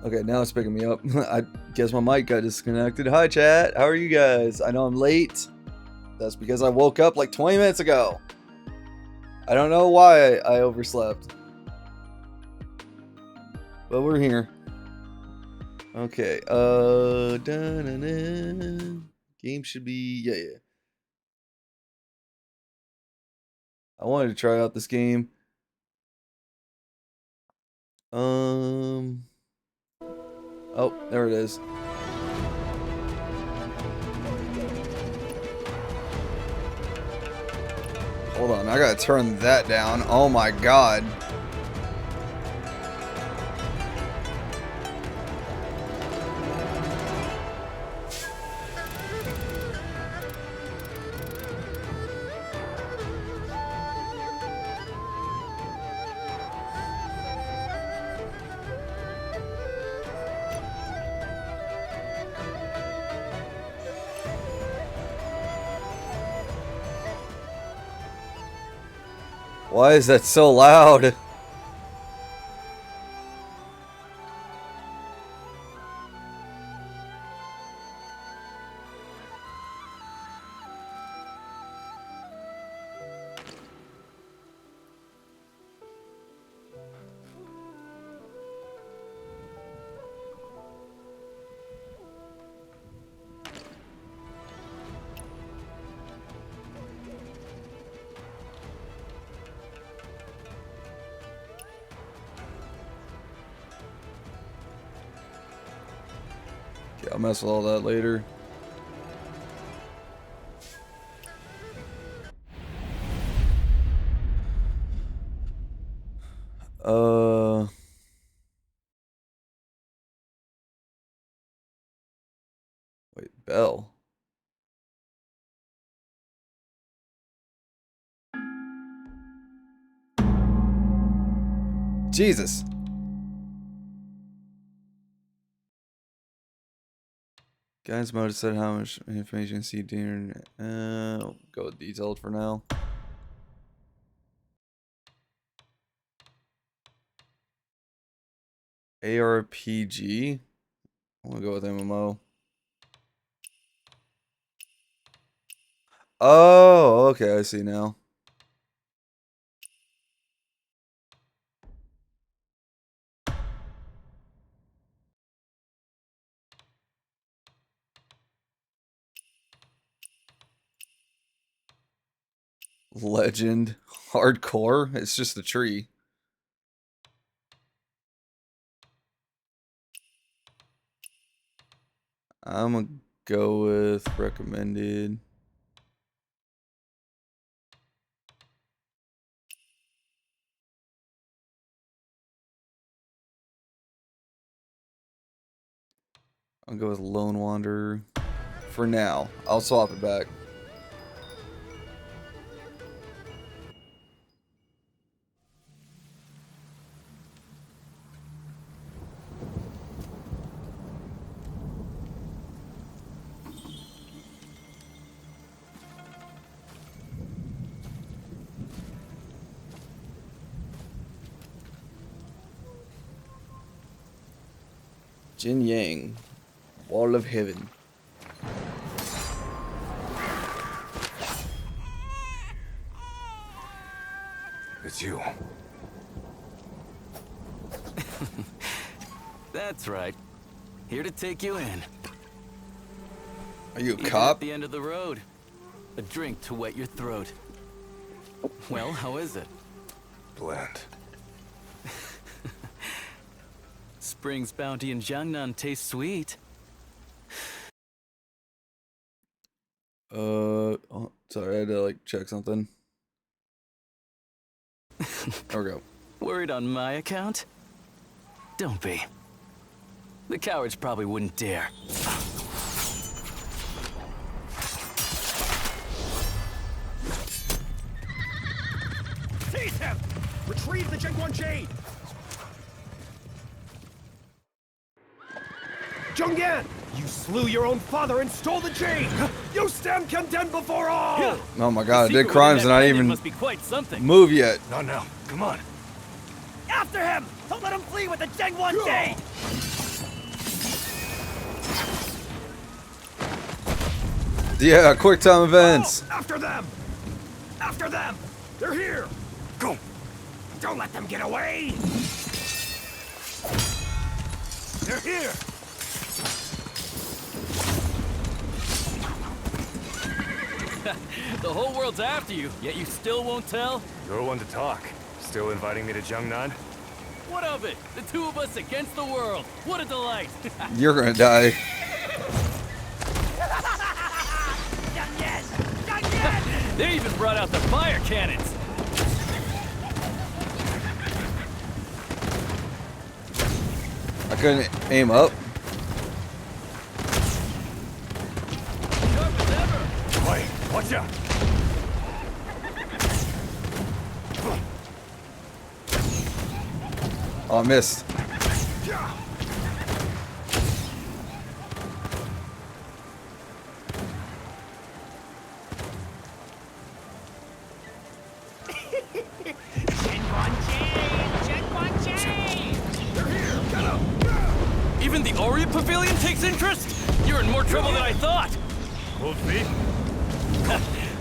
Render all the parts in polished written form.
Okay, now it's picking me up. I guess my mic got disconnected. Hi, chat. How are you guys? I know I'm late. That's because I woke up like 20 minutes ago. I don't know why I overslept. But we're here. Okay, game should be, yeah. I wanted to try out this game. Oh, there it is. Hold on, I gotta turn that down. Oh my god. Why is that so loud? I'll mess with all that later. Wait, Bell. Jesus. Guys mode said how much information you see during. I'll go with detailed for now. ARPG. I'm gonna go with MMO. Oh, okay, I see now. Legend. Hardcore. It's just a tree. I'm gonna go with recommended. I'll go with Lone Wanderer for now. I'll swap it back. Jin Yang, Wall of Heaven. It's you. That's right. Here to take you in. Are you a Even cop? at the end of the road. A drink to wet your throat. Well, how is it? Bland. Spring's bounty in Jiangnan tastes sweet. Oh, sorry, I had to like check something. There we go. Worried on my account? Don't be. The cowards probably wouldn't dare. Seize him! Retrieve the Jingguan Jade! Zhongyan! You slew your own father and stole the jade! You stand condemned before all! Oh my god, I did crimes and I didn't even must be quite something. move yet. Not now. Come on. After him! Don't let him flee with the Jingguan Jade! Yeah, quick time events. Oh, after them! After them! They're here! Go! Don't let them get away! They're here! The whole world's after you, yet you still won't tell? You're one to talk. Still inviting me to Jungnan? What of it? The two of us against the world. What a delight. You're gonna die. They even brought out the fire cannons. I couldn't aim up. Sharp as ever. Wait, watch out! Oh, I missed. Even the Orient Pavilion takes interest? You're in more trouble than I thought. Cold feet?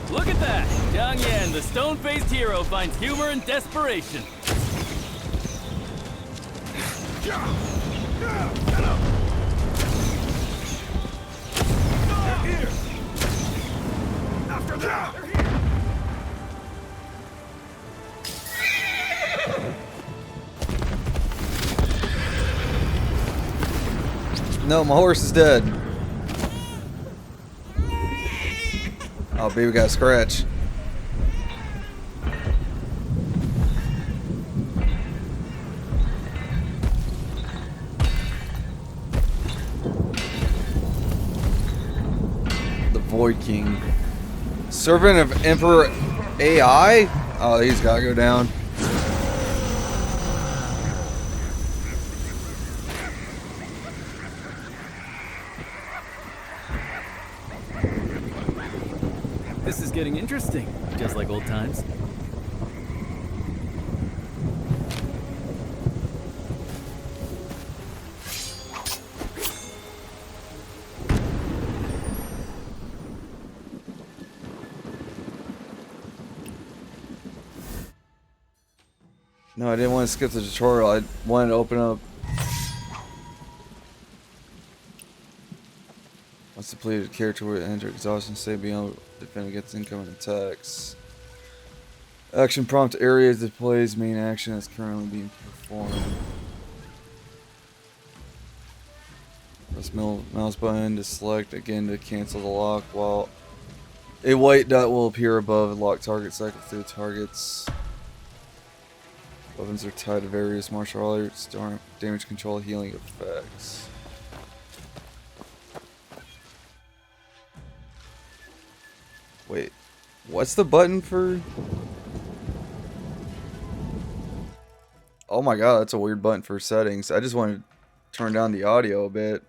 Look at that. Jiang Yan, the stone-faced hero, finds humor in desperation. After them! They're here! No, my horse is dead. Oh, baby got a scratch. The Void King. Servant of Emperor AI? Oh, he's gotta go down. This is getting interesting, just like old times. No, I didn't want to skip the tutorial. I wanted to open up. Once depleted, character will enter exhaustion state beyond defend against incoming attacks. Action prompt area displays main action that's currently being performed. Press mouse button to select again to cancel the lock, while a white dot will appear above the locked target. Cycle through targets. Weapons are tied to various martial arts, damage control, healing effects. Wait, what's the button for? Oh my god, that's a weird button for settings. I just want to turn down the audio a bit.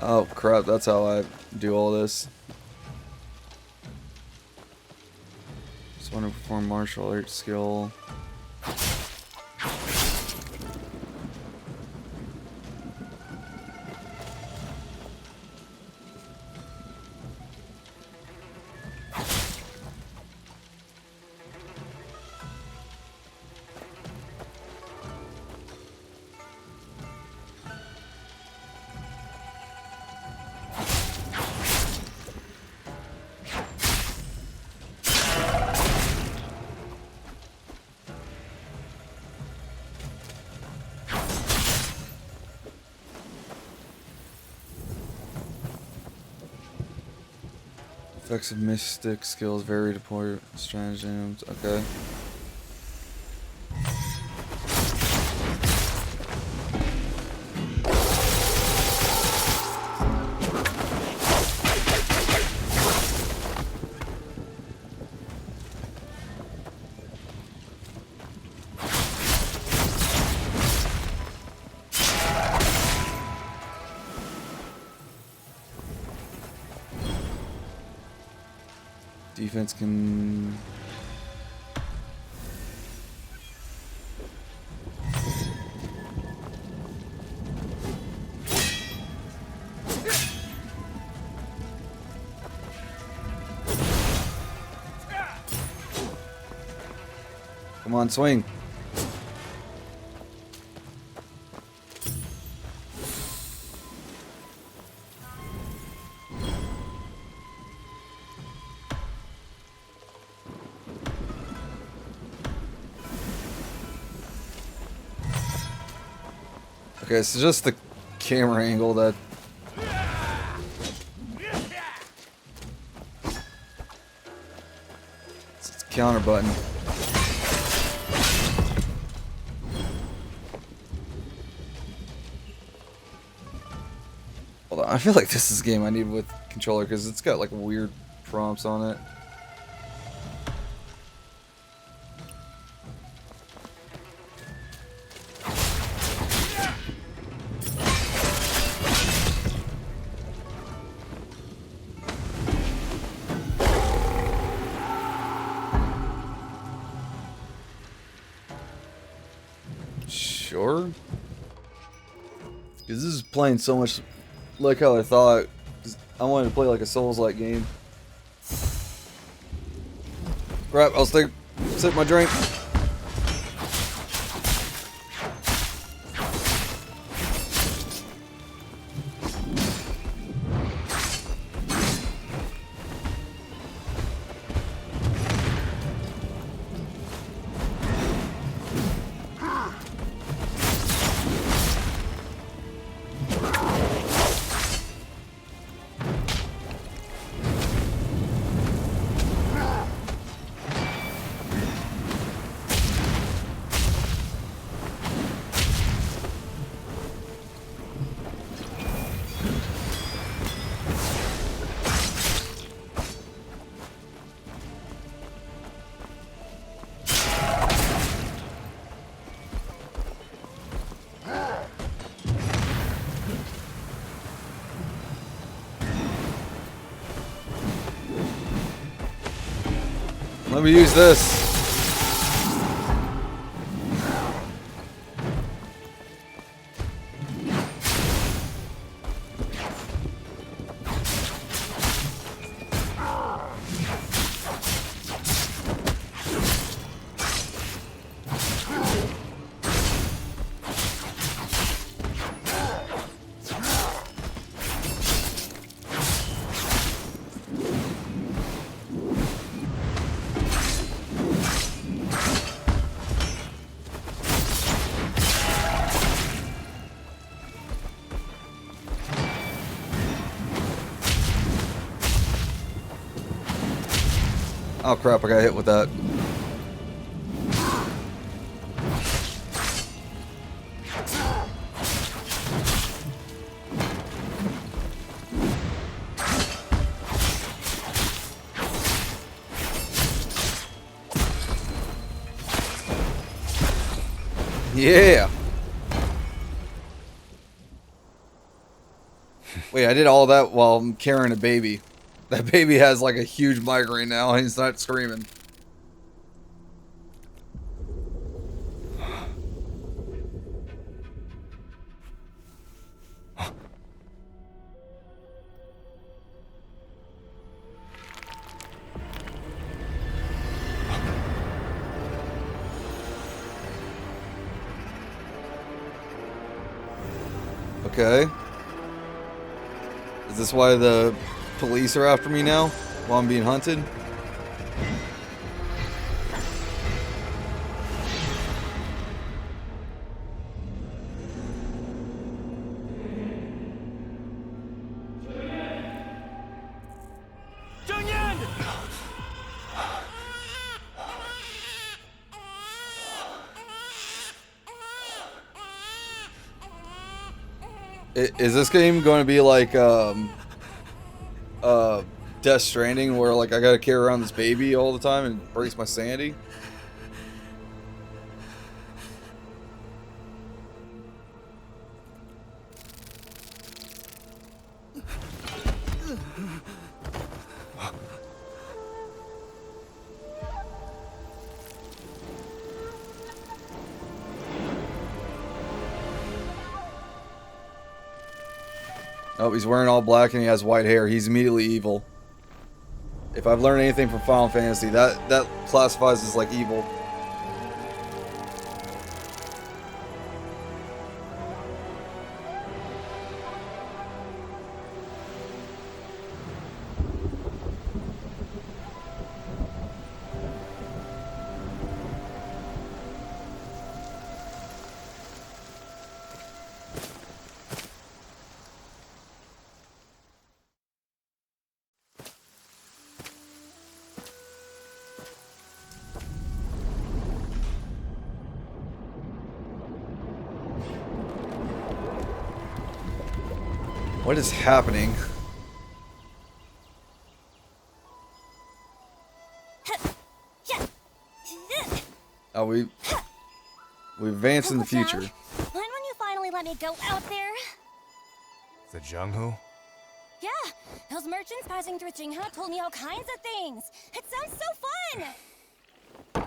Oh crap, that's how I do all this. Just want to perform martial arts skill. Effects of mystic skills vary to deploy stratagems. Okay. Defense can... Come on, swing. Okay, it's just the camera angle that... It's a counter button. Hold on, I feel like this is a game I need with controller because it's got like weird prompts on it. Sure. Because this is playing so much like how I thought. I wanted to play like a Souls-like game. Crap, I'll sip my drink. Let me use this. Oh crap, I got hit with that. Yeah. Wait, I did all that while I'm carrying a baby. That baby has like a huge migraine now and he's not screaming. Okay. Is this why the police are after me now while I'm being hunted? Is this game going to be like Death Stranding, where like I gotta carry around this baby all the time and breaks my sanity? Oh, he's wearing all black and he has white hair. He's immediately evil. If I've learned anything from Final Fantasy, that classifies as like evil. What is happening? Oh, we advance in the future. When will you finally let me go out there? The Jungho? Yeah, those merchants passing through Jingha told me all kinds of things. It sounds so fun!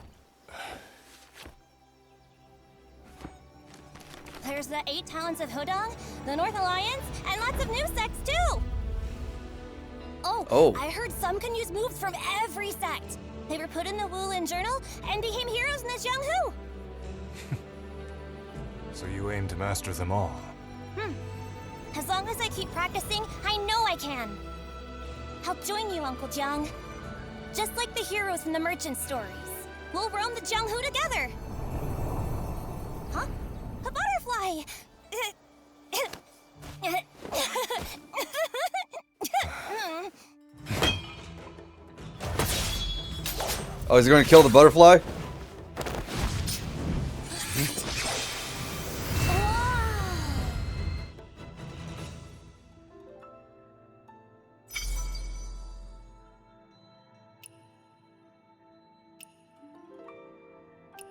There's the 8 Talents of Hodong, the North Alliance, and lots of new sects too! Oh, I heard some can use moves from every sect. They were put in the Wulin Journal and became heroes in this Jungho. So you aim to master them all? As long as I keep practicing, I know I can. I'll join you, Uncle Jiang. Just like the heroes from the merchant stories. We'll roam the Jungho together. Huh? A butterfly! Oh, is he going to kill the butterfly?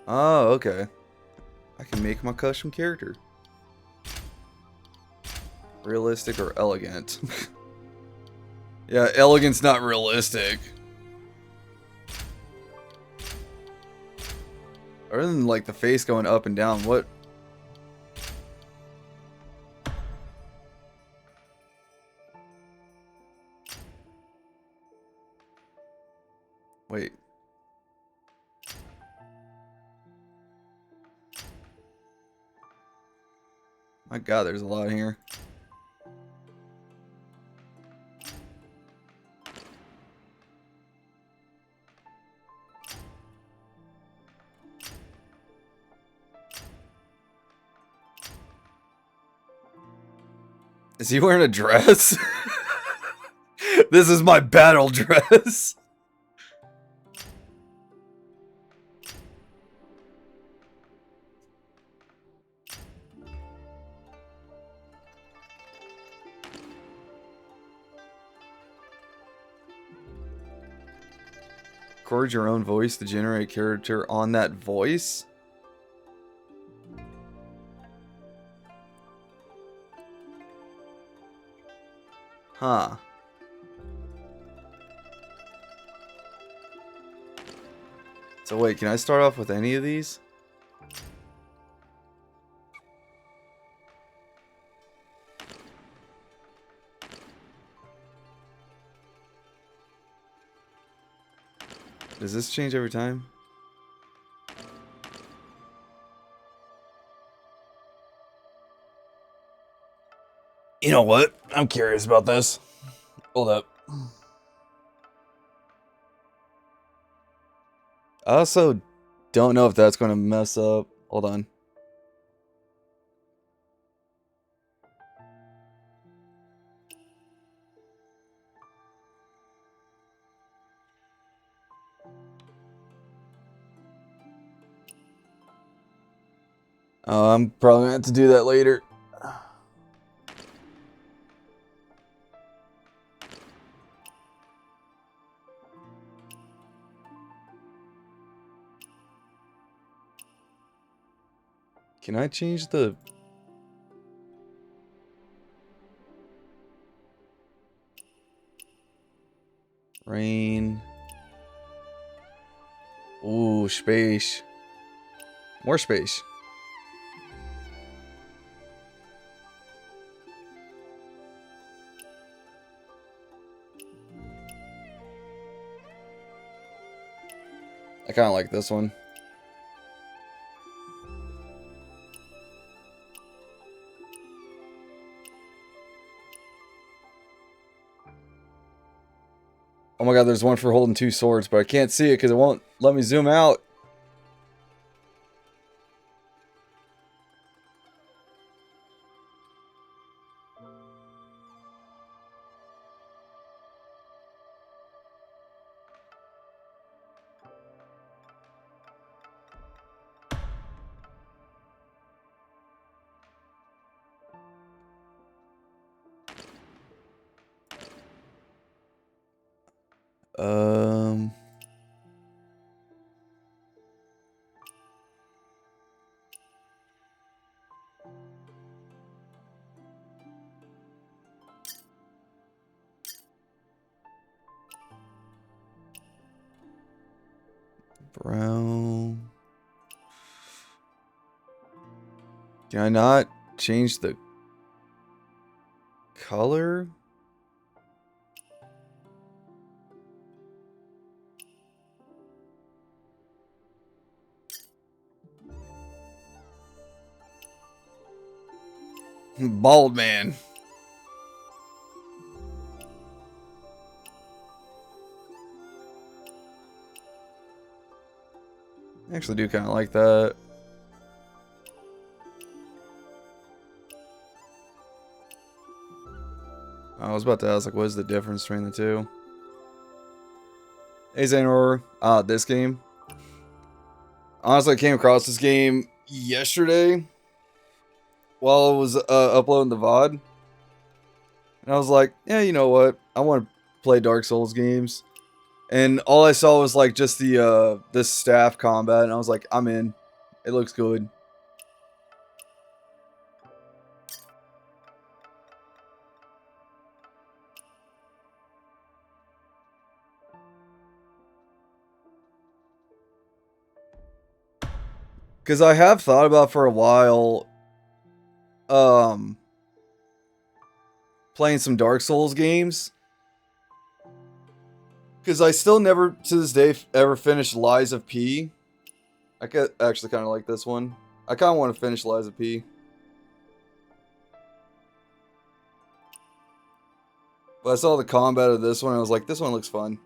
Oh, okay. I can make my custom character. Realistic or elegant? Yeah, elegant's not realistic. Other than like the face going up and down, what? Wait. My God, there's a lot here. Is he wearing a dress? This is my battle dress. Record your own voice to generate character on that voice? Huh. So wait, can I start off with any of these? Does this change every time? You know what? I'm curious about this. Hold up. I also don't know if that's going to mess up. Hold on. I'm probably going to have to do that later. Can I change the... Rain. Ooh, space. More space. I kind of like this one. Oh my god, there's one for holding 2 swords, but I can't see it because it won't let me zoom out. Um... Brown. Can I not change the color? Bald man. I actually do kind of like that. I was about to ask, like, what is the difference between the two? Hey, Xanor. This game. Honestly, I came across this game yesterday while I was uploading the VOD. And I was like, yeah, you know what? I want to play Dark Souls games. And all I saw was, like, just the staff combat. And I was like, I'm in. It looks good. Because I have thought about for a while, playing some Dark Souls games. Because I still never, to this day, ever finished Lies of P. I could actually kind of like this one. I kind of want to finish Lies of P. But I saw the combat of this one, and I was like, this one looks fun.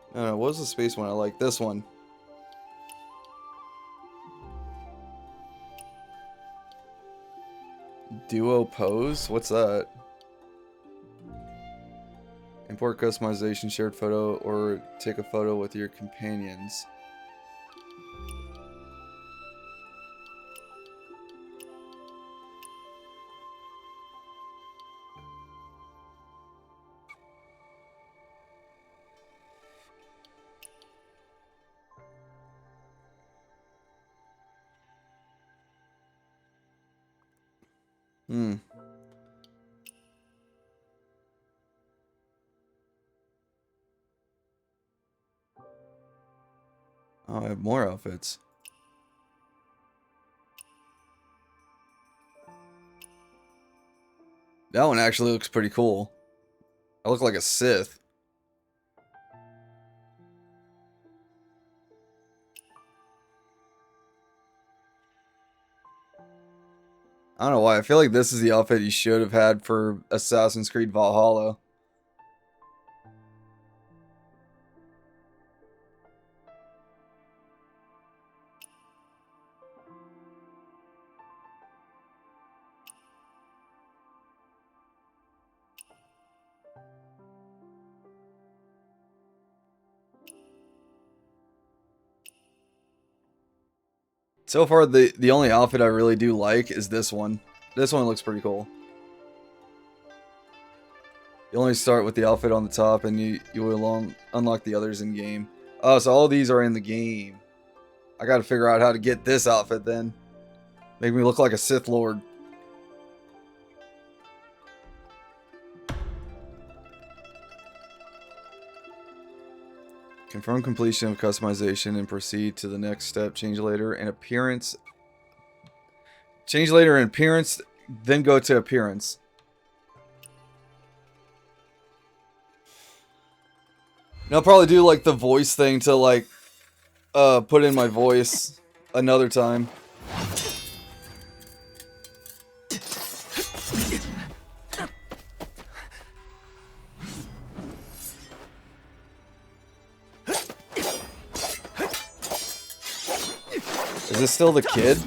I don't know, what was the space one I like? This one. Duo pose? What's that? Import customization, shared photo, or take a photo with your companions. Oh, I have more outfits. That one actually looks pretty cool. I look like a Sith. I don't know why. I feel like this is the outfit you should have had for Assassin's Creed Valhalla. So far, the only outfit I really do like is this one. This one looks pretty cool. You only start with the outfit on the top, and you will unlock the others in game. Oh, so all these are in the game. I gotta figure out how to get this outfit then. Make me look like a Sith Lord. Confirm completion of customization and proceed to the next step. Change later in appearance. Change later in appearance, then go to appearance. And I'll probably do like the voice thing to like put in my voice another time. Is this still the kid?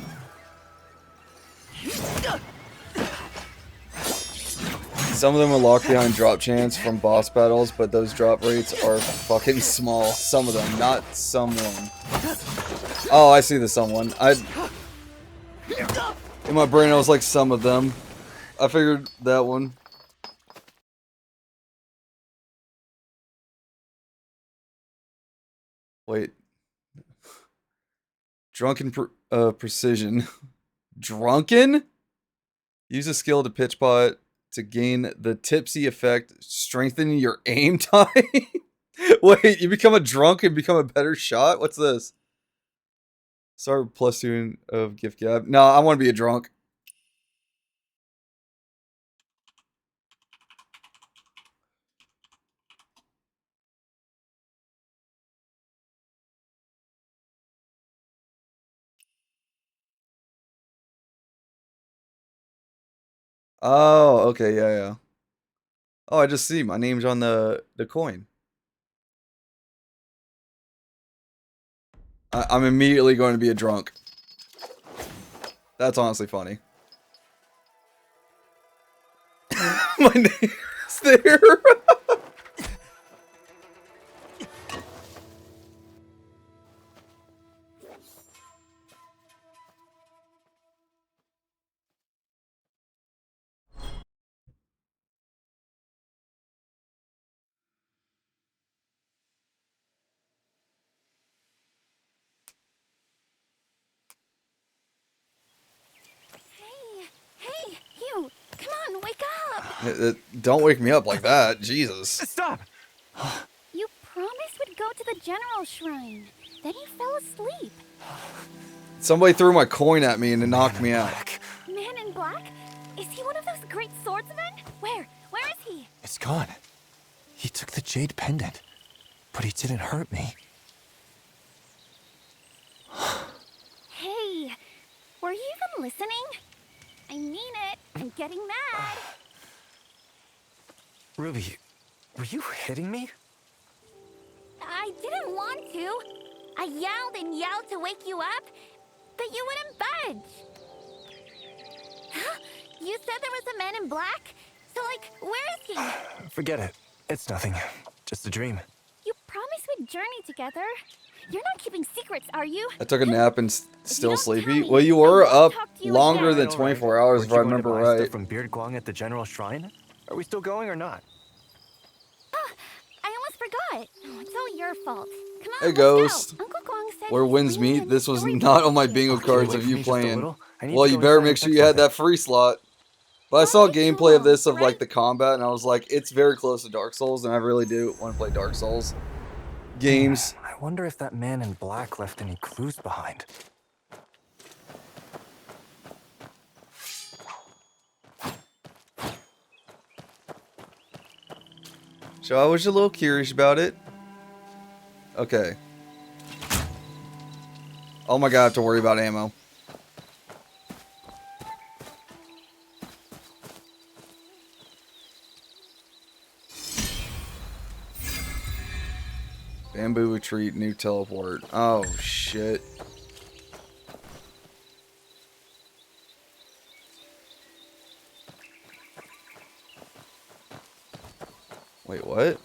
Some of them are locked behind drop chance from boss battles, but those drop rates are fucking small. Some of them, not someone. Oh, I see the someone. In my brain, I was like, some of them. I figured that one. Wait. Drunken precision. Drunken? Use a skill to pitch pot to gain the tipsy effect, strengthen your aim time. Wait, you become a drunk and become a better shot? What's this? Start with +2 of gift gab. No, I want to be a drunk. Oh, okay, yeah. Oh, I just see my name's on the coin. I'm immediately going to be a drunk. That's honestly funny. My name's there. Hey, you! Come on, wake up! Don't wake me up like that. Jesus. Stop! You promised we'd go to the general shrine. Then you fell asleep. Somebody threw my coin at me and it knocked me out. Man in black? Is he one of those great swordsmen? Where? Where is he? It's gone. He took the jade pendant, but he didn't hurt me. Hey, were you even listening? I mean it. I'm getting mad. Ruby, were you hitting me? I didn't want to. I yelled and yelled to wake you up, but you wouldn't budge. You said there was a man in black? So, like, where is he? Forget it. It's nothing. Just a dream. You promised we'd journey together. You're not keeping secrets, are you? I took a nap and still don't sleepy. tell me, Well, you I were won't up talk to you longer again. than 24 hours, if I remember right. From Beard Guang at the General Shrine? Are we still going or not? I almost forgot. Oh, it's all your fault. Come on, Hey, let's Ghost. go. Uncle Guang said Where he's winds bringing meet. a This was storybook not on my to bingo you. cards wait of for you me just a playing. little? I need Well, to you go better inside make and sure check you had something. that free slot. But I saw Why too gameplay of long, this, of like right? the combat, and I was like, it's very close to Dark Souls, and I really do want to play Dark Souls games. I wonder if that man in black left any clues behind. So I was a little curious about it. Okay. Oh my god, I have to worry about ammo. Bamboo retreat, new teleport. Oh shit. Wait, what?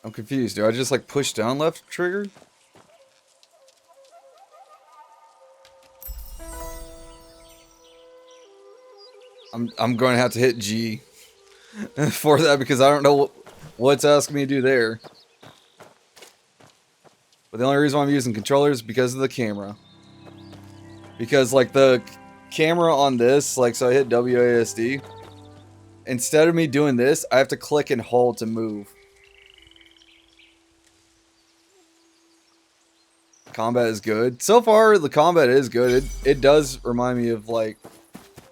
I'm confused. Do I just like push down left trigger? I'm going to have to hit G for that because I don't know what's asking me to do there. But the only reason why I'm using controllers is because of the camera. Because, like, the camera on this, like, so I hit WASD. Instead of me doing this, I have to click and hold to move. Combat is good. So far, the combat is good. It does remind me of, like,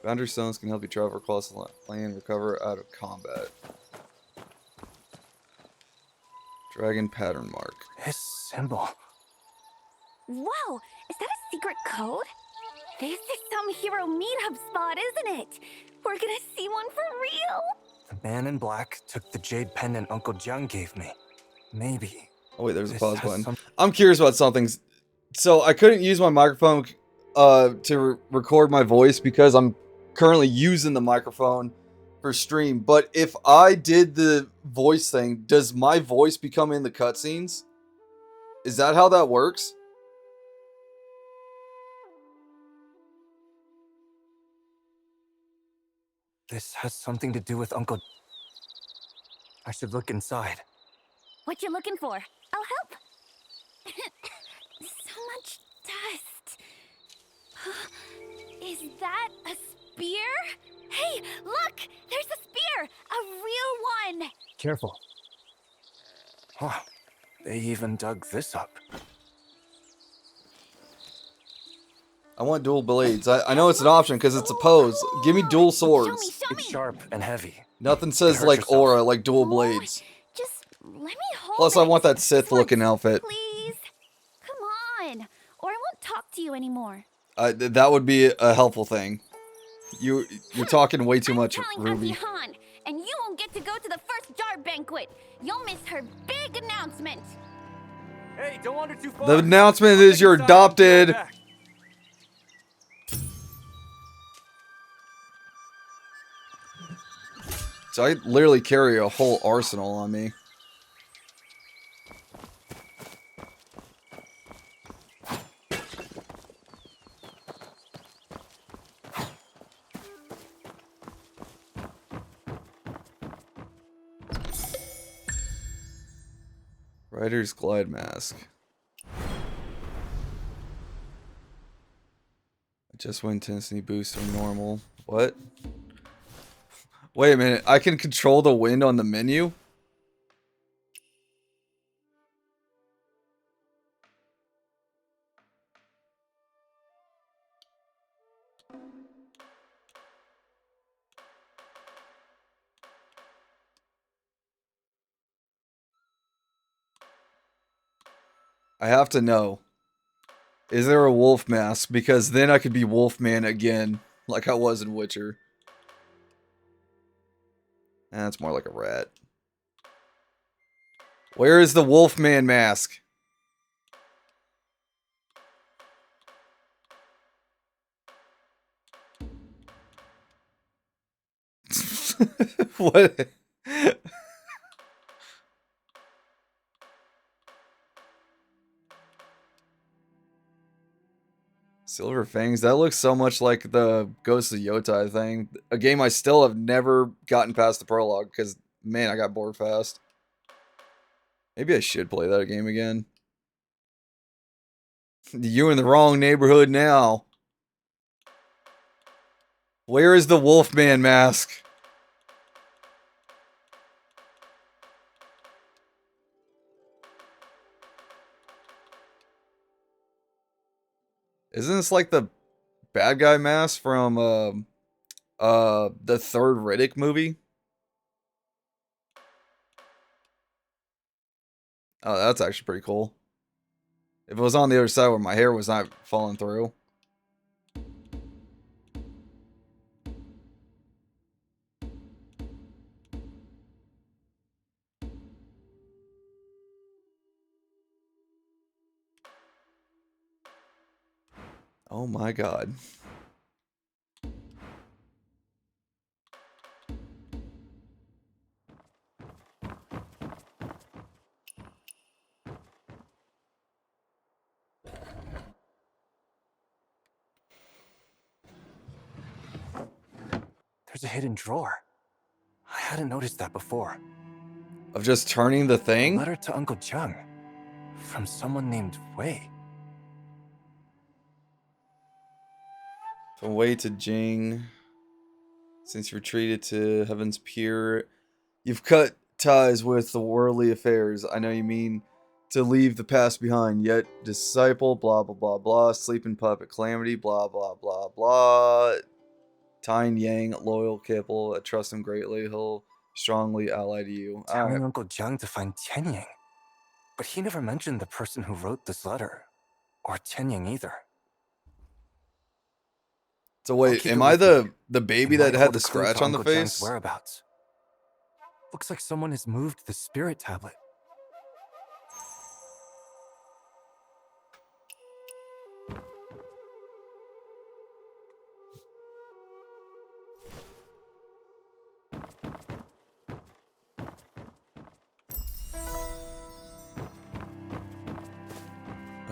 boundary stones can help you travel across the land, recover out of combat. Dragon pattern mark. His symbol. Whoa! Is that a secret code? This is some hero meetup spot, isn't it? We're gonna see one for real! The man in black took the jade pendant Uncle Jiang gave me. Maybe. Oh wait, there's a this pause has button. some- I'm curious about something. So I couldn't use my microphone to record my voice because I'm currently using the microphone for stream. But if I did the voice thing, does my voice become in the cutscenes? Is that how that works? This has something to do with Uncle... I should look inside. What you looking for? I'll help! So much dust. Is that a spear? Hey, look! There's a spear! A real one! Careful. Wow, they even dug this up. I want dual blades. I know it's an option because it's a pose. Give me dual swords. Show It's sharp and heavy. Nothing says hurt like yourself. aura, like dual blades. Just let me hold Plus, I it. want that Sith looking Once, outfit. Please? Come on, or I won't talk to you anymore. That would be a helpful thing. You're talking way too much, I'm telling Ruby. Auntie Han, and you won't get to go to the first jar banquet. You'll miss her big announcement. Hey, don't wander too far. The announcement I'll is take you're a side and be right adopted. back. So I literally carry a whole arsenal on me. Rider's glide mask. Just win intensity boost or normal. What? Wait a minute. I can control the wind on the menu? I have to know. Is there a wolf mask? Because then I could be Wolfman again, like I was in Witcher. That's more like a rat. Where is the Wolfman mask? What? Silver Fangs, that looks so much like the Ghost of Yotai thing. A game I still have never gotten past the prologue because, man, I got bored fast. Maybe I should play that game again. You're in the wrong neighborhood now. Where is the Wolfman mask? Isn't this like the bad guy mask from the third Riddick movie? Oh, that's actually pretty cool. If it was on the other side where my hair was not falling through. Oh my god. There's a hidden drawer. I hadn't noticed that before. Of just turning the A thing? letter to Uncle Jiang. from someone named Wei. From Wei to Jing. Since you retreated to Heaven's Pier, you've cut ties with the worldly affairs. I know you mean to leave the past behind, yet disciple, blah, blah, blah, blah, sleeping puppet, calamity, blah, blah, blah, blah. Tyne Yang, loyal Kipple, I trust him greatly. He'll strongly ally to you. Telling Alright. Uncle Jiang to find Tianying. But he never mentioned the person who wrote this letter. Or Tianying either. So I'll wait, keep am it I with me. the baby It that might had hold the a clue scratch to on the Uncle Jiang's face? whereabouts. Looks like someone has moved the spirit tablet.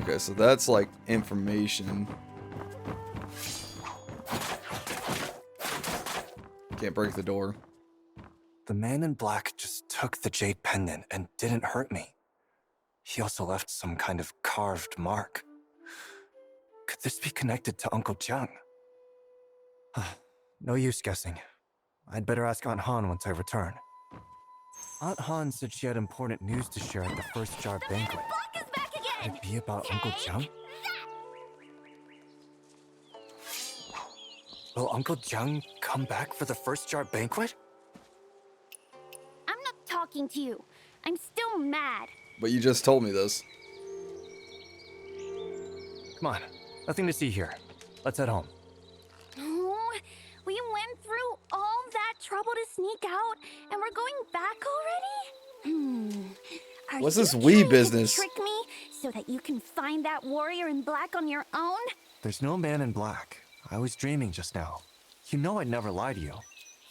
Okay, so that's like information. Can't break the door. The man in black just took the jade pendant and didn't hurt me. He also left some kind of carved mark. Could this be connected to Uncle Jiang? No use guessing. I'd better ask Aunt Han once I return. Aunt Han said she had important news to share at the first jar banquet. Black is back Could again! it be about Uncle Jiang? Will Uncle Jiang come back for the first jar banquet? I'm not talking to you. I'm still mad. But you just told me this. Come on, nothing to see here. Let's head home. Oh, we went through all that trouble to sneak out, and we're going back already? Are What's you this wee trying to business? trick me so that you can find that warrior in black on your own? There's no man in black. I was dreaming just now. You know I'd never lie to you.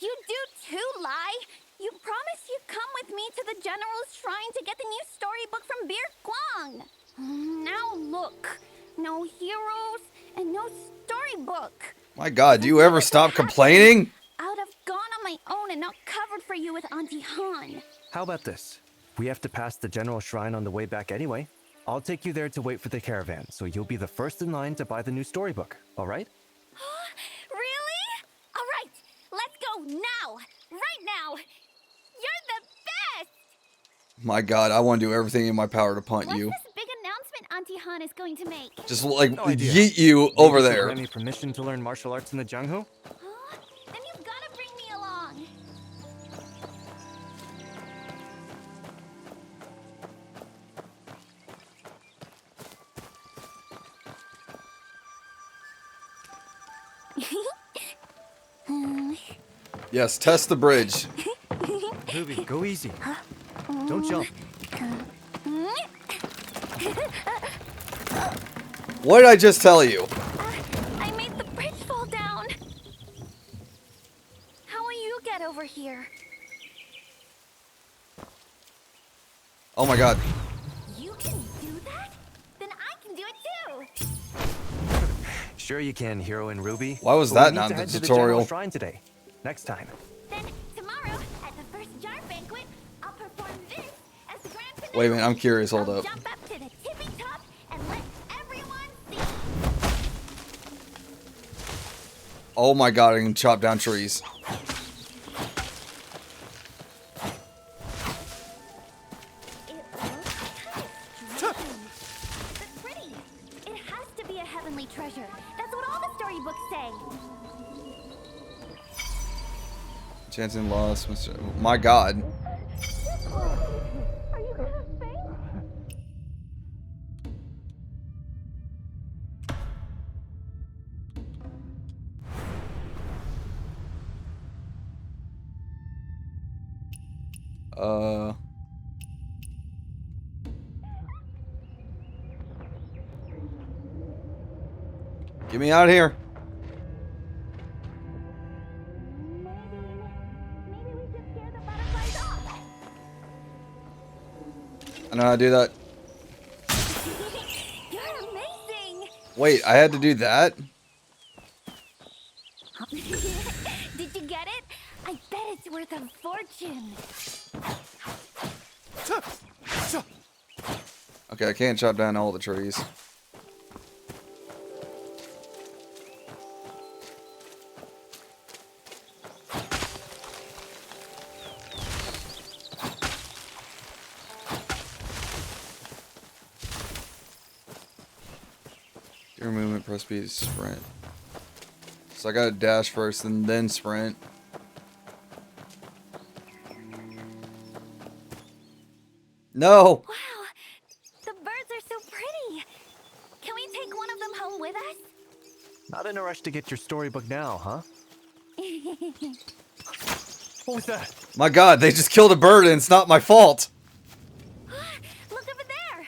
You do too, lie. You promised you'd come with me to the General's Shrine to get the new storybook from Bir Guang. Now look, no heroes and no storybook. My god, do you ever stop complaining? I would have gone on my own and not covered for you with Auntie Han. How about this? We have to pass the General Shrine on the way back anyway. I'll take you there to wait for the caravan, so you'll be the first in line to buy the new storybook, alright? Really? All right, let's go now. Right now. You're the best. My god, I want to do everything in my power to punt What's you. this big announcement Auntie Han is going to make? Just like No idea. yeet you over Maybe she'll there. grant me permission to learn martial arts in the Jianghu? Huh? Then you've got to bring me along. Yes, test the bridge. Ruby, go easy. Don't jump. What did I just tell you? I made the bridge fall down. How will you get over here? Oh my god. You can do that? Then I can do it too. Sure you can, Hero and Ruby. Why was But that we need not to the head to tutorial? General Shrine today. Next time. Then tomorrow, at the first jar banquet, I'll perform this as the grand finale. Wait a minute, I'm curious, hold I'll up. jump up to the tippy top and let everyone see. Oh my god, I can chop down trees. It looks kind of strange, but pretty. It has to be a heavenly treasure. That's what all the storybooks say. Chance and loss. My god. Are you gonna faint? Get me out of here. Maybe we should scare the butterflies off. I know how to do that. You're amazing. Wait, I had to do that? Did you get it? I bet it's worth a fortune. Okay, I can't chop down all the trees. Your movement, press B to sprint. So I gotta dash first and then sprint. No! Wow, the birds are so pretty. Can we take one of them home with us? Not in a rush to get your storybook now, huh? What was that? My god, they just killed a bird and it's not my fault! Look over there.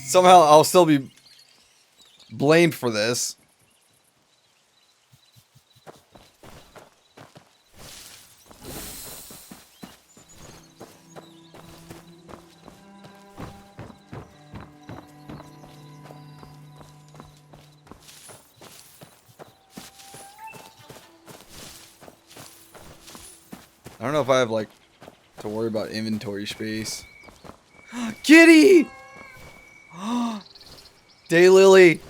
Somehow I'll still be blamed for this. I don't know if I have, like, to worry about inventory space. Kitty! Daylily!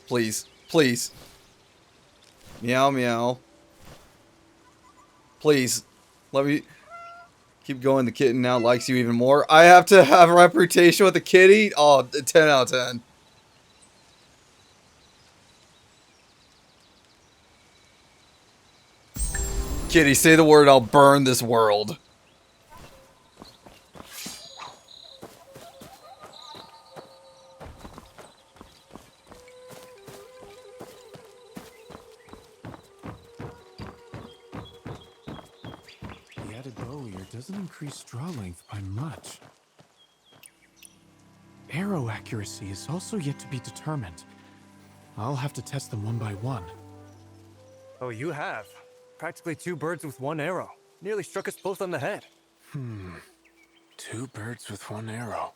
Please. Please. Meow, meow. Please. Let me keep going. The kitten now likes you even more. I have to have a reputation with the kitty? Oh, 10 out of 10. Kitty, say the word, I'll burn this world. The added bow here doesn't increase straw length by much. Arrow accuracy is also yet to be determined. I'll have to test them one by one. Oh, you have. Practically 2 birds with 1 arrow. Nearly struck us both on the head. 2 birds with 1 arrow.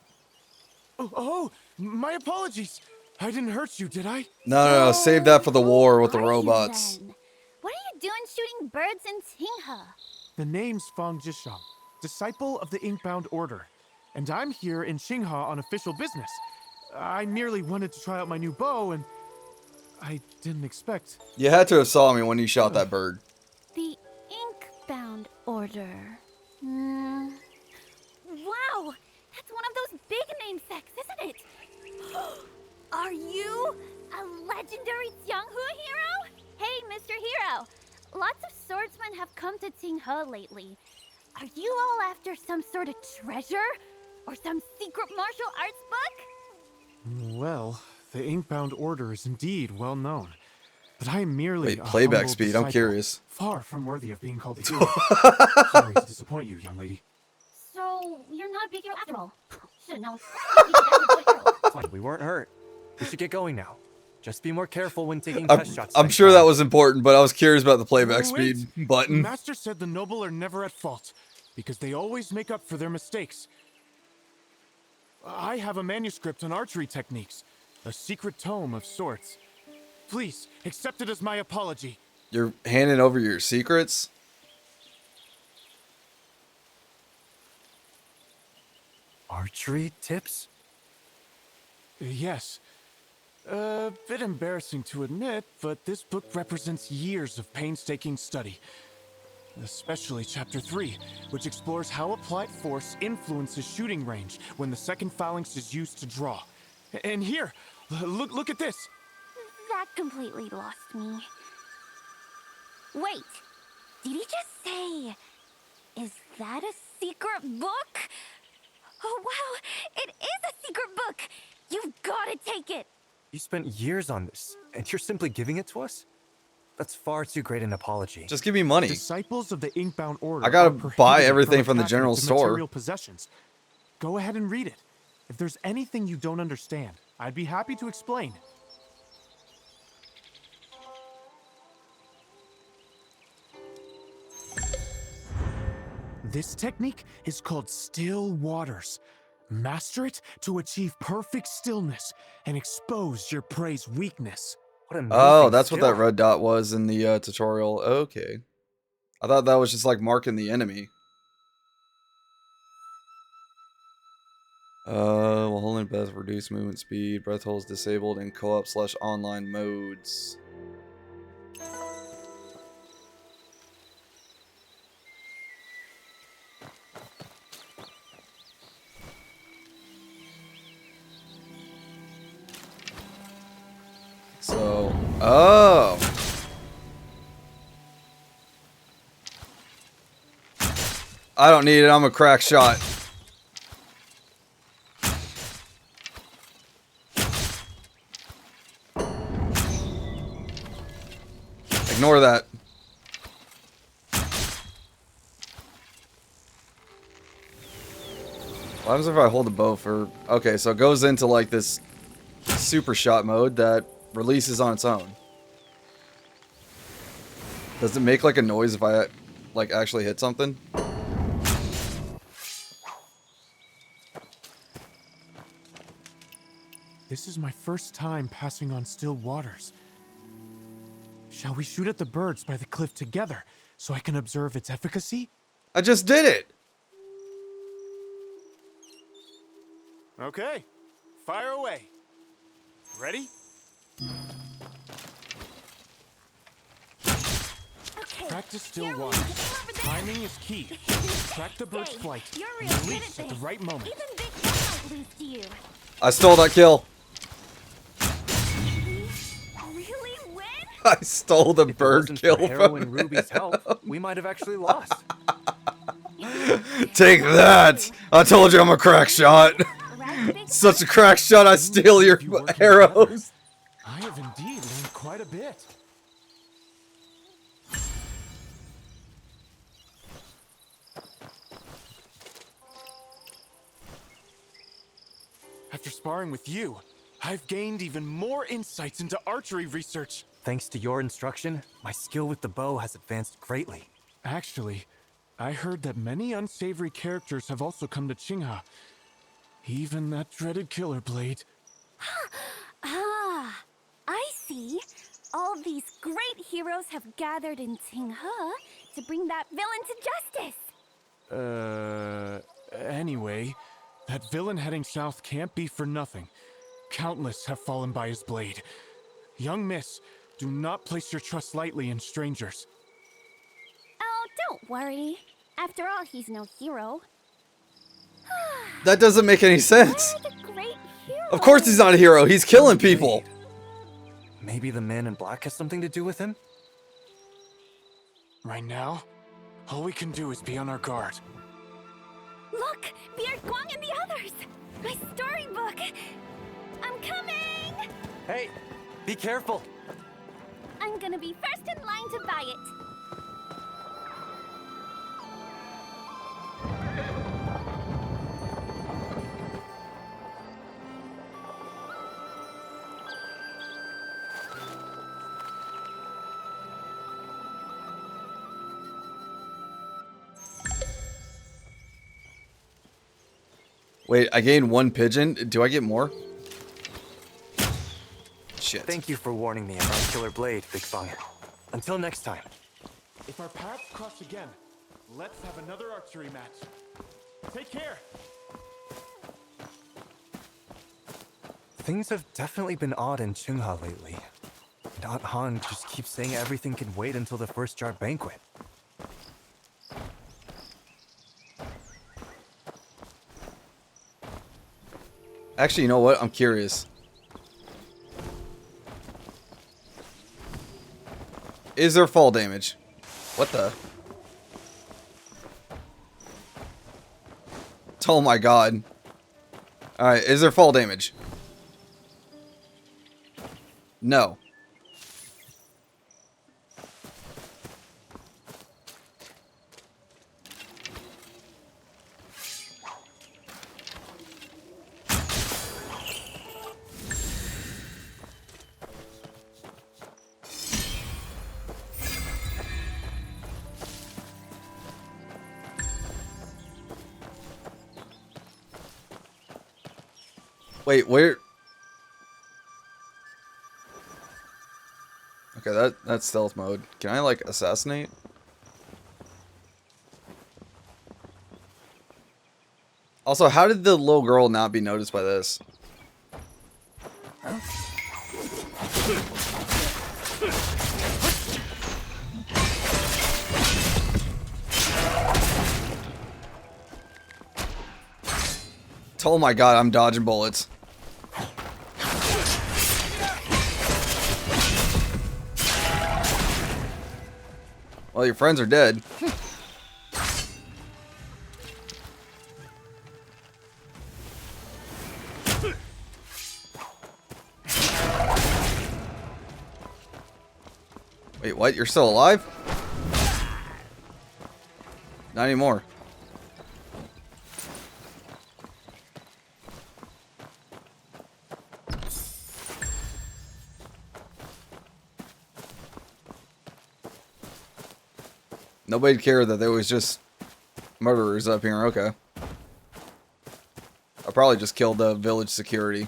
Oh, my apologies. I didn't hurt you, did I? No, save that for the war with the Who are you robots. then? What are you doing shooting birds in Tingha? The name's Fang Jishang, disciple of the Inkbound Order. And I'm here in Xingha on official business. I merely wanted to try out my new bow, and I didn't expect... You had to have saw me when you shot that bird. The Inkbound Order. Wow, that's one of those big name sects, isn't it? Are you a legendary Jianghu hero? Hey, Mr. Hero. Lots of swordsmen have come to Tinghe lately. Are you all after some sort of treasure? Or some secret martial arts book? Well, the Inkbound Order is indeed well known. But I am merely Wait, a playback humble speed, I'm disciple, curious. Far from worthy of being called a hero. Sorry to disappoint you, young lady. So, you're not a big hero after all. Should've known. Fine, we weren't hurt. We should get going now. Just be more careful when taking test shots. I'm next sure time. that was important, but I was curious about the playback Wait. speed button. Master said the noble are never at fault, because they always make up for their mistakes. I have a manuscript on archery techniques, a secret tome of sorts. Please, accept it as my apology. You're handing over your secrets? Archery tips? Yes. A bit embarrassing to admit, but this book represents years of painstaking study. Especially Chapter 3, which explores how applied force influences shooting range when the second phalanx is used to draw. And here, look at this. That completely lost me. Wait, did he just say, is that a secret book? Oh wow, it is a secret book! You've gotta take it! You spent years on this, and you're simply giving it to us? That's far too great an apology. Just give me money. Disciples of the Inkbound Order I gotta are prohibited buy everything from the attaching general to store. material possessions. Go ahead and read it. If there's anything you don't understand, I'd be happy to explain. This technique is called Still Waters. Master it to achieve perfect stillness and expose your prey's weakness. What a Oh, that's what that red dot was in the tutorial. Okay. I thought that was just like marking the enemy. While holding breath, reduce movement speed. Breath holds disabled in co-op/online modes. So, oh. I don't need it. I'm a crack shot. Ignore that. What happens if I hold the bow for... Okay, so it goes into like this super shot mode that releases on its own. Does it make like a noise if I like actually hit something? This is my first time passing on still waters. Shall we shoot at the birds by the cliff together so I can observe its efficacy? I just did it! Okay, fire away. Ready? Okay. Practice still Here we waters. go. Over there. Timing is key. Track the bird's Hey, flight. you're and real good release at at the this. right moment. Even Big One might lose to you. I stole that kill. Really win? I stole the If it bird wasn't kill for Harrow from and Ruby's help, we might have actually lost. Take that! I told you I'm a crack shot. Right, Big Such a crack shot, I steal your If you work arrows. I have indeed learned quite a bit. After sparring with you, I've gained even more insights into archery research. Thanks to your instruction, my skill with the bow has advanced greatly. Actually, I heard that many unsavory characters have also come to Qinghe. Even that dreaded killer blade. Ah, I see. All these great heroes have gathered in Qinghe to bring that villain to justice. Anyway, that villain heading south can't be for nothing. Countless have fallen by his blade. Young miss, do not place your trust lightly in strangers. Oh, don't worry. After all, he's no hero. That doesn't make any sense. Like a great hero. Of course he's not a hero. He's killing people. Maybe the man in black has something to do with him? Right now, all we can do is be on our guard. Look, Beard Guang and the others. My storybook. I'm coming. Hey, be careful! I'm gonna be first in line to buy it. Wait, I gained one pigeon. Do I get more? Shit. Thank you for warning me about Killer Blade, Big Fang. Until next time. If our paths cross again, let's have another archery match. Take care. Things have definitely been odd in Qinghe lately. And Aunt Han just keeps saying everything can wait until the first jar banquet. Actually, you know what? I'm curious. Is there fall damage? What the? Oh my god. Alright, is there fall damage? No. Wait, where? Okay, that's stealth mode. Can I like assassinate? Also, how did the little girl not be noticed by this? Oh my god, I'm dodging bullets. Well, your friends are dead. Wait, what? You're still alive? Not anymore. Nobody cared that there was just murderers up here. Okay. I probably just killed the village security.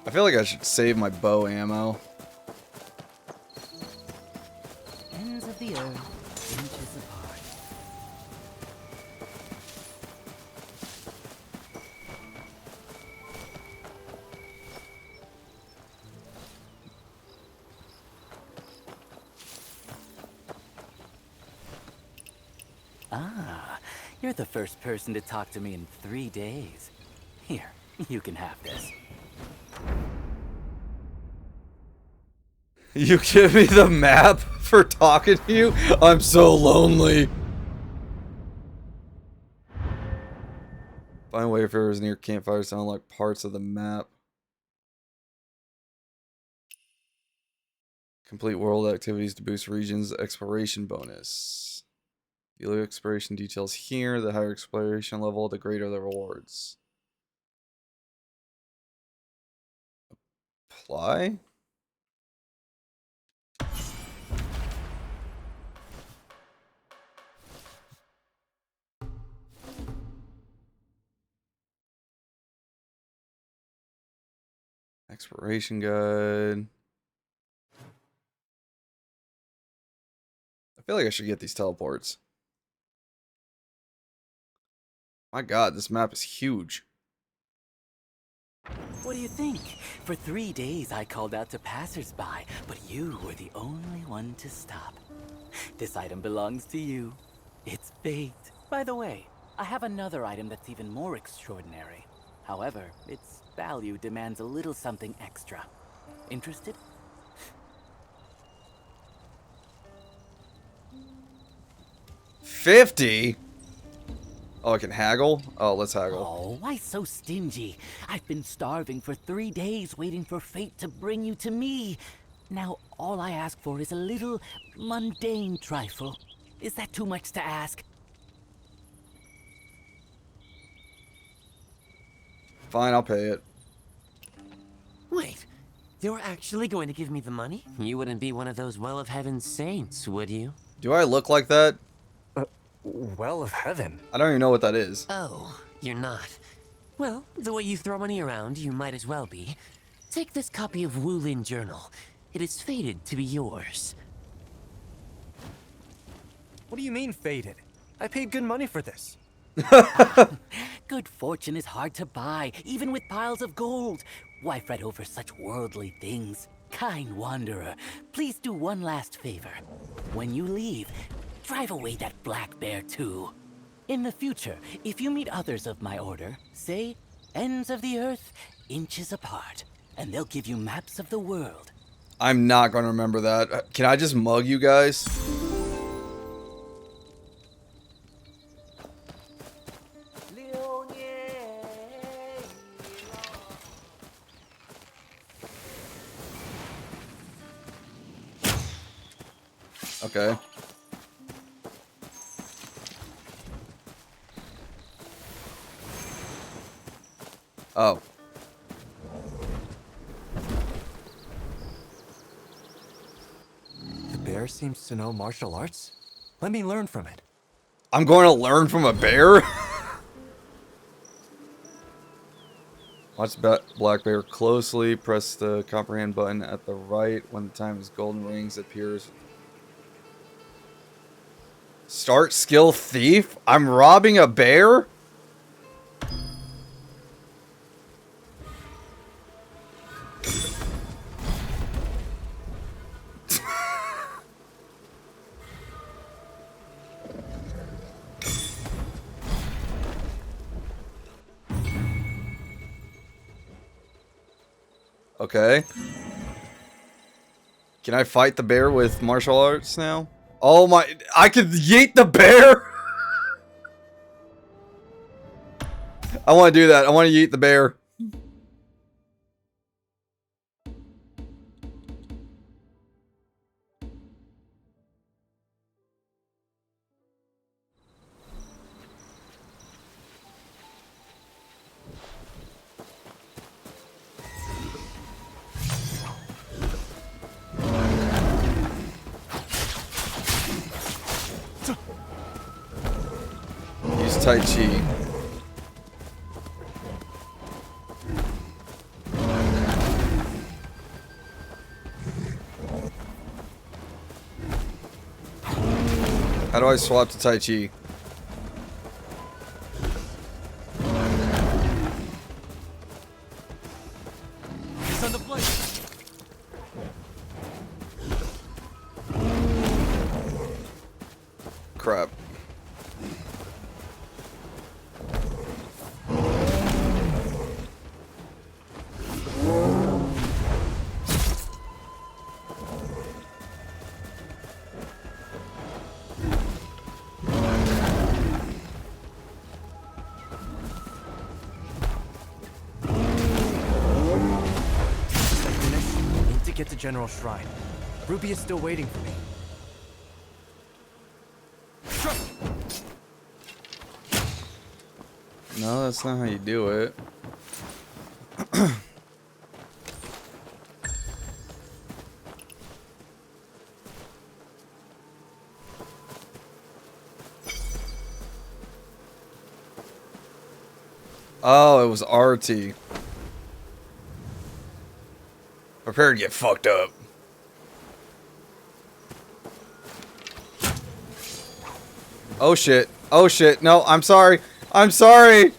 I feel like I should save my bow ammo. Ends of the earth, inches apart. Ah, you're the first person to talk to me in 3 days. Here, you can have this. You give me the map for talking to you? I'm so lonely. Find wayfarers near campfires to unlock parts of the map. Complete world activities to boost regions exploration bonus. The loot exploration details here. The higher exploration level, the greater the rewards. Apply? Exploration guide. I feel like I should get these teleports. My god, this map is huge. What do you think? For 3 days I called out to passersby, but you were the only one to stop. This item belongs to you. It's baked. By the way, I have another item that's even more extraordinary. However, its value demands a little something extra. Interested? $50? Oh, I can haggle? Oh, let's haggle. Oh, why so stingy? I've been starving for 3 days waiting for fate to bring you to me. Now, all I ask for is a little mundane trifle. Is that too much to ask? Fine, I'll pay it. Wait, you were actually going to give me the money? You wouldn't be one of those Well of Heaven saints, would you? Do I look like that? Well of heaven. I don't even know what that is. Oh, you're not. Well, the way you throw money around, you might as well be. Take this copy of Wulin Journal. It is fated to be yours. What do you mean faded? I paid good money for this. Good fortune is hard to buy, even with piles of gold. Why fret over such worldly things? Kind wanderer, please do one last favor. When you leave, drive away that black bear too. In the future, if you meet others of my order, say, ends of the earth, inches apart, and they'll give you maps of the world. I'm not going to remember that. Can I just mug you guys? Okay. Oh. The bear seems to know martial arts. Let me learn from it. I'm going to learn from a bear? Watch Black Bear closely. Press the comprehend button at the right. When the time is golden rings appears. Start skill thief? I'm robbing a bear? Okay. Can I fight the bear with martial arts now? Oh my, I could yeet the bear? I want to do that. I want to yeet the bear. Use Tai Chi. How do I swap to Tai Chi? He's on the plate. Crap. Get to General Shrine. Ruby is still waiting for me. No, that's not how you do it. Oh, it was RT. Prepare to get fucked up. Oh shit. Oh shit. No, I'm sorry. I'm sorry.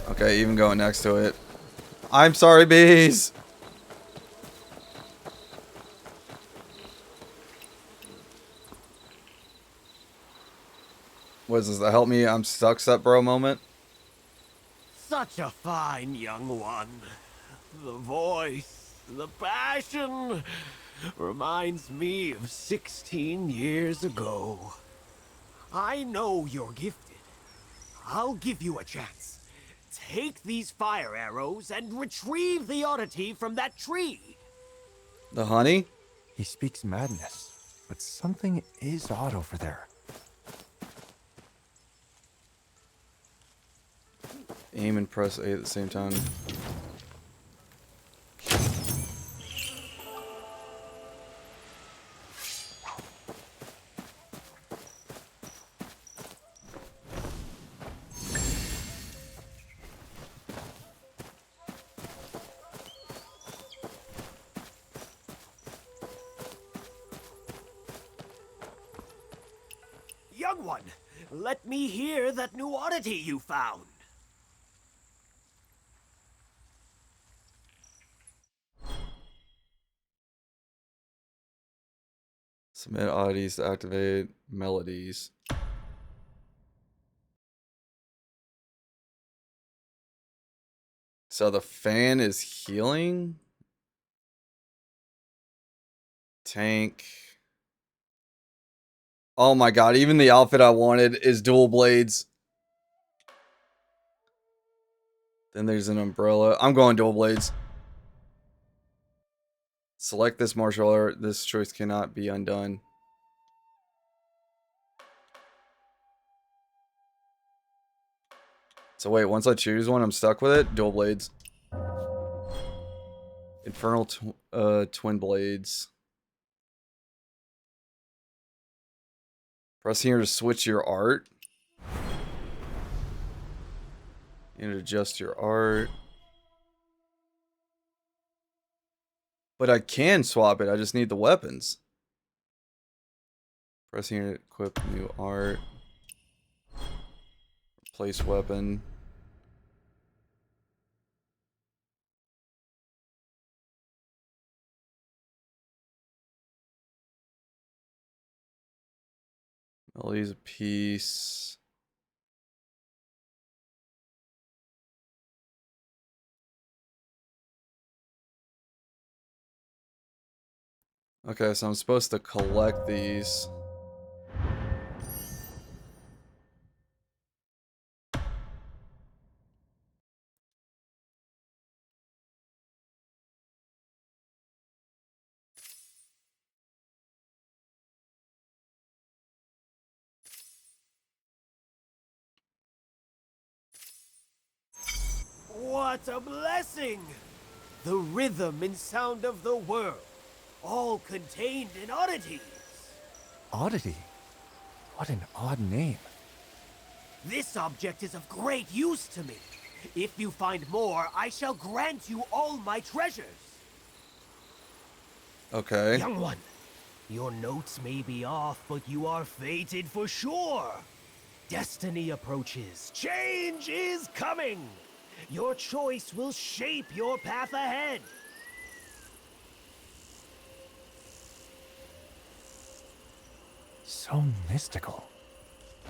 Okay, even going next to it. I'm sorry, bees. What is this? The help me, I'm stuck set bro moment? Such a fine young one. The voice, the passion, reminds me of 16 years ago. I know you're gifted. I'll give you a chance. Take these fire arrows and retrieve the oddity from that tree. The honey? He speaks madness, but something is odd over there. Aim and press A at the same time. Young one, let me hear that new oddity you found. Submit oddities to activate melodies. So the fan is healing? Tank. Oh my god, even the outfit I wanted is dual blades. Then there's an umbrella. I'm going dual blades. Select this martial art. This choice cannot be undone. So wait, once I choose one, I'm stuck with it? Dual blades. Infernal twin blades. Press here to switch your art. And adjust your art. But I can swap it, I just need the weapons. Press here to equip new art. Replace weapon. Melodies a piece. Okay, so I'm supposed to collect these. What a blessing! The rhythm and sound of the world, all contained in oddities. Oddity? What an odd name. This object is of great use to me. If you find more, I shall grant you all my treasures. Okay. Young one, your notes may be off, but you are fated for sure. Destiny approaches. Change is coming. Your choice will shape your path ahead. So mystical.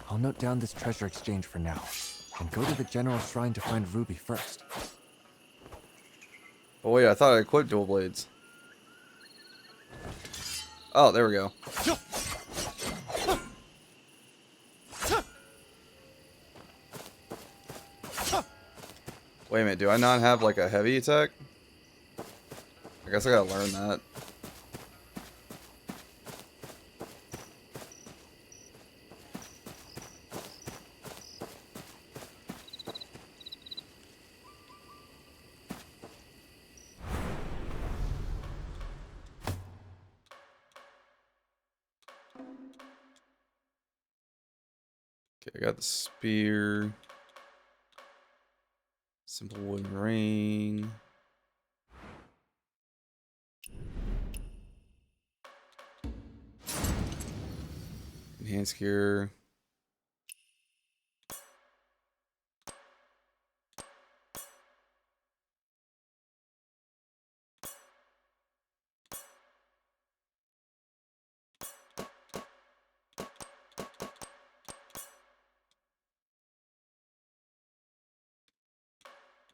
I'll note down this treasure exchange for now, and go to the general shrine to find Ruby first. Oh wait, I thought I equipped dual blades. Oh, there we go. Wait a minute, do I not have like a heavy attack? I guess I gotta learn that. Okay, I got the spear. Simple wooden ring. Enhanced gear.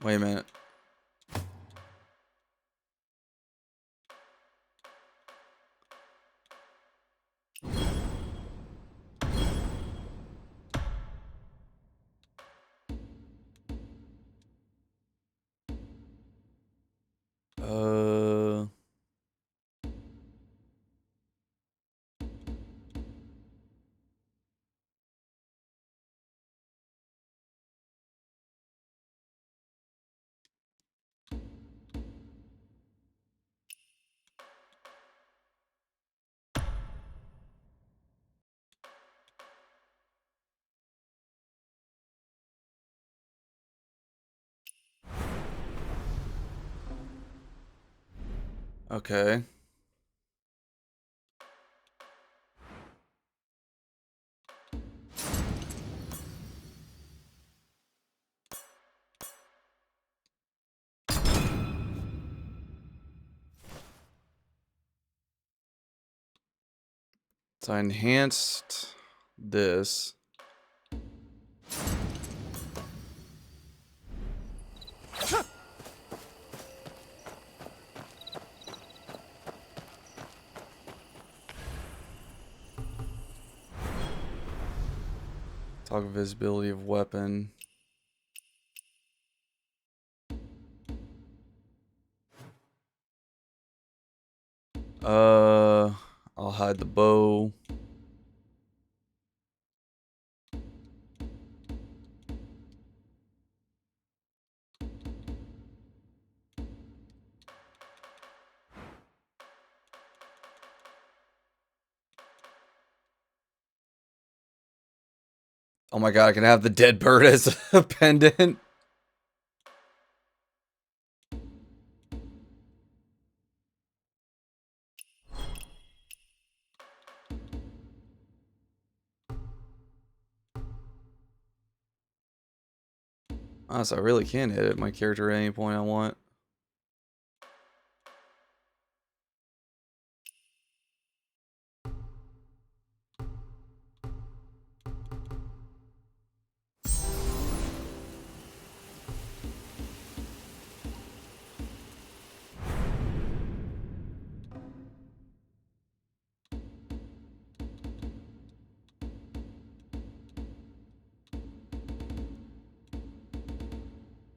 Wait a minute. Uh... Okay. So I enhanced this. Toggle visibility of weapon. I'll hide the bow. Oh my god, I can have the dead bird as a pendant. Oh, so I really can edit my character at any point I want.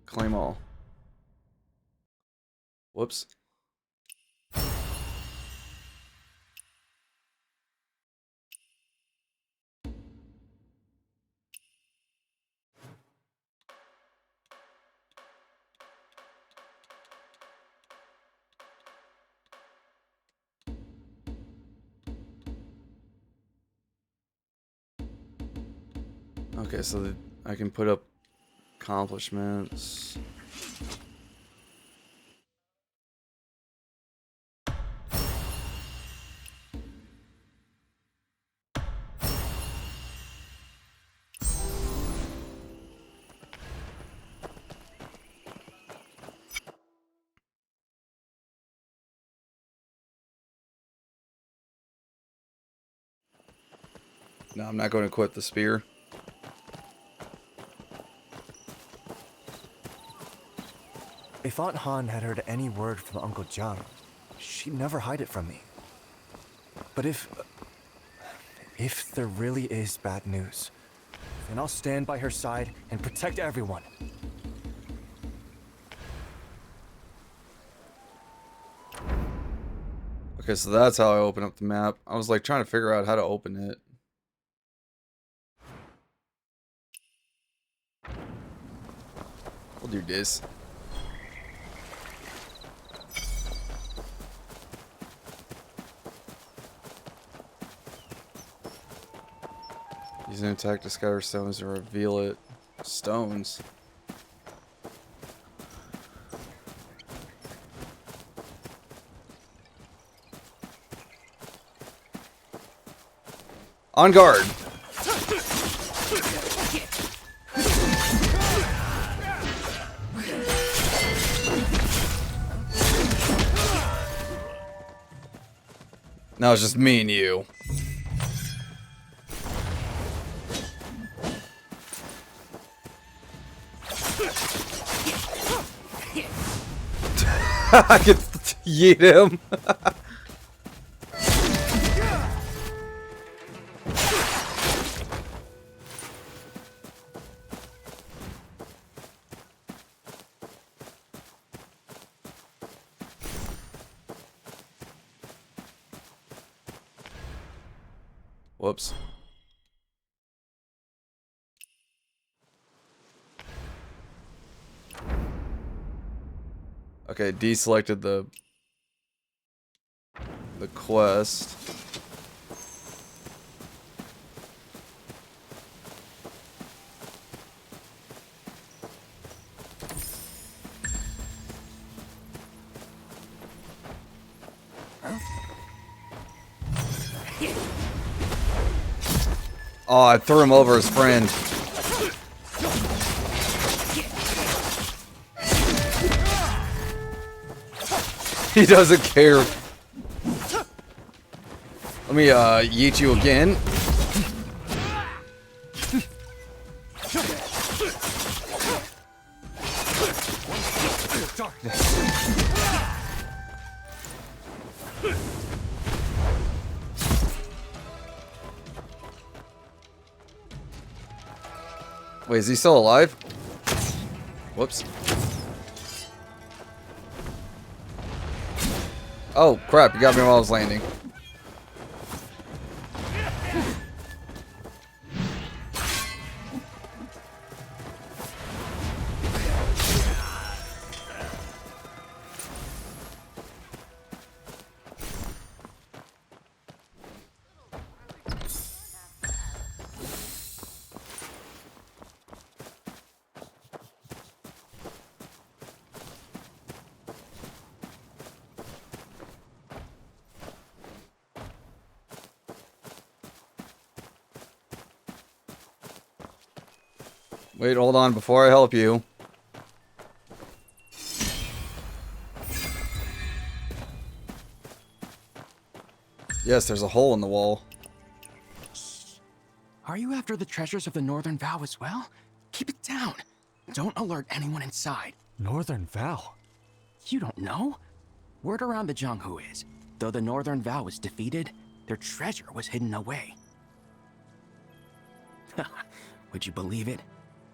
Claim all. Whoops. Okay, so I can put up accomplishments. No, I'm not going to equip the spear. If Aunt Han had heard any word from Uncle Jiang, she'd never hide it from me. But if there really is bad news, then I'll stand by her side and protect everyone. Okay, so that's how I open up the map. I was like trying to figure out how to open it. We'll do this. Use an attack to scatter stones to reveal it. Stones. On guard. Now it's just me and you. I can yeet him. Whoops. Okay, deselected the quest. Oh, I threw him over his friend. He doesn't care. Let me yeet you again. Wait, is he still alive? Whoops. Oh, crap. You got me while I was landing. Wait, hold on before I help you. Yes, there's a hole in the wall. Are you after the treasures of the Northern Vow as well? Keep it down. Don't alert anyone inside. Northern Vow? You don't know? Word around the Junghu is, though the Northern Vow was defeated, their treasure was hidden away. Would you believe it?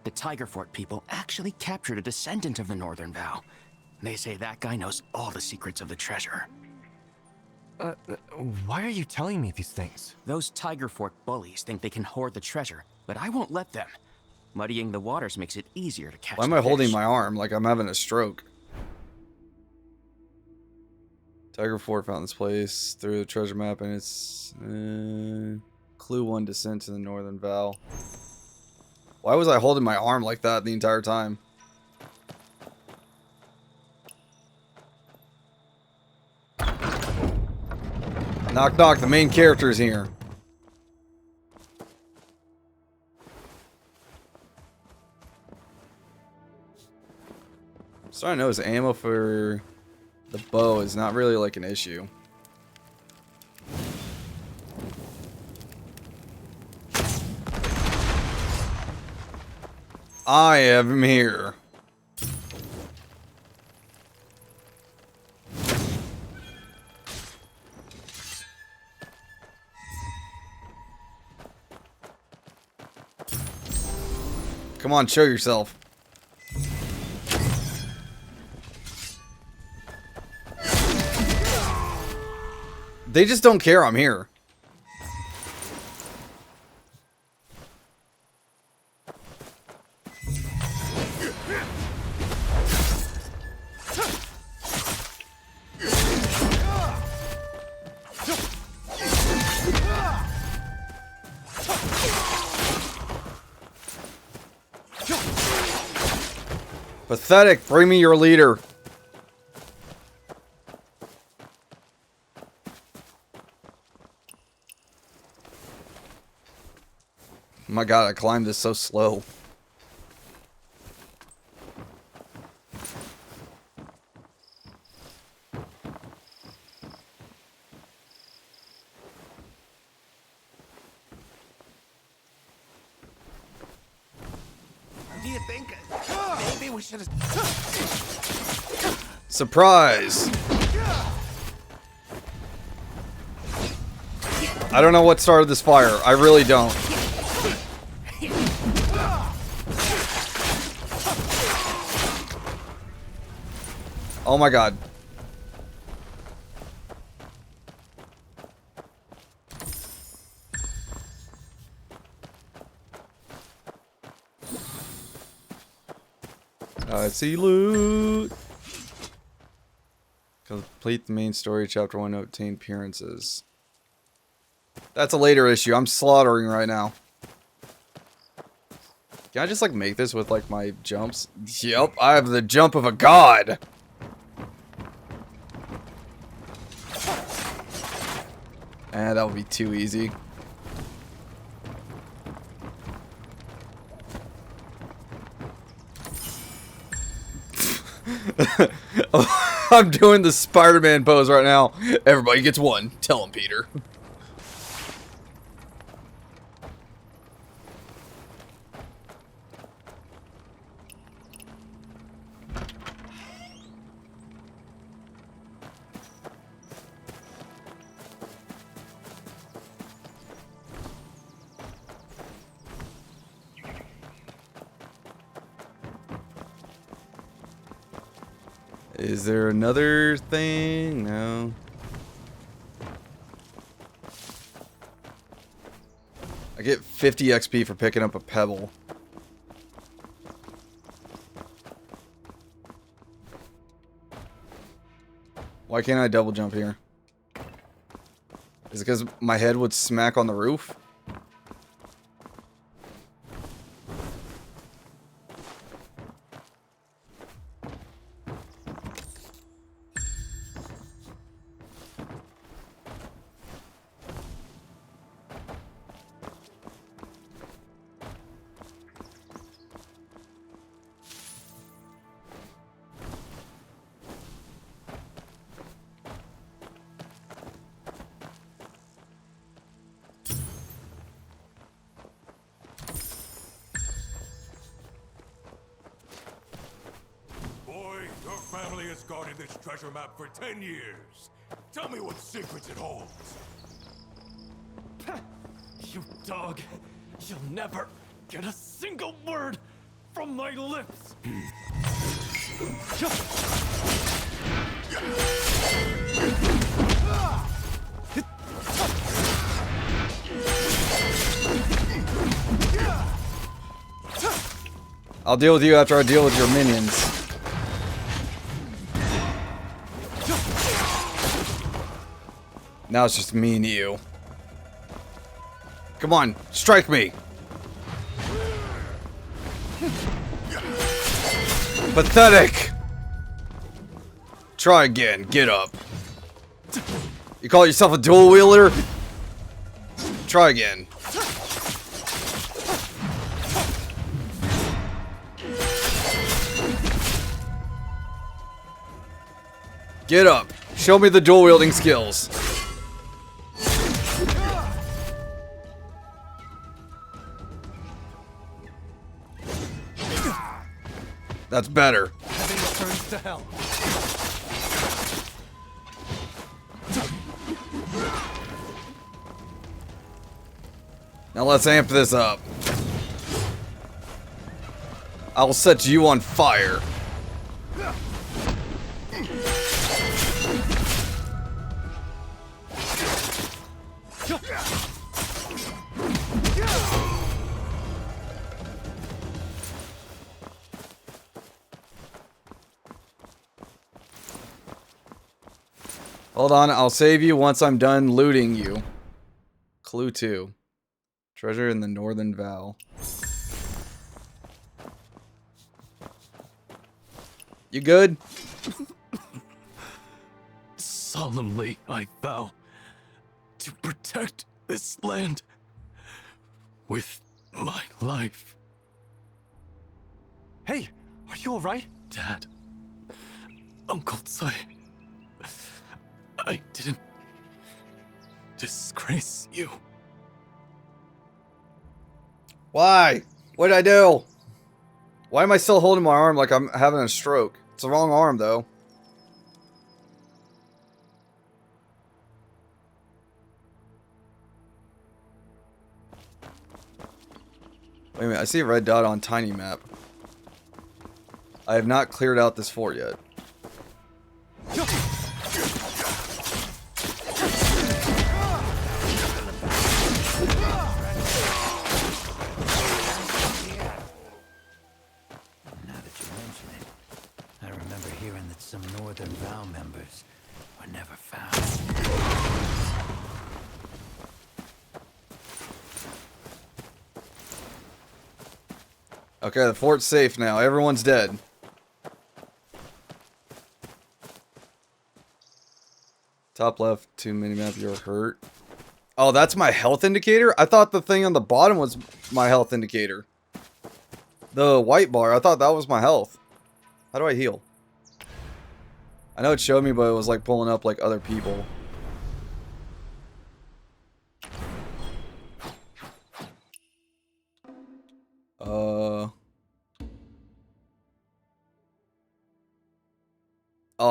The Tiger Fort people actually captured a descendant of the Northern Vow. They say that guy knows all the secrets of the treasure. Why are you telling me these things? Those Tiger Fort bullies think they can hoard the treasure, but I won't let them. Muddying the waters makes it easier to catch Why am the I holding fish. my arm like I'm having a stroke? Tiger Fort found this place through the treasure map, and it's clue 1 descent to the Northern Vow. Why was I holding my arm like that the entire time? Knock knock, the main character is here. So I notice ammo for the bow is not really like an issue. I am here. Come on, show yourself. They just don't care I'm here. Pathetic. Bring me your leader. My god, I climbed this so slow. Do you think maybe we should have... Surprise! I don't know what started this fire. I really don't. Oh my god. I see loot. Complete the main story, chapter 1, obtain appearances. That's a later issue. I'm slaughtering right now. Can I just like make this with like my jumps? Yep, I have the jump of a god. And that would be too easy. I'm doing the Spider-Man pose right now. Everybody gets one. Tell him, Peter. Is there another thing? No. I get 50 XP for picking up a pebble. Why can't I double jump here? Is it because my head would smack on the roof? family has guarded this treasure map for 10 years. Tell me what secrets it holds. You dog. You'll never get a single word from my lips. I'll deal with you after I deal with your minions. Now it's just me and you. Come on, strike me. Pathetic. Try again, get up. You call yourself a dual wielder? Try again. Get up. Show me the dual wielding skills. That's better. Heaven returns to hell. Now let's amp this up. I will set you on fire. Hold on, I'll save you once I'm done looting you. Clue 2. Treasure in the Northern Vow. You good? Solemnly, I vow to protect this land with my life. Hey, are you alright? Dad, Uncle Tsai, I didn't disgrace you. Why? What'd I do? Why am I still holding my arm like I'm having a stroke? It's the wrong arm, though. Wait a minute, I see a red dot on tiny map. I have not cleared out this fort yet. Some Northern Vow members were never found. Okay, the fort's safe now. Everyone's dead. Top left, 2 minimap, you're hurt. Oh, that's my health indicator? I thought the thing on the bottom was my health indicator. The white bar, I thought that was my health. How do I heal? I know it showed me, but it was like pulling up like other people. Oh,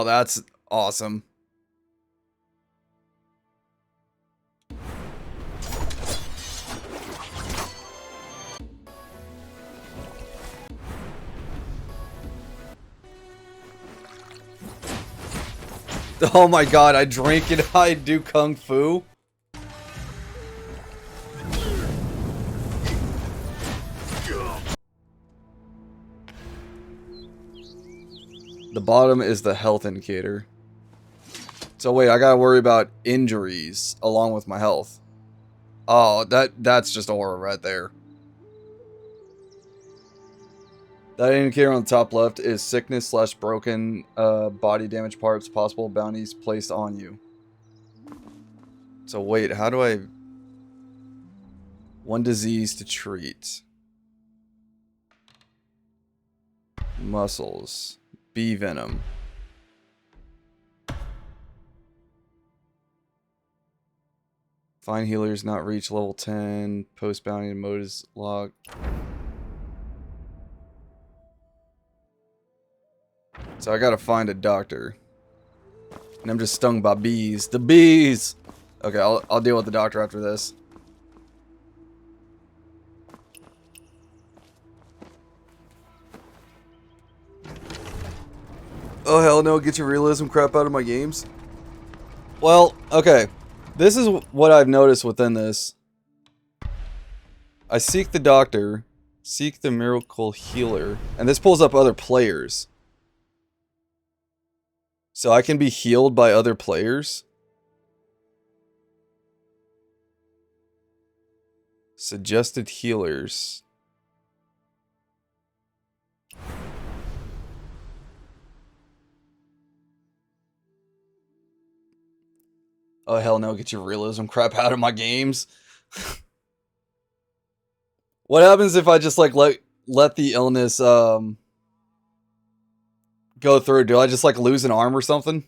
that's awesome. Oh my god, I drink and I do kung fu. The bottom is the health indicator. So wait, I gotta worry about injuries along with my health. Oh, that's just aura right there. That indicator on the top left is sickness / broken body damage parts, possible bounties placed on you. So wait, how do I... One disease to treat. Muscles. Bee venom. Find healers not reach level 10. Post bounty mode is locked. So I gotta find a doctor. And I'm just stung by bees. The bees! Okay, I'll deal with the doctor after this. Oh hell no, get your realism crap out of my games. Well, okay. This is what I've noticed within this. I seek the doctor, seek the miracle healer, and this pulls up other players. So I can be healed by other players. Suggested healers. Oh hell no, get your realism crap out of my games. What happens if I just like let the illness go through? Do I just like lose an arm or something?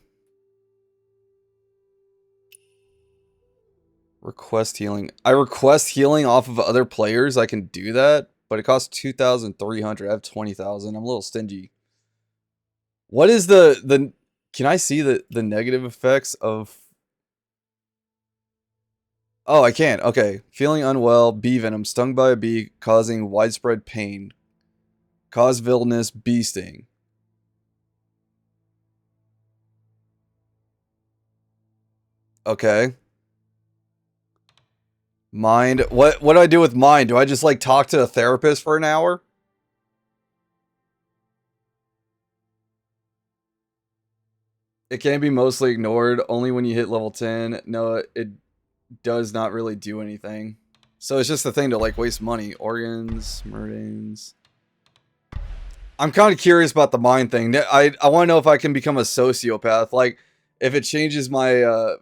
Request healing. I request healing off of other players. I can do that, but it costs 2,300. I have 20,000. I'm a little stingy. What is the can I see the negative effects of? Oh, I can't. Okay. Feeling unwell, bee venom, stung by a bee, causing widespread pain. Cause villainous, bee sting. Okay. Mind. What do I do with mind? Do I just like talk to a therapist for an hour? It can be mostly ignored only when you hit level 10. No, it does not really do anything. So it's just a thing to like waste money. Organs, murderings. I'm kind of curious about the mind thing. I want to know if I can become a sociopath. Like if it changes my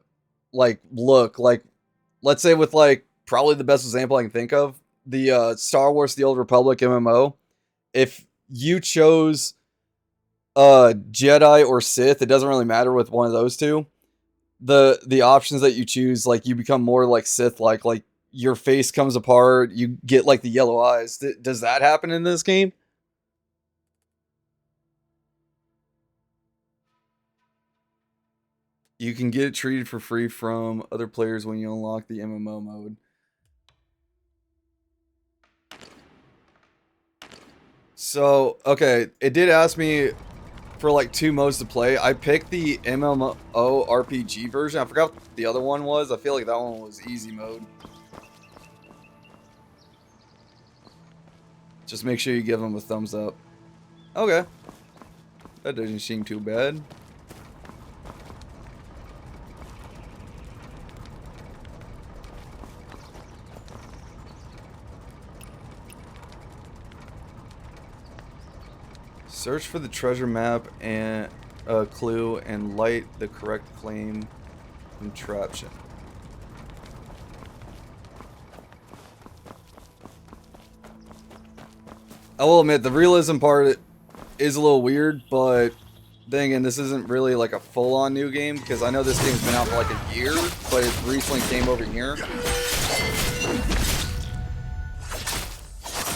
like look. Like let's say with like probably the best example I can think of, the Star Wars: The Old Republic MMO. If you chose Jedi or Sith, it doesn't really matter with one of those two. The options that you choose, like you become more like Sith like your face comes apart, you get like the yellow eyes. Does that happen in this game? You can get it treated for free from other players when you unlock the MMO mode. So, okay, it did ask me for like 2 modes to play. I picked the MMO RPG version. I forgot what the other one was. I feel like that one was easy mode. Just make sure you give them a thumbs up. Okay. That doesn't seem too bad. Search for the treasure map and a clue and light the correct flame contraption. I will admit, the realism part is a little weird, but then again, this isn't really like a full-on new game, because I know this game's been out for like a year, but it recently came over here.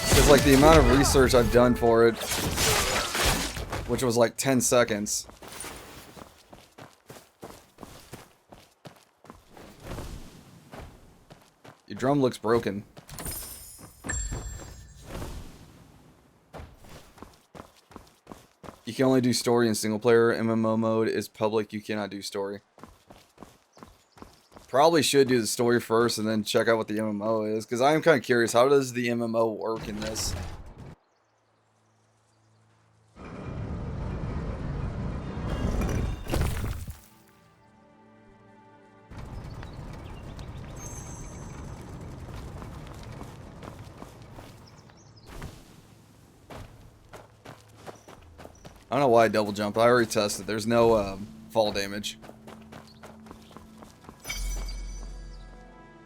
Because like the amount of research I've done for it, which was like 10 seconds. Your drum looks broken. You can only do story in single player. MMO mode is public. You cannot do story. Probably should do the story first and then check out what the MMO is. Because I am kind of curious. How does the MMO work in this? I don't know why I double jump. I already tested. There's no fall damage.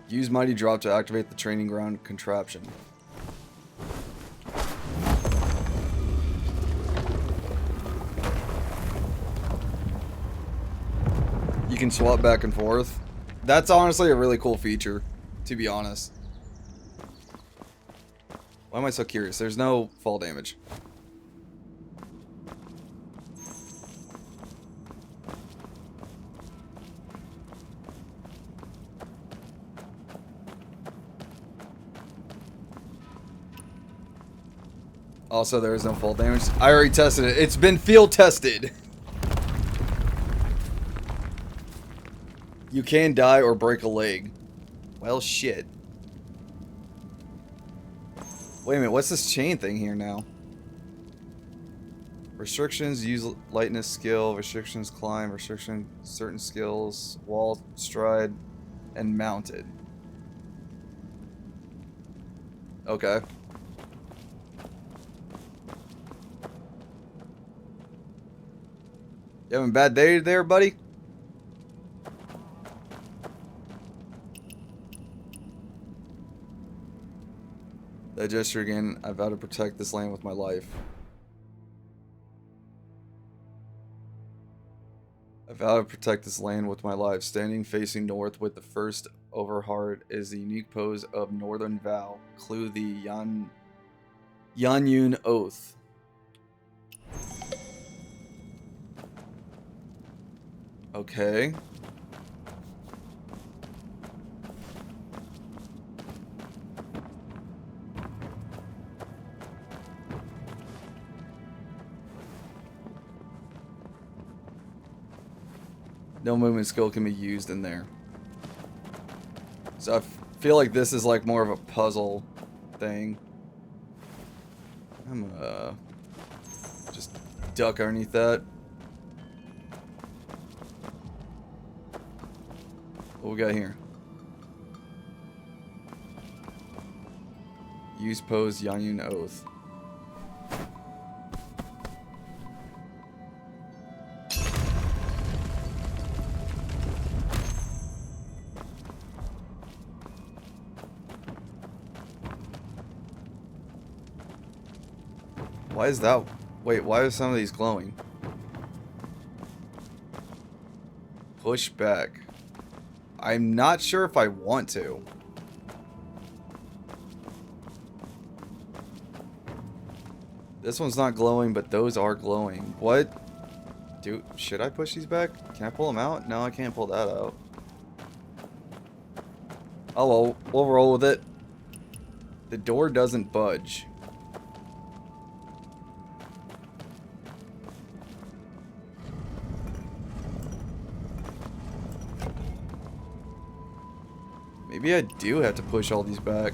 Use Mighty Drop to activate the training ground contraption. You can swap back and forth. That's honestly a really cool feature, to be honest. Why am I so curious? There's no fall damage. Also, there is no fall damage. I already tested it. It's been field tested. You can die or break a leg. Well, shit. Wait a minute, what's this chain thing here now? Restrictions, use lightness skill, restrictions, climb, restriction, certain skills, wall, stride, and mounted. Okay. You having a bad day there, buddy? That gesture again, I vow to protect this land with my life. I vow to protect this land with my life. Standing facing north with the first over heart is the unique pose of Northern Vow. Clue the Yanyun Oath. Okay. No movement skill can be used in there. So I feel like this is like more of a puzzle thing. I'm just duck underneath that. What we got here? Use pose Yanyun Oath. Why is that? Wait, why are some of these glowing? Push back. I'm not sure if I want to. This one's not glowing, but those are glowing. What? Dude, should I push these back? Can I pull them out? No, I can't pull that out. Oh well, we'll roll with it. The door doesn't budge. Maybe I do have to push all these back.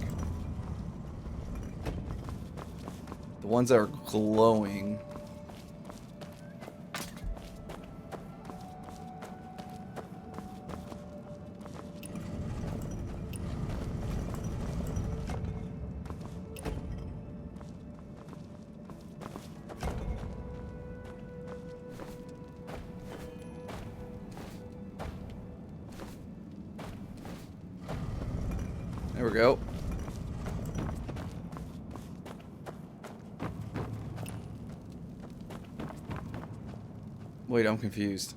The ones that are glowing. There we go. Wait, I'm confused.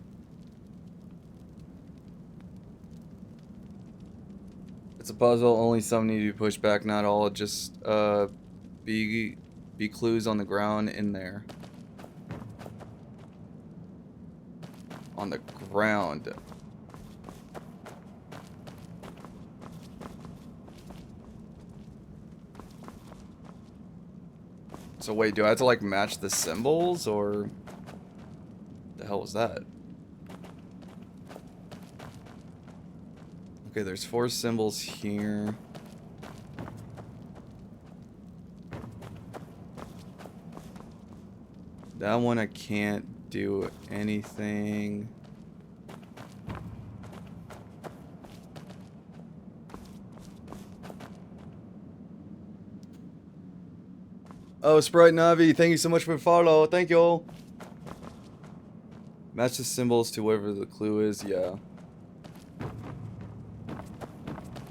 It's a puzzle, only some need to be pushed back, not all. Just be clues on the ground in there. On the ground. So wait, do I have to like match the symbols or the hell was that? Okay, there's 4 symbols here. That one I can't do anything. Oh, Sprite Navi, thank you so much for the follow. Thank you all. Match the symbols to whatever the clue is. Yeah.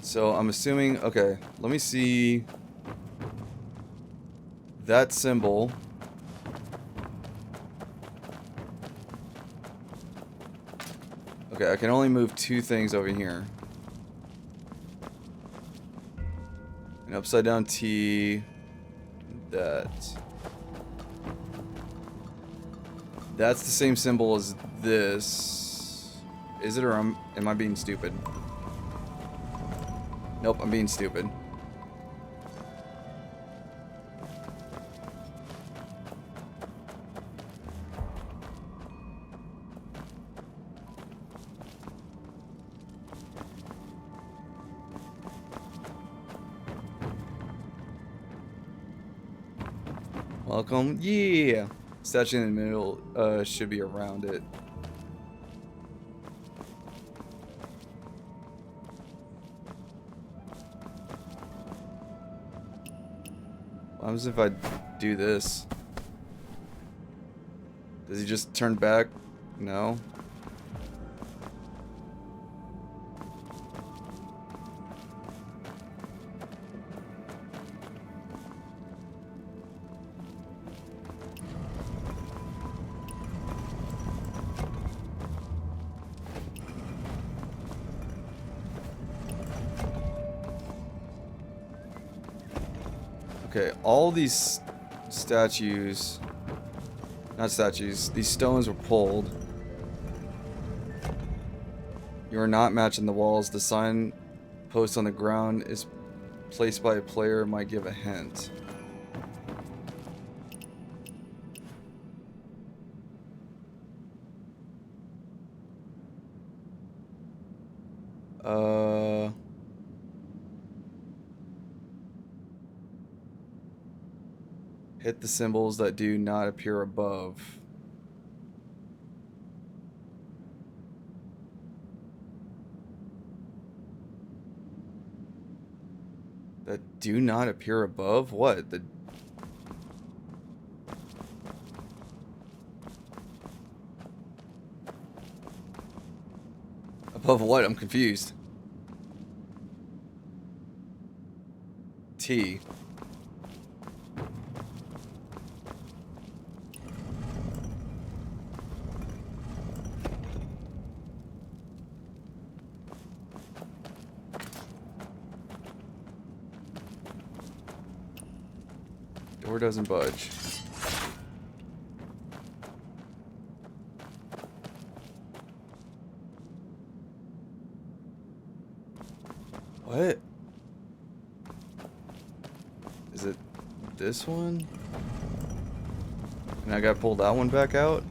So I'm assuming, okay, let me see that symbol. Okay, I can only move 2 things over here. An upside down T. That's the same symbol as this. Is it, or am I being stupid? Nope, I'm being stupid. Welcome. Yeah. Statue in the middle should be around it. What happens if I do this? Does he just turn back? No. Okay, all these statues, not statues, these stones were pulled. You are not matching the walls. The sign post on the ground is placed by a player, might give a hint. Hit the symbols that do not appear above. That do not appear above? What? The above what? I'm confused. T. Door doesn't budge. What? Is it this one? And I gotta pull that one back out?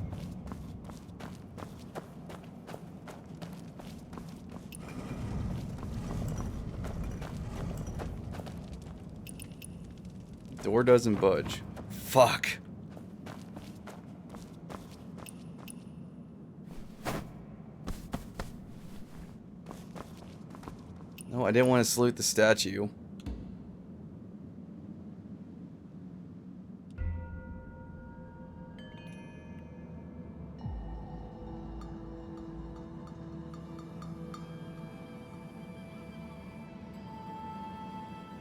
Door doesn't budge. Fuck. No, I didn't want to salute the statue.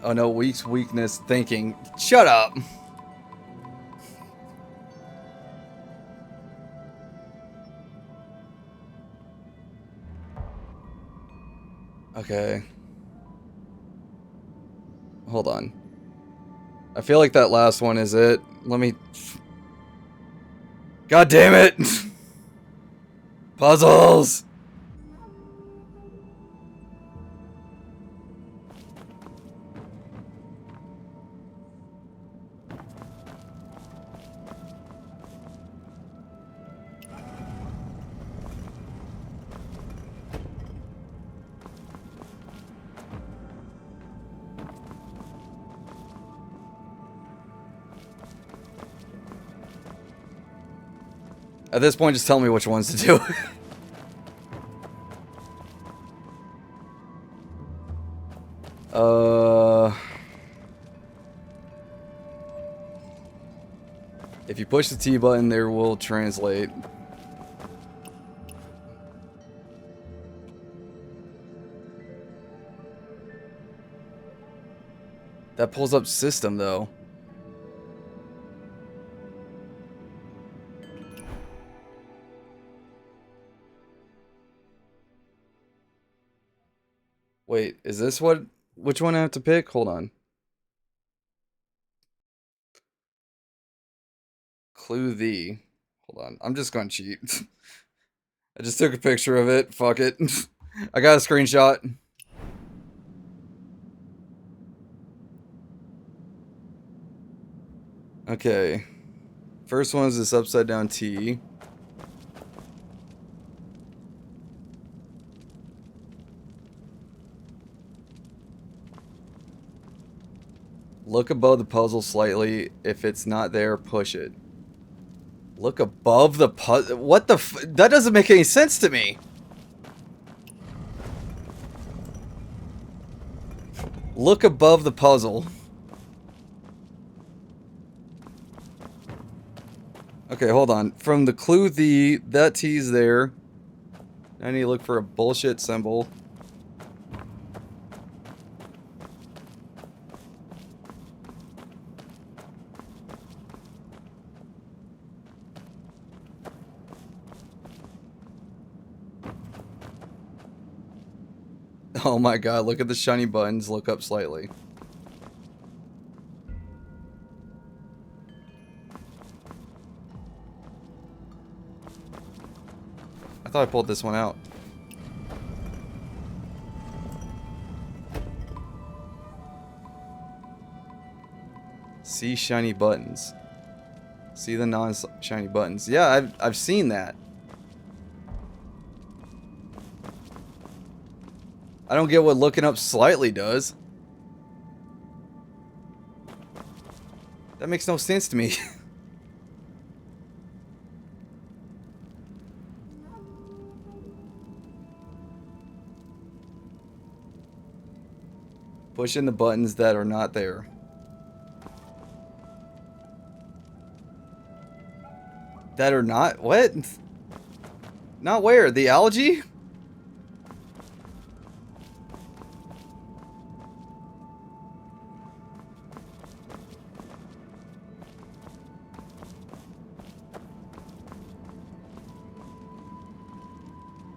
Oh no, weakness thinking. Shut up! Okay. Hold on. I feel like that last one is it. Let me... God damn it! Puzzles! At this point, just tell me which ones to do. If you push the T button, there will translate. That pulls up system, though. Wait, is this what... Which one I have to pick? Hold on. Clue the... Hold on. I'm just gonna cheat. I just took a picture of it. Fuck it. I got a screenshot. Okay. First one is this upside down T. Look above the puzzle slightly. If it's not there, push it. Look above the puzzle. What the f- That doesn't make any sense to me. Look above the puzzle. Okay, hold on. From the clue that T's there. I need to look for a bullshit symbol. Oh my god, look at the shiny buttons. Look up slightly. I thought I pulled this one out. See shiny buttons. See the non-shiny buttons. Yeah, I've seen that. I don't get what looking up slightly does. That makes no sense to me. Push in the buttons that are not there. That are not? What? Not where? The algae?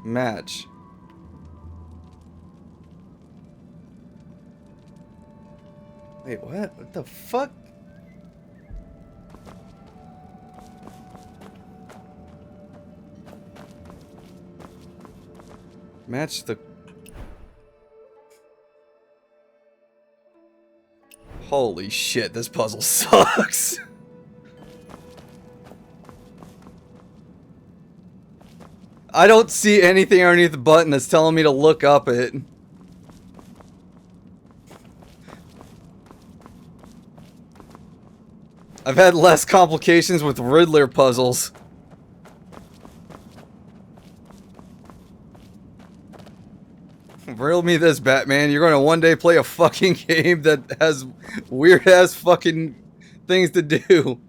Match. Wait, what? What the fuck? Match the... Holy shit, this puzzle sucks. I don't see anything underneath the button that's telling me to look up it. I've had less complications with Riddler puzzles. Riddle me this, Batman. You're gonna one day play a fucking game that has weird-ass fucking things to do.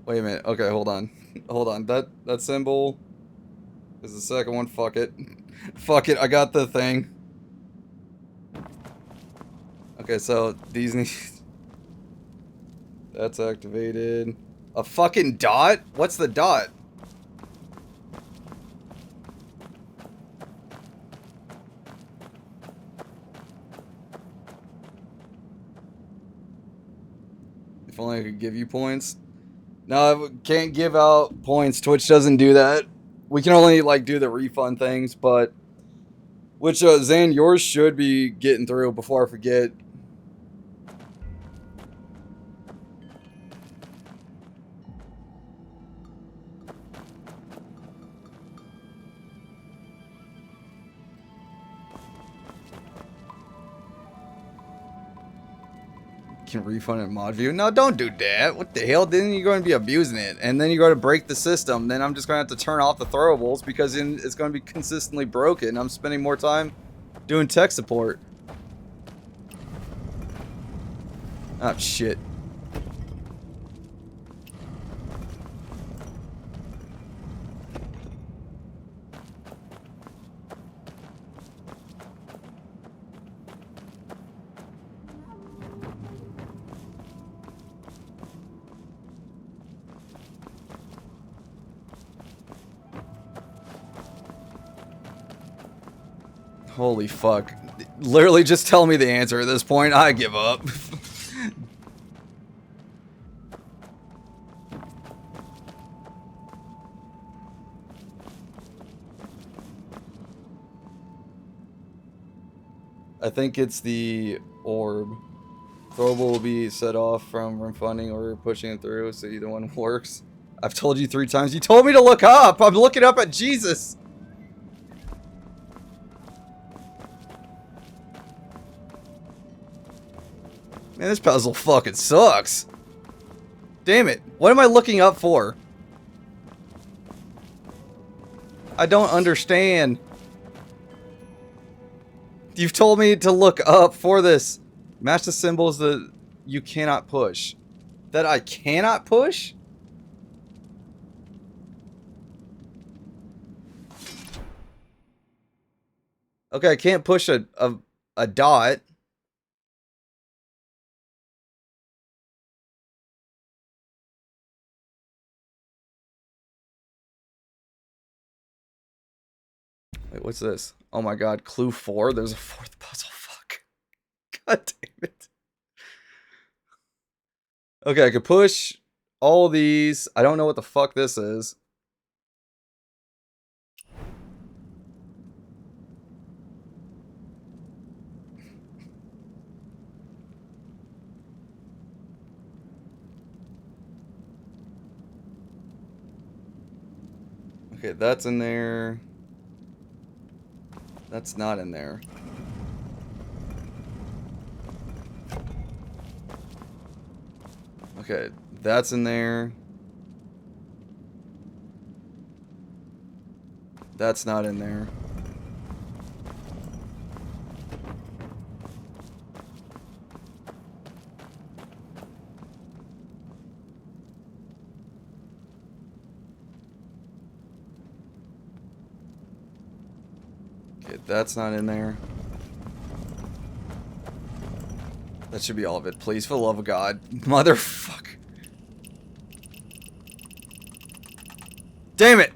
Wait a minute. Okay, hold on. Hold on. That symbol is the second one. Fuck it. Fuck it. I got the thing. Okay, so these need... That's activated. A fucking dot? What's the dot? If only I could give you points. No, I can't give out points. Twitch doesn't do that. We can only, like, do the refund things, but... Which, Zane, yours should be getting through before I forget. Can refund in mod view? No, don't do that. What the hell? Then you're going to be abusing it. And then you're going to break the system. Then I'm just going to have to turn off the throwables because it's going to be consistently broken. I'm spending more time doing tech support. Oh, shit. Holy fuck. Literally just tell me the answer at this point. I give up. I think it's the orb. Throwable will be set off from funding or pushing it through, so either one works. I've told you 3 times. You told me to look up! I'm looking up at Jesus! Man, this puzzle fucking sucks. Damn it. What am I looking up for? I don't understand. You've told me to look up for this. Match the symbols that you cannot push. That I cannot push? Okay, I can't push a dot. Wait, what's this? Oh my god, clue 4? There's a 4th puzzle. Fuck. God damn it. Okay, I could push all these. I don't know what the fuck this is. Okay, that's in there. That's not in there. Okay, that's in there. That's not in there. Okay, that's not in there. That should be all of it. Please, for the love of God. Motherfucker. Damn it!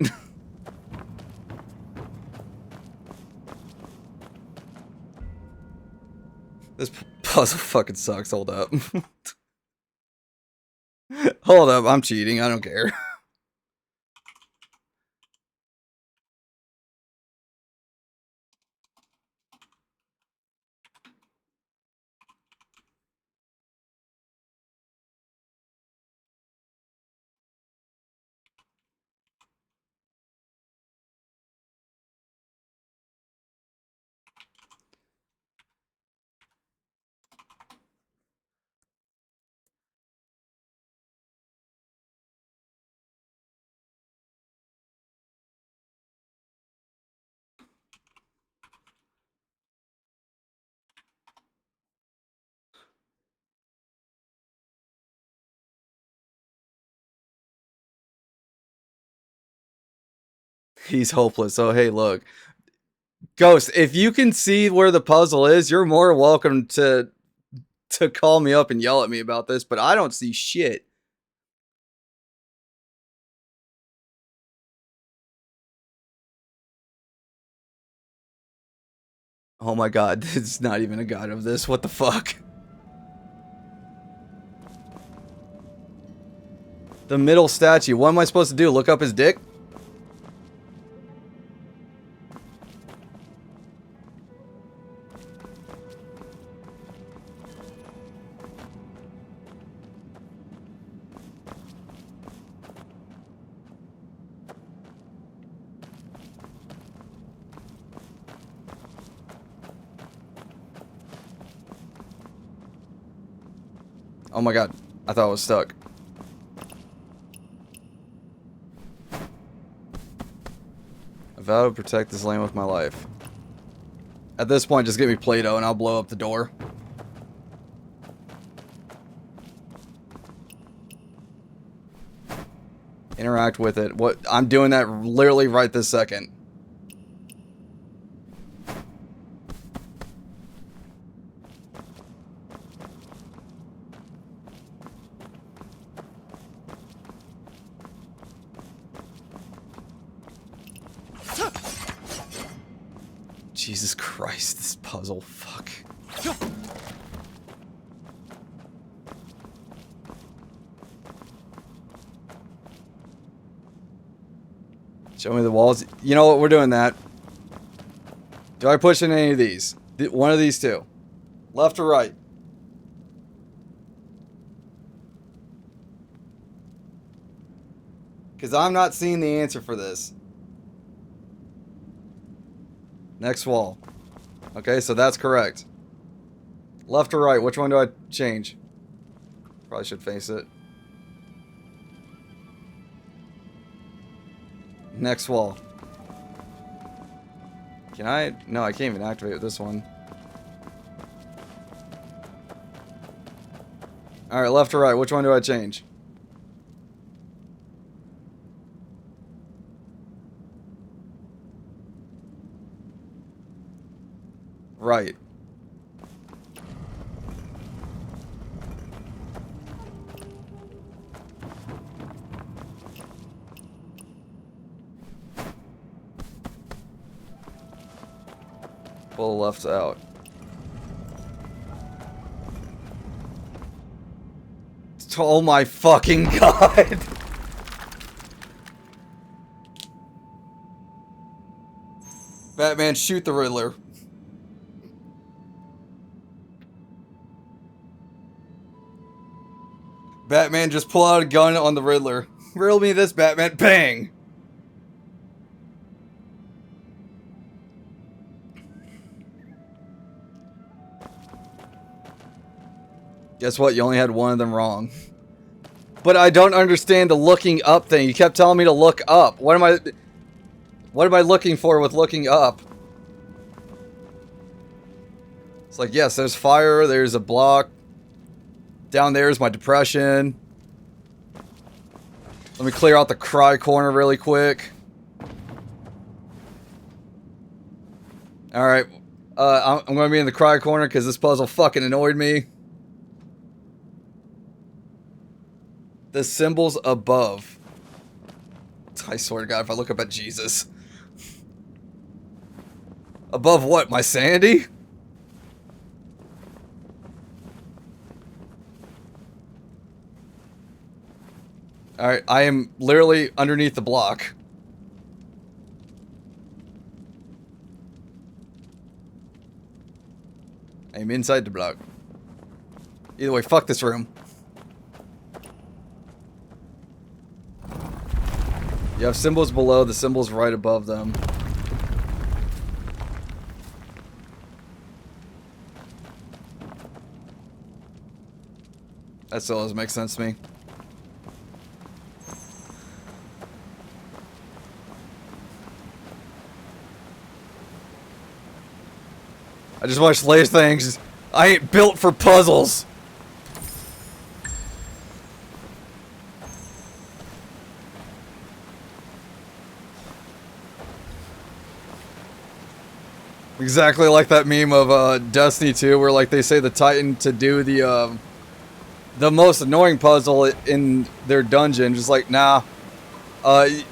This puzzle fucking sucks. Hold up. Hold up. I'm cheating. I don't care. He's hopeless. Oh, hey, look. Ghost, if you can see where the puzzle is, you're more welcome to call me up and yell at me about this, but I don't see shit. Oh my god, it's not even a god of this. What the fuck? The middle statue. What am I supposed to do? Look up his dick? Oh my god, I thought I was stuck. I vow to protect this land with my life. At this point, just give me Play-Doh and I'll blow up the door. Interact with it. What? I'm doing that literally right this second. Jesus Christ, this puzzle, fuck. Show me the walls. You know what, we're doing that. Do I push in any of these? One of these two. Left or right? Because I'm not seeing the answer for this. Next wall. Okay, so that's correct. Left or right? Which one do I change? Probably should face it. Next wall. Can I? No, I can't even activate this one. Alright, left or right? Which one do I change? Right. Pull the left out. Oh my fucking god! Batman, shoot the Riddler. Batman, just pull out a gun on the Riddler. Riddle me this, Batman. Bang! Guess what? You only had one of them wrong. But I don't understand the looking up thing. You kept telling me to look up. What am I looking for with looking up? It's like, yes, there's fire, there's a block. Down there is my depression. Let me clear out the cry corner really quick. Alright. I'm going to be in the cry corner because this puzzle fucking annoyed me. The symbols above. I swear to God, if I look up at Jesus. Above what? My sanity? Alright, I am literally underneath the block. I am inside the block. Either way, fuck this room. You have symbols below, the symbols right above them. That still doesn't make sense to me. I just watched Lay's things. I ain't built for puzzles. Exactly like that meme of Destiny 2 where like they say the Titan to do the most annoying puzzle in their dungeon, just like, nah,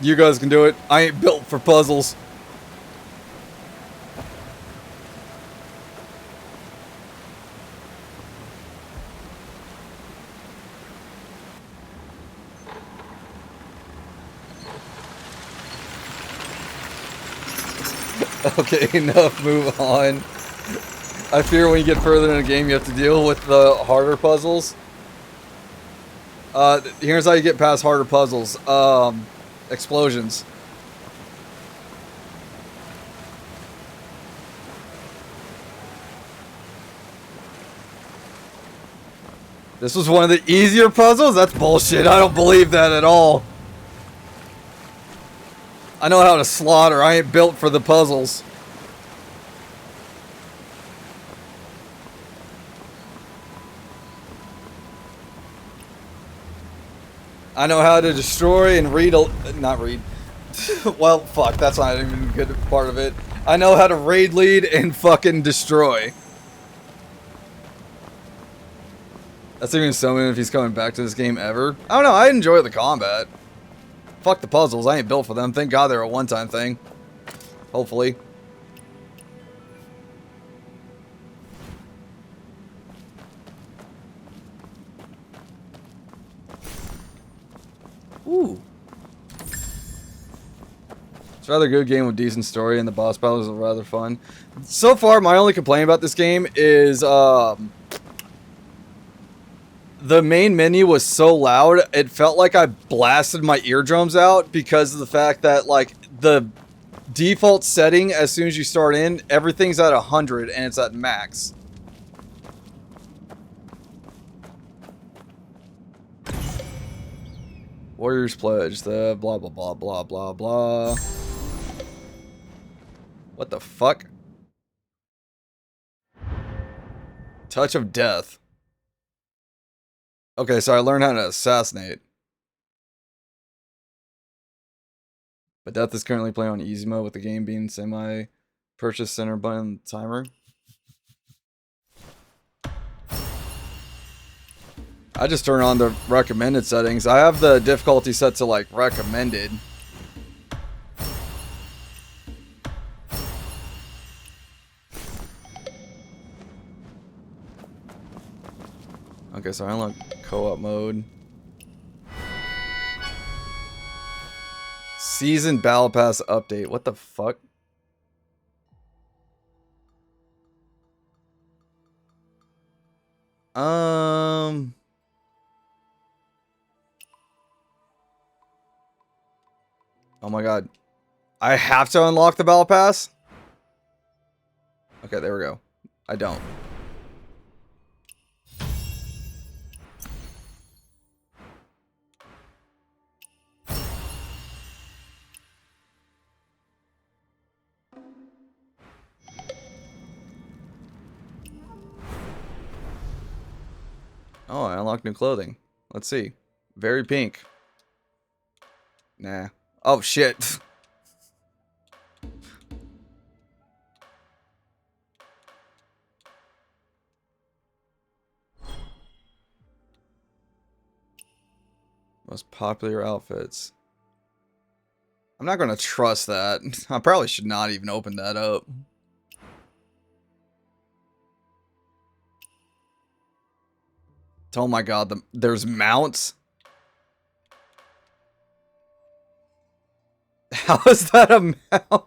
you guys can do it. I ain't built for puzzles. Okay, enough, move on. I fear when you get further in the game you have to deal with the harder puzzles. Here's how you get past harder puzzles. Explosions. This was one of the easier puzzles? That's bullshit. I don't believe that at all. I know how to slaughter. I ain't built for the puzzles. I know how to destroy and read not read. Well, fuck, that's not even a good part of it. I know how to raid lead and fucking destroy. That's even assuming if he's coming back to this game ever. I don't know, I enjoy the combat. Fuck the puzzles, I ain't built for them. Thank God they're a one-time thing. Hopefully. Ooh. It's a rather good game with decent story, and the boss battles are rather fun. So far, my only complaint about this game is, The main menu was so loud, it felt like I blasted my eardrums out because of the fact that, like, the default setting as soon as you start in, everything's at 100 and it's at max. Warriors Pledge, the blah blah blah blah blah blah. What the fuck? Touch of Death. Okay, so I learned how to assassinate. But Death is currently playing on easy mode with the game being semi-purchase center button timer. I just turn on the recommended settings. I have the difficulty set to like recommended. Okay, so I unlock co-op mode. Season Battle Pass update. What the fuck? Oh my god. I have to unlock the Battle Pass? Okay, there we go. I don't. Oh, I unlocked new clothing. Let's see. Very pink. Nah. Oh, shit. Most popular outfits. I'm not going to trust that. I probably should not even open that up. Oh my god, there's mounts? How is that a mount?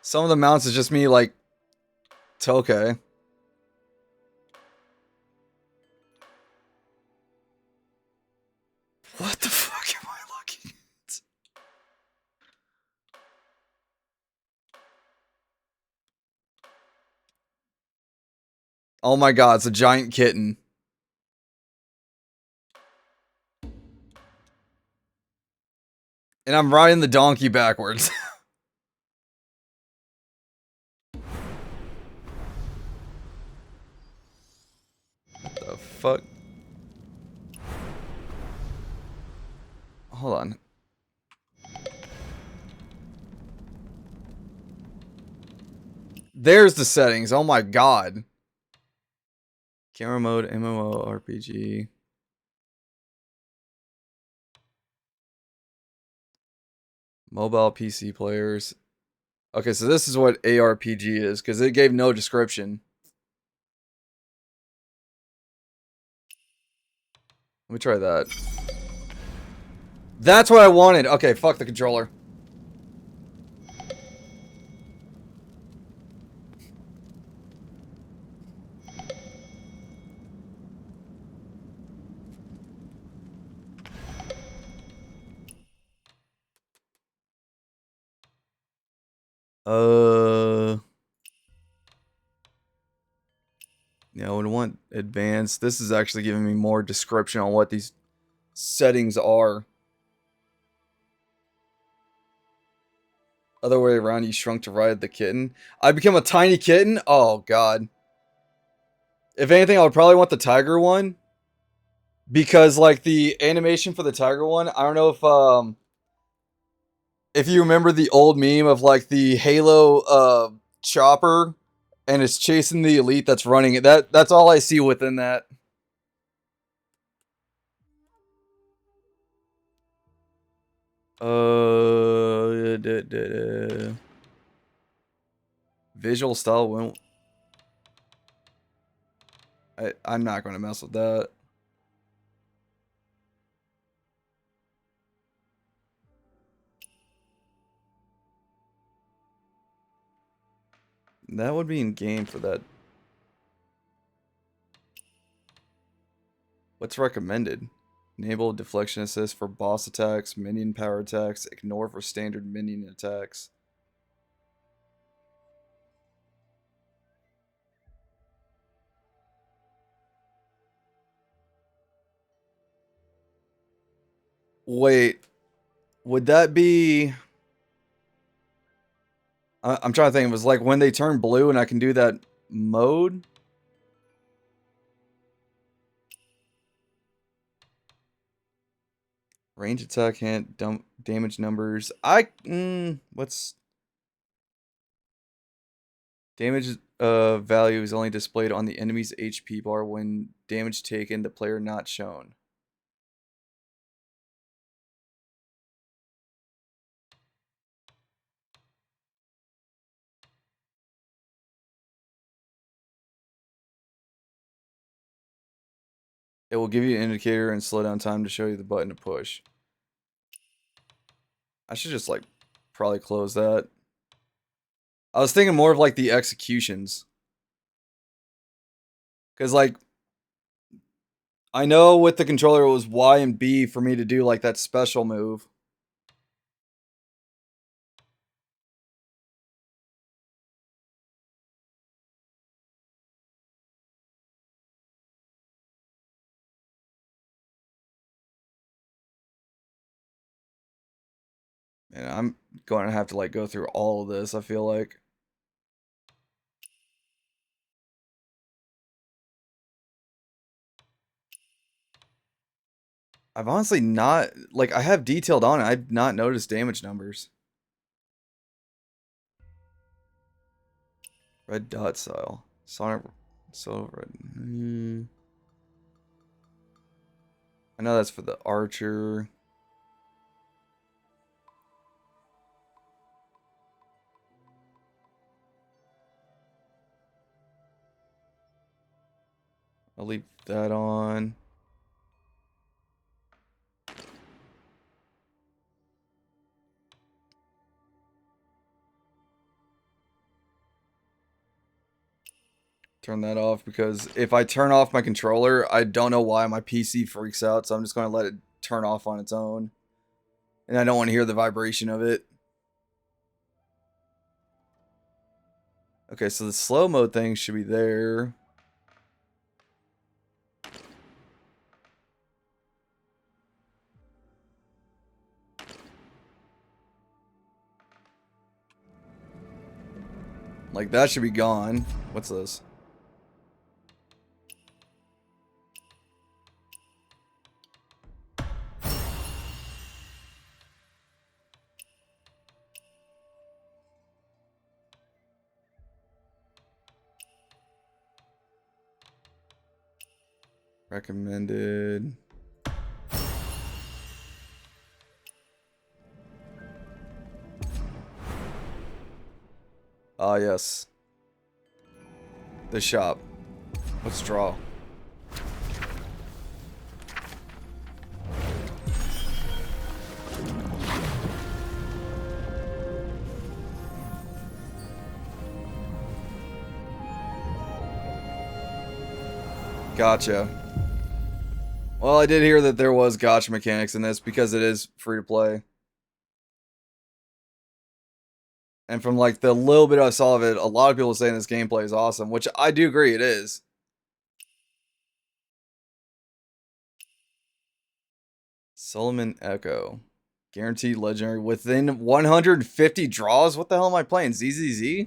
Some of the mounts is just me like, okay. What the fuck am I looking at? Oh my god, it's a giant kitten. And I'm riding the donkey backwards. What the fuck? Hold on. There's the settings. Oh my god. Camera mode, MMO, RPG. Mobile PC players. Okay, so this is what ARPG is, because it gave no description. Let me try that. That's what I wanted. Okay, fuck the controller. Yeah, I would want advanced. This is actually giving me more description on what these settings are. Other way around, you shrunk to ride the kitten. I become a tiny kitten? Oh, God. If anything, I would probably want the tiger one. Because, like, the animation for the tiger one, I don't know if you remember the old meme of, like, the Halo, chopper, and it's chasing the elite that's running it. That's all I see within that. Visual style won't. I'm not going to mess with that. That would be in game for that. What's recommended? Enable deflection assist for boss attacks, minion power attacks, ignore for standard minion attacks. Wait, would that be... I'm trying to think. It was like when they turn blue and I can do that mode? Range attack, hit, damage numbers. What's... Damage value is only displayed on the enemy's HP bar when damage taken, the player not shown. It will give you an indicator and slow down time to show you the button to push. I should just, like, probably close that. I was thinking more of, like, the executions. Because, like, I know with the controller it was Y and B for me to do, like, that special move. And I'm going to have to, like, go through all of this, I feel like. I've honestly not, like, I have detailed on it. I've not noticed damage numbers. Red dot style. Sonic, so red. I know that's for the archer. I'll leave that on. Turn that off because if I turn off my controller, I don't know why my PC freaks out, so I'm just going to let it turn off on its own. And I don't want to hear the vibration of it. Okay, so the slow mode thing should be there. Like, that should be gone. What's this? Recommended. Ah, yes. The shop. Let's draw. Gotcha. Well, I did hear that there was gotcha mechanics in this because it is free to play. And from like the little bit I saw of it, a lot of people are saying this gameplay is awesome, which I do agree it is. Solomon Echo. Guaranteed legendary within 150 draws? What the hell am I playing? ZZZ?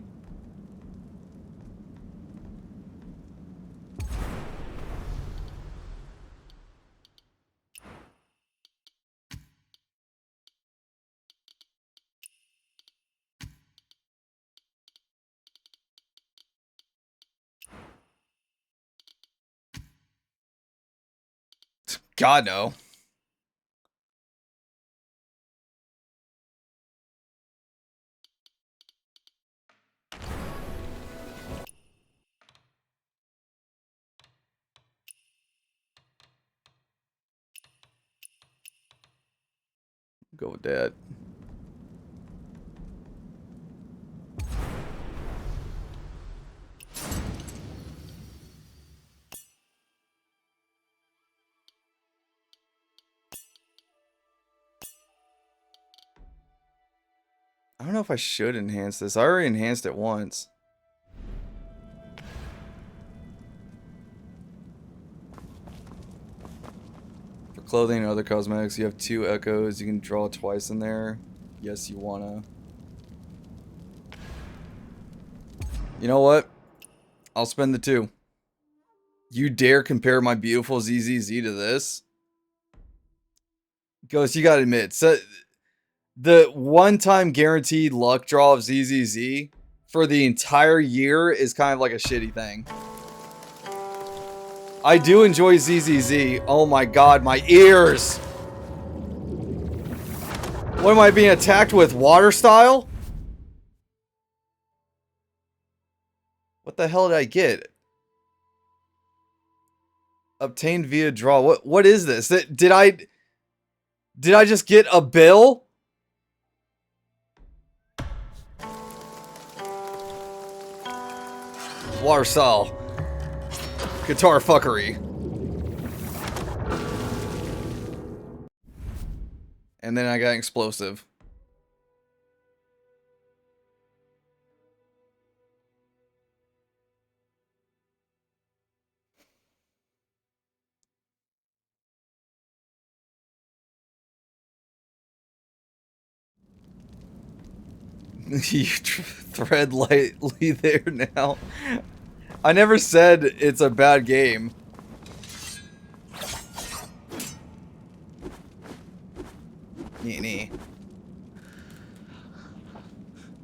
God, no. Go with that. I don't know if I should enhance this. I already enhanced it once. For clothing and other cosmetics, you have 2 echoes. You can draw twice in there. Yes, you wanna. You know what? I'll spend the 2. You dare compare my beautiful ZZZ to this? Ghost, you gotta admit, so the one-time guaranteed luck draw of ZZZ for the entire year is kind of like a shitty thing. I do enjoy ZZZ. Oh my god, my ears! What am I being attacked with? Water style? What the hell did I get? Obtained via draw. What is this? Did I just get a bill? Water style. Guitar fuckery. And then I got explosive. You thread lightly there now. I never said it's a bad game.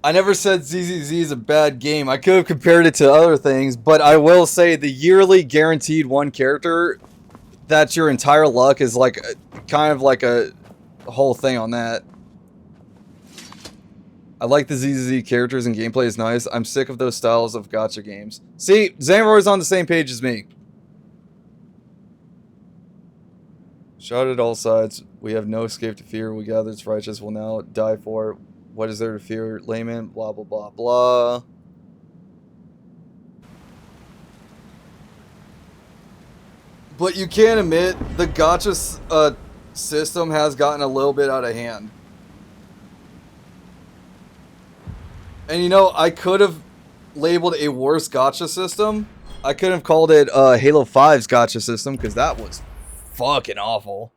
I never said ZZZ is a bad game. I could have compared it to other things, but I will say the yearly guaranteed one character, that's your entire luck, is like kind of like a whole thing on that. I like the ZZZ characters and gameplay is nice. I'm sick of those styles of gacha games. See, Xanroy's on the same page as me. Shot at all sides. We have no escape to fear. We gather its righteous will now die for. What is there to fear? Layman, blah, blah, blah, blah. But you can't admit, the gacha system has gotten a little bit out of hand. And you know, I could have labeled a worse gacha system. I could have called it Halo 5's gacha system, because that was fucking awful.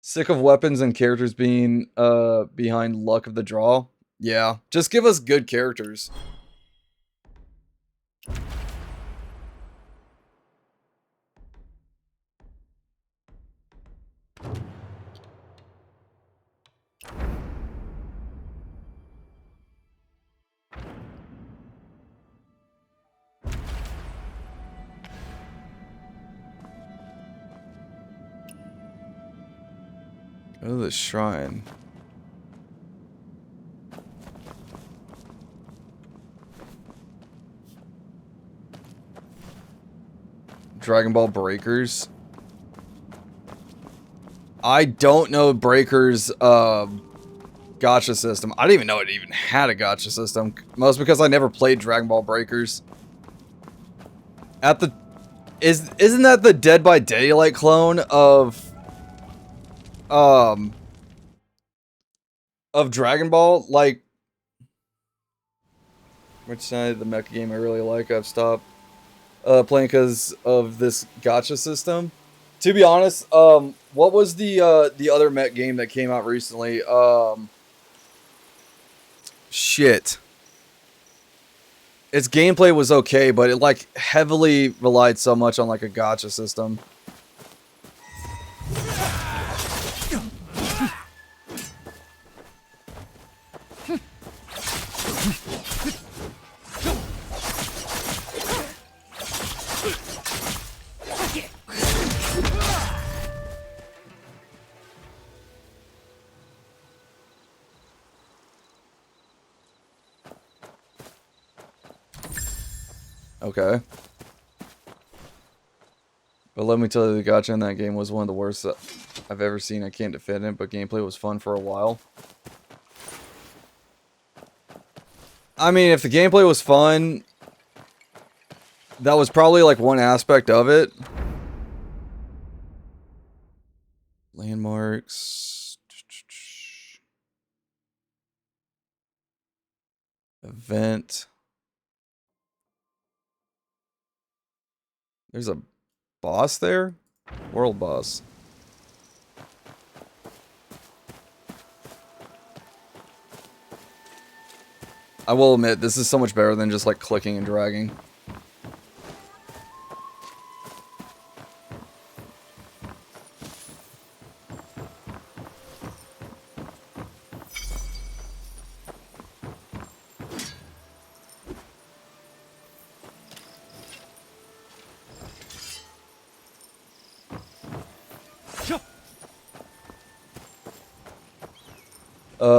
Sick of weapons and characters being behind luck of the draw. Yeah, just give us good characters. Go to the shrine. Dragon Ball Breakers. I don't know Breakers gacha system. I didn't even know it even had a gacha system. Most because I never played Dragon Ball Breakers. Isn't that the Dead by Daylight clone of Dragon Ball? Like, which side of the mecha game I really like, I've stopped playing because of this gacha system. To be honest, what was the other mech game that came out recently? Shit. Its gameplay was okay, but it like heavily relied so much on like a gacha system. Okay. But let me tell you, the gacha in that game was one of the worst that I've ever seen. I can't defend it, but gameplay was fun for a while. I mean, if the gameplay was fun, that was probably like one aspect of it. Landmarks. Event. There's a boss there? World boss. I will admit, this is so much better than just like clicking and dragging.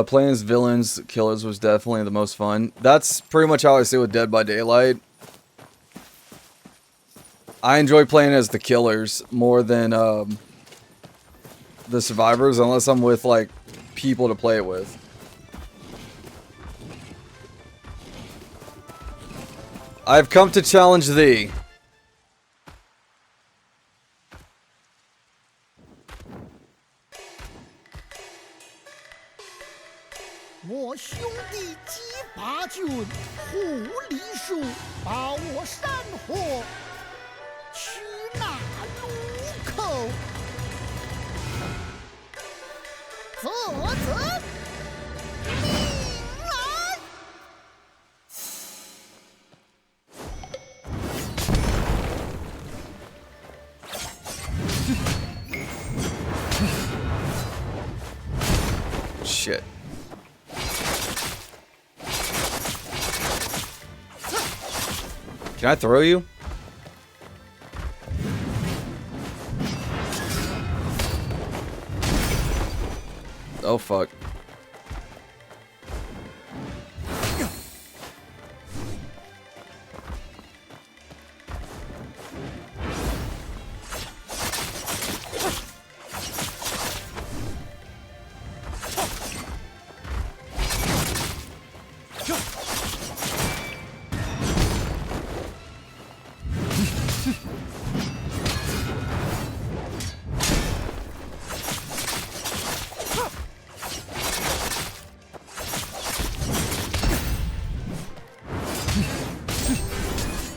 Playing as villains, killers was definitely the most fun. That's pretty much how I see with Dead by Daylight. I enjoy playing as the killers more than the survivors, unless I'm with like people to play it with. I've come to challenge thee. Shit. Can I throw you? Oh fuck.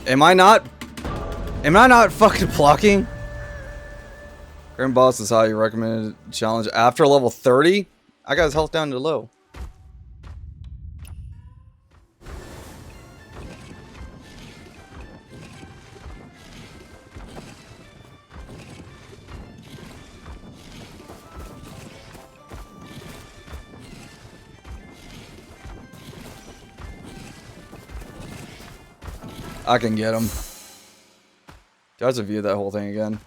Am I not fucking blocking? Grand boss is high. You recommended challenge after level 30? I got his health down to low. I can get him. Do I have to view that whole thing again?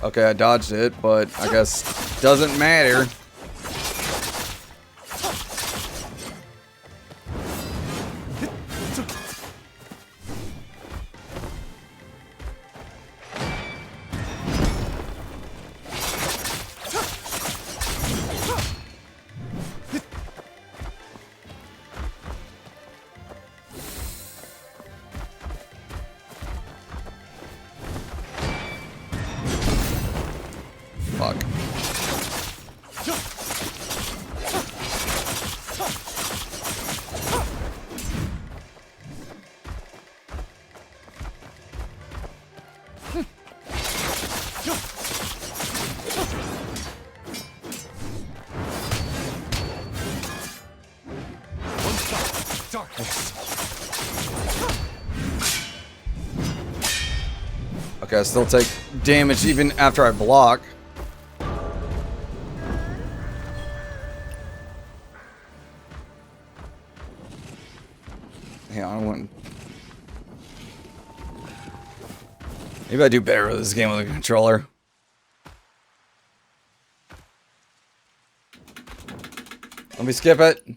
Okay, I dodged it, but I guess doesn't matter. Fuck. Okay, I still take damage even after I block. Yeah, I wouldn't. Maybe I do better with this game with a controller. Let me skip it.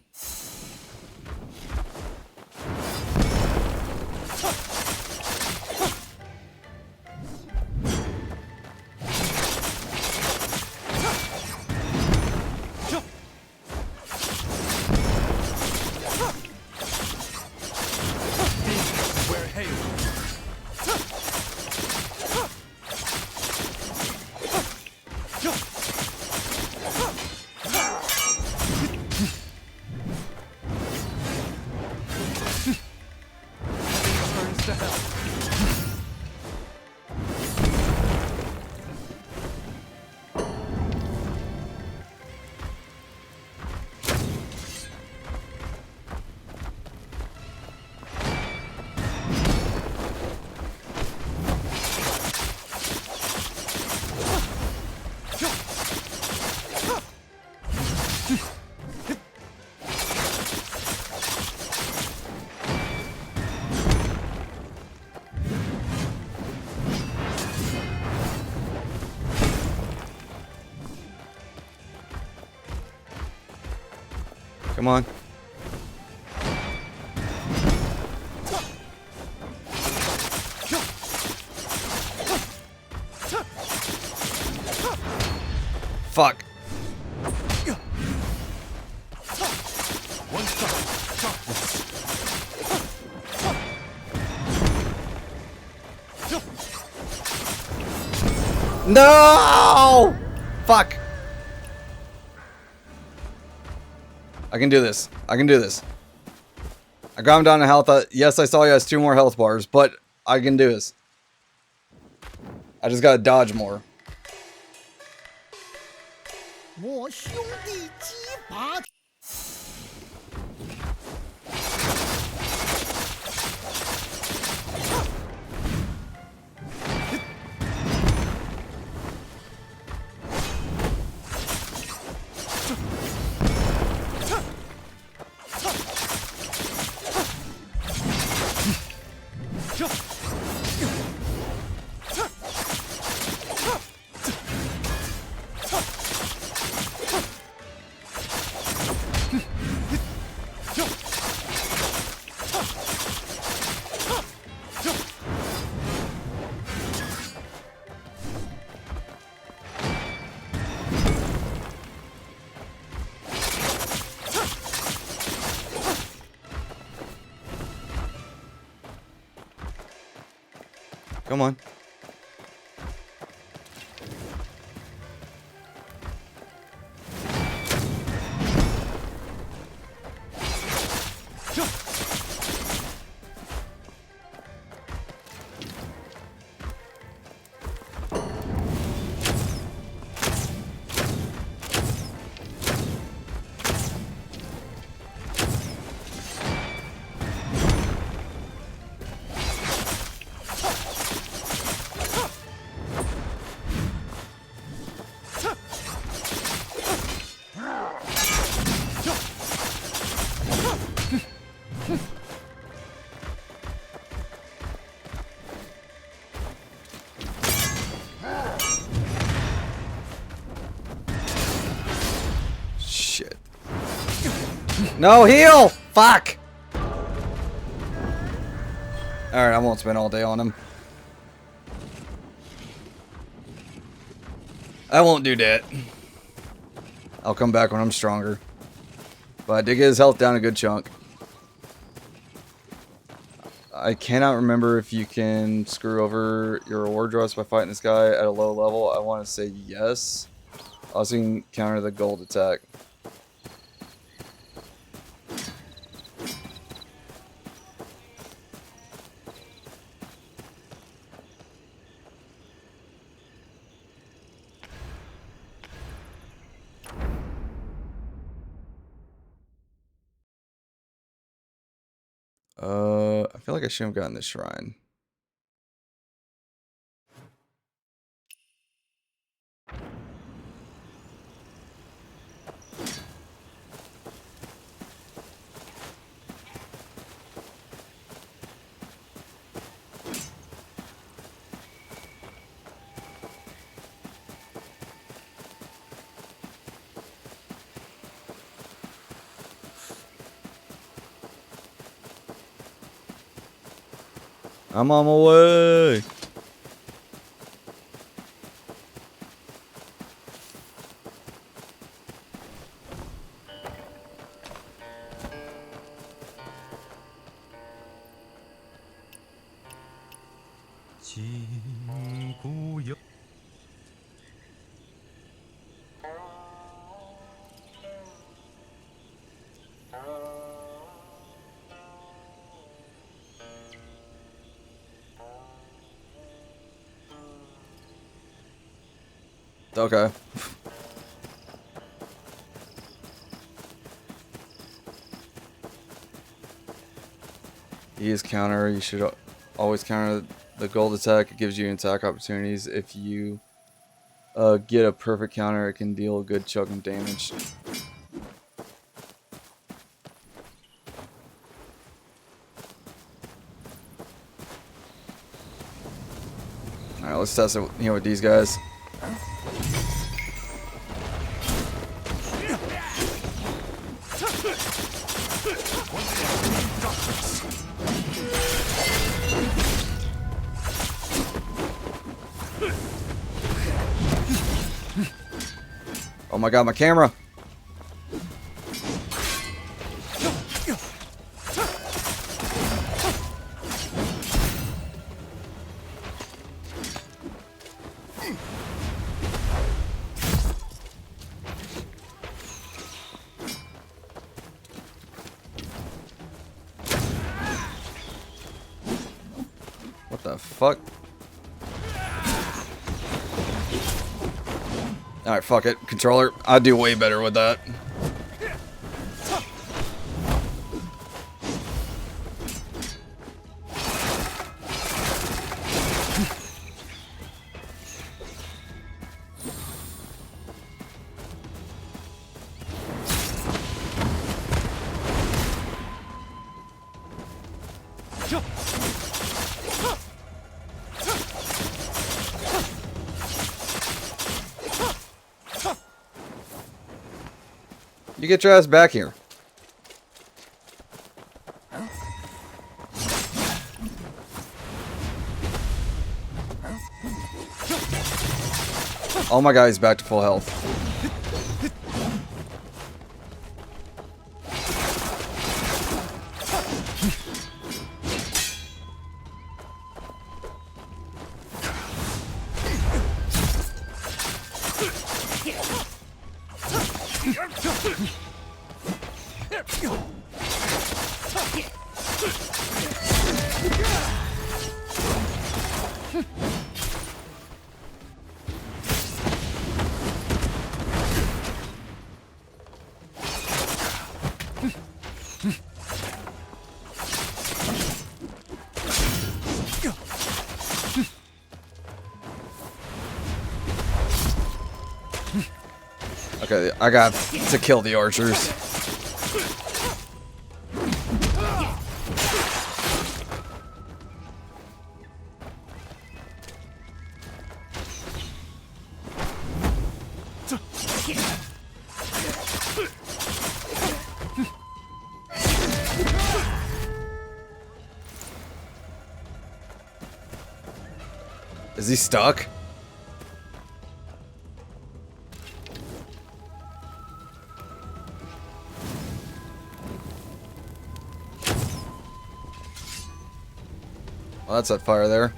Turns to hell. Come on. Fuck. One shot. Sharpness. No! Fuck. I can do this. I can do this. I got him down to health. Yes, I saw he has 2 more health bars, but I can do this. I just gotta dodge more. 我兄弟鸡拔。Come on. Shit. No, heal! Fuck! Alright, I won't spend all day on him. I won't do that. I'll come back when I'm stronger. But I did get his health down a good chunk. I cannot remember if you can screw over your reward drops by fighting this guy at a low level. I want to say yes. Also, you can counter the gold attack. I feel like I should have gotten this shrine. I'm on my way. Okay. Use counter. You should always counter the gold attack. It gives you attack opportunities. If you get a perfect counter, it can deal a good chunk of damage. Alright, let's test it here with these guys. Oh my god, my camera! What the fuck? Alright, fuck it. Controller, I do way better with that. You get your ass back here. Oh my god, he's back to full health. Okay, I got to kill the archers. Is he stuck? Well, that's that fire there.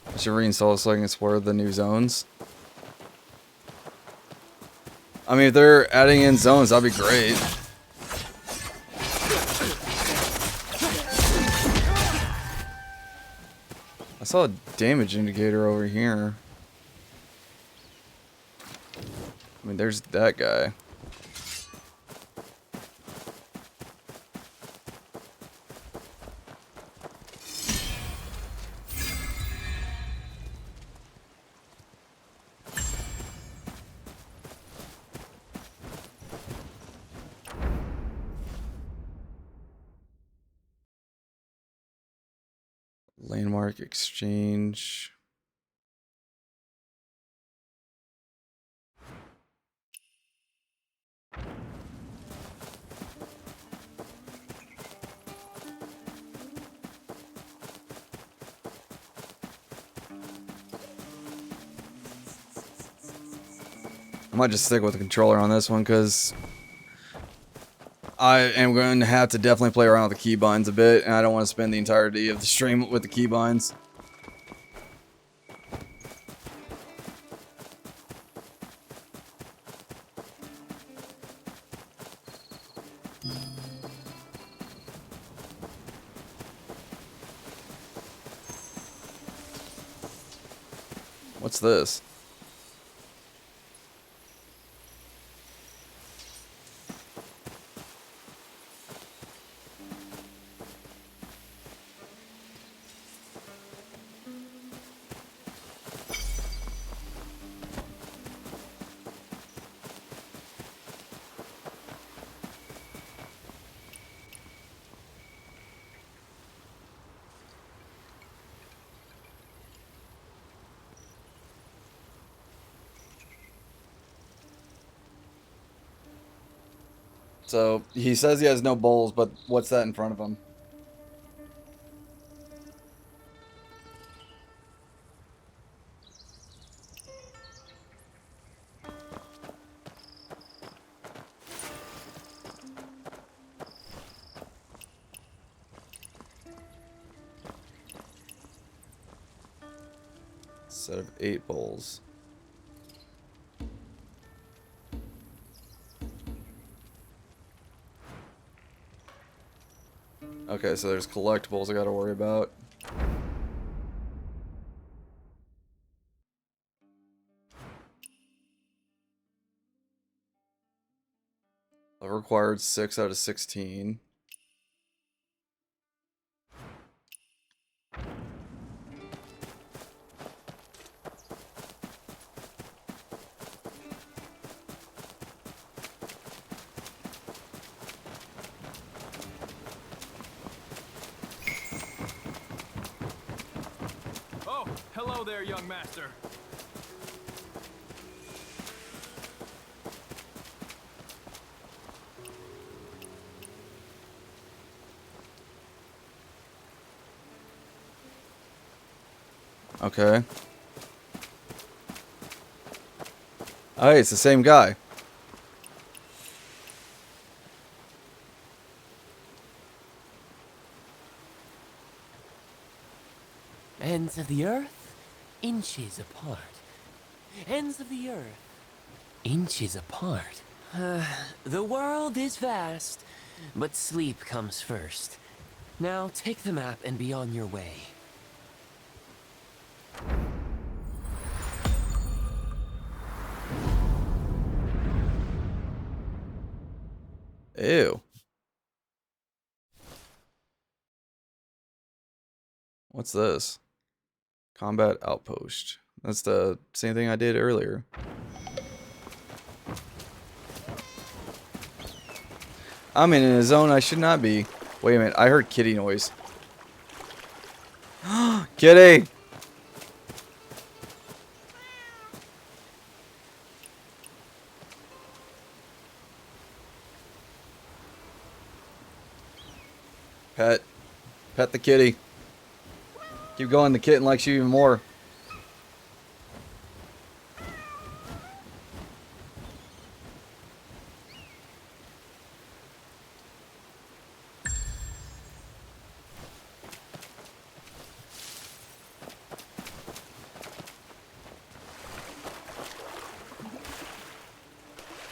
I should reinstall so I can explore the new zones. I mean, if they're adding in zones, that'd be great. I saw a damage indicator over here. I mean, there's that guy. Landmark exchange. I might just stick with the controller on this one because I am going to have to definitely play around with the keybinds a bit, and I don't want to spend the entirety of the stream with the keybinds. What's this? So, he says he has no bowls, but what's that in front of him? Set of 8 bowls. Okay, so there's collectibles I gotta worry about. I've required 6 out of 16. Oh, hello there, young master. Okay. Oh, hey, it's the same guy. Ends of the earth, inches apart. Ends of the earth, inches apart. The world is vast, but sleep comes first. Now take the map and be on your way. Ew. What's this? Combat outpost. That's the same thing I did earlier. I'm in a zone I should not be. Wait a minute, I heard kitty noise. Kitty! Pet. Pet the kitty. Keep going, the kitten likes you even more.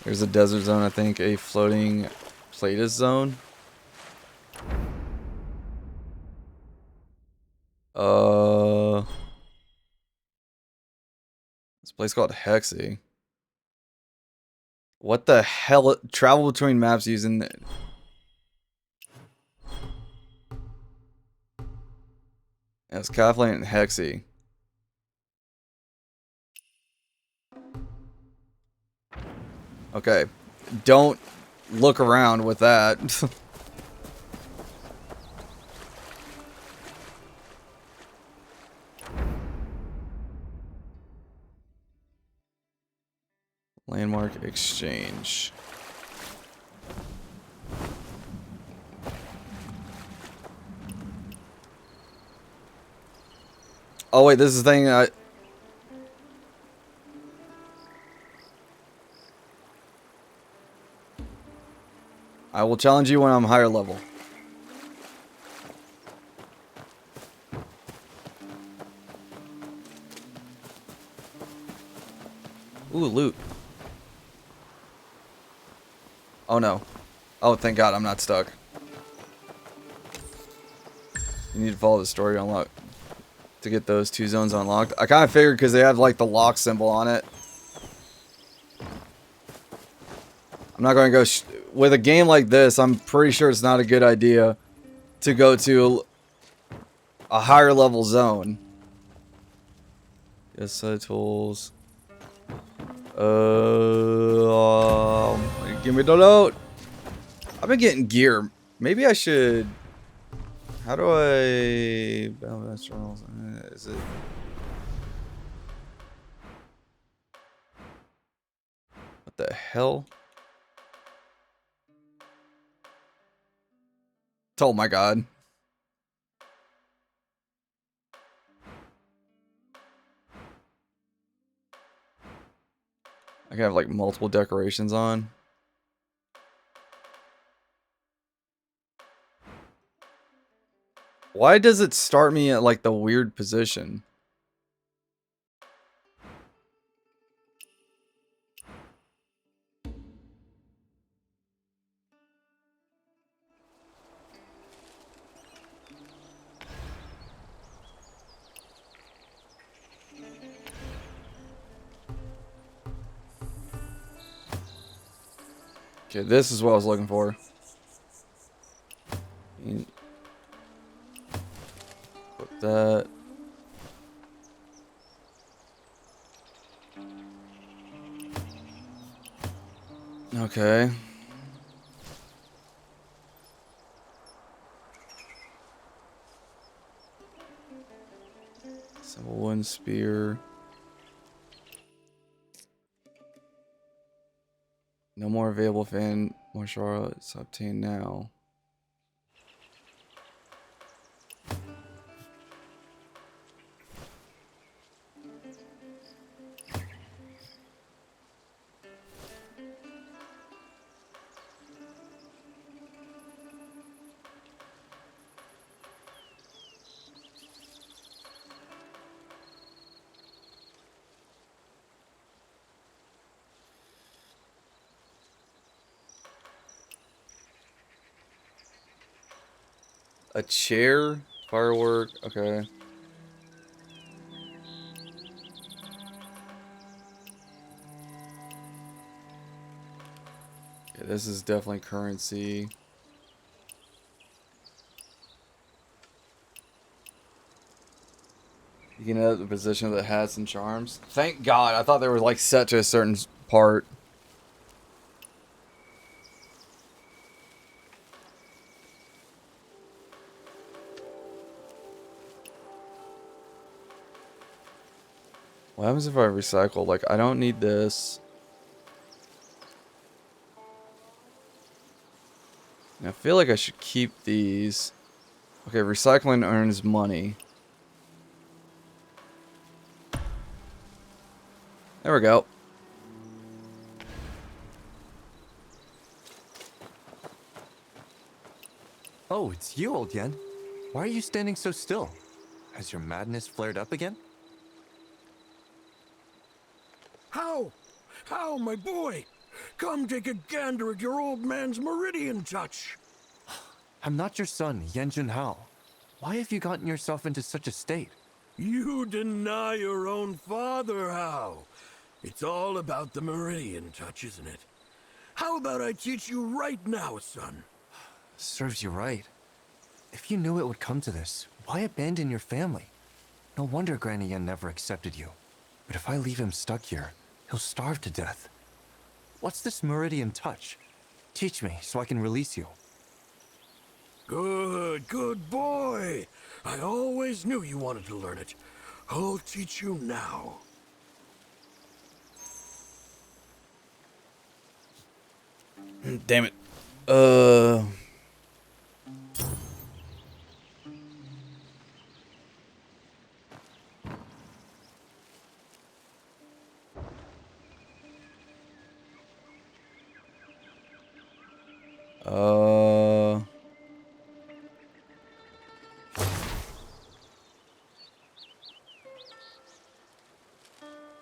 There's a desert zone, I think. A floating Platus zone. This place called Hexy. What the hell? Travel between maps using the... It's Kathleen and Hexy. Okay. Don't look around with that. Landmark exchange. Oh wait, this is the thing I will challenge you when I'm higher level. Ooh, loot. Oh no. Oh, thank God I'm not stuck. You need to follow the story to unlock to get those 2 zones unlocked. I kind of figured because they have like the lock symbol on it. I'm not going to go with a game like this. I'm pretty sure it's not a good idea to go to a higher level zone. Yes, tools. Give me the loot. I've been getting gear. Maybe I should. How do I? Is it? What the hell? Oh my god. I can have like multiple decorations on. Why does it start me at like the weird position? Okay, this is what I was looking for. Put that. Okay. Simple one spear. No more available fan martial arts obtained now. A chair, firework, okay. Okay, this is definitely currency. You can edit the position of the hats and charms. Thank God, I thought they were like set to a certain part. What happens if I recycle? Like, I don't need this. I feel like I should keep these. Okay, recycling earns money. There we go. Oh, it's you, old Yen. Why are you standing so still? Has your madness flared up again? How, my boy? Come take a gander at your old man's meridian touch. I'm not your son, Yen Junhao. Why have you gotten yourself into such a state? You deny your own father, How? It's all about the meridian touch, isn't it? How about I teach you right now, son? Serves you right. If you knew it would come to this, why abandon your family? No wonder Granny Yen never accepted you. But if I leave him stuck here, he'll starve to death. What's this meridian touch? Teach me so I can release you. Good boy. I always knew you wanted to learn it. I'll teach you now. Damn it.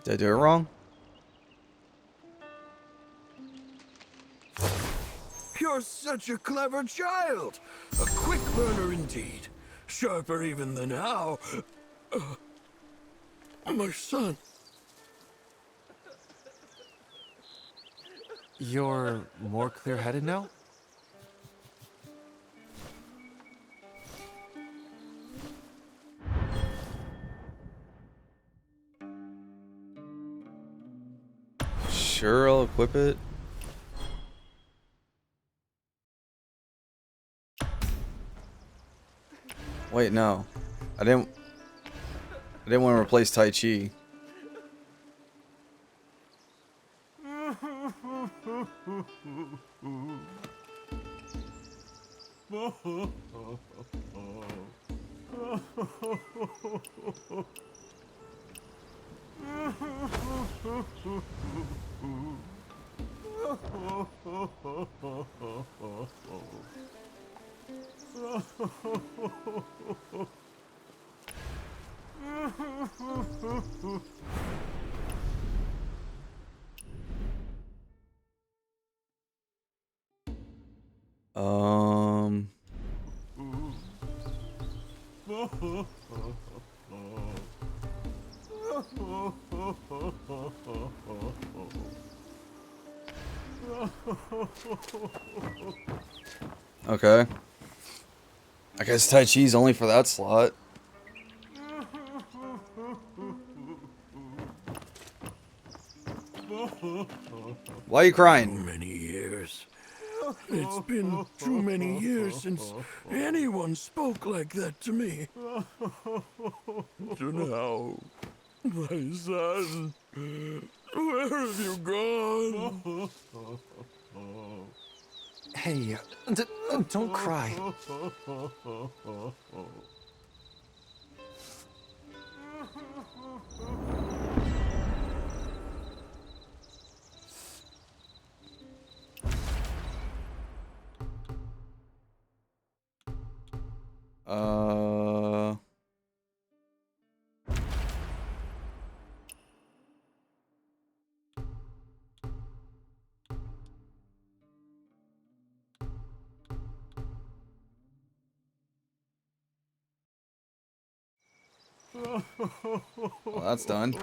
Did I do it wrong? You're such a clever child. A quick learner indeed. Sharper even than How. My son. You're more clear-headed now? Sure, I'll equip it. Wait, no. I didn't want to replace Tai Chi. Okay. I guess Tai Chi's only for that slot. Why are you crying? Too many years. It's been too many years since anyone spoke like that to me. So now, my son, where have you gone? Hey, don't cry. Well, that's done.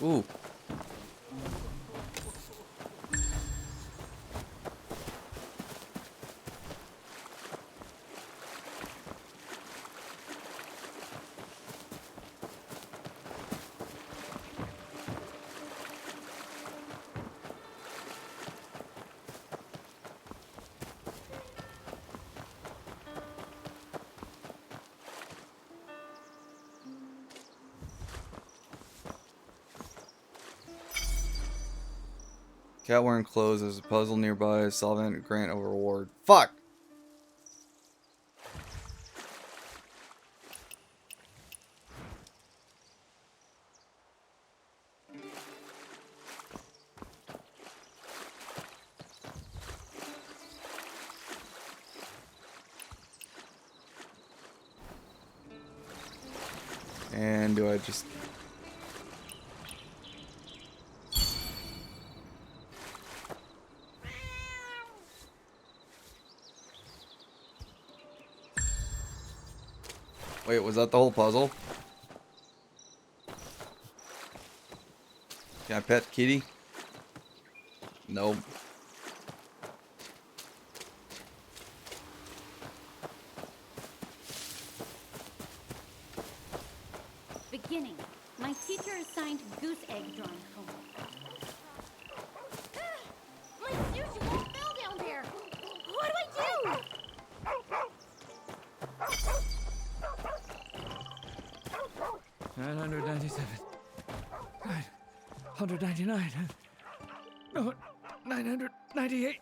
Ooh. Cat wearing clothes. There's a puzzle nearby. Solve it. Grant a reward. Fuck! And do I just... Wait, was that the whole puzzle? Can I pet Kitty? Nope. Beginning. My teacher assigned goose egg drawing homework. My sushi won't fell down there. What do I do? 997. 999. No, 998.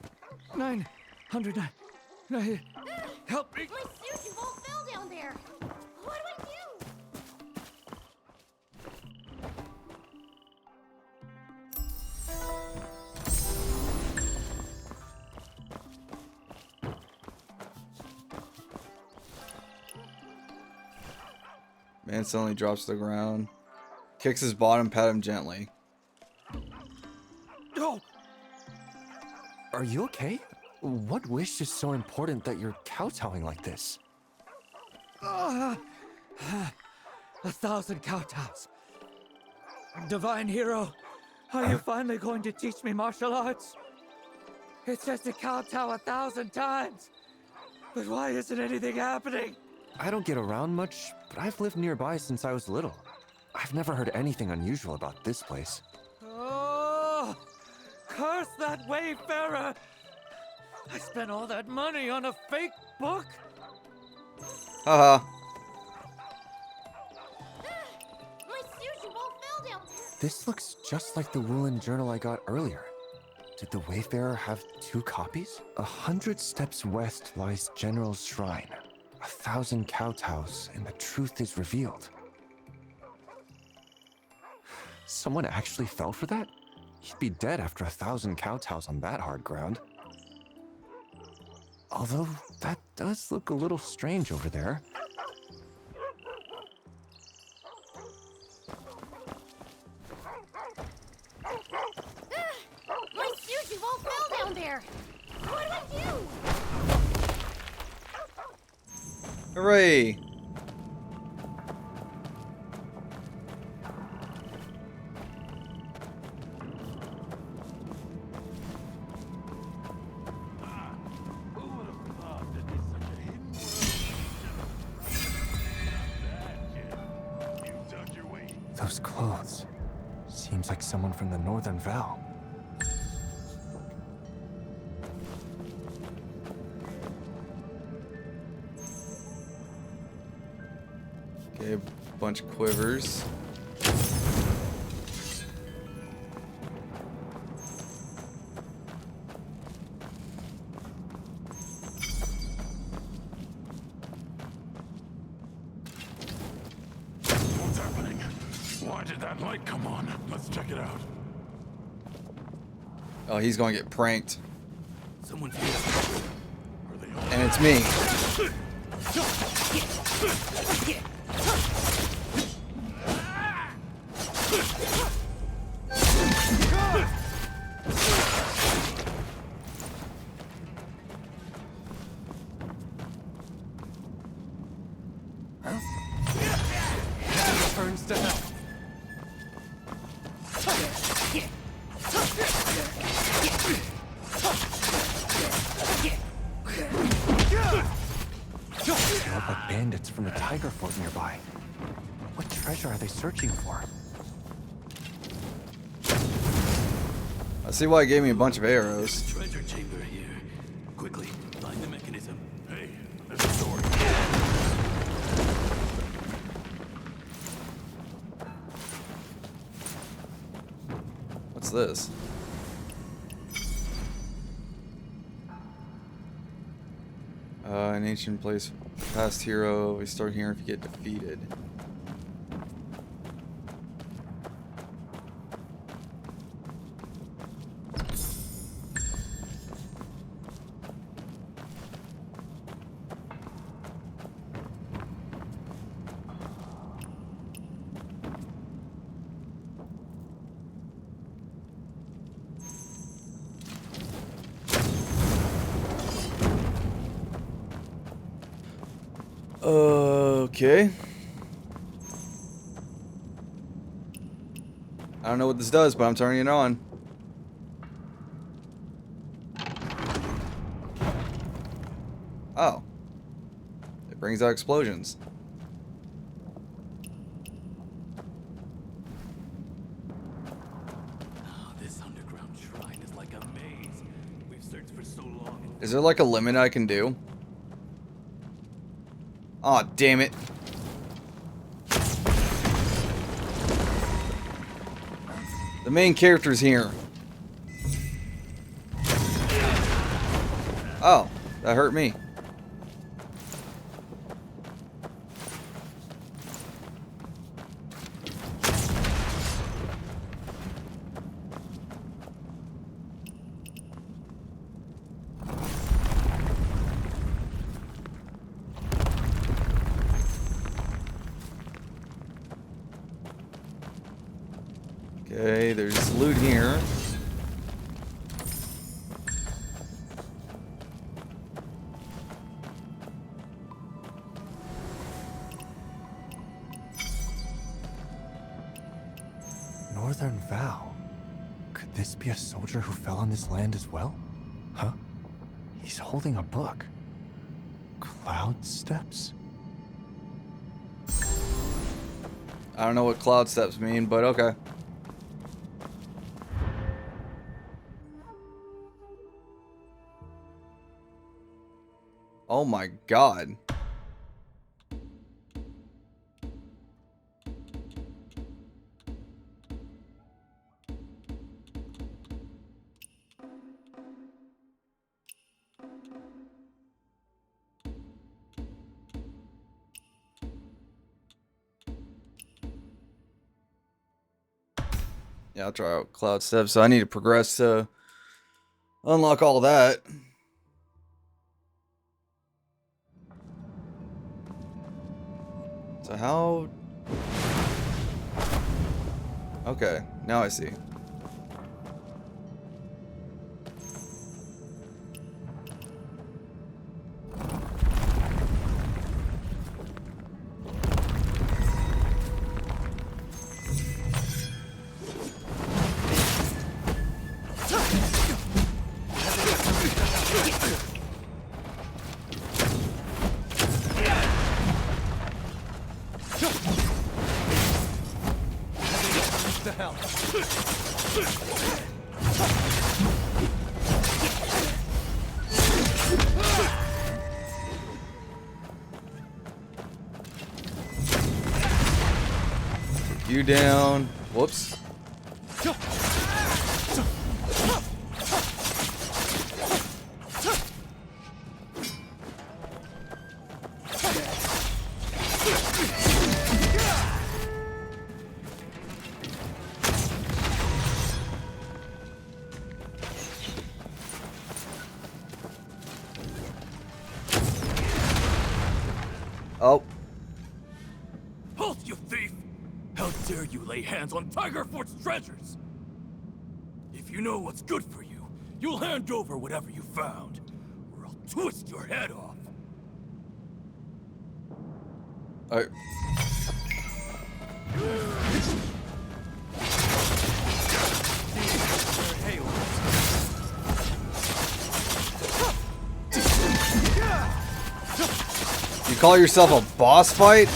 909. Help me! My sushi won't fell down there. What do I do? Man suddenly drops to the ground. Kicks his bottom, pat him gently. Oh! Are you okay? What wish is so important that you're kowtowing like this? 1,000 kowtows. Divine hero, are you finally going to teach me martial arts? It says to kowtow 1,000 times. But why isn't anything happening? I don't get around much, but I've lived nearby since I was little. I've never heard anything unusual about this place. Oh, curse that wayfarer! I spent all that money on a fake book? Haha. My sushi bowl fell down there. This looks just like the woolen journal I got earlier. Did the Wayfarer have 2 copies? 100 steps west lies General's Shrine. 1,000 kowtows, and the truth is revealed. Someone actually fell for that? He'd be dead after 1,000 kowtows on that hard ground. Although, that does look a little strange over there. My sushi bowl fell down there. What do I do? Hooray! Those clothes. Seems like someone from the Northern Val. Okay, a bunch of quivers. What's happening? Why did that light come on? Let's check it out. Oh, he's gonna get pranked. Someone's And it's me. Turns to hell. They look like bandits from the Tiger Fort nearby. What treasure are they searching for? I see why he gave me a bunch of arrows. Treasure chamber here. Quickly, find the mechanism. Hey, there's a door. What's this? An ancient place, past hero. We start here if you get defeated. Okay. I don't know what this does, but I'm turning it on. Oh. It brings out explosions. Oh, this underground shrine is like a maze. We've searched for so long. Is there like a limit I can do? Aw, oh, damn it. The main character's here. Oh, that hurt me. Okay, there's loot here. Northern Vow. Could this be a soldier who fell on this land as well? Huh? He's holding a book. Cloud Steps? I don't know what cloud steps mean, but okay. Oh my god. Yeah, I'll try out cloud steps. So I need to progress to unlock all that. So how... Okay, now I see. You down. Whoops. Oh. Halt, you thief! How dare you lay hands on Tiger Fort's treasures? If you know what's good for you, you'll hand over whatever you found, or I'll twist your head off. Alright. You call yourself a boss fight?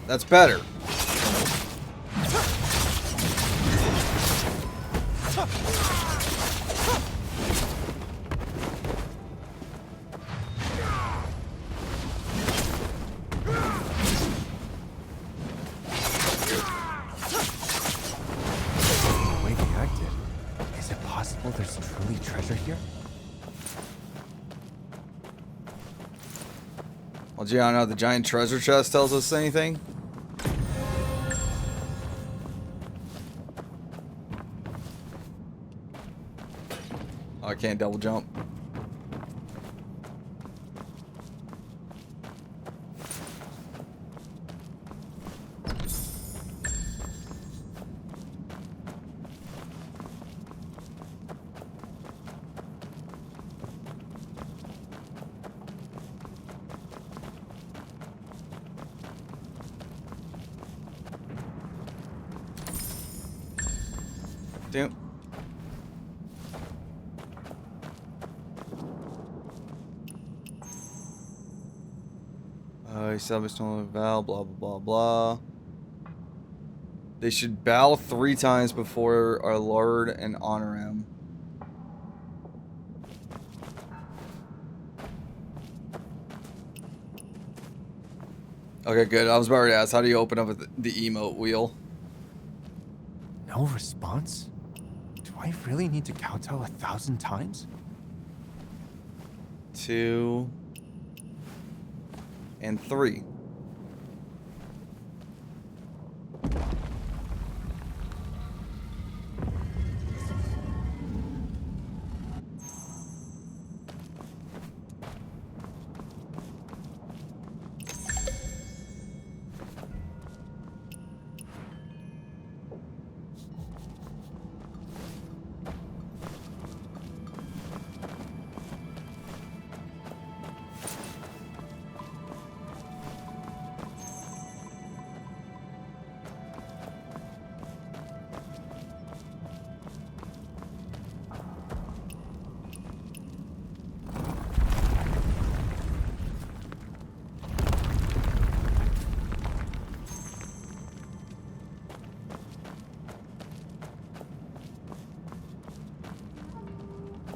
That's better. The way they acted, is it possible there's truly treasure here? Well, gee, I don't know if the giant treasure chest tells us anything. Oh, I can't double jump. Damn. Established on a vow, blah, blah, blah, blah. They should bow 3 times before our Lord and honor him. Okay, good. I was about to ask, how do you open up the emote wheel? No response? Do I really need to kowtow 1,000 times? 2 and 3.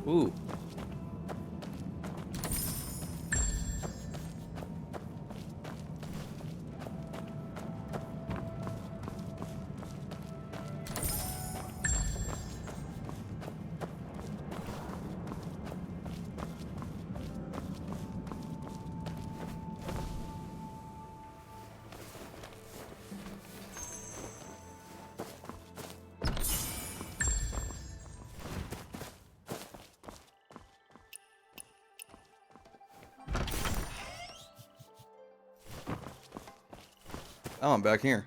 Ooh. Oh, I'm back here.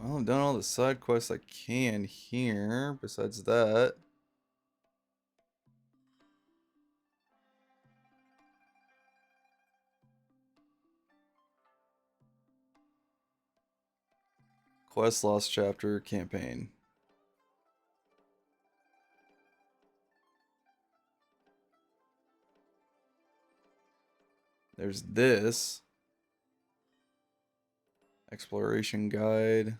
Well, I've done all the side quests I can here. Besides that. Quest Lost Chapter campaign. There's this. Exploration guide.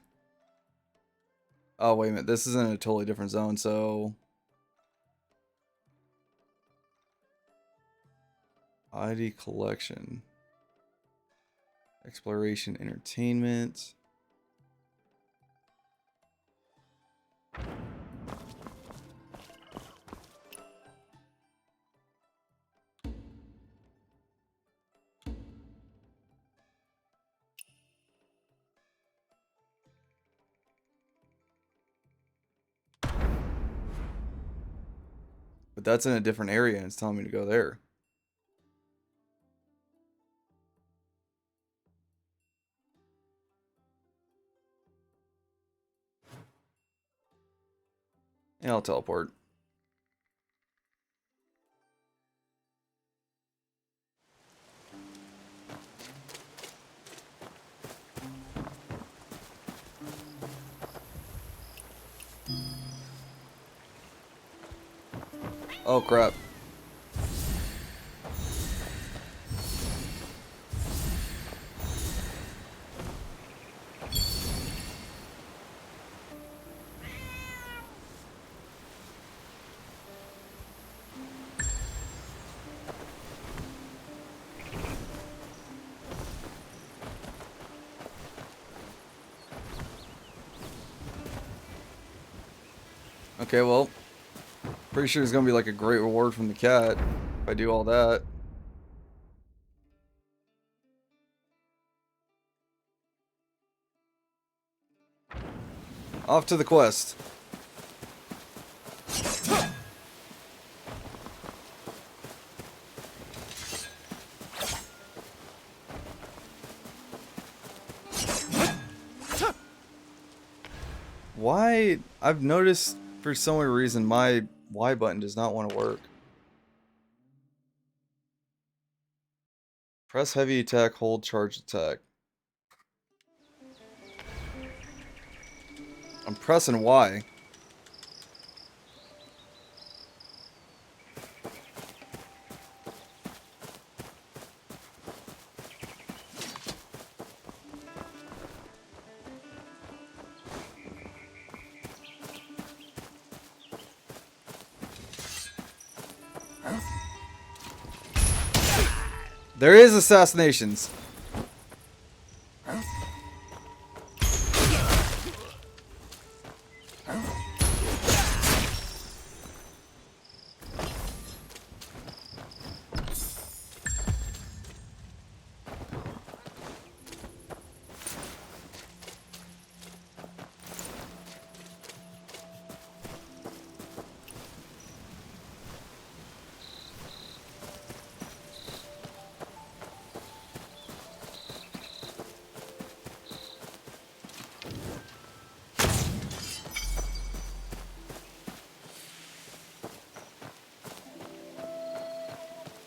Oh, wait a minute. This is in a totally different zone, so... ID collection. Exploration entertainment. But that's in a different area and it's telling me to go there. Yeah, I'll teleport. Oh crap. Okay, well, pretty sure there's gonna be like a great reward from the cat if I do all that. Off to the quest. Why? I've noticed for some weird reason my Y button does not want to work. Press heavy attack, hold charge attack. I'm pressing Y. There is assassinations.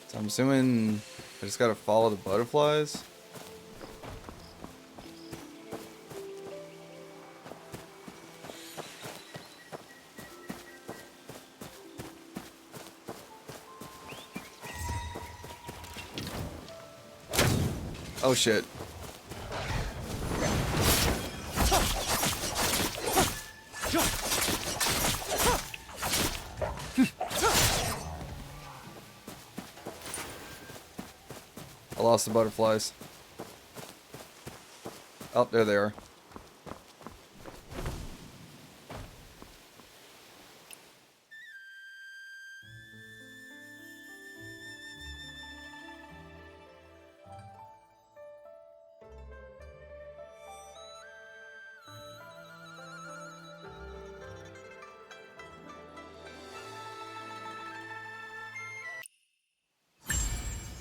So I'm assuming I just gotta follow the butterflies. Oh shit. I lost the butterflies. Oh, there they are.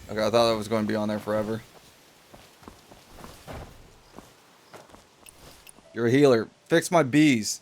Okay, I thought that was going to be on there forever. You're a healer. Fix my bees.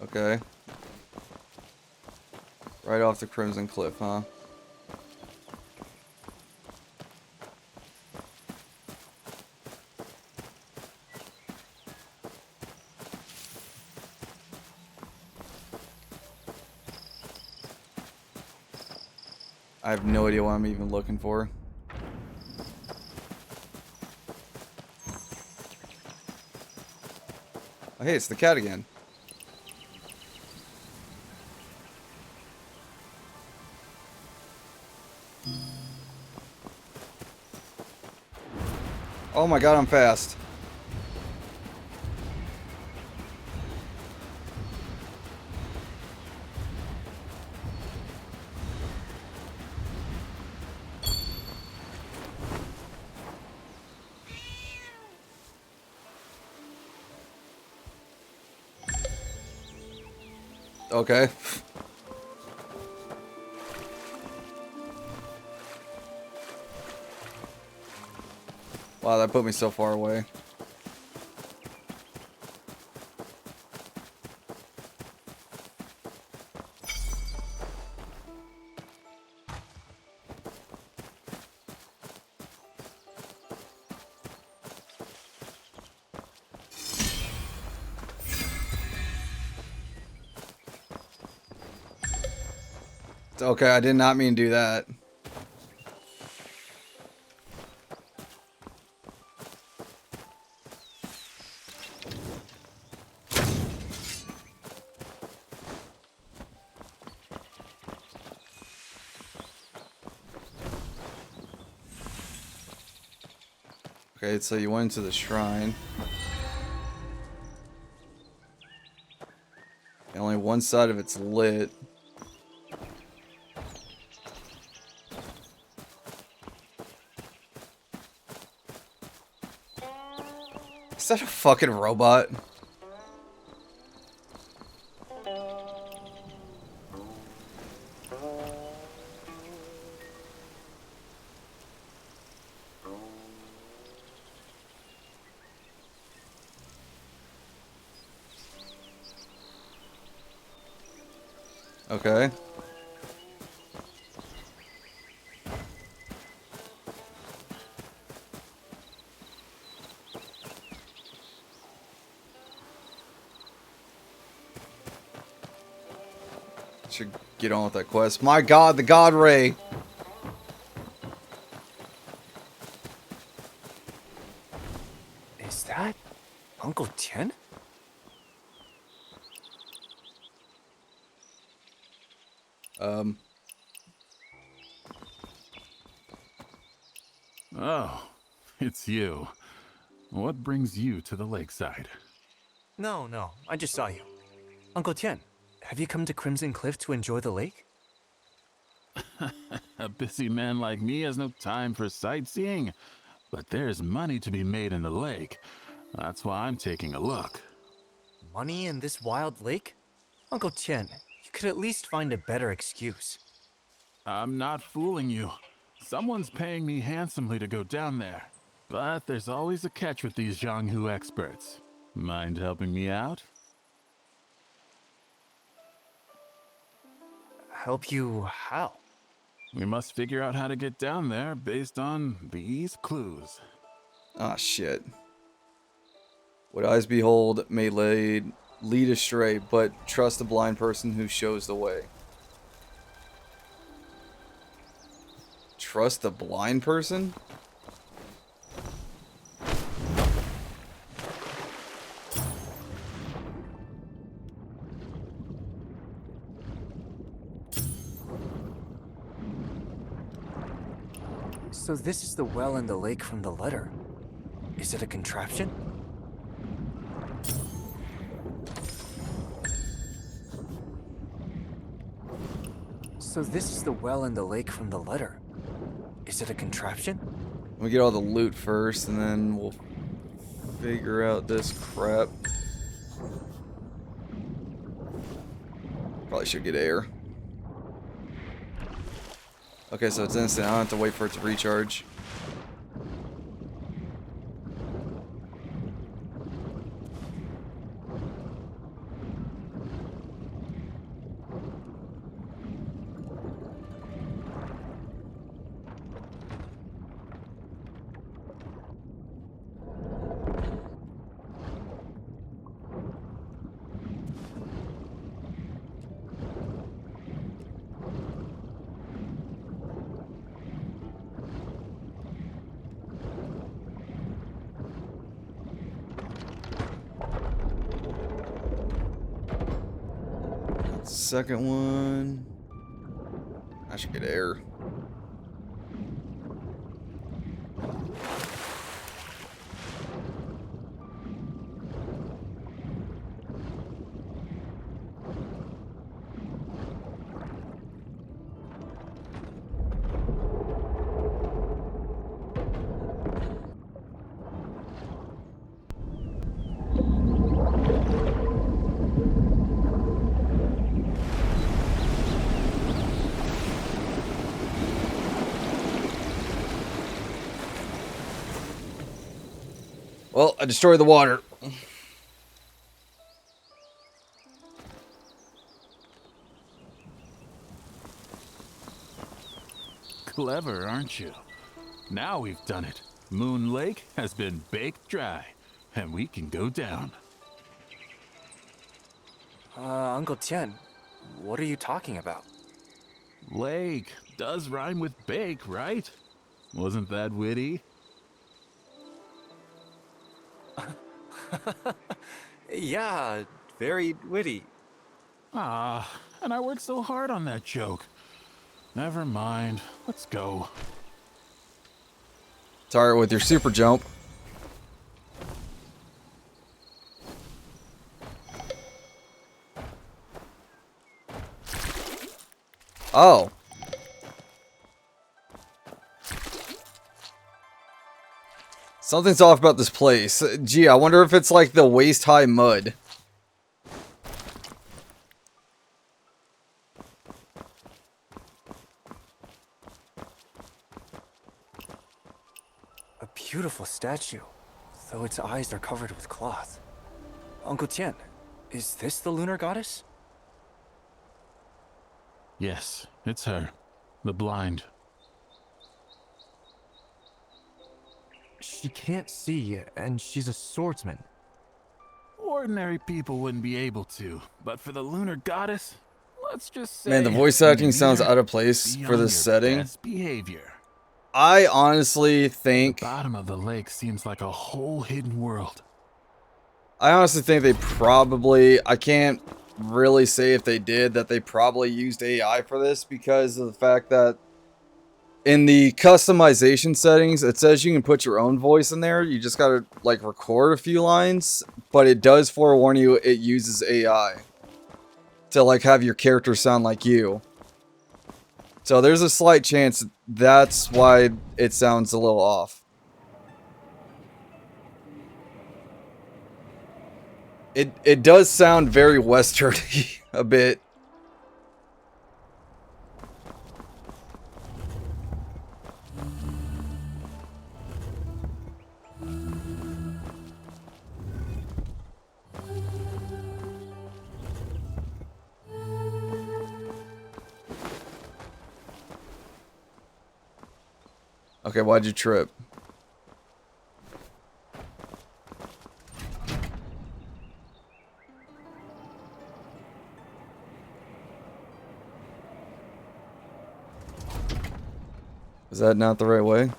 Okay. Right off the Crimson Cliff, huh? I have no idea what I'm even looking for. Oh, hey, it's the cat again. Oh my god, I'm fast. Okay. Wow, that put me so far away. Okay, I did not mean to do that. Okay, so you went into the shrine. And only one side of it's lit. Is that a fucking robot? Okay. Should get on with that quest. My god, the God Ray! Is that Uncle Tien? Oh, it's you. What brings you to the lakeside? No, I just saw you. Uncle Tien, have you come to Crimson Cliff to enjoy the lake? A busy man like me has no time for sightseeing, but there's money to be made in the lake. That's why I'm taking a look. Money in this wild lake? Uncle Chen, you could at least find a better excuse. I'm not fooling you. Someone's paying me handsomely to go down there. But there's always a catch with these Zhanghu experts. Mind helping me out? Help you how? We must figure out how to get down there based on these clues. Ah, shit. What eyes behold may lead astray, but trust the blind person who shows the way. Trust the blind person? So this is the well in the lake from the letter. Is it a contraption? So this is the well in the lake from the letter. Is it a contraption? We get all the loot first, and then we'll figure out this crap. Probably should get air. Okay, so it's instant. I don't have to wait for it to recharge. Second one. I should get air. Well, I destroyed the water. Clever, aren't you? Now we've done it. Moon Lake has been baked dry, and we can go down. Uncle Tian, what are you talking about? Lake does rhyme with bake, right? Wasn't that witty? Yeah, very witty. Ah, and I worked so hard on that joke. Never mind, let's go. Start with your super jump. Oh. Something's off about this place. Gee, I wonder if it's like the waist-high mud. A beautiful statue, though its eyes are covered with cloth. Uncle Tian, is this the lunar goddess? Yes, it's her. The blind. She can't see, and she's a swordsman. Ordinary people wouldn't be able to, but for the lunar goddess, let's just say... Man, the voice acting sounds out of place for this setting. Best behavior. I honestly think... The bottom of the lake seems like a whole hidden world. I honestly think they probably... I can't really say if they did, that they probably used AI for this because of the fact that in the customization settings, it says you can put your own voice in there. You just gotta, like, record a few lines, but it does forewarn you it uses AI to, like, have your character sound like you. So there's a slight chance that's why it sounds a little off. It does sound very westerny a bit. Okay, why'd you trip? Is that not the right way?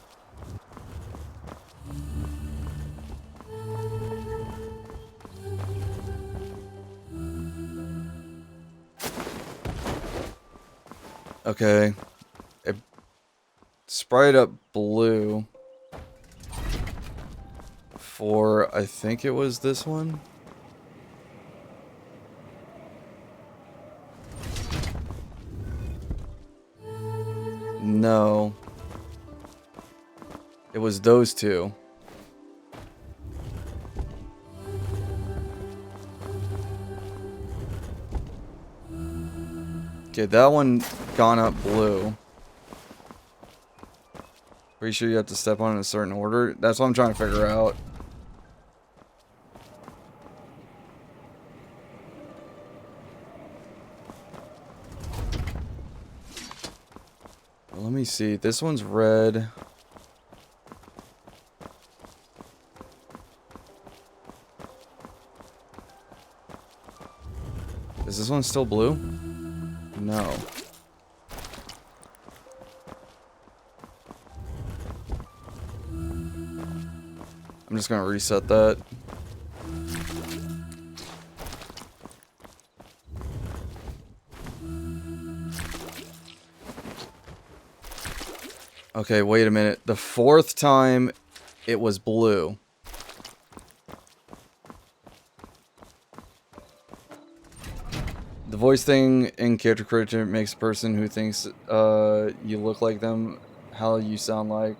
Okay. It sprayed up blue for, I think it was this one. No. It was those two. Okay, that one gone up blue. Pretty sure you have to step on it in a certain order. That's what I'm trying to figure out. Well, let me see. This one's red. Is this one still blue? No. I'm just gonna reset that. Okay, wait a minute. The fourth time it was blue. The voice thing in character creator makes a person who thinks you look like them how you sound like.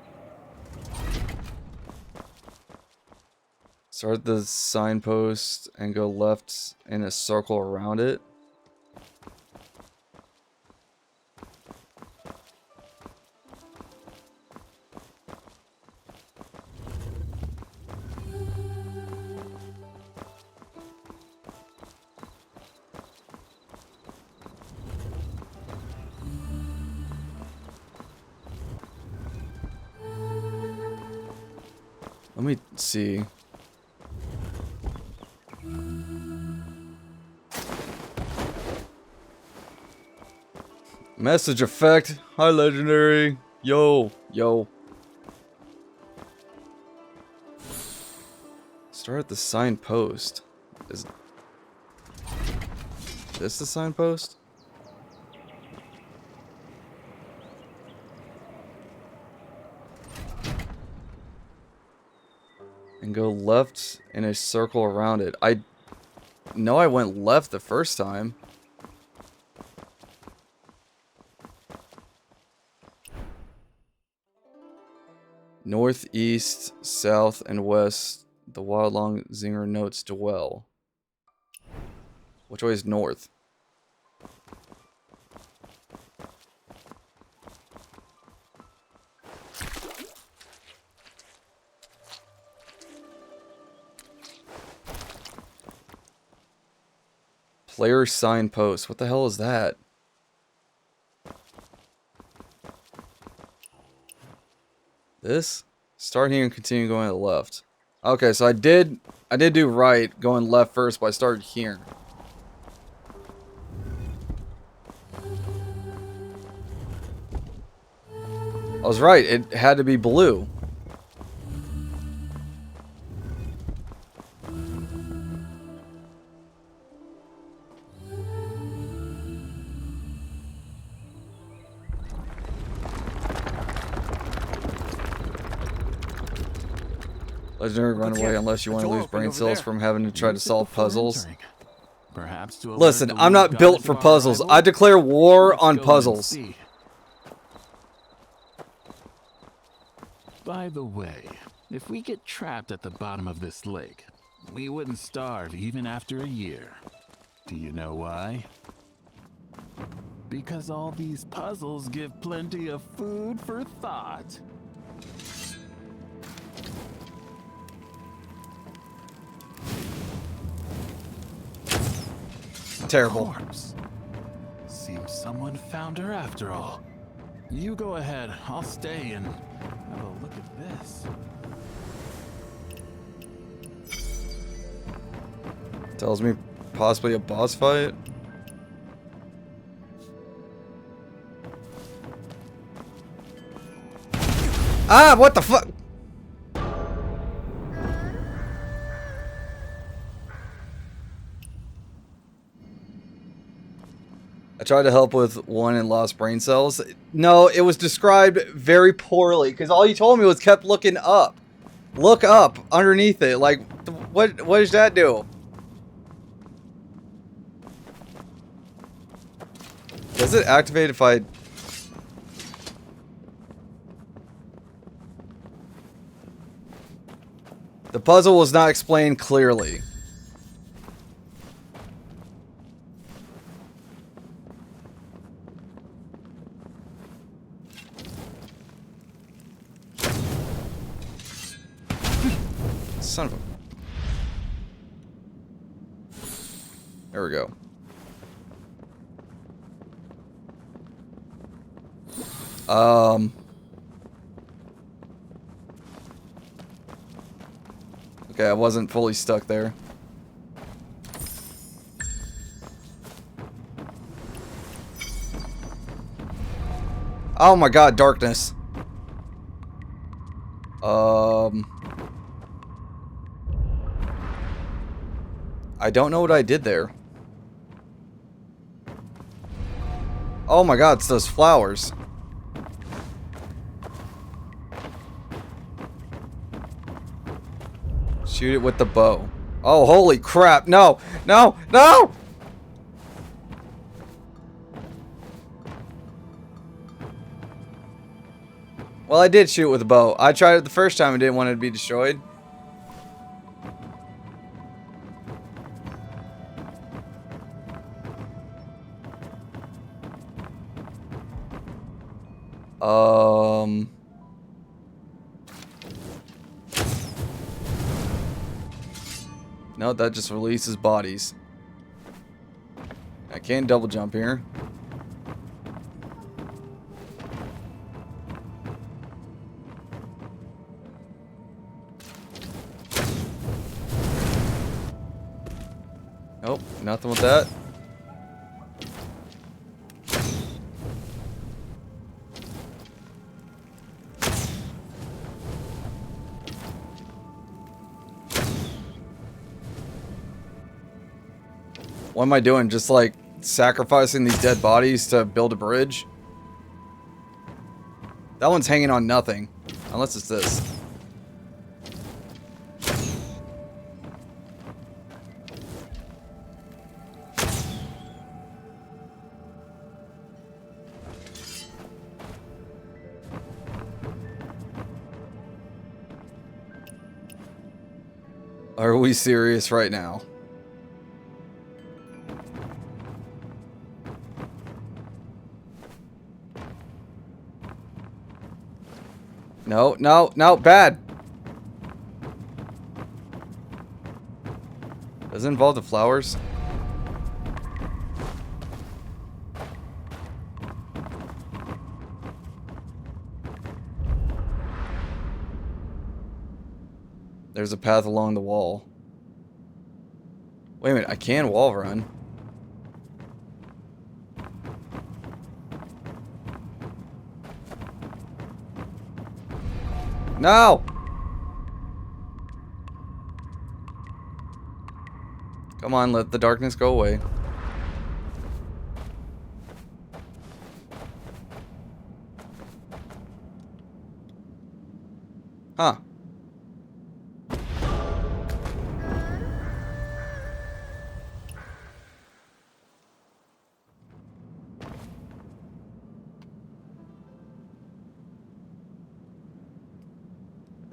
Start the signpost and go left in a circle around it. Let me see. Message effect. Hi, legendary. Yo, yo. Start the signpost. Is this the signpost? And go left in a circle around it. I know I went left the first time. North, east, south, and west, the wild long zinger notes dwell. Which way is north? Player signpost. What the hell is that? This? Start here and continue going to the left. Okay, so I did do right going left first, but I started here. I was right, it had to be blue. Legendary, run away unless you want to lose brain cells from having to try to solve puzzles. Perhaps to listen, I'm not built for puzzles. I declare war on puzzles. By the way, if we get trapped at the bottom of this lake, we wouldn't starve even after a year. Do you know why? Because all these puzzles give plenty of food for thought. Terrible. Corpse. Seems someone found her after all. You go ahead, I'll stay and have a look at this. Tells me possibly a boss fight. Ah, what the fuck? I tried to help with one and lost brain cells. No, it was described very poorly because all you told me was kept looking up. Look up underneath it. Like, what does that do? Does it activate if I... The puzzle was not explained clearly. Son of a... There we go. Okay, I wasn't fully stuck there. Oh my god, darkness. I don't know what I did there. Oh my god, it's those flowers. Shoot it with the bow. Oh, holy crap. No, no, no! Well, I did shoot it with a bow. I tried it the first time and didn't want it to be destroyed. No, that just releases bodies. I can't double jump here. Nope, nothing with that. What am I doing? Just like sacrificing these dead bodies to build a bridge? That one's hanging on nothing. Unless it's this. Are we serious right now? No, no, no, bad. Does it involve the flowers? There's a path along the wall. Wait a minute, I can wall run. No! Come on, let the darkness go away. Huh.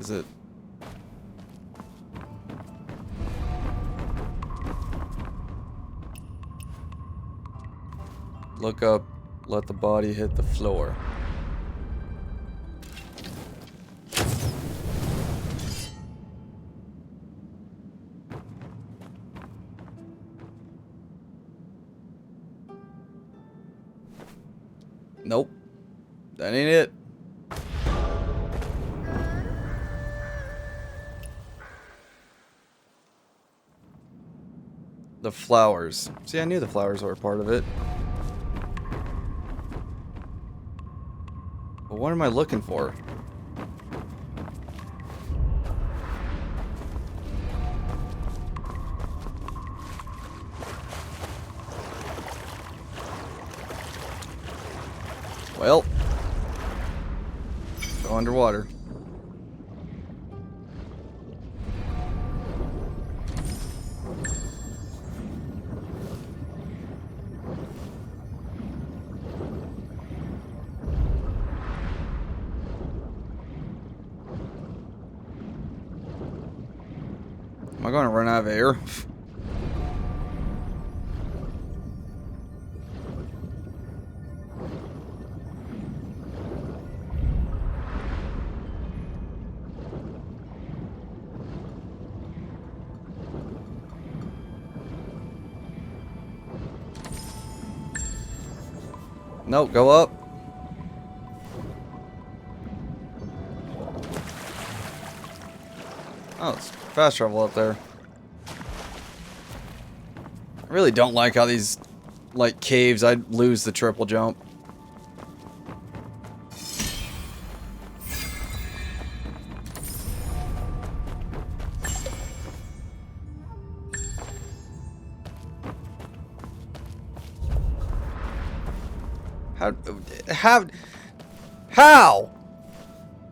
Is it? Look up, let the body hit the floor. Nope. That ain't it. The flowers. See, I knew the flowers were a part of it. But what am I looking for? Well, go underwater. Am I going to run out of air? Nope, go up. Oh, it's fast travel up there. I really don't like how these, like, caves, I lose the triple jump.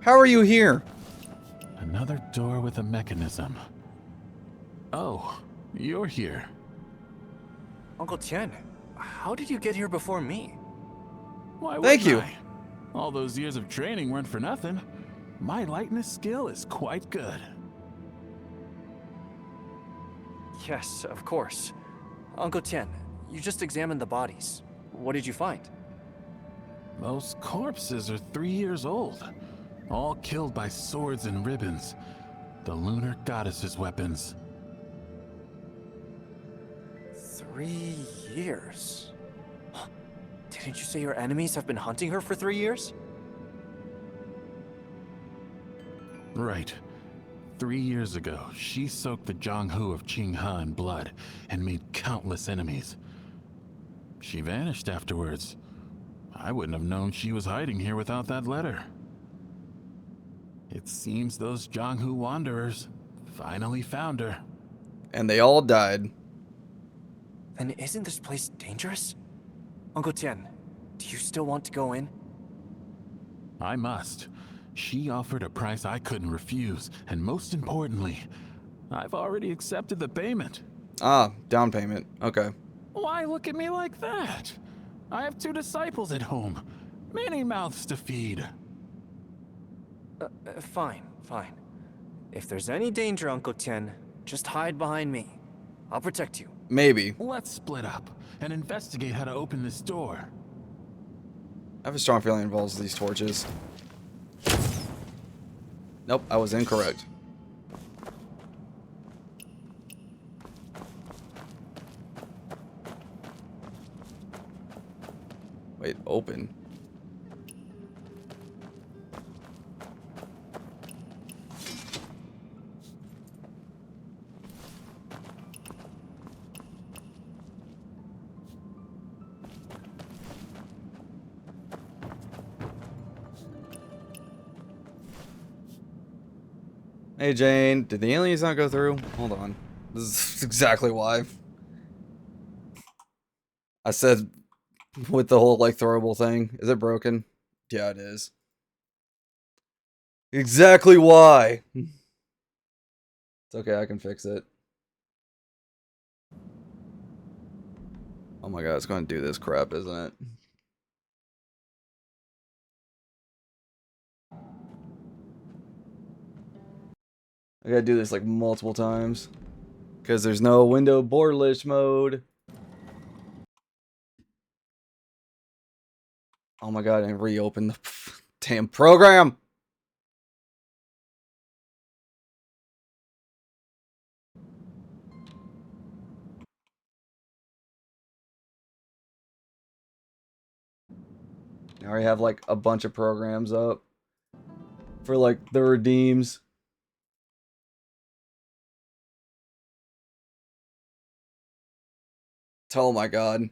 How are you here? Another door with a mechanism. Oh, you're here. Uncle Tian, how did you get here before me? Why Thank you. wouldn't I? All those years of training weren't for nothing. My lightness skill is quite good. Yes, of course. Uncle Tian, you just examined the bodies. What did you find? Those corpses are 3 years old. All killed by swords and ribbons. The lunar goddess's weapons. 3 years? Didn't you say your enemies have been hunting her for 3 years? Right. 3 years ago, she soaked the Zhanghu of Qinghe in blood and made countless enemies. She vanished afterwards. I wouldn't have known she was hiding here without that letter. It seems those Zhanghu wanderers finally found her. And they all died. Then isn't this place dangerous? Uncle Tian, do you still want to go in? I must. She offered a price I couldn't refuse, and most importantly, I've already accepted the payment. Ah, down payment. Okay. Why look at me like that? I have 2 disciples at home. Many mouths to feed. Fine. If there's any danger, Uncle Tian, just hide behind me. I'll protect you. Maybe. Let's split up and investigate how to open this door. I have a strong feeling it involves these torches. Nope, I was incorrect. Wait, open. Hey Jane, did the aliens not go through? Hold on. This is exactly why. I said with the whole like throwable thing. Is it broken? Yeah, it is. Exactly why. It's okay, I can fix it. Oh my god, it's going to do this crap, isn't it? I gotta do this like multiple times. Because there's no window borderless mode. Oh my god, I reopened the damn program! I already have like a bunch of programs up for like the redeems. Oh my god.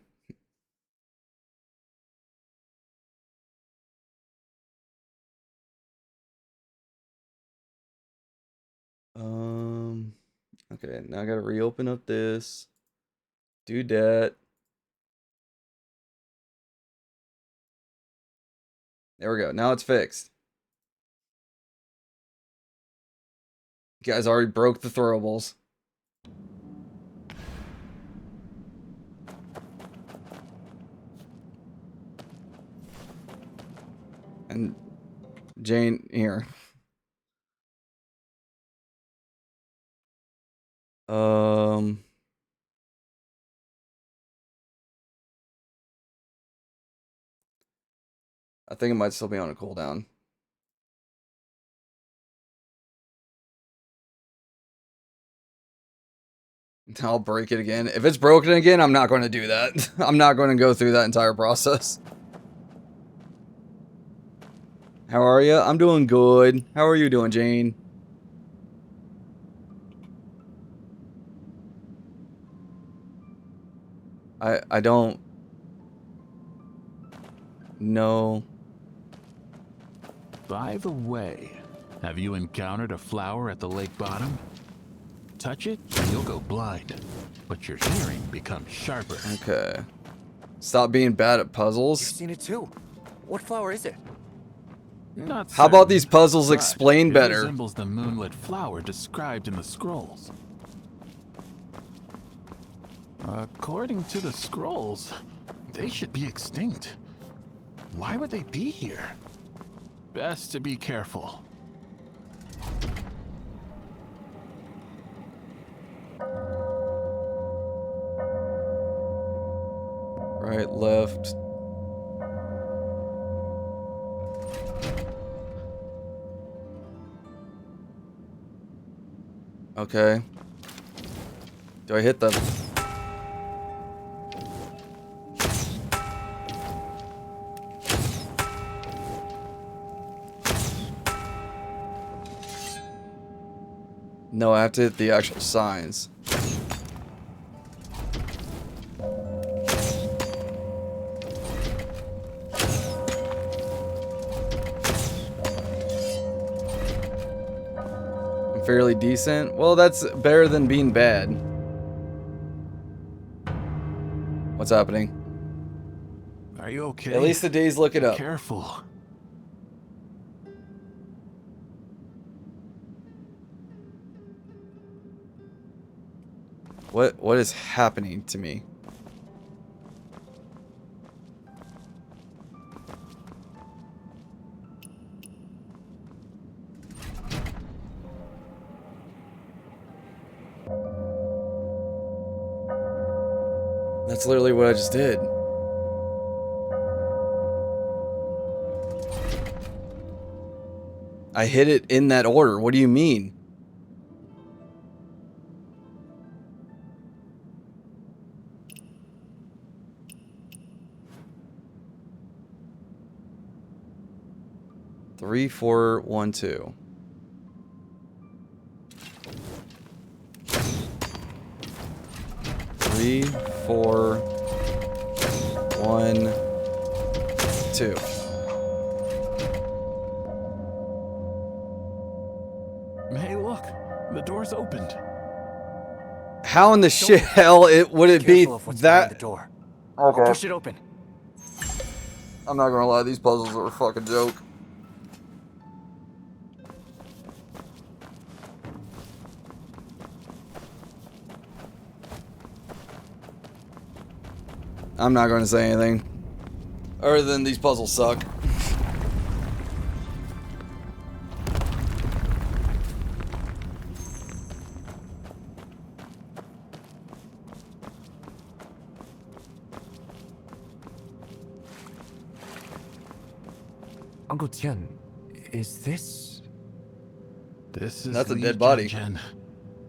Okay, now I gotta reopen up this. Do that. There we go. Now it's fixed. You guys already broke the throwables. And Jane, here. I think it might still be on a cooldown. I'll break it again. If it's broken again, I'm not going to do that. I'm not going to go through that entire process. How are you? I'm doing good. How are you doing, Jane? I don't know. By the way, have you encountered a flower at the lake bottom? Touch it, and you'll go blind, but your hearing becomes sharper. Okay. Stop being bad at puzzles. You've seen it too. What flower is it? Not How about certain, these puzzles but explained it better? resembles the moonlit flower described in the scrolls. According to the scrolls, they should be extinct. Why would they be here? Best to be careful. Right, left. Okay. Do I hit them? No, I have to hit the actual signs. I'm fairly decent. Well, that's better than being bad. What's happening? Are you okay? At least the days look it up. Careful. What is happening to me? That's literally what I just did. I hit it in that order. What do you mean? Three, 4, 1, 2. Three, 4, 1, 2. Hey, look, the door's opened. How in the hell would it be that? The door. Okay. Push it open. I'm not gonna lie, these puzzles are a fucking joke. I'm not going to say anything other than these puzzles suck. Uncle Tian, is this... This is That's a Li dead body. Zhenjian,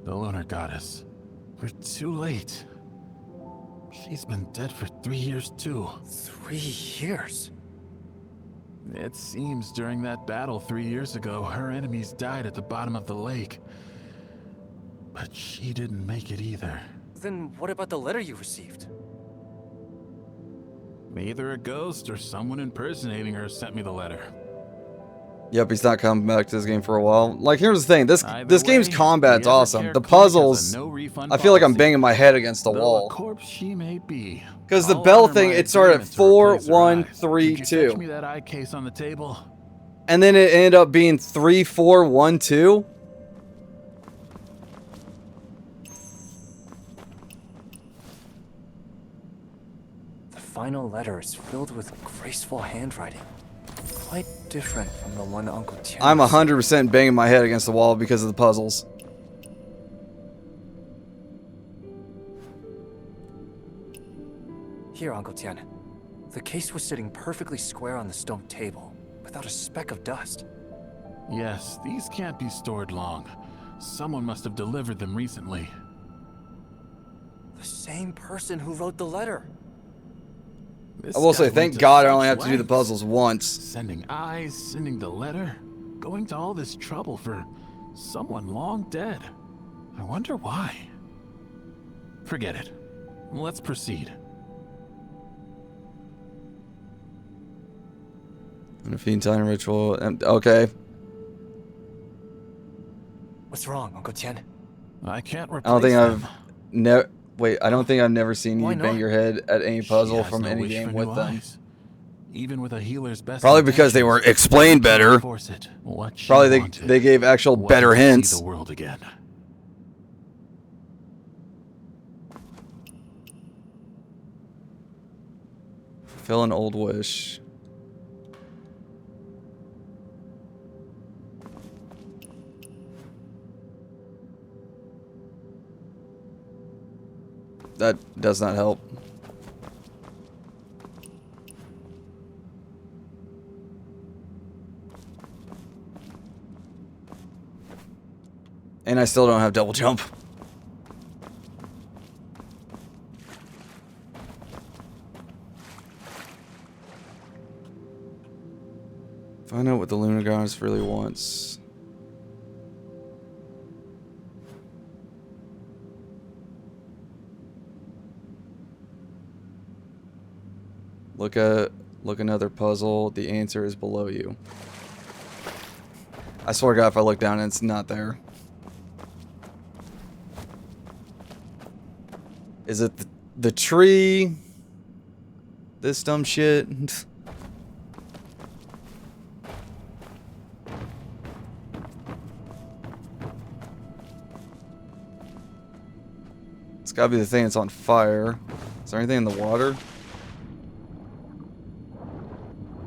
the lunar goddess. We're too late. She's been dead for 3 years too. 3 years? It seems during that battle 3 years ago, her enemies died at the bottom of the lake. But she didn't make it either. Then what about the letter you received? Either a ghost or someone impersonating her sent me the letter. Yep, he's not coming back to this game for a while. Like, here's the thing. This Either game's way, combat's the awesome. Evercare The Clinic has a puzzles, no refund I feel like I'm policy. banging my head against the Though wall. a corpse she may be. Because the I'll bell honor thing, my it started at agreement to 4, replace her 1, eyes. 3, Could you fetch 2. me that eye case on the table? And then it ended up being 3, 4, 1, 2. The final letter is filled with graceful handwriting. Quite different from the one Uncle Tian... I'm 100% banging my head against the wall because of the puzzles. Here, Uncle Tian. The case was sitting perfectly square on the stone table, without a speck of dust. Yes, these can't be stored long. Someone must have delivered them recently. The same person who wrote the letter. This I will say, guy thank went God I such only have to do the lengths. puzzles once. Sending eyes, sending the letter, going to all this trouble for someone long dead. I wonder why. Forget it. Let's proceed. And a fiend time ritual. Okay. What's wrong, Uncle Tian? I can't replace I don't think them. I've never. Wait, I don't think I've never seen you Why bang not? your head at any She puzzle has from no any wish game for with new them. eyes. Even with a healer's best Probably because they were intentions, explained she can't better. force it. What she Probably wanted they gave actual was better to see hints. the world again. Fill an old wish. That does not help. And I still don't have double jump. Find out what the lunar goddess really wants. Look another puzzle. The answer is below you. I swear to God, if I look down and it's not there. Is it the tree? This dumb shit? It's gotta be the thing that's on fire. Is there anything in the water?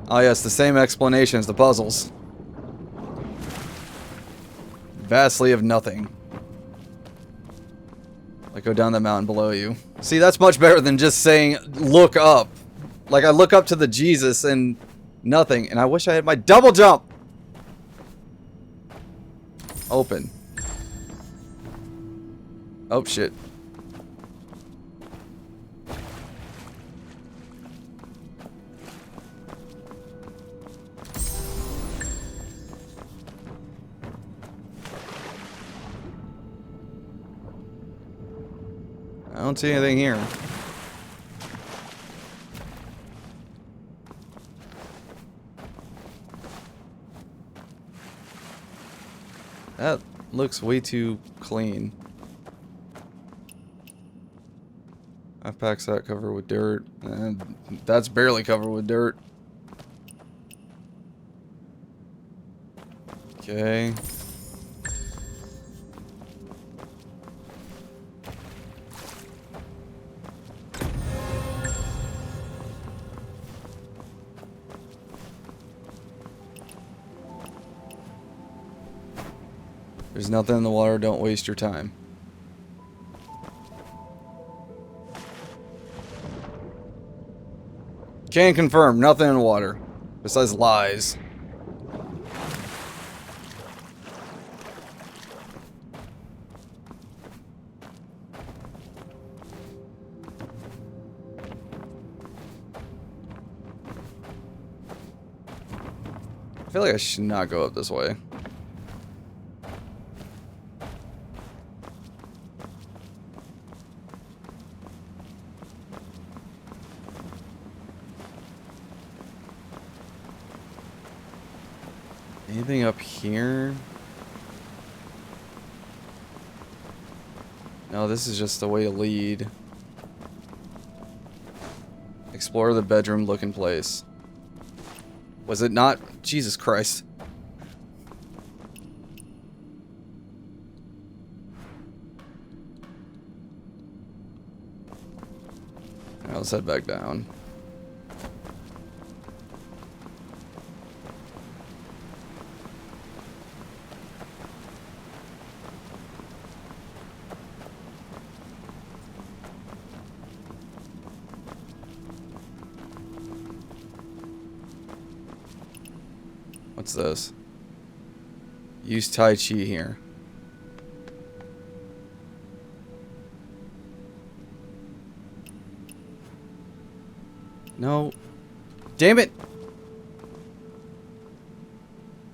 Oh yes, the same explanation as the puzzles. Vastly of nothing. Like go down the mountain below you. See, that's much better than just saying look up. Like I look up to the Jesus and nothing, and I wish I had my double jump. Open. Oh shit. I don't see anything here. That looks way too clean. Backpack's that covered with dirt, and that's barely covered with dirt. Okay. There's nothing in the water, don't waste your time. Can confirm, nothing in the water. Besides lies. I feel like I should not go up this way. Anything up here? No, this is just the way to lead. Explore the bedroom looking place. Was it not? Jesus Christ. Alright, let's head back down. What's this? Use Tai Chi here. No. Damn it!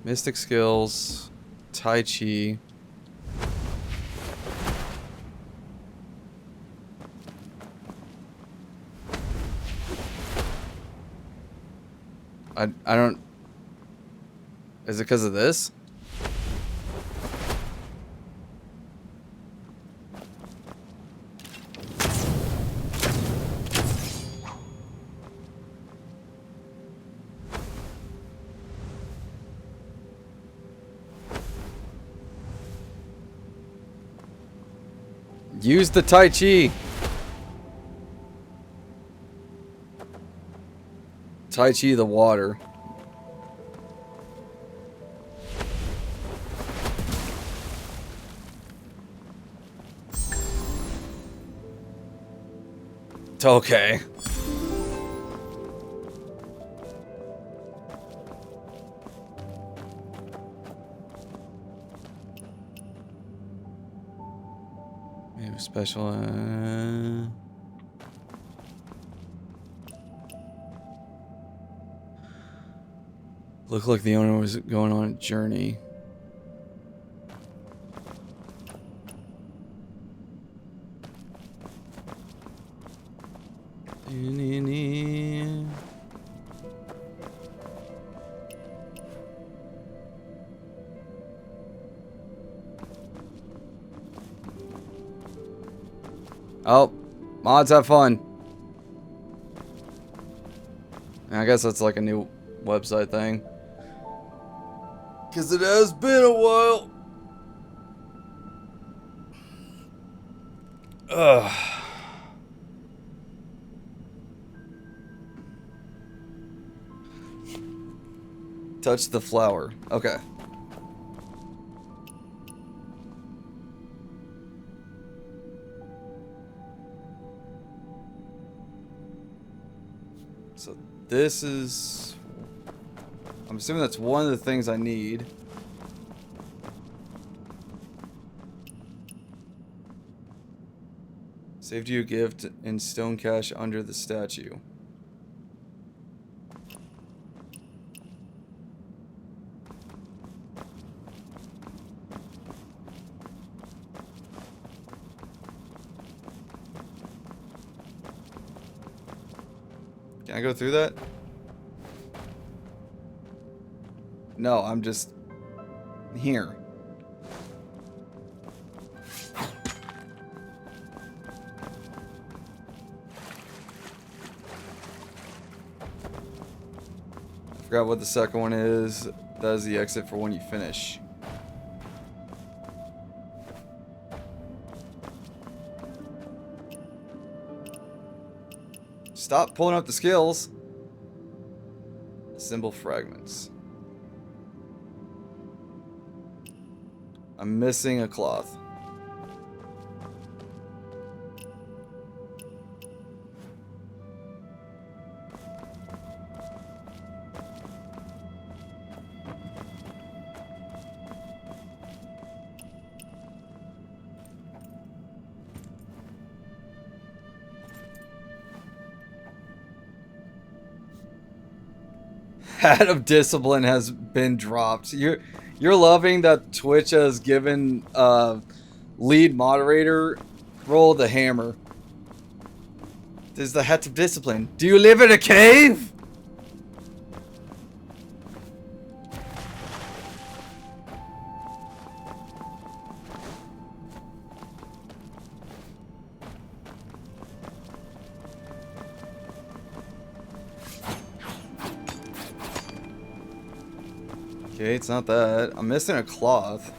Mystic skills. Tai Chi. I don't... Is it because of this? Use the Tai Chi. Tai Chi the water. Okay. Maybe special. Looked like the owner was going on a journey. Oh, mods have fun. I guess that's like a new website thing. Because it has been a while. Ugh. Touch the flower. Okay. So this is... I'm assuming that's one of the things I need. Saved you a gift in stone cache under the statue. Can I go through that? No, I'm just here. I forgot what the second one is. That is the exit for when you finish. Stop pulling up the skills. Symbol fragments. I'm missing a cloth. Hat of Discipline has been dropped. You're loving that Twitch has given lead moderator role the hammer. This is the Hat of Discipline. Do you live in a cave? Okay, it's not that. I'm missing a cloth.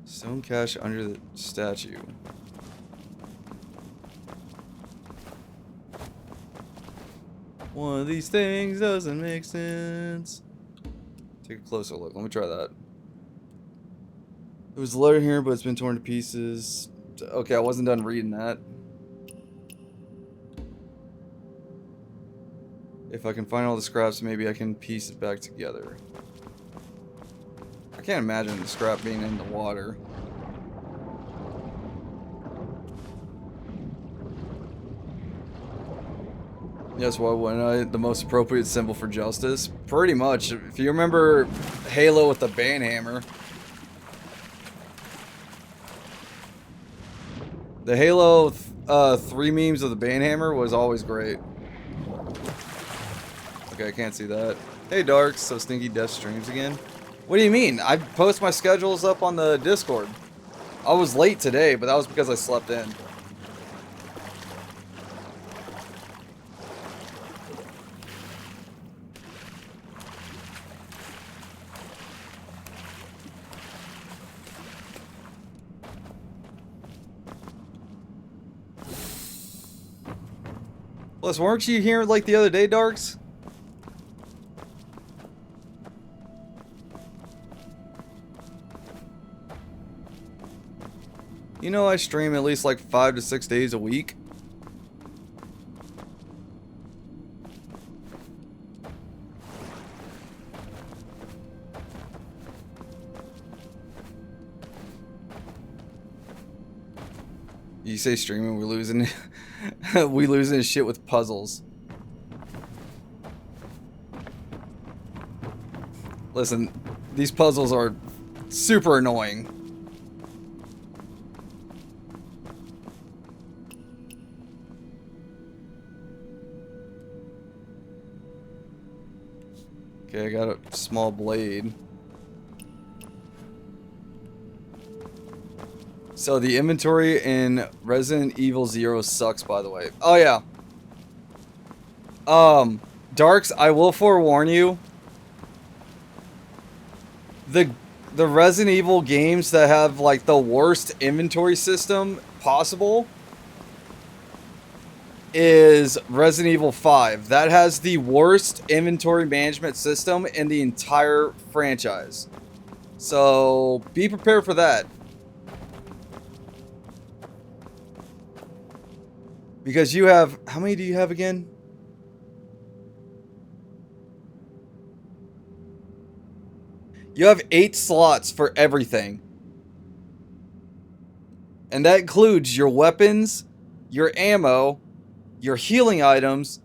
Stone cache under the statue. One of these things doesn't make sense. Take a closer look. Let me try that. There was a letter here, but it's been torn to pieces. Okay, I wasn't done reading that. If I can find all the scraps, maybe I can piece it back together. I can't imagine the scrap being in the water. Yes, why wouldn't I? The most appropriate symbol for justice? Pretty much. If you remember Halo with the banhammer. The Halo 3 memes of the banhammer was always great. Okay, I can't see that. Hey Darks, so Stinky Death streams again? What do you mean? I post my schedules up on the Discord. I was late today, but that was because I slept in. Plus, weren't you here like the other day, Darks? You know I stream at least like 5 to 6 days a week. You say streaming, we're losing. We losing shit with puzzles. Listen, these puzzles are super annoying. Okay, I got a small blade. So the inventory in Resident Evil 0 sucks, by the way. Oh yeah. Darks, I will forewarn you. The Resident Evil games that have like the worst inventory system possible is Resident Evil 5. That has the worst inventory management system in the entire franchise. So be prepared for that. Because you have, how many do you have again? You have 8 slots for everything. And that includes your weapons, your ammo, your healing items.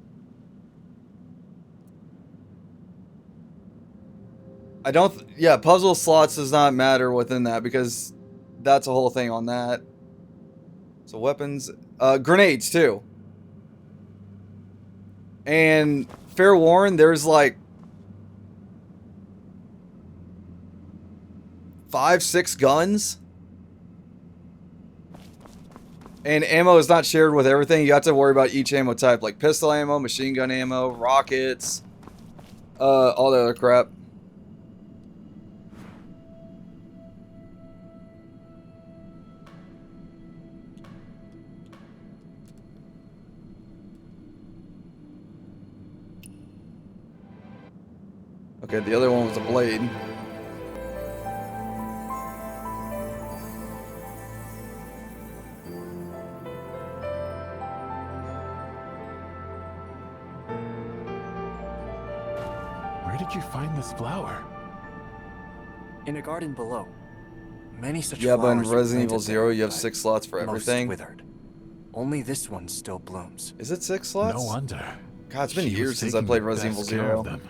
Yeah, puzzle slots does not matter within that because that's a whole thing on that. So weapons, grenades too. And fair warn, there's like 5, 6 guns. And ammo is not shared with everything. You have to worry about each ammo type, like pistol ammo, machine gun ammo, rockets, all the other crap. Okay, the other one was a blade. did you find this flower? In a garden below. Many such Yeah, but in flowers are Resident Evil planted 0, there, you have but 6 slots for most everything. withered. Only this one still blooms. Is it 6 slots? No wonder. God, it's been She was years since I taking played the Resident Evil best care of 0. them.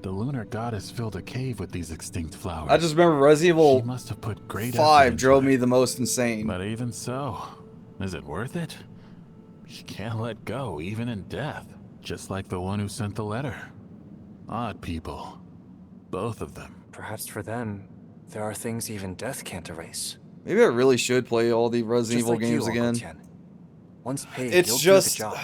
The lunar goddess filled a cave with these extinct flowers. I just remember Resident Evil She must have put great 5 effort drove into me it. the most insane. But even so, is it worth it? She can't let go, even in death. Just like the one who sent the letter. Odd people. Both of them. Perhaps for them, there are things even death can't erase. Maybe I really should play all the Resident Just Evil like games you, Uncle again. Tian. Once paid, It's you'll just, do the job.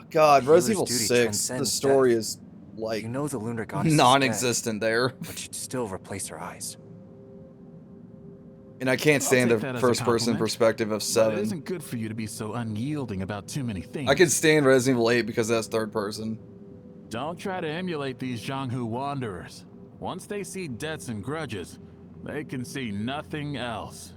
God, The Resident Evil hero's duty 6, the transcends story death. is like You know the lunar goddess is non-existent there. dead, but you'd still replace her eyes. And I can't stand take the that as a first-person compliment, perspective of But it 7. isn't good for you to be so unyielding about too many things. I can stand Resident Evil 8 because that's third person. Don't try to emulate these Jianghu wanderers. Once they see debts and grudges, they can see nothing else.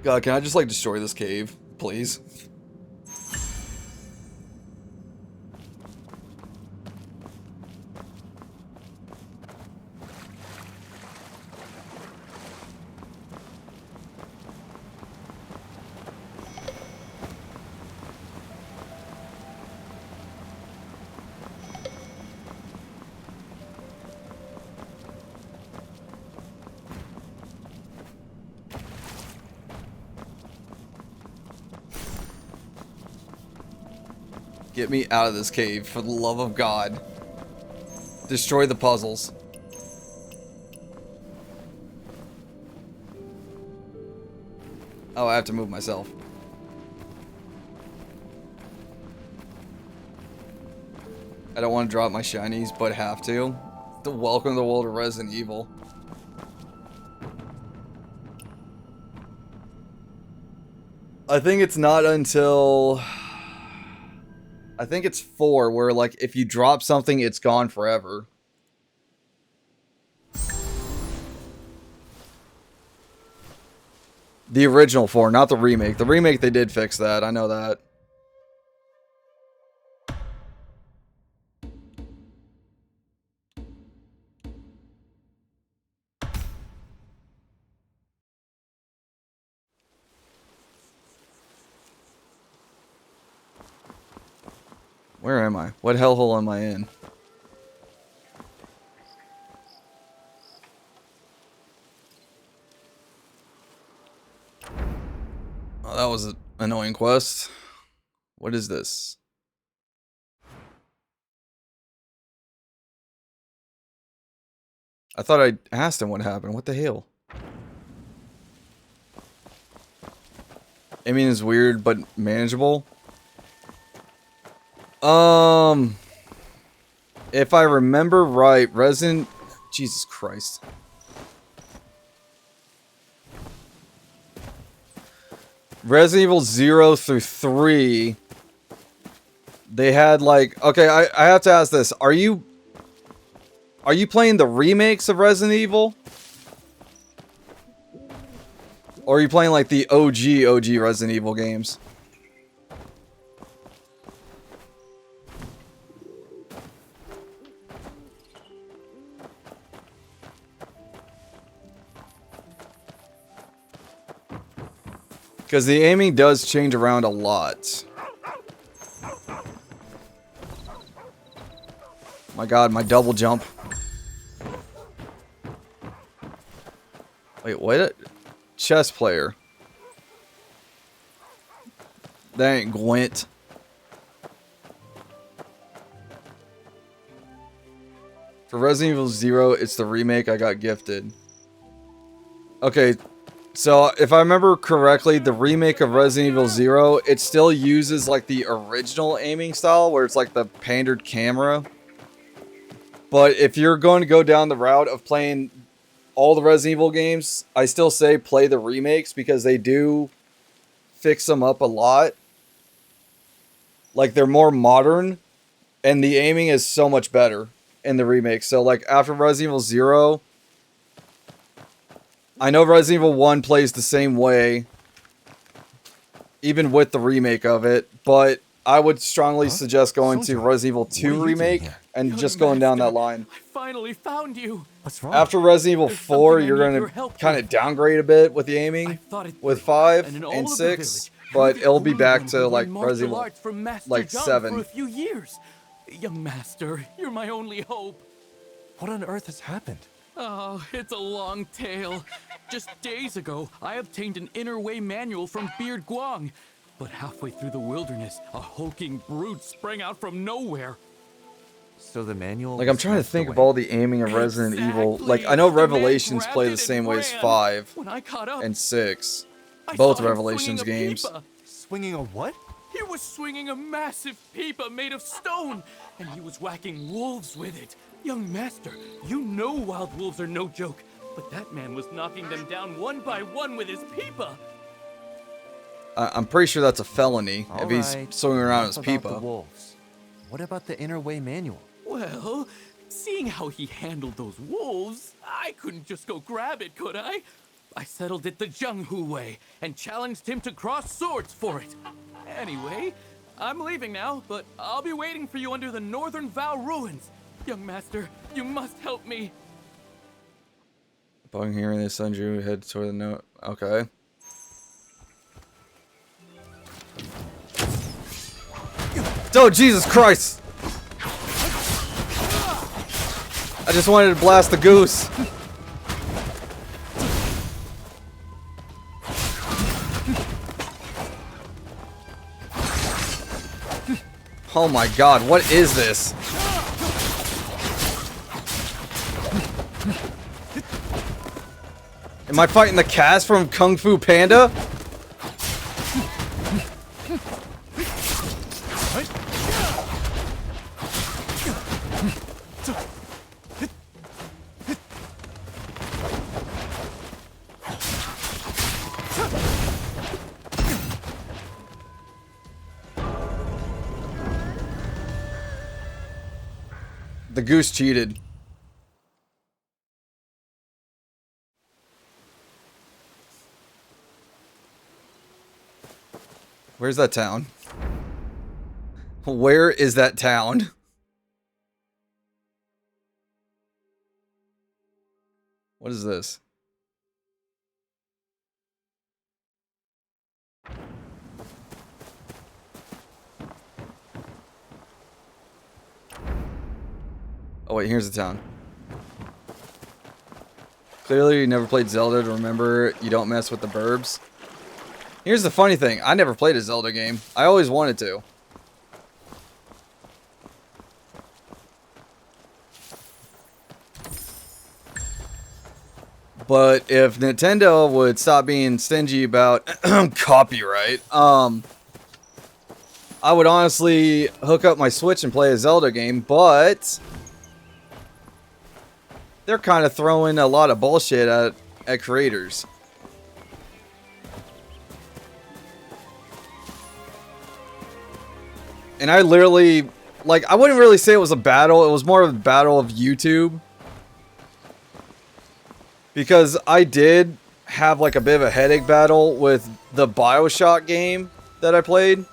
God, can I just like destroy this cave, please? Get me out of this cave, for the love of God. Destroy the puzzles. Oh, I have to move myself. I don't want to drop my shinies, but have to. Welcome to the world of Resident Evil. I think it's not until... I think it's 4 where, like, if you drop something, it's gone forever. The original 4, not the remake. The remake, they did fix that. I know that. Where am I? What hellhole am I in? Oh, that was an annoying quest. What is this? I thought I asked him what happened. What the hell? I mean, it's weird, but manageable. If I remember right, Jesus Christ. Resident Evil 0 through 3, they had like, okay, I have to ask this. Are you playing the remakes of Resident Evil? Or are you playing like the OG Resident Evil games? Because the aiming does change around a lot. My God, my double jump. Wait, what? Chess player. That ain't Gwent. For Resident Evil 0, it's the remake I got gifted. Okay, so if I remember correctly, the remake of Resident Evil 0, it still uses like the original aiming style where it's like the pandered camera. But if you're going to go down the route of playing all the Resident Evil games, I still say play the remakes because they do fix them up a lot. Like they're more modern and the aiming is so much better. in the remake. So like after Resident Evil 0, I know Resident Evil 1 plays the same way, even with the remake of it, but I would strongly suggest going to Resident Evil 2 remake and just going down that line. I finally found you. What's wrong? After Resident Evil 4, you're going to kind of downgrade a bit with the aiming with 5 and 6, but it'll be back to like Resident Evil like 7. For a few years. Young master, you're my only hope. What on earth has happened? Oh, it's a long tale. Just days ago, I obtained an inner way manual from Beard Guang. But halfway through the wilderness, a hulking brute sprang out from nowhere. So the manual... Like, I'm trying to think of all the aiming of Resident Evil. Like, I know Revelations play the same way as 5 and 6. Both Revelations games. Swinging a what? He was swinging a massive pipa made of stone, and he was whacking wolves with it. Young master, you know wild wolves are no joke, but that man was knocking them down one by one with his pipa. I'm pretty sure that's a felony if he's swinging around his pipa. The wolves. What about the inner way manual? Well, seeing how he handled those wolves, I couldn't just go grab it, could I? I settled it the Zhenghu way and challenged him to cross swords for it. Anyway, I'm leaving now, but I'll be waiting for you under the Northern Vow ruins. Young master, you must help me. Upon hearing this, Sanju head toward the note. Okay. Oh, Jesus Christ! I just wanted to blast the goose. Oh my god, what is this? Am I fighting the cast from Kung Fu Panda? The goose cheated. Where's that town? Where is that town? What is this? Oh wait, here's the town. Clearly you never played Zelda to remember you don't mess with the burbs. Here's the funny thing, I never played a Zelda game. I always wanted to. But if Nintendo would stop being stingy about copyright, I would honestly hook up my Switch and play a Zelda game, but they're kind of throwing a lot of bullshit at creators. And I literally, like, I wouldn't really say it was a battle. It was more of a battle of YouTube. Because I did have, like, a bit of a headache battle with the BioShock game that I played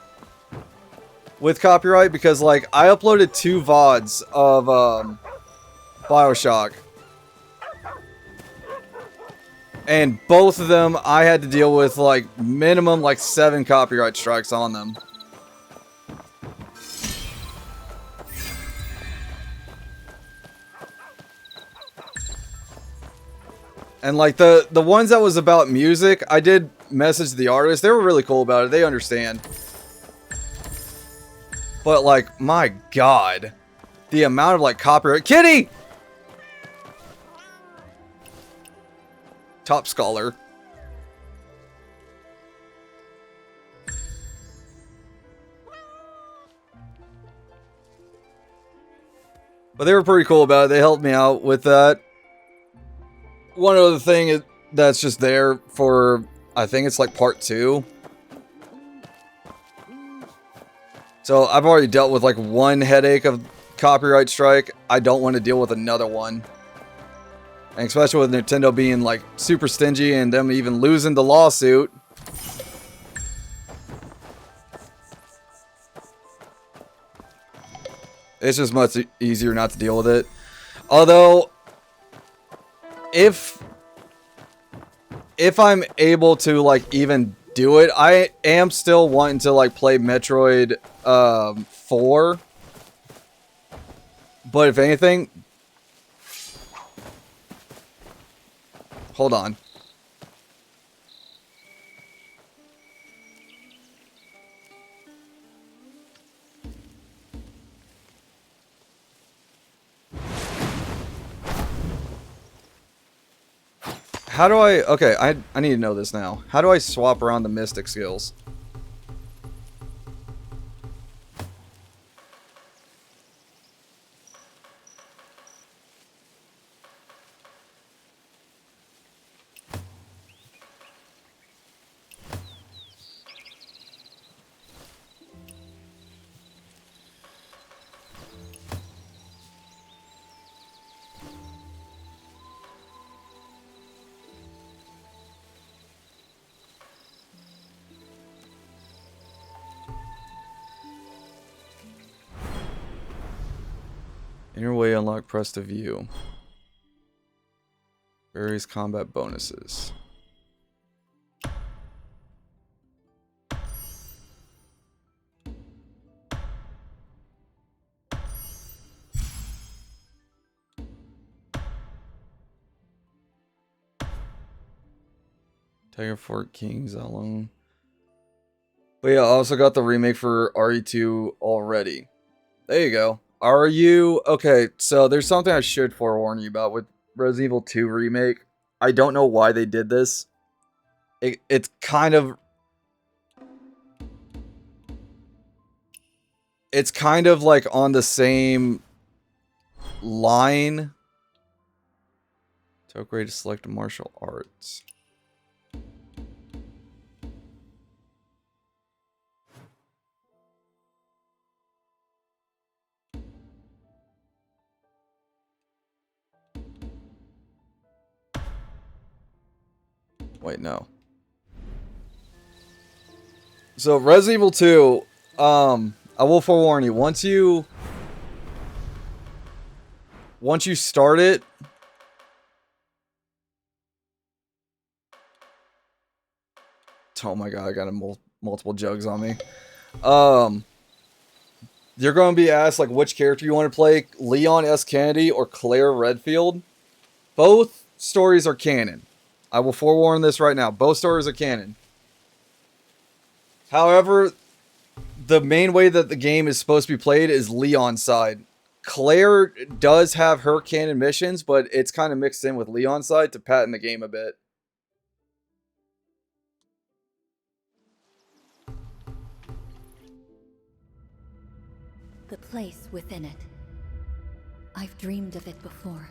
with copyright. Because, like, I uploaded 2 VODs of BioShock. And both of them, I had to deal with, like, minimum, like, 7 copyright strikes on them. And, like, the ones that was about music, I did message the artists. They were really cool about it. They understand. But, like, my God. The amount of, like, copyright... Kitty! Top scholar. But they were pretty cool about it. They helped me out with that. One other thing that's just there for, I think it's like part 2. So I've already dealt with like 1 headache of copyright strike, I don't want to deal with another one. And especially with Nintendo being like super stingy and them even losing the lawsuit. It's just much easier not to deal with it. Although, if I'm able to like even do it, I am still wanting to like play Metroid 4. But if anything, hold on. How do I... Okay, I need to know this now. How do I swap around the Mystic skills? Inner way unlock, press to view. Various combat bonuses. Tiger Fort Kings alone. But yeah, I also got the remake for RE2 already. There you go. Are you... Okay, so there's something I should forewarn you about with Resident Evil 2 Remake. I don't know why they did this. It's kind of... It's kind of like on the same line. To upgrade to select martial arts. Wait, no. So Resident Evil 2, I will forewarn you, once you start it, oh my god, I got multiple jugs on me. You're going to be asked like which character you want to play, Leon S. Kennedy or Claire Redfield. Both stories are canon. I will forewarn this right now. Both stories are canon. However, the main way that the game is supposed to be played is Leon's side. Claire does have her canon missions, but it's kind of mixed in with Leon's side to patent the game a bit. The place within it. I've dreamed of it before.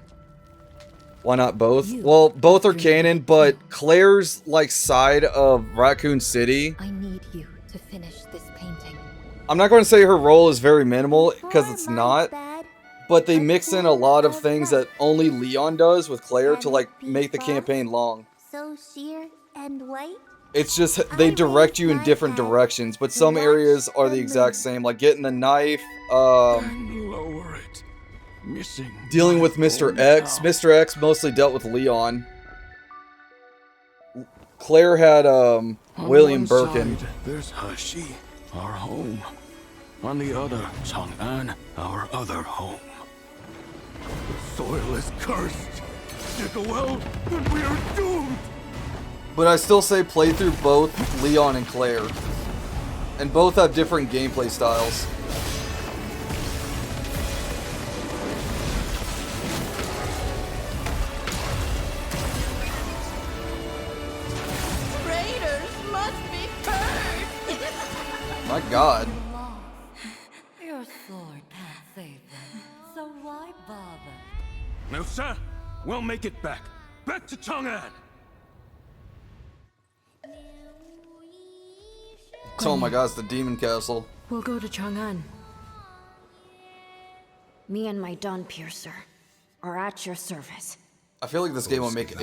Why not both? Well, both are canon, but Claire's like side of Raccoon City. I need you to finish this painting. I'm not going to say her role is very minimal because it's not, but they mix in a lot of things that only Leon does with Claire to like make the campaign long. So sheer and white? It's just they direct you in different directions, but some areas are the exact same, like getting the knife, Lower it. Missing. dealing with Mr. X. Mr. X mostly dealt with Leon. Claire had William Birkin. There's Hashi, our home. On the other, Chang'an, our other home. The soil is cursed. Dig a well, and we are doomed. But I still say play through both Leon and Claire. And both have different gameplay styles. Traitors must be cursed! My god. Your sword can't save them, so why bother? No, sir. We'll make it back. Back to Chang'an. Oh my god, it's the Demon Castle. We'll go to Chang'an. Me and my Dawn Piercer are at your service. I feel like this game would make a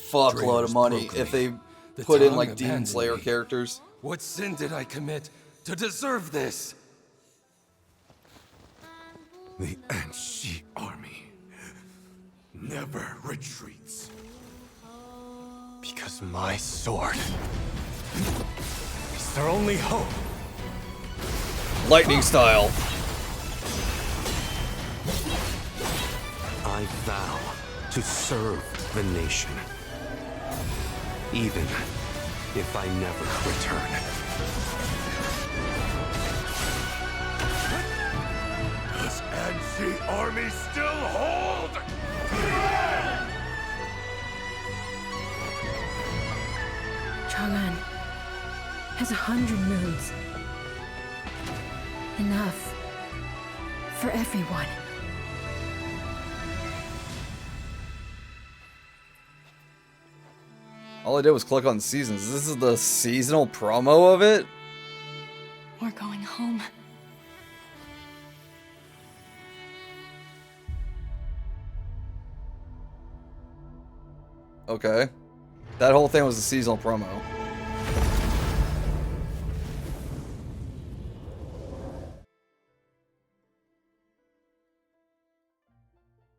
fuckload of money if they put in like Demon Slayer characters. What sin did I commit to deserve this? The Anshi army never retreats. Because my sword is their only hope. Lightning style. I vow to serve the nation, even if I never return. Does Anshi army still hold? Chang'an has 100 moons. Enough for everyone. All I did was click on seasons. This is the seasonal promo of it? We're going home. Okay. That whole thing was a seasonal promo.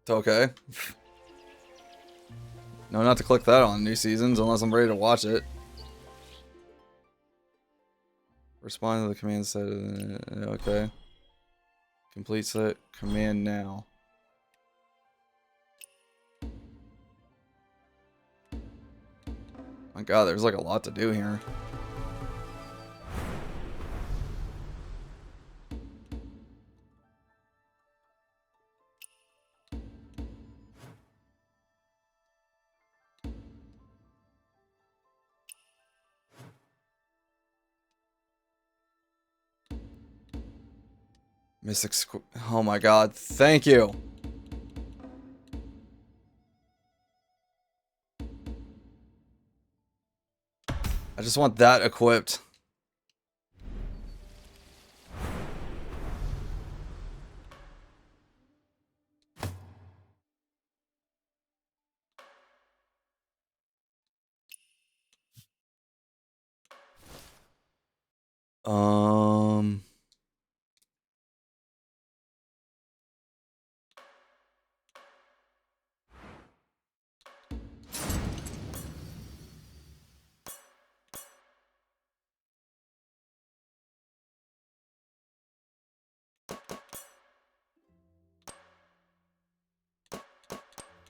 Okay. No, not to click that on new seasons unless I'm ready to watch it. Respond to the command set. Okay. Complete set. Command now. My god, there's like a lot to do here. Mystic oh my god, thank you. I just want that equipped.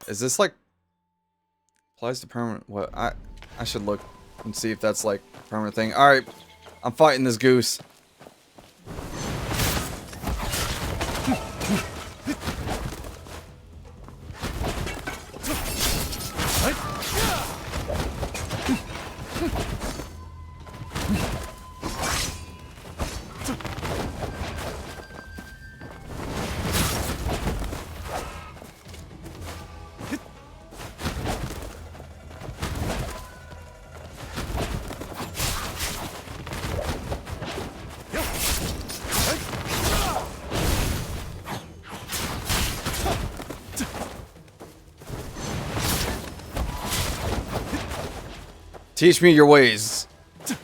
Is this like applies to permanent? What I should look and see if that's like a permanent thing. All right, I'm fighting this goose. Teach me your ways. Oh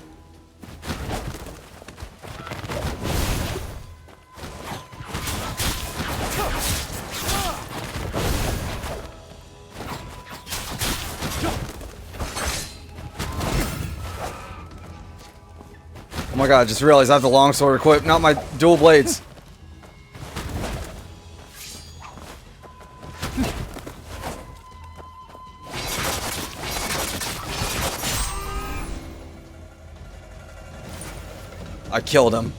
my god, I just realized I have the longsword equipped, not my dual blades. I killed him.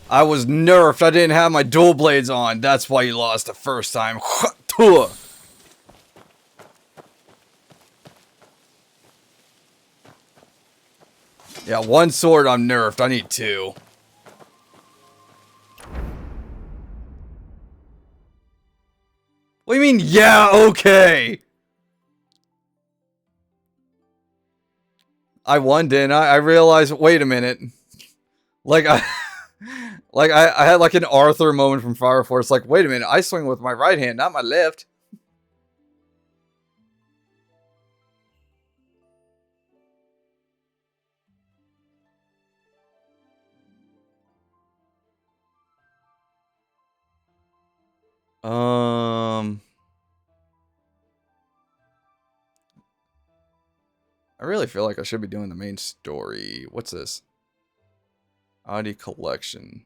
I was nerfed. I didn't have my dual blades on. That's why you lost the first time. Yeah, one sword I'm nerfed. I need two. What do you mean, yeah, okay? I won, didn't I? I realized, wait a minute. Like, Like, I had like an Arthur moment from Fire Force. Like, wait a minute, I swing with my right hand, not my left. I really feel like I should be doing the main story. What's this? Oddity collection.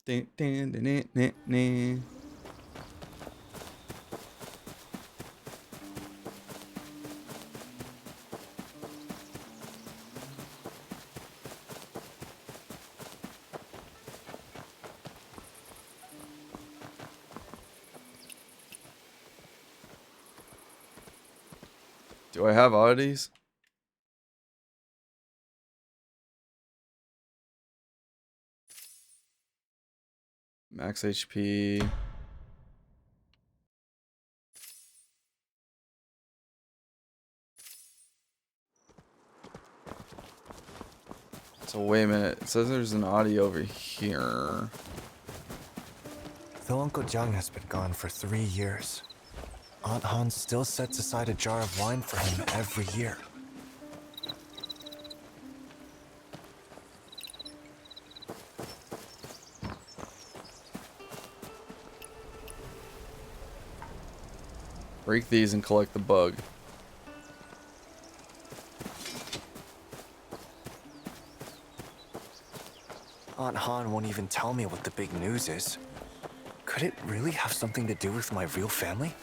Dun, dun, dun, dun, dun, dun. Do I have oddities? Max HP. So wait a minute. It says there's an Audi over here. Though Uncle Jiang has been gone for 3 years, Aunt Han still sets aside a jar of wine for him every year. Break these and collect the bug. Aunt Han won't even tell me what the big news is. Could it really have something to do with my real family?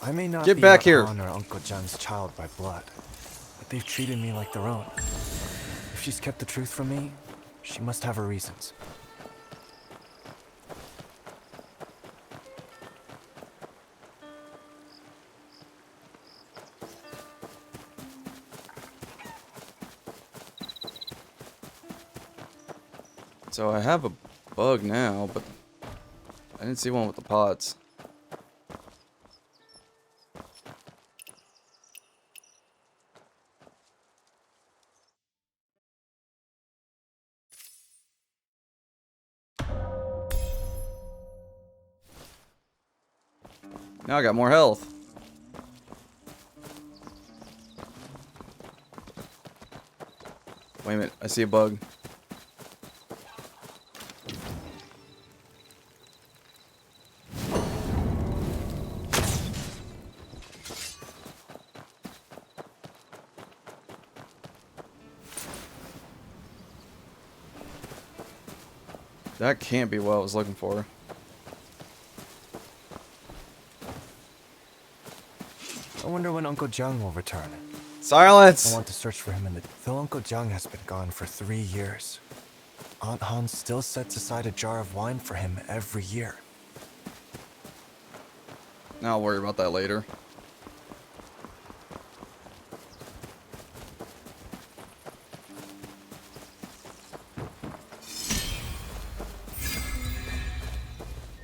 I may not Get be back Aunt here. Han or Uncle John's child by blood, but they've treated me like their own. If she's kept the truth from me, she must have her reasons. So I have a bug now, but I didn't see one with the pots. Now I got more health. Wait a minute, I see a bug. That can't be what I was looking for. I wonder when Uncle Jiang will return. Silence! I want to search for him in the... Though Uncle Jiang has been gone for 3 years, Aunt Han still sets aside a jar of wine for him every year. I'll worry about that later.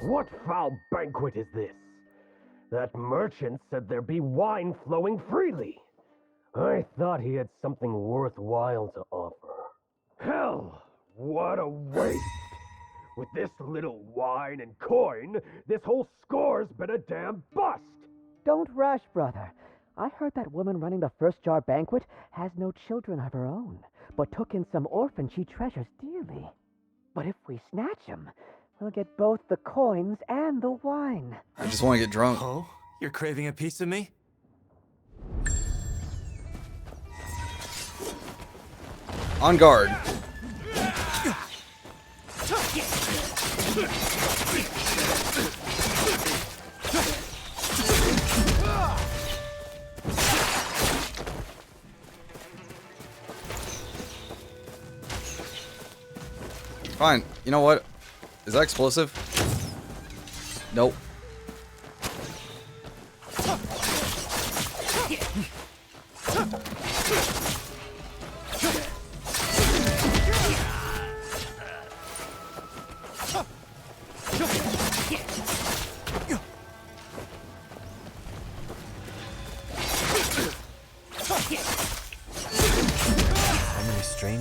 What foul banquet is this? That merchant said there be wine flowing freely. I thought he had something worthwhile to offer. Hell, what a waste! With this little wine and coin, this whole score's been a damn bust! Don't rush, brother. I heard that woman running the first jar banquet has no children of her own, but took in some orphans she treasures dearly. But if we snatch him, we'll get both the coins and the wine. I just want to get drunk. Oh, you're craving a piece of me? On guard. Fine. You know what? Is that explosive? Nope.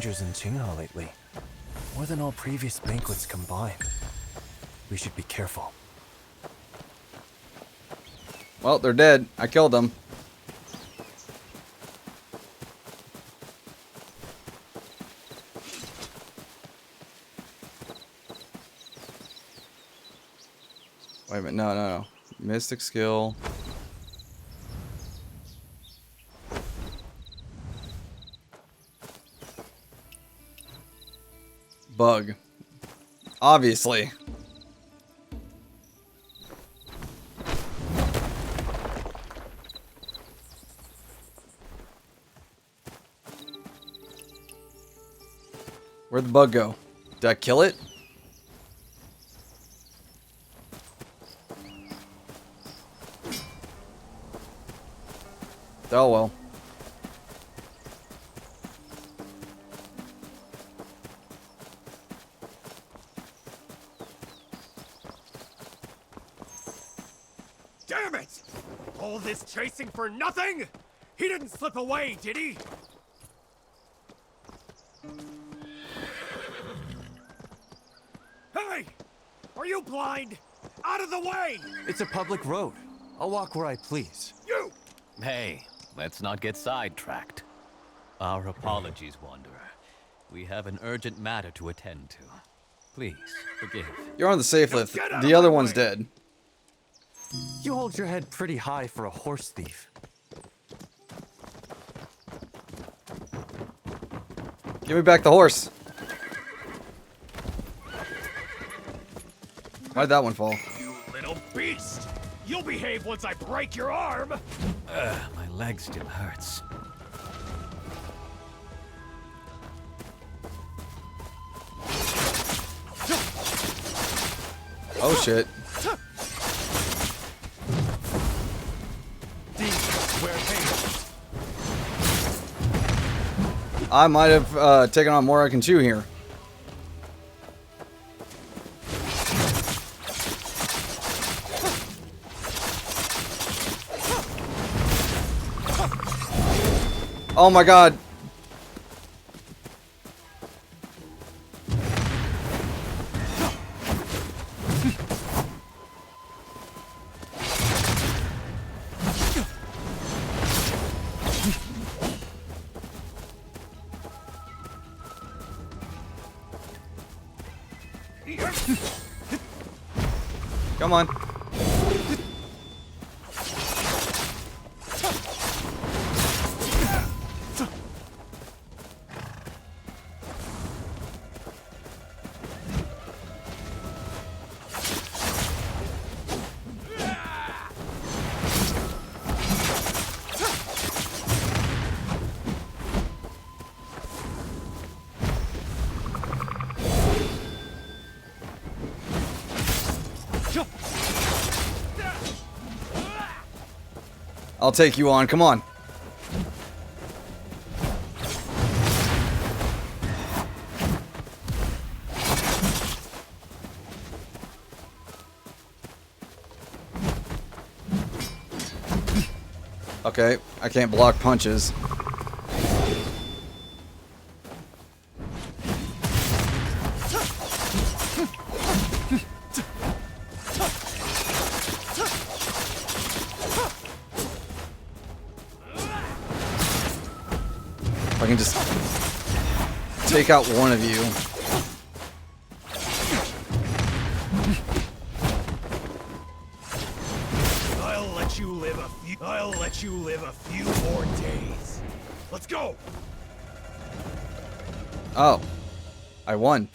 creatures in Qinghe lately. More than all previous banquets combined. We should be careful. Well, they're dead. I killed them. Wait a minute. No. Mystic skill. Bug. Obviously. Where'd the bug go? Did I kill it? Oh well. Damn it! All this chasing for nothing? He didn't slip away, did he? Hey! Are you blind? Out of the way! It's a public road. I'll walk where I please. You! Hey, let's not get sidetracked. Our apologies, Wanderer. We have an urgent matter to attend to. Please, forgive. You're on the safe list. The other one's dead. You hold your head pretty high for a horse thief. Give me back the horse. Why'd that one fall? You little beast! You'll behave once I break your arm! My leg still hurts. Oh shit. I might have taken on more I can chew here. Oh my god. Come on. I'll take you on. Come on. Okay, I can't block punches. If I can just take out one of you. I'll let you live a few more days. Let's go. Oh, I won.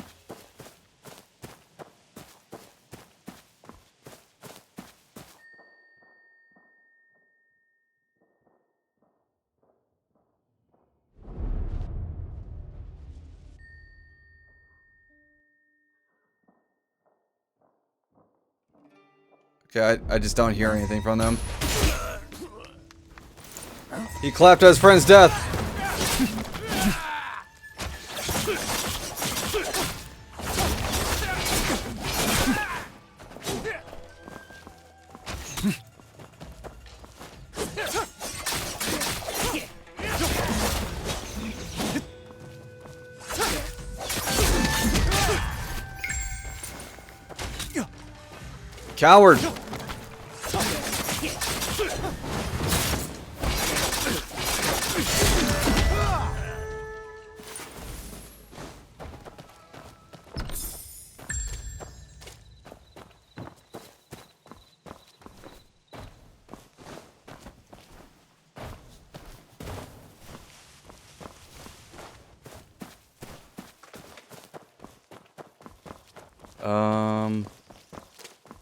Okay, I just don't hear anything from them. He clapped at his friend's death. Coward!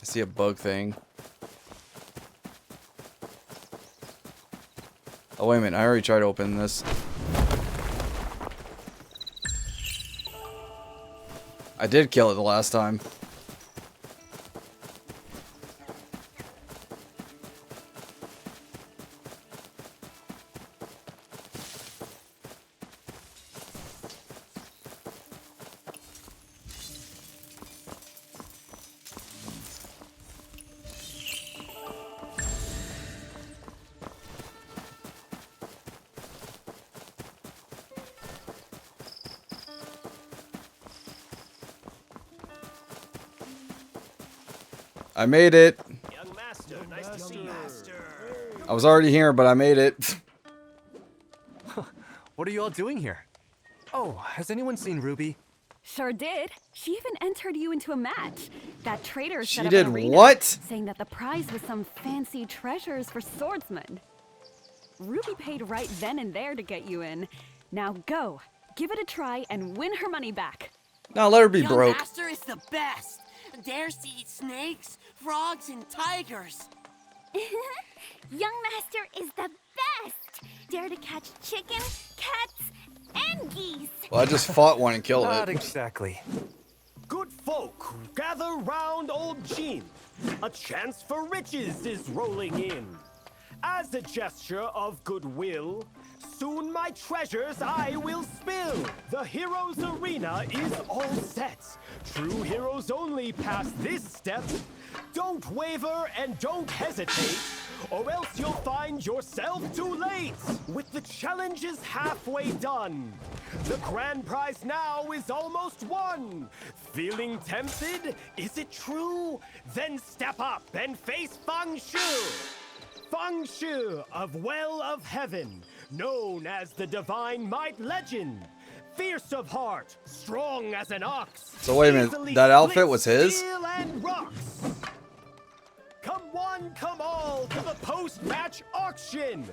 I see a bug thing. Oh, wait a minute. I already tried to open this. I did kill it the last time. I made it. Young master, nice to see you. I was already here, but I made it. What are you all doing here? Oh, has anyone seen Ruby? Sure did. She even entered you into a match. That traitor She set up did an arena, what? saying that the prize was some fancy treasures for swordsmen. Ruby paid right then and there to get you in. Now go, give it a try, and win her money back. Now let her be Young broke. Master is the best. Dares to eat snakes, frogs, and tigers. Young Master is the best! Dare to catch chicken, cats, and geese! Well, I just fought one and killed Not it. exactly. Good folk, gather round old Jean. A chance for riches is rolling in. As a gesture of goodwill, soon my treasures I will spill. The hero's arena is all set. True heroes only pass this step. Don't waver and don't hesitate, or else you'll find yourself too late. With the challenges halfway done, the grand prize now is almost won. Feeling tempted? Is it true? Then step up and face Feng Shu. Feng Shu of Well of Heaven, known as the Divine Might Legend. Fierce of heart, strong as an ox. So wait a minute, that outfit was his? Steel and rocks. Come one, come all to the post-match auction.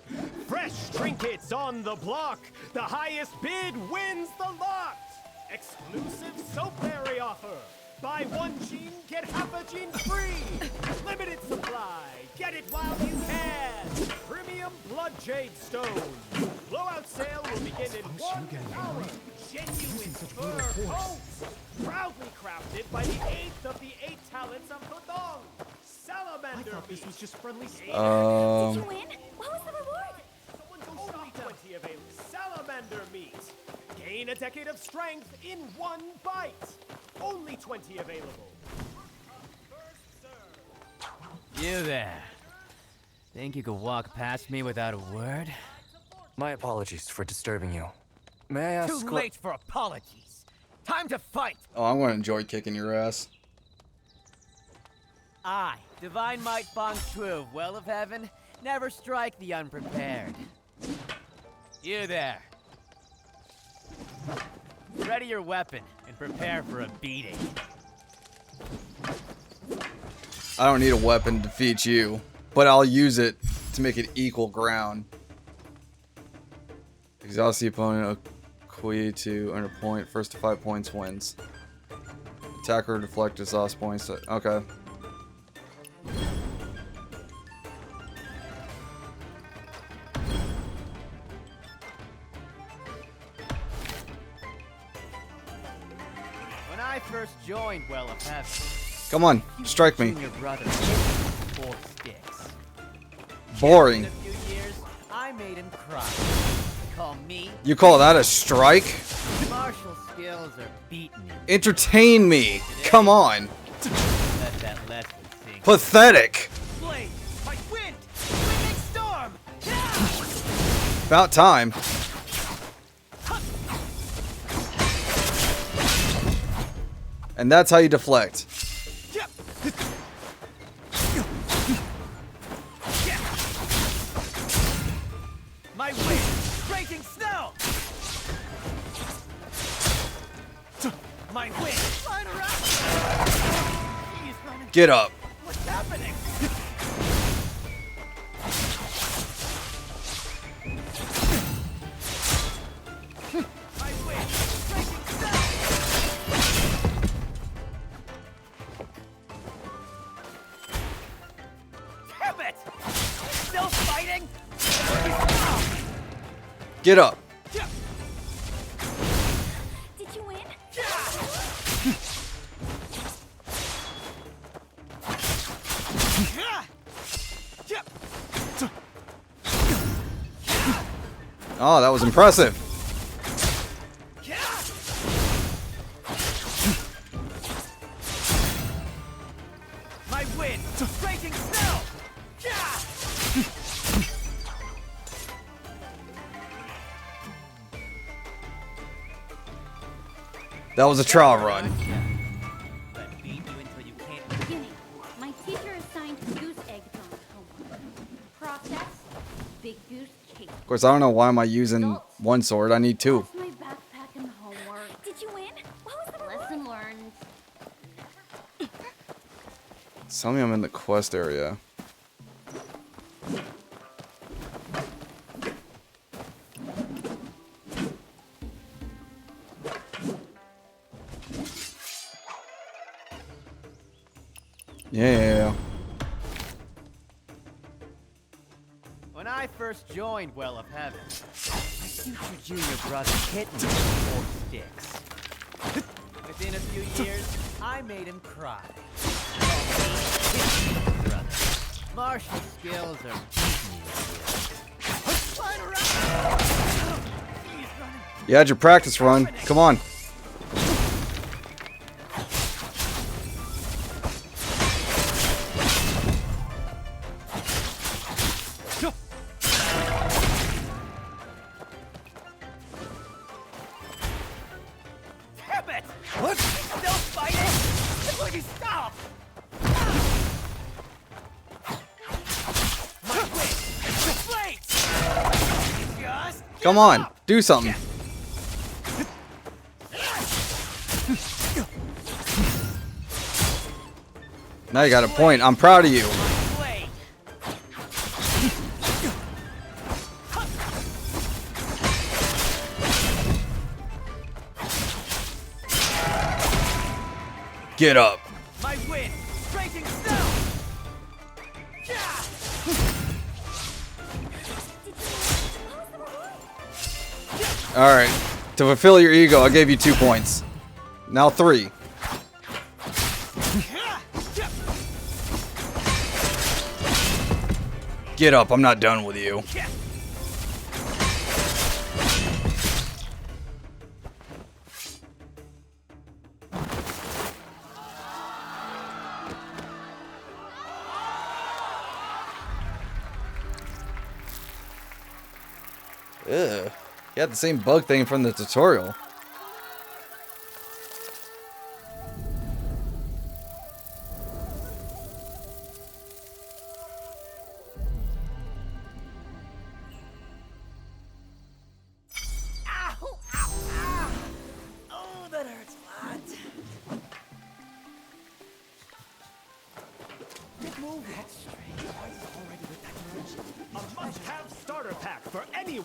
Fresh trinkets on the block. The highest bid wins the lot. Exclusive soapberry offer. Buy one gene, get half a gene free. Limited supply, get it while you can. Premium blood jade stone. Blowout sale will begin in 1 hour. Genuine fur coats. Proudly crafted by the 8th of the 8 talents of Pudong. Salamander meat. This was just friendly. Did you win? What was the reward? Only 20 available. Salamander meat. Gain a decade of strength in 1 bite. Only 20 available. You there. Think you could walk past me without a word? My apologies for disturbing you. May I ask Too late for apologies. Time to fight. Oh, I'm gonna enjoy kicking your ass. I, Divine Might Feng Shu, Well of Heaven, never strike the unprepared. You there. Ready your weapon and prepare for a beating. I don't need a weapon to defeat you, but I'll use it to make it equal ground. Exhaust the opponent, equate to earn a point. First to 5 points wins. Attacker deflect exhaust points. Okay. When I first joined Well of Heaven, Come on, strike me. your brother hit me with 4 sticks. Boring. In a few years, I made him cry. Call me. You call that a strike? Martial skills are beaten. Entertain me. Come on. Let that lesson sink. Pathetic. Blade, fight wind, wind storm. About time. And that's how you deflect. My win! Line around! He's running. Get up. What's happening? My win! Breaking spell! Damn it! Still fighting? Get up. Did you win? Oh, that was impressive. My win! Breaking spell! That was a trial run. Beginning. My teacher assigned goose egg drawing homework. Process. Big goose cake. Of course, I don't know why am I using one sword. I need two. My backpack and homework. Did you win? What was the Lesson learned. Tell me I'm in the quest area. Yeah. When I first joined Well of Heaven, my future junior brother hit me with 4 sticks. Within a few years, I made him cry. Brother. Martial skills are You had your practice run. Come on. Damn it! What? Still fighting? Will you stop? My win! Wait! Just Come on. Do something. Now you got a point. I'm proud of you. Get up. My win! Breaking snow! Alright. To fulfill your ego, I gave you 2 points. Now 3. Get up. I'm not done with you. Ugh. You had the same bug thing from the tutorial. Oh, that hurts a lot. Good move. That's strange. Why is it already with that merchant? A must-have starter pack for any...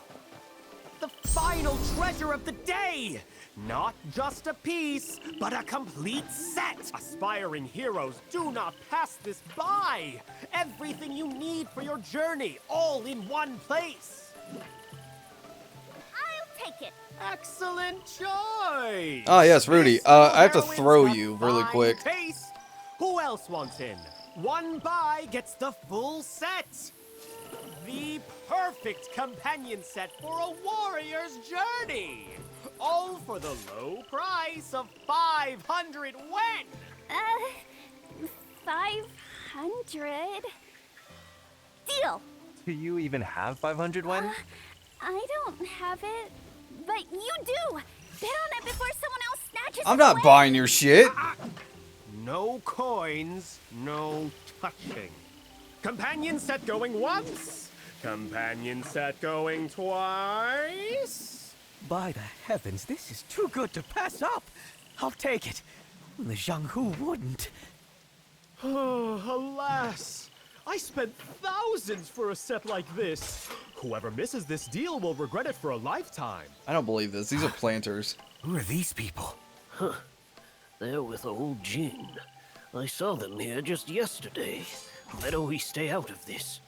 The final treasure of the day! Not just a piece, but a complete set! Aspiring heroes, do not pass this by! Everything you need for your journey, all in one place! I'll take it. Excellent choice! Ah, yes, Rudy. I have to throw you really Fine quick. taste. Who else wants in? One buy gets the full set! The perfect companion set for a warrior's journey! All for the low price of 500 wen! 500? Deal! Do you even have 500 wen? I don't have it, but you do! Bid on it before someone else snatches I'm it not away. buying your shit. No coins, no touching. Companion set going once, companion set going twice. By the heavens, this is too good to pass up! I'll take it. The Jianghu wouldn't. Oh, alas! I spent thousands for a set like this. Whoever misses this deal will regret it for a lifetime. I don't believe this. These are planters. Who are these people? Huh. They're with old Jin. I saw them here just yesterday. Better we stay out of this.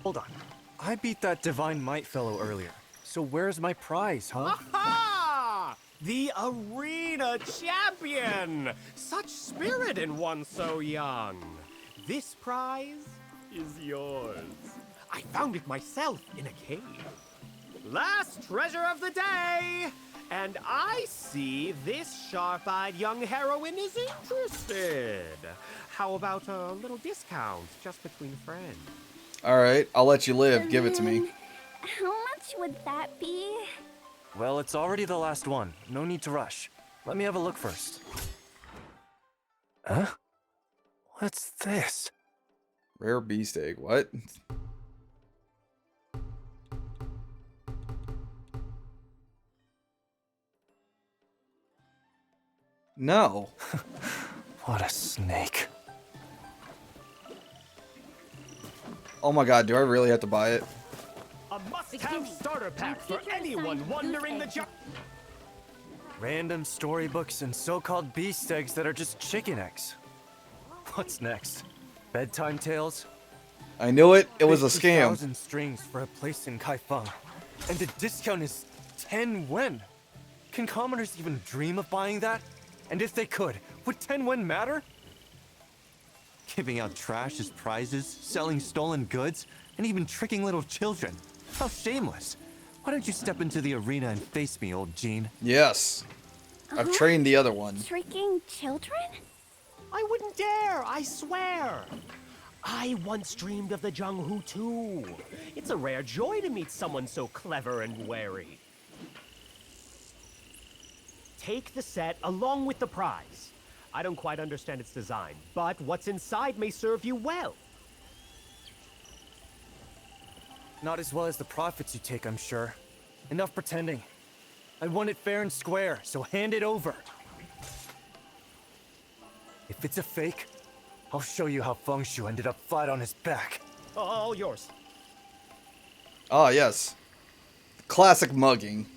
Hold on. I beat that Divine Might fellow earlier. So where's my prize, huh? Aha! The arena champion! Such spirit in one so young. This prize is yours. I found it myself in a cave. Last treasure of the day! And I see this sharp-eyed young heroine is interested. How about a little discount just between friends? All right, I'll let you live. Give it to me. How much would that be? Well, it's already the last one. No need to rush. Let me have a look first. Huh? What's this? Rare beefsteak. What? No. What a snake. Oh my god, do I really have to buy it? A must-have starter pack for anyone wondering the job. Random storybooks and so-called beast eggs that are just chicken eggs. What's next? Bedtime tales? I knew it. It was a scam. 50,000 strings for a place in Kaifeng. And the discount is 10 wen. Can commoners even dream of buying that? And if they could, would 10 wen matter? Giving out trash as prizes, selling stolen goods, and even tricking little children. How shameless. Why don't you step into the arena and face me, old Jean? Yes. I've trained the other one. Tricking children? I wouldn't dare, I swear. I once dreamed of the Jianghu too. It's a rare joy to meet someone so clever and wary. Take the set along with the prize. I don't quite understand its design, but what's inside may serve you well. Not as well as the profits you take, I'm sure. Enough pretending. I want it fair and square, so hand it over. If it's a fake, I'll show you how Feng Shu ended up flat on his back. All yours. Ah, yes. Classic mugging.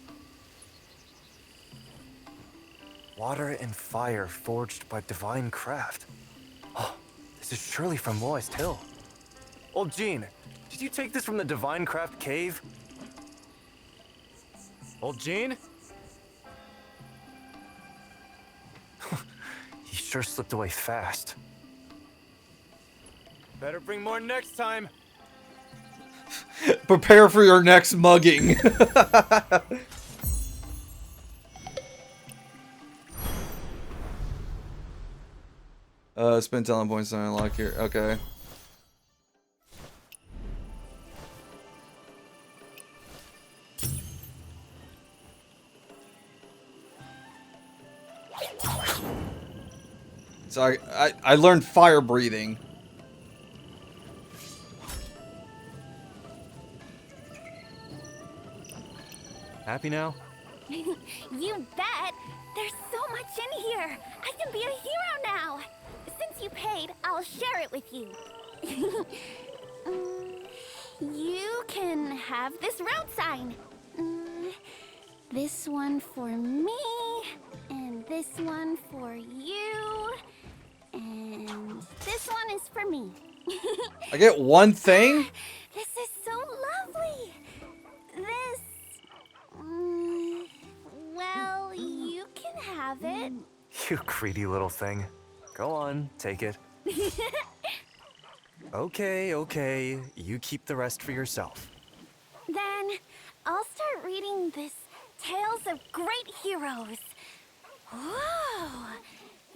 Water and fire forged by divine craft. Oh, this is surely from Moist Hill. Old Jean, did you take this from the divine craft cave? Old Jean? He sure slipped away fast. Better bring more next time. Prepare for your next mugging. Spend talent points to unlock here. Okay. So I learned fire breathing. Happy now? You bet! There's so much in here! I can be a hero now! Since you paid, I'll share it with you. You can have this road sign. This one for me, and this one for you, and this one is for me. I get one thing? This is so lovely. This... well, you can have it. You greedy little thing. Go on, take it. Okay. You keep the rest for yourself. Then I'll start reading this Tales of Great Heroes. Whoa!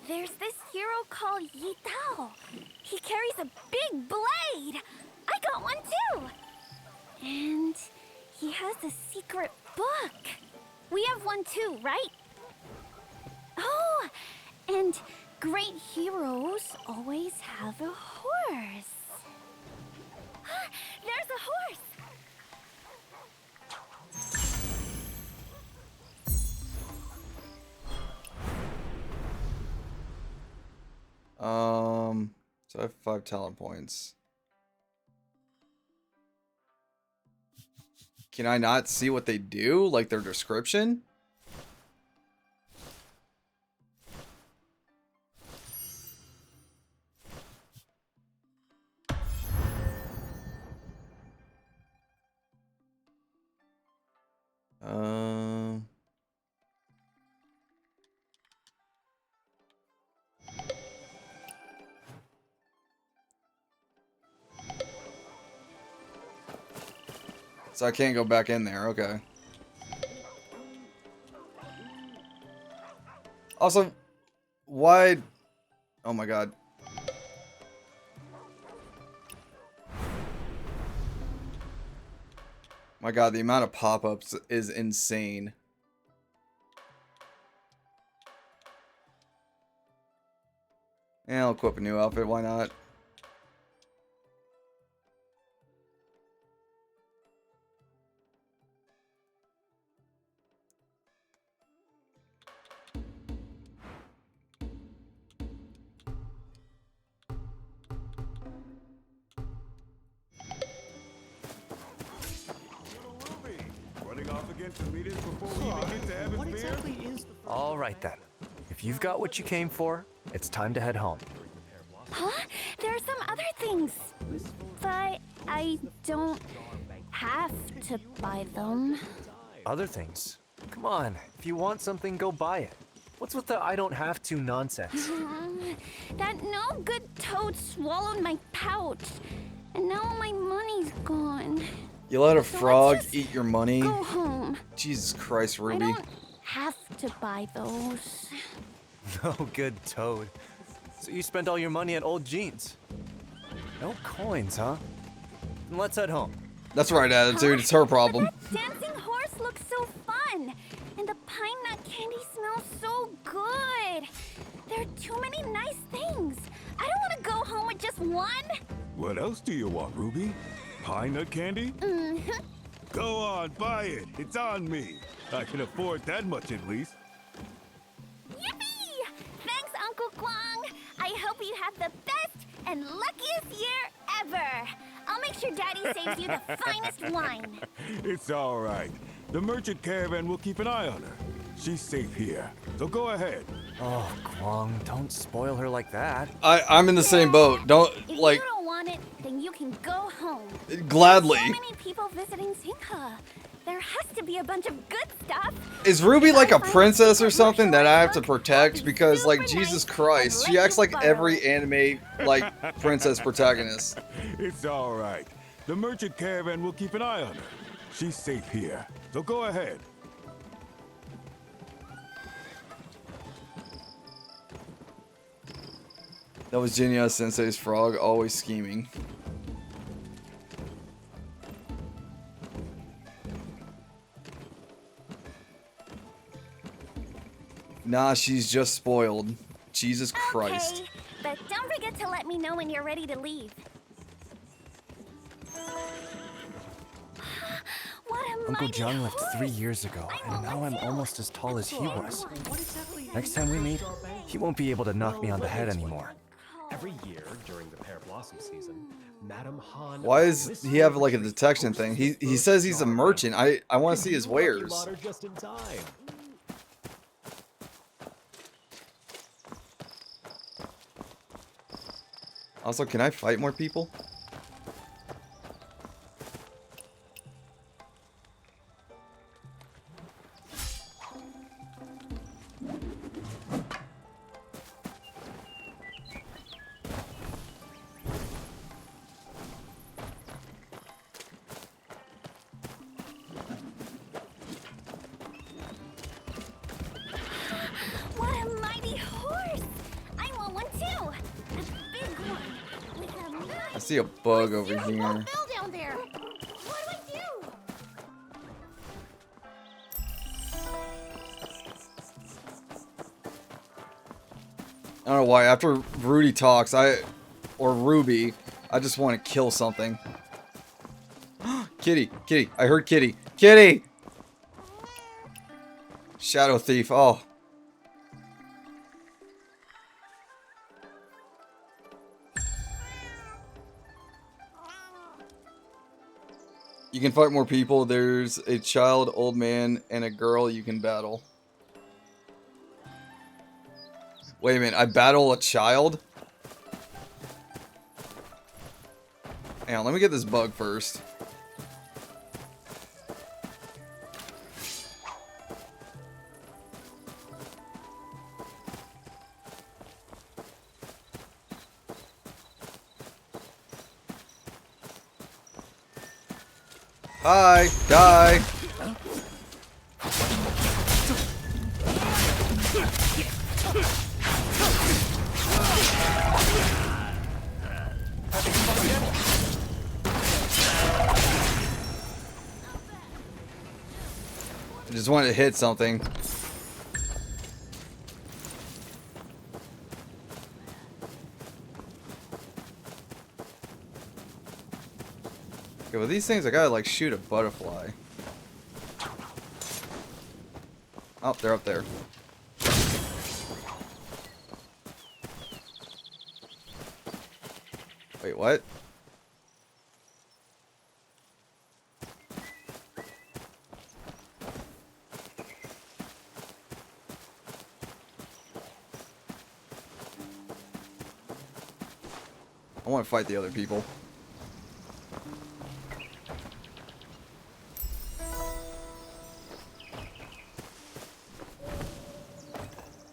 There's this hero called Yi Tao. He carries a big blade. I got one too. And he has a secret book. We have one too, right? Oh, and great heroes always have a horse. There's a horse! So I have 5 talent points. Can I not see what they do? Like their description? So I can't go back in there. Okay. Also, why? Oh my god. My god, the amount of pop-ups is insane. And I'll equip a new outfit, why not? Running off against the meters before we even get to Heaven's What Beer? exactly is the... All right then. If you've got what you came for, it's time to head home. Huh? There are some other things. But I don't have to buy them. Other things? Come on, if you want something, go buy it. What's with the I don't have to nonsense? That no good toad swallowed my pouch. And now all my money's gone. You let a frog eat your money? Go home. Jesus Christ, I Ruby. don't have to buy those. No good toad. So you spent all your money at old jeans. No coins, huh? Then let's head home. That's right, attitude. It's her problem. Dancing horse looks so fun. And the pine nut candy smells so good. There are too many nice things. I don't want to go home with just one. What else do you want, Ruby? Pine nut candy? Mm-hmm. Go on, buy it. It's on me. I can afford that much at least. Yippee! Thanks, Uncle Kwong. I hope you have the best and luckiest year ever. I'll make sure Daddy saves you the finest wine. It's all right. The merchant caravan will keep an eye on her. She's safe here, so go ahead. Oh, Kwong, don't spoil her like that. I'm in the same boat. Don't, If like, you don't want it, then you can go home. Gladly. So many people visiting Singha. There has to be a bunch of good stuff. is Ruby like a princess or something that I have to protect? Because, like, Jesus Christ, she acts like every anime, like, princess protagonist. It's all right. The merchant caravan will keep an eye on her. She's safe here, so go ahead. That was Jinya Sensei's frog, always scheming. Nah, she's just spoiled. Jesus Christ. Okay, but don't forget to let me know when you're ready to leave. Uncle John left 3 years ago, and now I'm almost as tall as he was. Next time we meet, he won't be able to knock me on the head anymore. Every year during the pear blossom season, Madam Han. Why does he have like a detection thing? He says he's a merchant. I want to see his wares. Just in time. Also, can I fight more people? What a mighty horse! I want one too. A big one with a nice I see a bug over here. bell down there. What do I do? I don't know why. After Rudy talks, or Ruby, I just want to kill something. Kitty, kitty. I heard kitty. Kitty! Shadow thief. Oh. You can fight more people. There's a child, old man, and a girl you can battle. Wait a minute, I battle a child? Hang on, let me get this bug first. Hi, die. I just wanted to hit something. Okay, with these things I gotta like shoot a butterfly. Oh, they're up there. Wait, what? I want to fight the other people.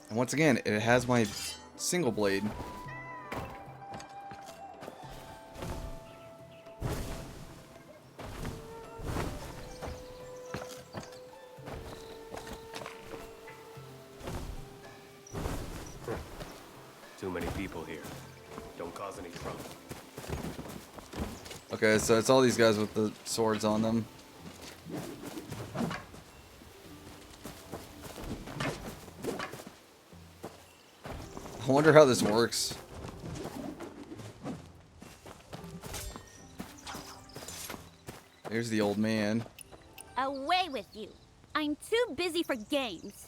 And once again, it has my single blade. Too many people here. Don't cause any trouble. Okay, so it's all these guys with the swords on them. I wonder how this works. There's the old man. Away with you. I'm too busy for games.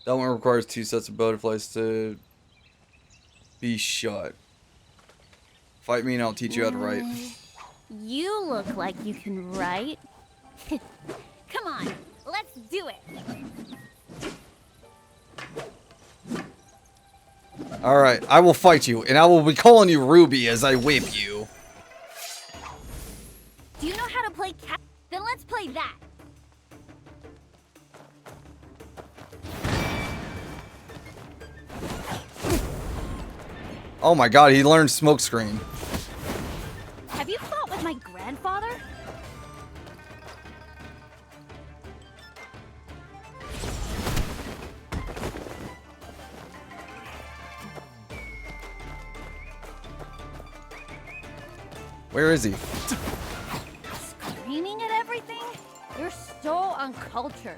That one requires 2 sets of butterflies to be shot. Fight me and I'll teach you how to write. You look like you can write. Come on, let's do it. Alright, I will fight you, and I will be calling you Ruby as I whip you. Do you know how to play cat? Then let's play that. Oh my god, he learned smokescreen. Have you fought with my grandfather? Where is he? Screaming at everything? You're so uncultured.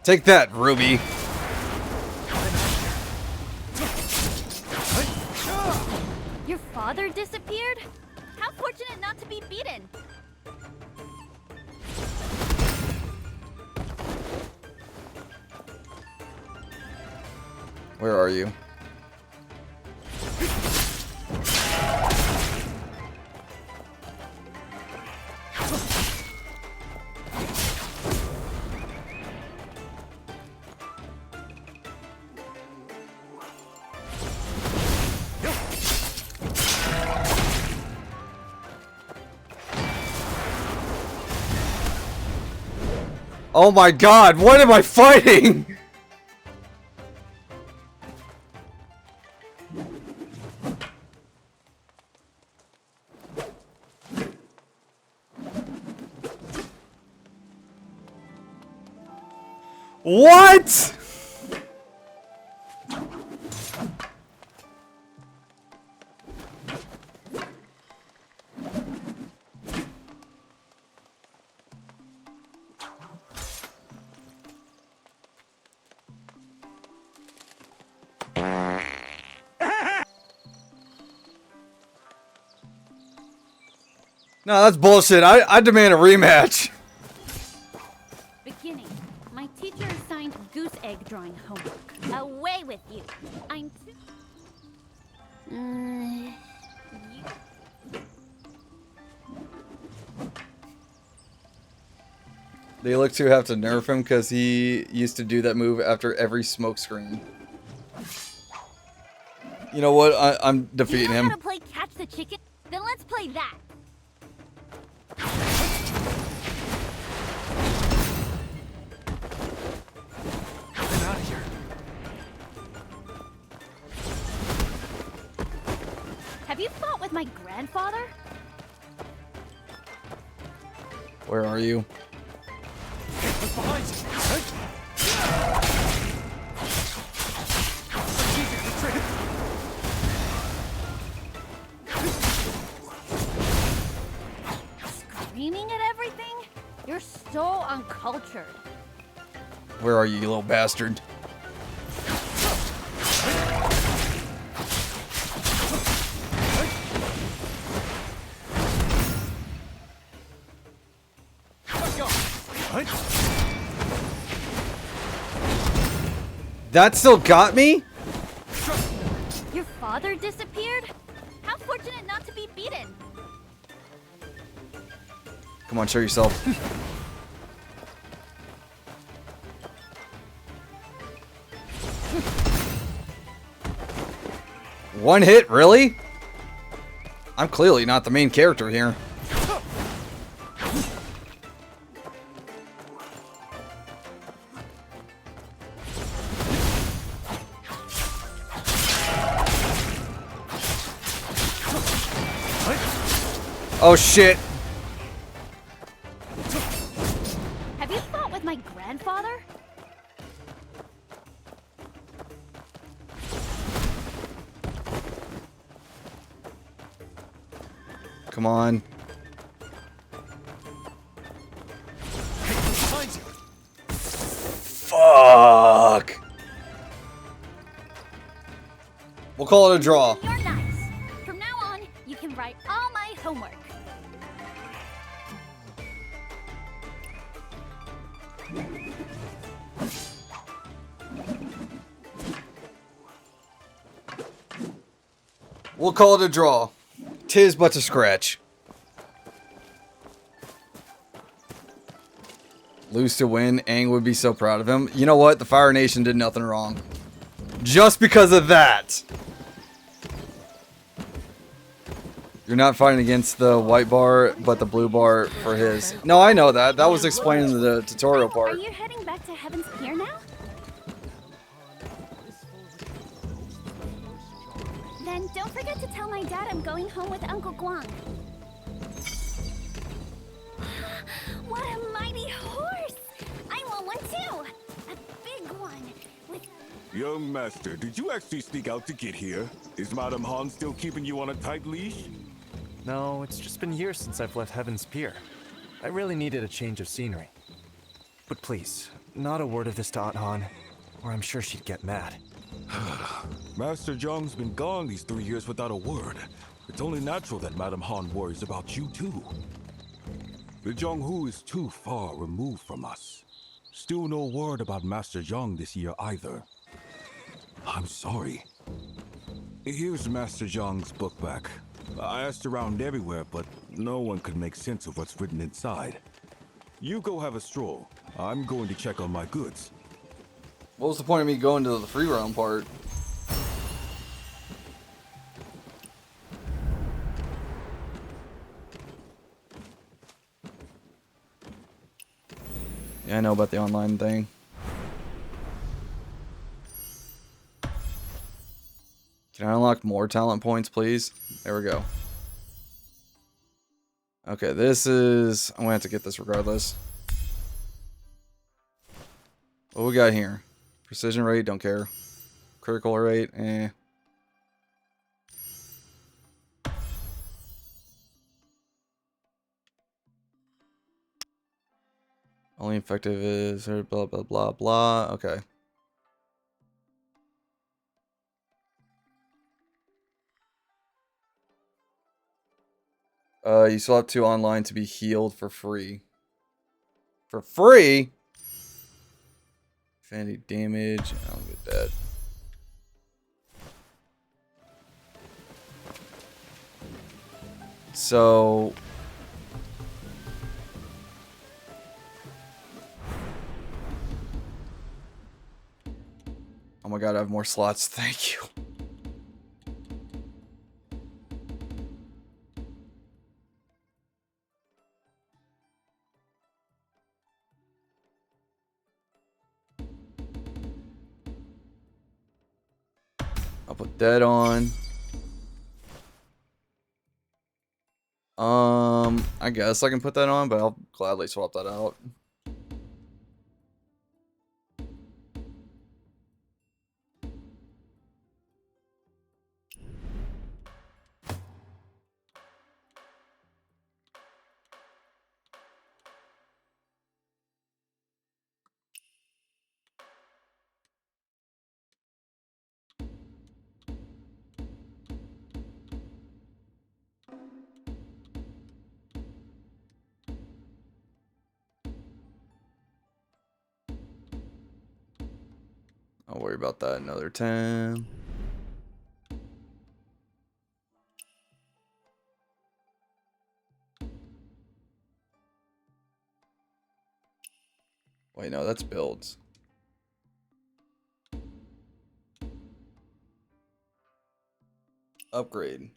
Take that, Ruby. Your father disappeared? How fortunate not to be beaten. Where are you? Oh my god, what am I fighting? What? No, that's bullshit. I demand a rematch. Beginning. My teacher assigned goose egg drawing homework. Away with you. I'm too... They look to have to nerf him because he used to do that move after every smoke screen. You know what? I'm defeating you know him. How to play catch the chicken? Then let's play that. Get out of here. Have you fought with my grandfather? Where are you? Screaming at everything? You're so uncultured. Where are you, you little bastard? That still got me? Your father disappeared? How fortunate not to be beaten. Come on, show yourself. One hit, really? I'm clearly not the main character here. Oh shit. Have you fought with my grandfather? Come on. Fuck. We'll call it a draw. You're nice. From now on, you can write all my homework. We'll call it a draw. 'Tis but a scratch. Lose to win. Aang would be so proud of him. You know what? The Fire Nation did nothing wrong. Just because of that. You're not fighting against the white bar, but the blue bar for his. No, I know that. That was explained in the tutorial part. Are you heading back to Heaven's Pier now? Then don't forget to tell my dad I'm going home with Uncle Guang. What a mighty horse! I want one too! A big one! With... Young master, did you actually sneak out to get here? Is Madame Han still keeping you on a tight leash? No, it's just been years since I've left Heaven's Pier. I really needed a change of scenery. But please, not a word of this to Aunt Han, or I'm sure she'd get mad. Master Zhang's been gone these 3 years without a word. It's only natural that Madame Han worries about you too. The Zhonghu is too far removed from us. Still no word about Master Zhang this year either. I'm sorry. Here's Master Zhang's book back. I asked around everywhere, but no one could make sense of what's written inside. You go have a stroll. I'm going to check on my goods. What was the point of me going to the free roam part? Yeah, I know about the online thing. Can I unlock more talent points, please? There we go. Okay, this is... I'm gonna have to get this regardless. What we got here? Precision rate, don't care. Critical rate, eh. Only effective is blah blah blah blah. Okay. You still have 2 online to be healed for free. For free? Infinity damage. I'll get that. So... Oh my god, I have more slots. Thank you. I'll put that on. I guess I can put that on, but I'll gladly swap that out. I'll worry about that another time. Wait, no, that's builds. Upgrade.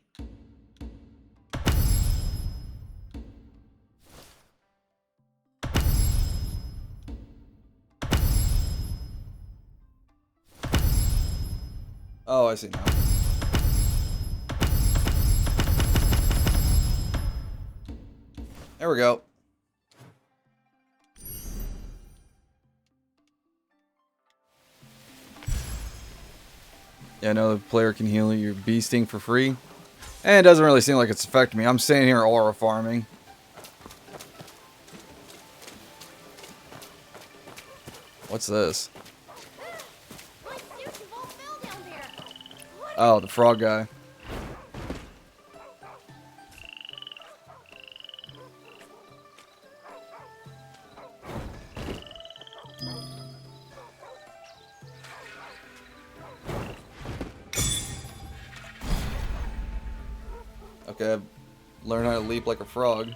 Oh, I see now. There we go. Yeah, no, the player can heal your bee sting for free. And it doesn't really seem like it's affecting me. I'm staying here aura farming. What's this? Oh, the frog guy. Okay, I've learned how to leap like a frog.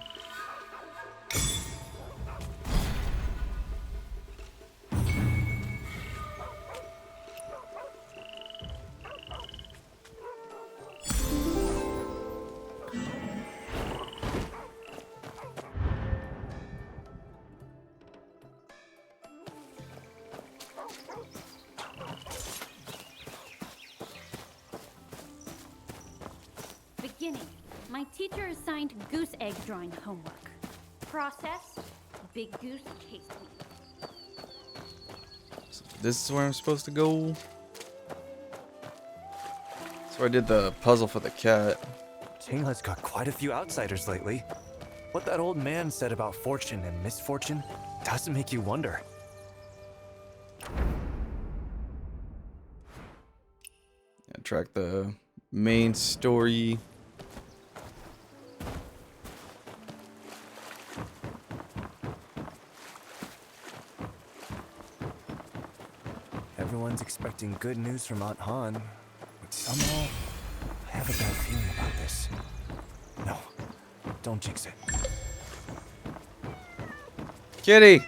Beginning. My teacher assigned goose egg drawing homework. Process, big goose case me. This is where I'm supposed to go. So I did the puzzle for the cat. Tingla's got quite a few outsiders lately. What that old man said about fortune and misfortune doesn't make you wonder. Yeah, track the main story. Everyone's expecting good news from Aunt Han, but somehow I have a bad feeling about this. No, don't jinx it. Kitty!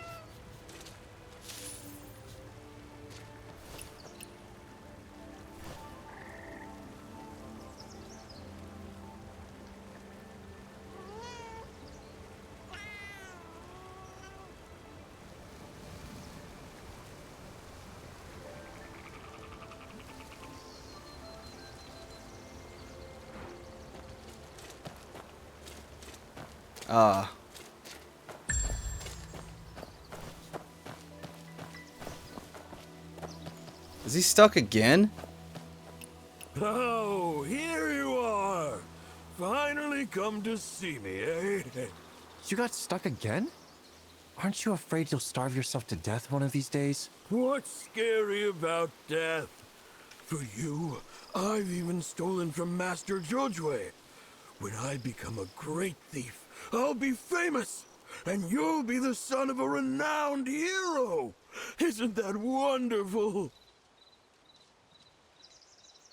Ah. Is he stuck again? Oh, here you are! Finally come to see me, eh? You got stuck again? Aren't you afraid you'll starve yourself to death one of these days? What's scary about death? For you, I've even stolen from Master Jojue. When I become a great thief, I'll be famous, and you'll be the son of a renowned hero. Isn't that wonderful?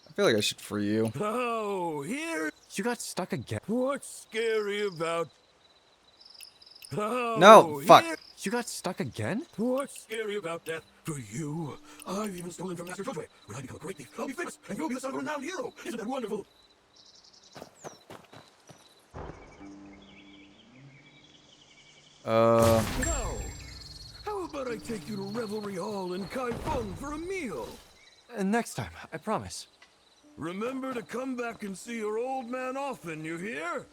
I feel like I should free you. Oh, here... You got stuck again? What's scary about... Oh, No, fuck. here... You got stuck again? What's scary about death? For you, I've even stolen from Master Josue. When I become a great thief, I'll be famous, and you'll be the son of a renowned hero. Isn't that wonderful? Now, how about I take you to Revelry Hall in Kaifeng for a meal? Next time, I promise. Remember to come back and see your old man often, you hear?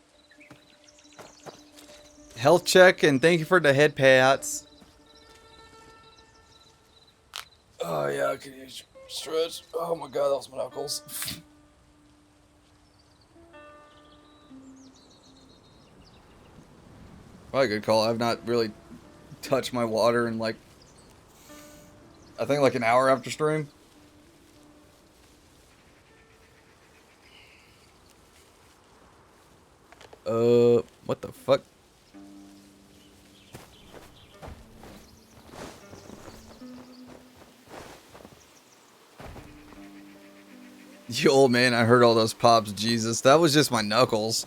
Health check, and thank you for the head pats. Oh yeah, I can use stretch. Oh my god, that was my knuckles. Probably a good call. I've not really touched my water in like, I think like an hour after stream. What the fuck? You old man, I heard all those pops. Jesus, that was just my knuckles.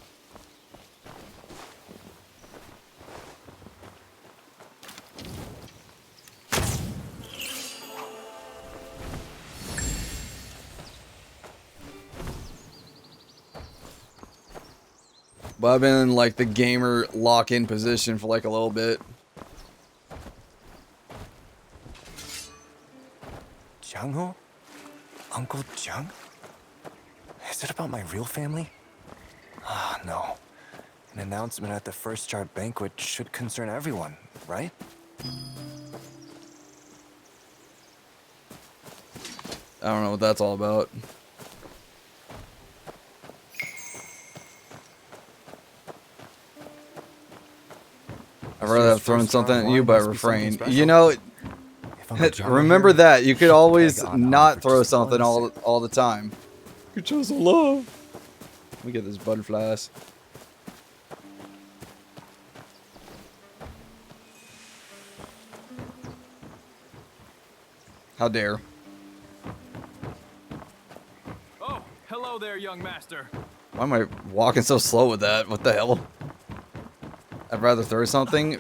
But I've been in like the gamer lock-in position for like a little bit. Jiang-ho? Uncle Jiang? Is it about my real family? Ah, no. An announcement at the first jar banquet should concern everyone, right? I don't know what that's all about. I'd rather have thrown something at you, but refrain. You know, remember that. You could always not throw something all the time. You chose a love. Let me get this butterflies. How dare. Oh, hello there, young master. Why am I walking so slow with that? What the hell? I'd rather throw something.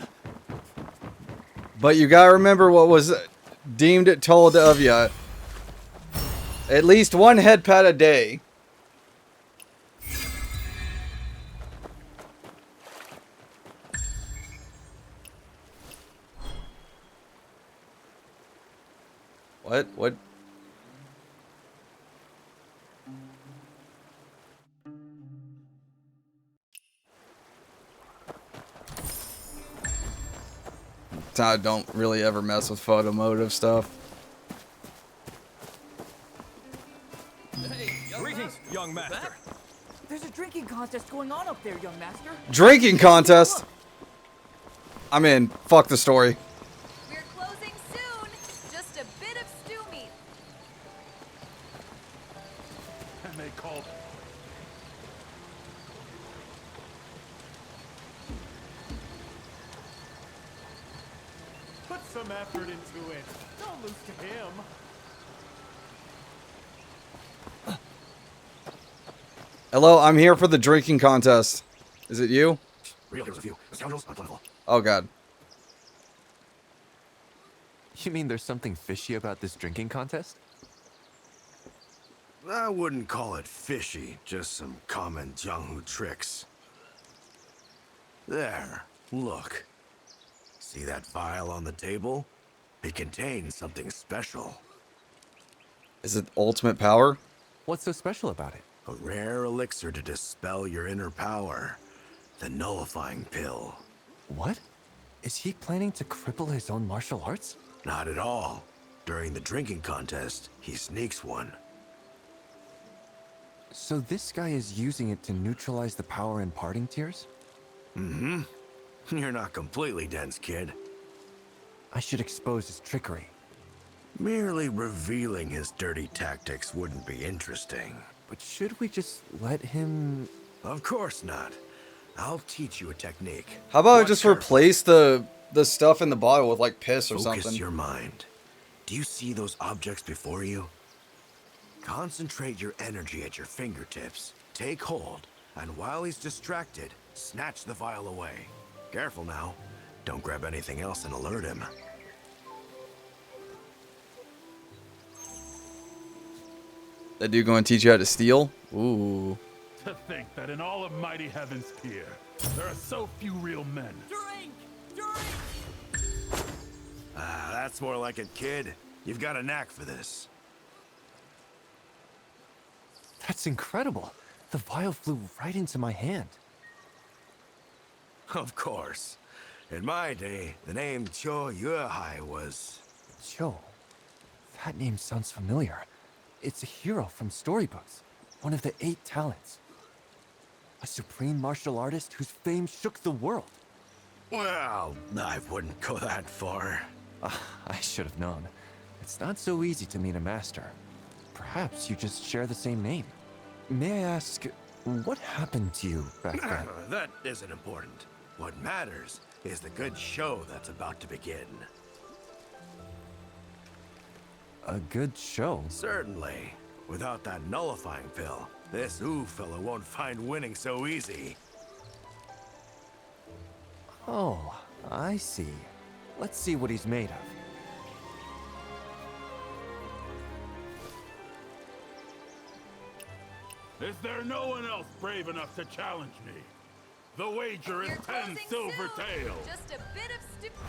But you gotta remember what was deemed told of you. At least one head pat a day. What? I don't really ever mess with photomotive stuff. Hey, greetings, young master. There's a drinking contest going on up there, young master. Drinking contest? I'm in. Fuck the story. We're closing soon. Just a bit of stew meat. And they called. Put some effort into it. Don't lose to him. Hello, I'm here for the drinking contest. Is it you? Real heroes of you. The scoundrels unplentiful. Oh god. You mean there's something fishy about this drinking contest? I wouldn't call it fishy, just some common Jianghu tricks. There, look. See that vial on the table? It contains something special. Is it ultimate power? What's so special about it? A rare elixir to dispel your inner power. The nullifying pill. What? Is he planning to cripple his own martial arts? Not at all. During the drinking contest, he sneaks one. So this guy is using it to neutralize the power in parting tears? Mm-hmm. You're not completely dense, kid. I should expose his trickery. Merely revealing his dirty tactics wouldn't be interesting. But should we just let him Of course not. I'll teach you a technique. How about I just replace the stuff in the bottle with like piss or Focus something? your mind. Do you see those objects before you? Concentrate your energy at your fingertips. Take hold, and while he's distracted, snatch the vial away. Careful now. Don't grab anything else and alert him. That dude going to teach you how to steal? Ooh. To think that in all of mighty Heaven's Pier, there are so few real men. Drink! Drink! Ah, that's more like it, kid. You've got a knack for this. That's incredible. The vial flew right into my hand. Of course. In my day, the name Cho Yuehai was... Cho? That name sounds familiar. It's a hero from storybooks. One of the 8 talents. A supreme martial artist whose fame shook the world. Well, I wouldn't go that far. I should have known. It's not so easy to meet a master. Perhaps you just share the same name. May I ask, what happened to you back then? That isn't important. What matters is the good show that's about to begin. A good show? Certainly. Without that nullifying pill, this ooh fella won't find winning so easy. Oh, I see. Let's see what he's made of. Is there no one else brave enough to challenge me? The wager is 10 silver taels. Just a bit of stupid.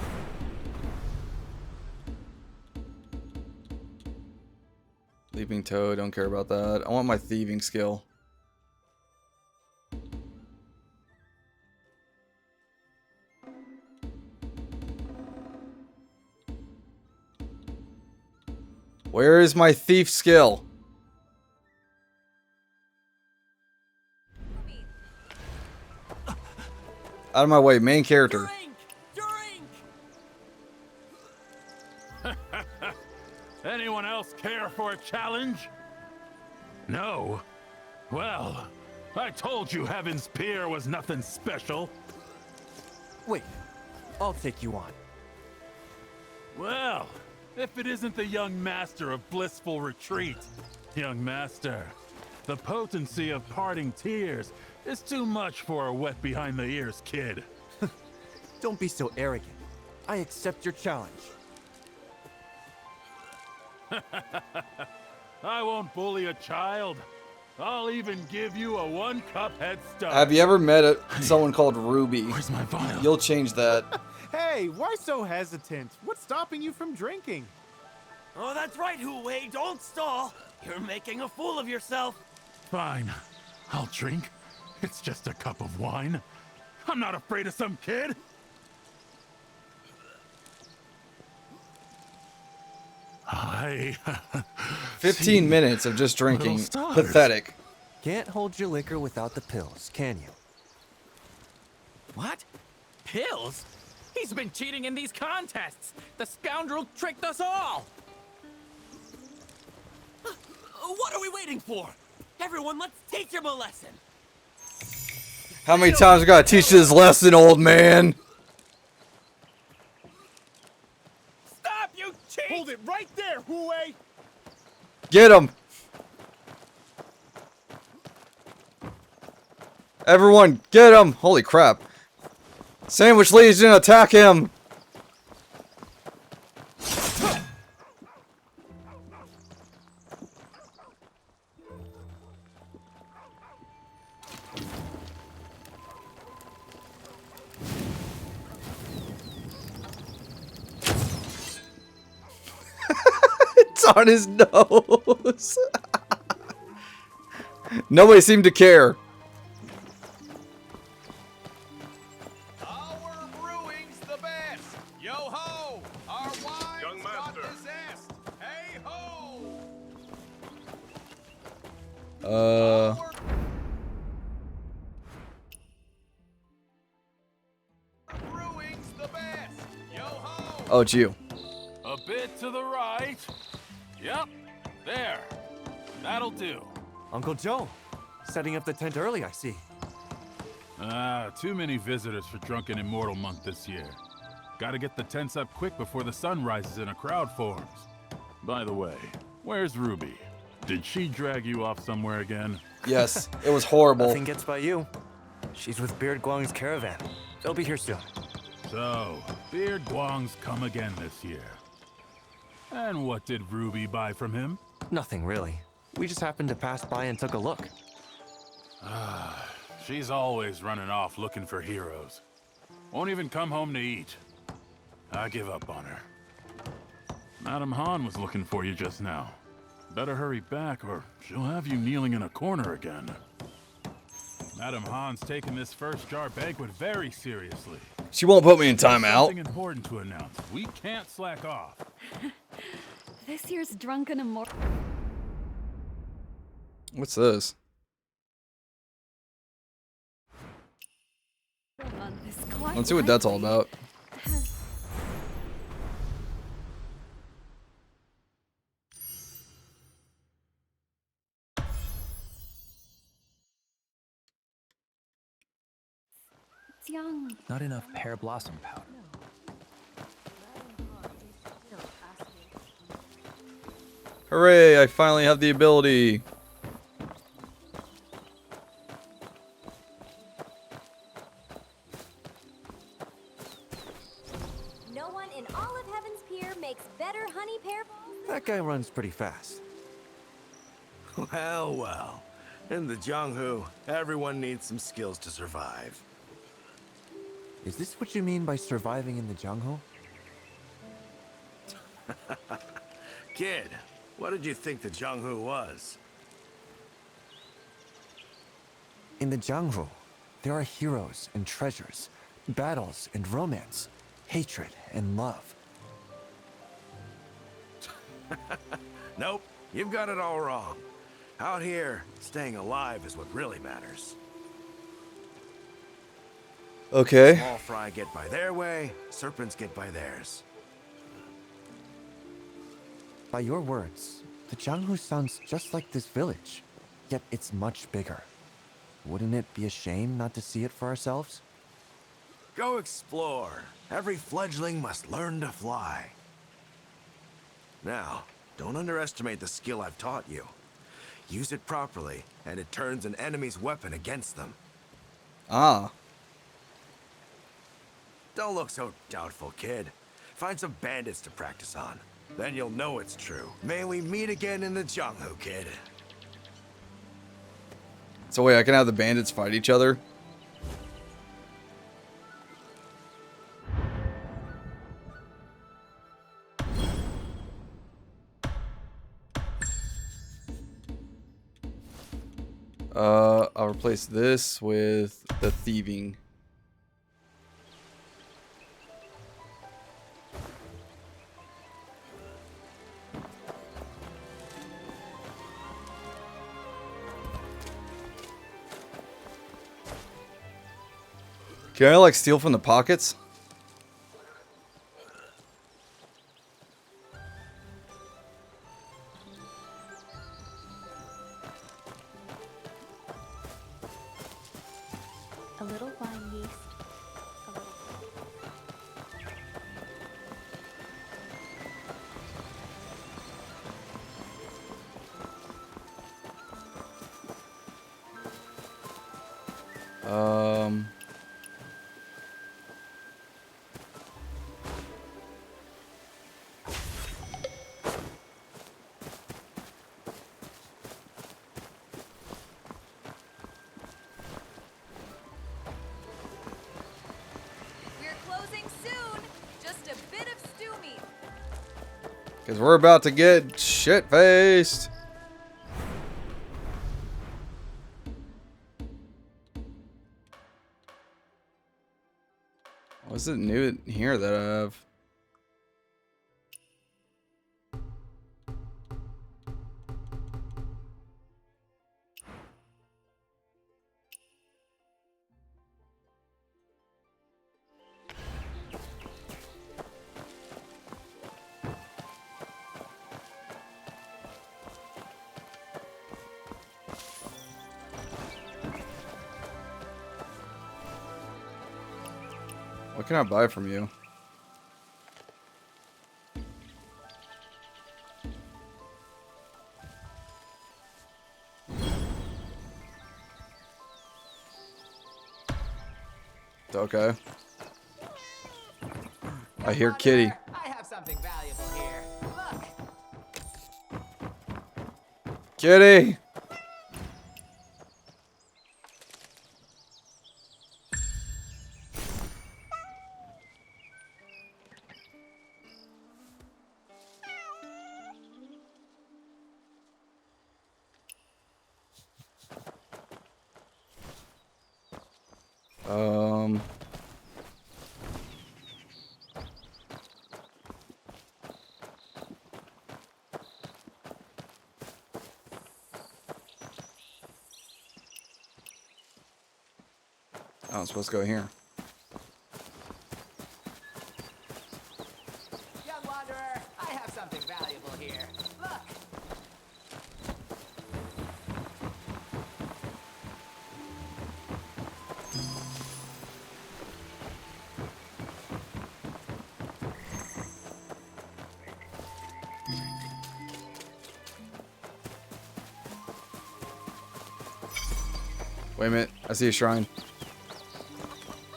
Leaping toe, don't care about that. I want my thieving skill. Where is my thief skill? Out of my way, main character. Anyone else care for a challenge? No? Well, I told you Heaven's Pier was nothing special. Wait, I'll take you on. Well, if it isn't the young master of blissful retreat. Young master, the potency of parting tears is too much for a wet behind the ears kid. Don't be so arrogant. I accept your challenge. I won't bully a child. I'll even give you a 1-cup head start. Have you ever met someone called Ruby? Where's my vial? You'll change that. Hey, why so hesitant? What's stopping you from drinking? Oh, that's right, Hu-Wei. Don't stall. You're making a fool of yourself. Fine. I'll drink. It's just a cup of wine. I'm not afraid of some kid. I 15 minutes of just drinking. Pathetic. Can't hold your liquor without the pills, can you? What? Pills? He's been cheating in these contests. The scoundrel tricked us all. What are we waiting for? Everyone, let's teach him a lesson. How many times I gotta teach this lesson, old man? Stop, you cheat! Hold it right there, Hu-Wei! Get him! Everyone, get him! Holy crap. Sandwich Legion, attack him! It's on his nose. Nobody seemed to care. Our brewing's the best. Yo ho! Our wine's got the zest. Hey ho! Brewing's the best. Yo ho! Oh, it's you. A bit to the right. Yep, there. That'll do. Uncle Joe, setting up the tent early, I see. Too many visitors for Drunken Immortal Month this year. Gotta get the tents up quick before the sun rises and a crowd forms. By the way, where's Ruby? Did she drag you off somewhere again? Yes, it was horrible. Nothing gets by you. She's with Beard Guang's caravan. They'll be here soon. So, Beard Guang's come again this year. And what did Ruby buy from him? Nothing really. We just happened to pass by and took a look. She's always running off looking for heroes. Won't even come home to eat. I give up on her. Madam Han was looking for you just now. Better hurry back or she'll have you kneeling in a corner again. Madam Han's taking this first jar banquet very seriously. She won't put me in timeout. Something important to announce. We can't slack off. This year's Drunken Immortal. What's this? Let's see what that's all about. It's young. Not enough pear blossom powder. Hooray, I finally have the ability. No one in all of Heaven's Pier makes better honey pear balls. That guy runs pretty fast. Well, well. In the Jianghu, everyone needs some skills to survive. Is this what you mean by surviving in the Jianghu? Kid, what did you think the Jianghu was? In the Jianghu, there are heroes and treasures, battles and romance, hatred and love. Nope, you've got it all wrong. Out here, staying alive is what really matters. Okay. Small fry get by their way, serpents get by theirs. By your words, the Jianghu sounds just like this village, yet it's much bigger. Wouldn't it be a shame not to see it for ourselves? Go explore. Every fledgling must learn to fly. Now, don't underestimate the skill I've taught you. Use it properly, and it turns an enemy's weapon against them. Ah. Don't look so doubtful, kid. Find some bandits to practice on. Then you'll know it's true. May we meet again in the Jianghu, kid. So wait, I can have the bandits fight each other? I'll replace this with the thieving. Can I like steal from the pockets? A little wine yeast. We're closing soon. Just a bit of stew meat. Because we're about to get shit-faced. What's it new in here that I have? What can I buy from you? Okay. I hear Kitty. I have something valuable here. Look. Kitty! Oh, I'm supposed to go here. Young wanderer, I have something valuable here. Look. Wait a minute. I see a shrine.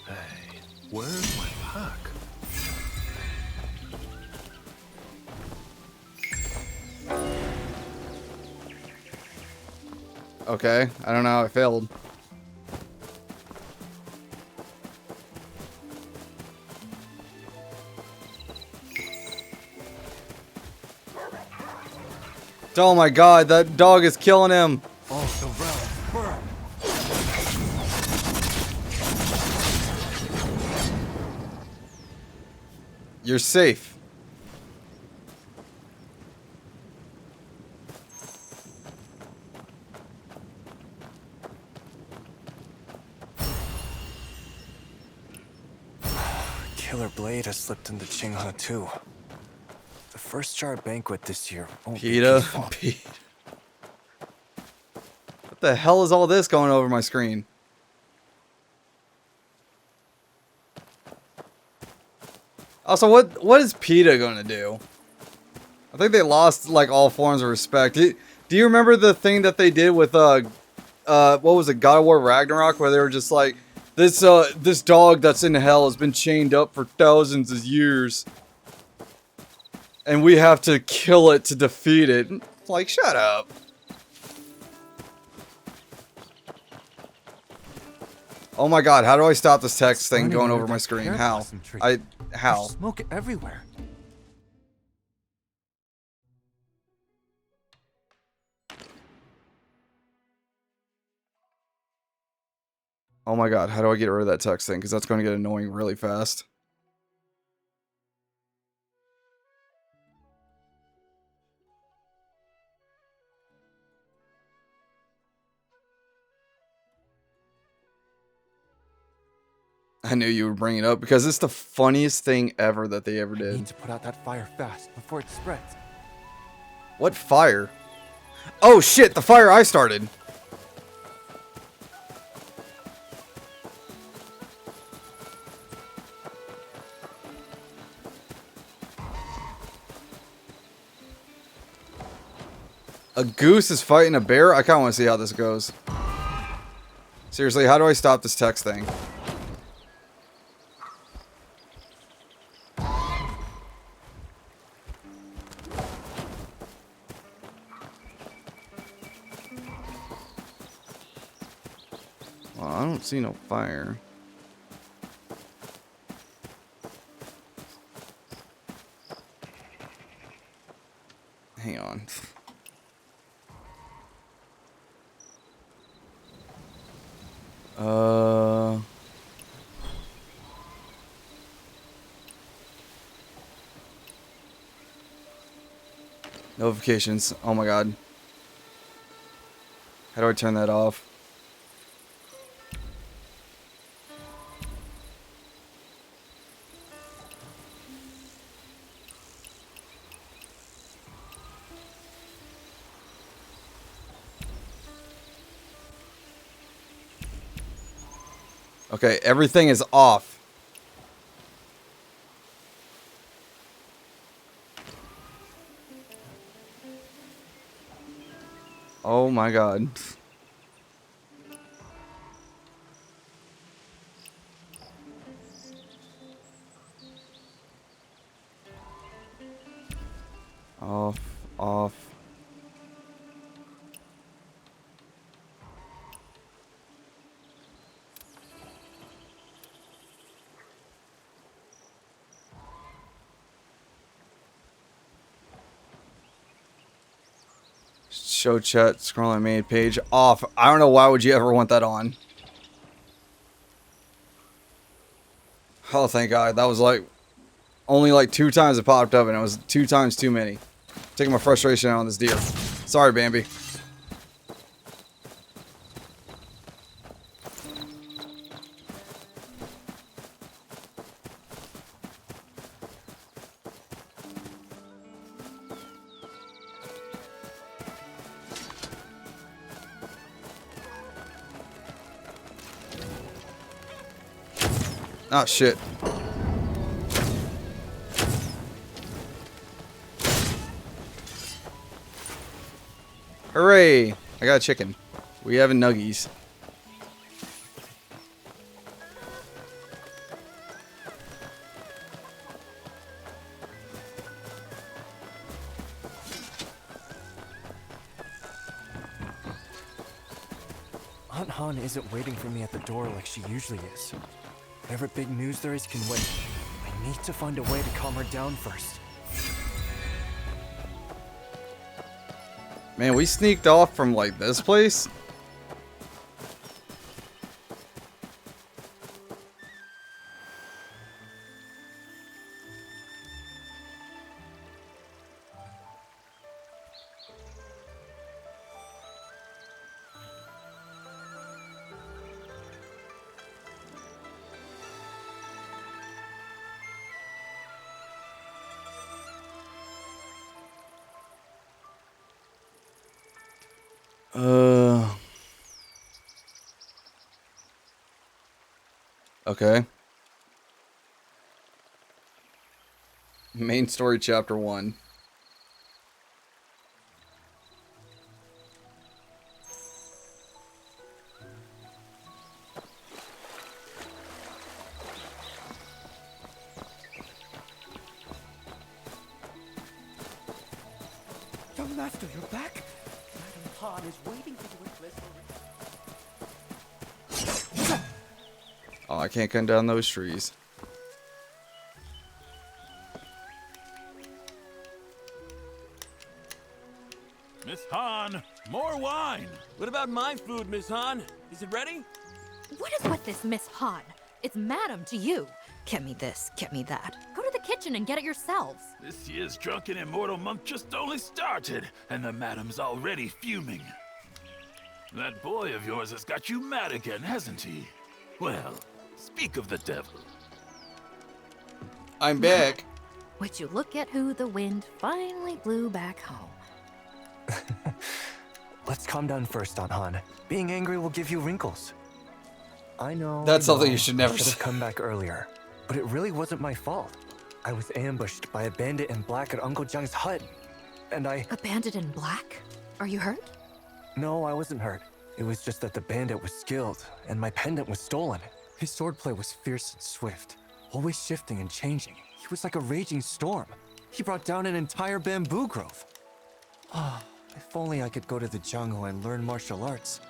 Hey, where's my pack? Okay. I don't know how I failed. Oh my god, that dog is killing him. Oh, the realms burn. You're safe. Killer Blade has slipped into Qinghe too. The first jar banquet this year won't be PETA. peaceful. What the hell is all this going over my screen? Also, what is PETA gonna do? I think they lost like all forms of respect. Do you remember the thing that they did with what was it, God of War Ragnarok, where they were just like, this dog that's in hell has been chained up for thousands of years, and we have to kill it to defeat it. Like, shut up. Oh my god, how do I stop this text thing going over my screen? How? How? Smoke everywhere. Oh my god, how do I get rid of that text thing? Because that's going to get annoying really fast. I knew you would bring it up because it's the funniest thing ever that they ever did. I need to put out that fire fast before it spreads. What fire? Oh shit, the fire I started. A goose is fighting a bear? I kind of want to see how this goes. Seriously, how do I stop this text thing? Well, I don't see no fire. Hang on. Notifications. Oh my god. How do I turn that off? Okay, everything is off. Oh my god. Off. Show chat, scroll on main page, off. I don't know why would you ever want that on. Oh, thank God. That was like only like 2 times it popped up, and it was 2 times too many. Taking my frustration out on this deer. Sorry, Bambi. Oh, shit. Hooray! I got a chicken. We having nuggies. Aunt Han isn't waiting for me at the door like she usually is. Whatever big news there is can wait. I need to find a way to calm her down first. Man, we sneaked off from like this place. Okay. Main story, chapter 1. Young master, you're back? Madam Han is waiting for you in Blissful. Oh, I can't cut down those trees. Miss Han, more wine! What about my food, Miss Han? Is it ready? What is with this Miss Han? It's madam to you. Get me this, get me that. Go to the kitchen and get it yourselves. This year's drunken immortal month just only started, and the madam's already fuming. That boy of yours has got you mad again, hasn't he? Well, speak of the devil. I'm back. Would you look at who the wind finally blew back home? Let's calm down first, Aunt Han. Being angry will give you wrinkles. I know. That's something you should never I should say. have come back earlier, but it really wasn't my fault. I was ambushed by a bandit in black at Uncle Jiang's hut, and I... A bandit in black? Are you hurt? No, I wasn't hurt. It was just that the bandit was skilled, and my pendant was stolen. His swordplay was fierce and swift, always shifting and changing. He was like a raging storm. He brought down an entire bamboo grove. Ah, if only I could go to the Jianghu and learn martial arts.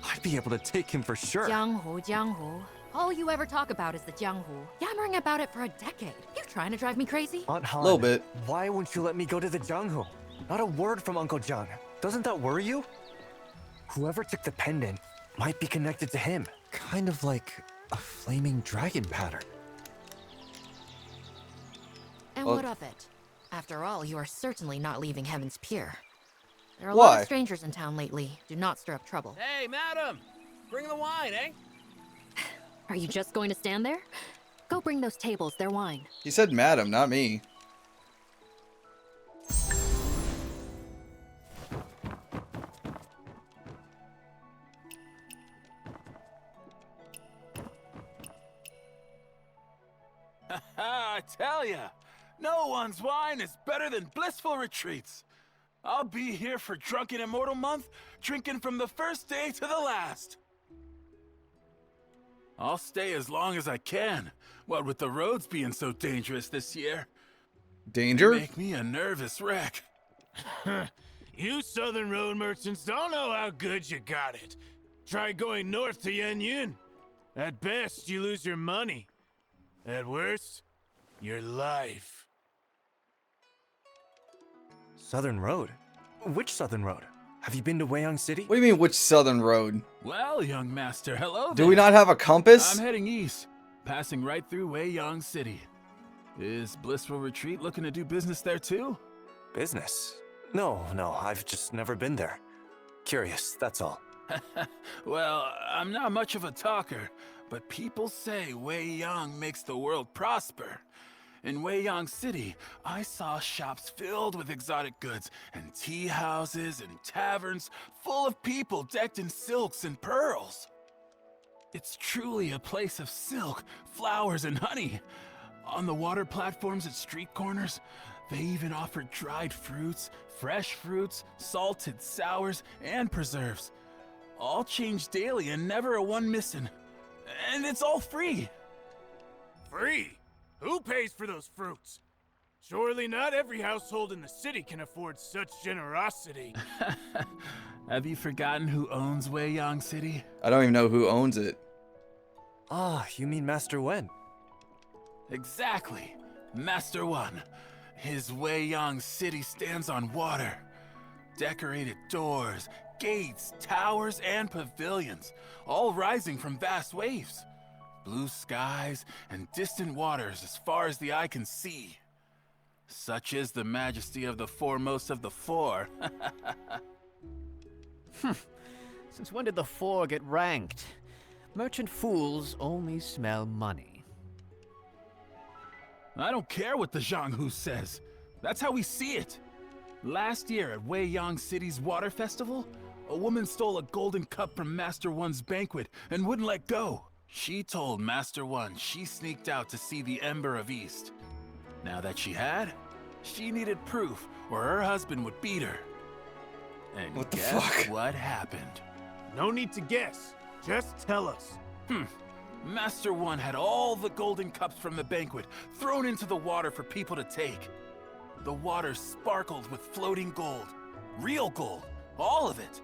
I'd be able to take him for sure. Jianghu, Jianghu. All you ever talk about is the Jianghu. Yammering about it for a decade. You trying to drive me crazy? Aunt Han, Little bit. Why won't you let me go to the Jianghu? Not a word from Uncle Jiang. Doesn't that worry you? Whoever took the pendant might be connected to him. Kind of like a flaming dragon pattern. And what of it? After all, you are certainly not leaving Heaven's Pier. There are a Why? lot of strangers in town lately. Do not stir up trouble. Hey, madam! Bring the wine, eh? Are you just going to stand there? Go bring those tables their wine. He said madam, not me. I tell ya, no one's wine is better than blissful retreats. I'll be here for Drunken Immortal Month, drinking from the first day to the last. I'll stay as long as I can, what with the roads being so dangerous this year. Danger? They make me a nervous wreck. You southern road merchants don't know how good you got it. Try going north to Yanyin. At best, you lose your money. At worst, your life. Southern Road? Which Southern Road? Have you been to Weiyang City? What do you mean, which southern road? Well, young master, hello Do there. we not have a compass? I'm heading east, passing right through Weiyang City. Is Blissful Retreat looking to do business there too? Business? No, I've just never been there. Curious, that's all. Well, I'm not much of a talker, but people say Weiyang makes the world prosper. In Weiyang City, I saw shops filled with exotic goods, and tea houses and taverns full of people decked in silks and pearls. It's truly a place of silk, flowers, and honey. On the water platforms at street corners, they even offer dried fruits, fresh fruits, salted sours, and preserves. All changed daily and never a one missing. And it's all free. Free? Who pays for those fruits? Surely not every household in the city can afford such generosity. Have you forgotten who owns Weiyang City? I don't even know who owns it. Ah, you mean Master Wen? Exactly. Master One. His Weiyang City stands on water. Decorated doors, gates, towers, and pavilions, all rising from vast waves. Blue skies and distant waters as far as the eye can see. Such is the majesty of the foremost of the four. Since when did the four get ranked? Merchant fools only smell money. I don't care what the Zhanghu says. That's how we see it. Last year at Weiyang City's water festival, a woman stole a golden cup from Master One's banquet and wouldn't let go. She told Master One she sneaked out to see the Ember of East. Now that she had, she needed proof or her husband would beat her. And what the guess fuck? What happened? No need to guess. Just tell us. Master One had all the golden cups from the banquet thrown into the water for people to take. The water sparkled with floating gold. Real gold. All of it.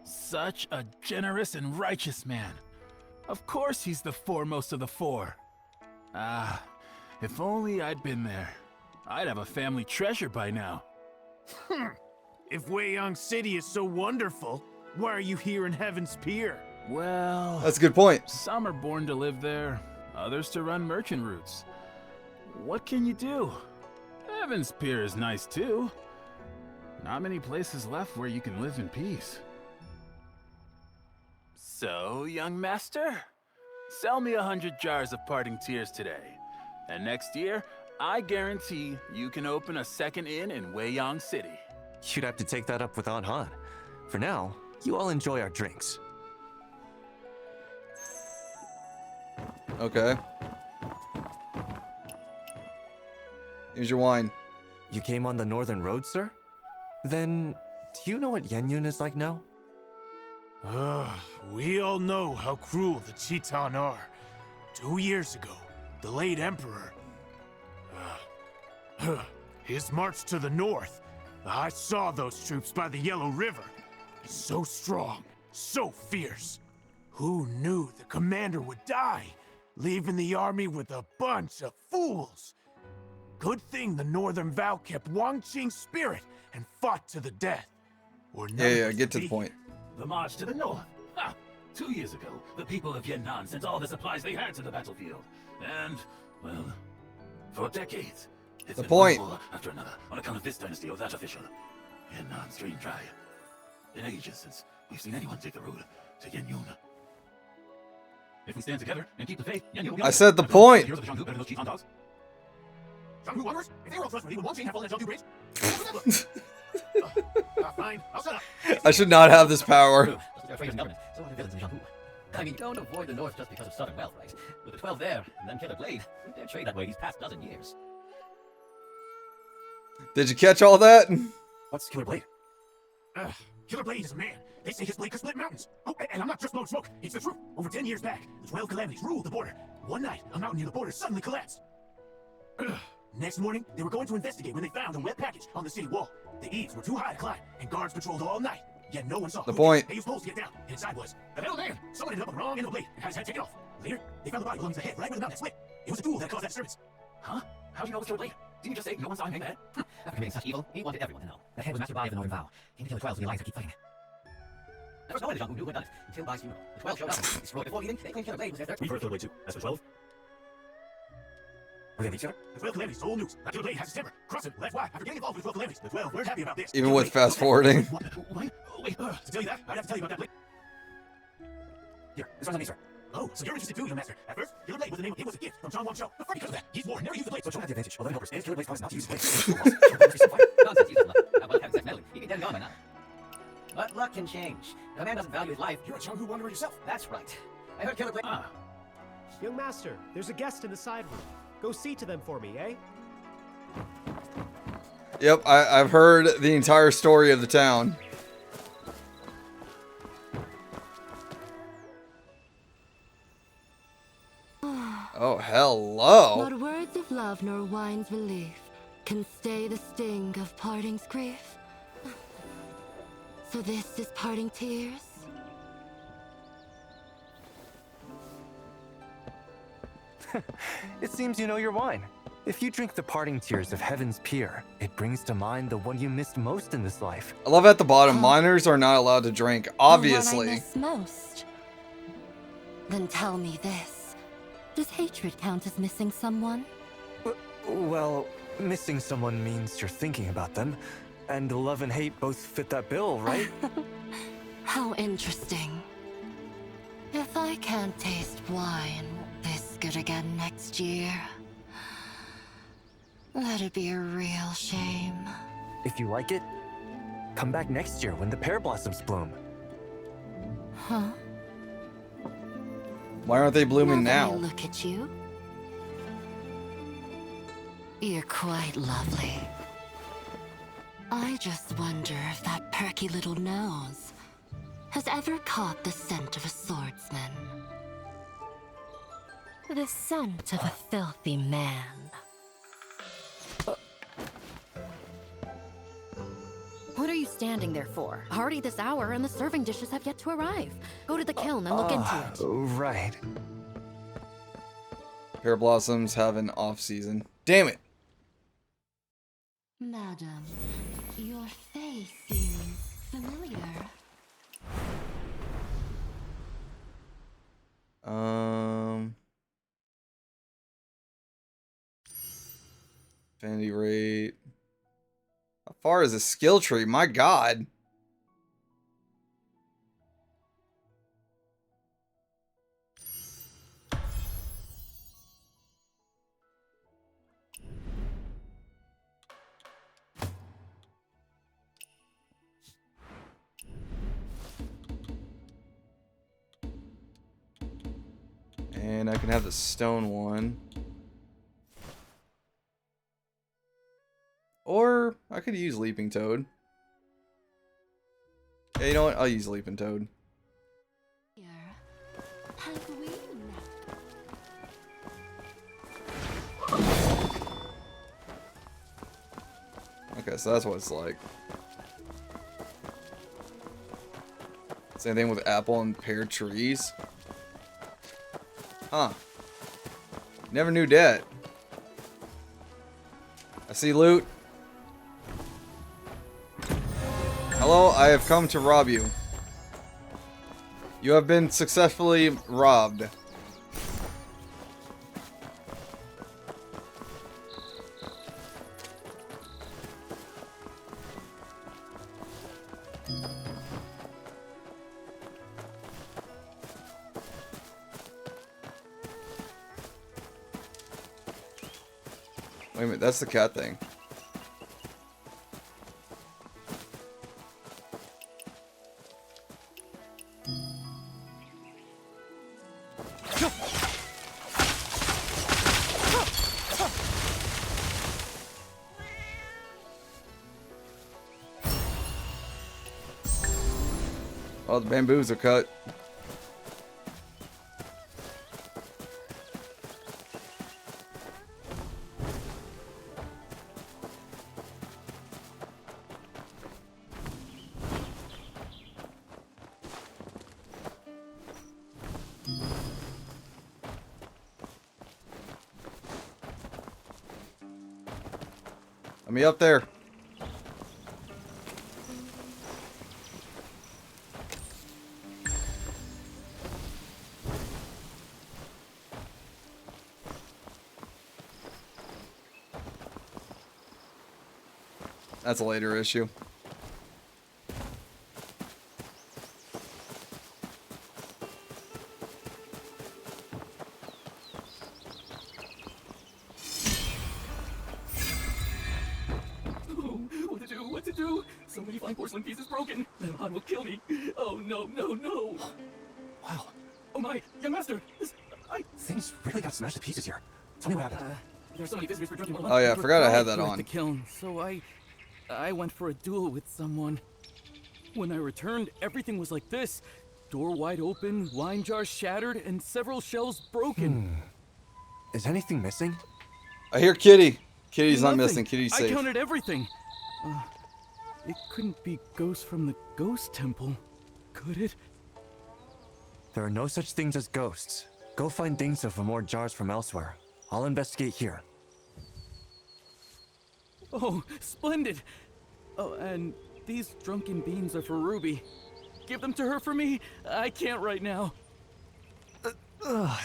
Such a generous and righteous man. Of course he's the foremost of the four. Ah, if only I'd been there. I'd have a family treasure by now. If Weiyang City is so wonderful, why are you here in Heaven's Pier? Well... That's a good point. Some are born to live there, others to run merchant routes. What can you do? Heaven's Pier is nice too. Not many places left where you can live in peace. So, young master, sell me 100 jars of parting tears today. And next year, I guarantee you can open a second inn in Weiyang City. You'd have to take that up with Aunt Han. For now, you all enjoy our drinks. Okay. Here's your wine. You came on the Northern Road, sir? Then, do you know what Yanyin is like now? We all know how cruel the Chitan are. 2 years ago, the late Emperor... his march to the north. I saw those troops by the Yellow River. So strong, so fierce. Who knew the commander would die, leaving the army with a bunch of fools? Good thing the Northern Vow kept Wang Qing's spirit and fought to the death. Or Yeah, get to the point. The march to the north. Ha! 2 years ago, the people of Yan'an sent all the supplies they had to the battlefield. And, well, for decades, it's The been point. one war after another on account of this dynasty or that official. Yan'an's drained dry. Been ages since we've seen anyone take the road to Yenyun. If we stand together and keep the faith, Yenyun will be I said the point. Heroes of the Zhanghu better than those Chitan dogs. Zhanghu wanderers, if they were all trustworthy, would Wang Qing have fallen at Zhanghu Bridge? Fine, I'll shut up. I should not have this power. They're afraid of government, so are the villains in Zhanghu. I mean, don't avoid the north just because of southern wealth, right? With the 12 there, and then Killer Blade, they're trade that way these past dozen years. Did you catch all that? What's Killer Blade? Killer Blade is a man. They say his blade could split mountains. Oh, and I'm not just blowing smoke. It's the truth. Over 10 years back, the 12 calamities ruled the border. One night, a mountain near the border suddenly collapsed. Next morning, they were going to investigate when they found a wet package on the city wall. The eaves were too high to climb, and guards patrolled all night. Yet no one saw the point. They used poles to get down, and inside was a metal man. Someone ended up with the wrong end of the blade and had his head taken off. Later, they found the body belonging to the head right where the mountain had split. It was a tool that caused that disturbance. Huh? How'd you know it was Killer Blade? Didn't you just say no one saw him hang the head? After committing such evil, he wanted everyone to know. That head was mastered by the Northern Vow. Came to kill the 12 so the Alliance could keep fighting. There was no one in the jungle who knew who had done it, until Bai's funeral. The 12 showed up, destroyed before leaving. They claimed Killer Blade was their third. We've heard Killer Blade too. As for 12? Were they each other? The 12 calamities, old news. That Killer Blade has his temper. Cross him. That's why, after getting involved with the 12 calamities, the 12 weren't happy about this. Even with fast forwarding. Wait, to tell you that, I'd have to tell you about that blade. Here, this one's on me, sir. Oh, so you're interested too, young master. At first, Killer Blade was the name of it was a gift from John Wong Cho. But because of that, he's more never used the blade. So John had the advantage. Although helpers and Killer Blade's promise not to use the blade. Nonsense, useless luck. How about having sex meddling? He'd be dead and gone by now. But luck can change. If a man doesn't value his life, You're a Chenghu wanderer yourself. that's right. I heard Killer Blade. Young master, there's a guest in the side room. Go see to them for me, eh? Yep, I've heard the entire story of the town. Oh, hello. Not words of love nor wine's relief can stay the sting of parting's grief. So this is parting tears? It seems you know your wine. If you drink the parting tears of Heaven's Pier, it brings to mind the one you missed most in this life. I love at the bottom, minors are not allowed to drink, obviously. The one I miss most. Then tell me this. Does hatred count as missing someone? Well, missing someone means you're thinking about them, and love and hate both fit that bill, right? How interesting. If I can't taste wine this good again next year, that'd be a real shame. If you like it, come back next year when the pear blossoms bloom. Huh? Why aren't they blooming Now that now? I look at you, you're quite lovely. I just wonder if that perky little nose has ever caught the scent of a swordsman. The scent of a filthy man. What are you standing there for? Already this hour and the serving dishes have yet to arrive. Go to the kiln and look into it. Right. Pear blossoms have an off season. Damn it. Madam, your face seems familiar. Affinity rate. How far is the skill tree? My god. And I can have the stone one. Or I could use Leaping Toad. Yeah, you know what? I'll use Leaping Toad. Okay, so that's what it's like. Same thing with apple and pear trees. Huh. Never knew that. I see loot. Hello, I have come to rob you. You have been successfully robbed. Wait a minute, that's the cat thing. Oh, the bamboos are cut. Let me up there. That's a later issue. What to do? So many fine porcelain pieces broken. Madam Han will kill me. Oh, no, no, no. Wow. Oh my, young master. Things really got smashed to pieces here. Tell me what happened. There are so many visitors for drinking. Oh yeah, I forgot I had that on. The kiln, so I went for a duel with someone. When I returned, everything was like this. Door wide open, wine jars shattered, and several shelves broken. Is anything missing? I hear Kitty. Kitty's not Nothing. missing. Kitty's safe. I counted everything. It couldn't be ghosts from the ghost temple, could it? There are no such things as ghosts. Go find Dingso for more jars from elsewhere. I'll investigate here. Oh, splendid! Oh, and these drunken beans are for Ruby. Give them to her for me. I can't right now. What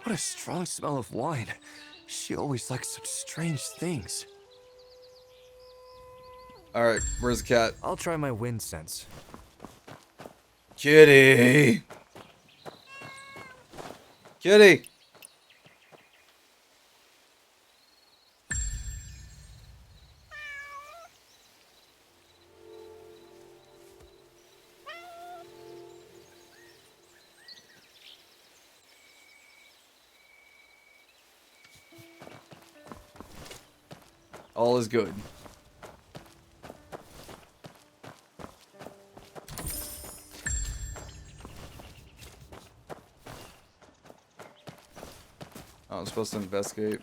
a strong smell of wine. She always likes such strange things. Alright, where's the cat? I'll try my wind sense. Kitty! Kitty! All is good. Oh, I'm supposed to investigate.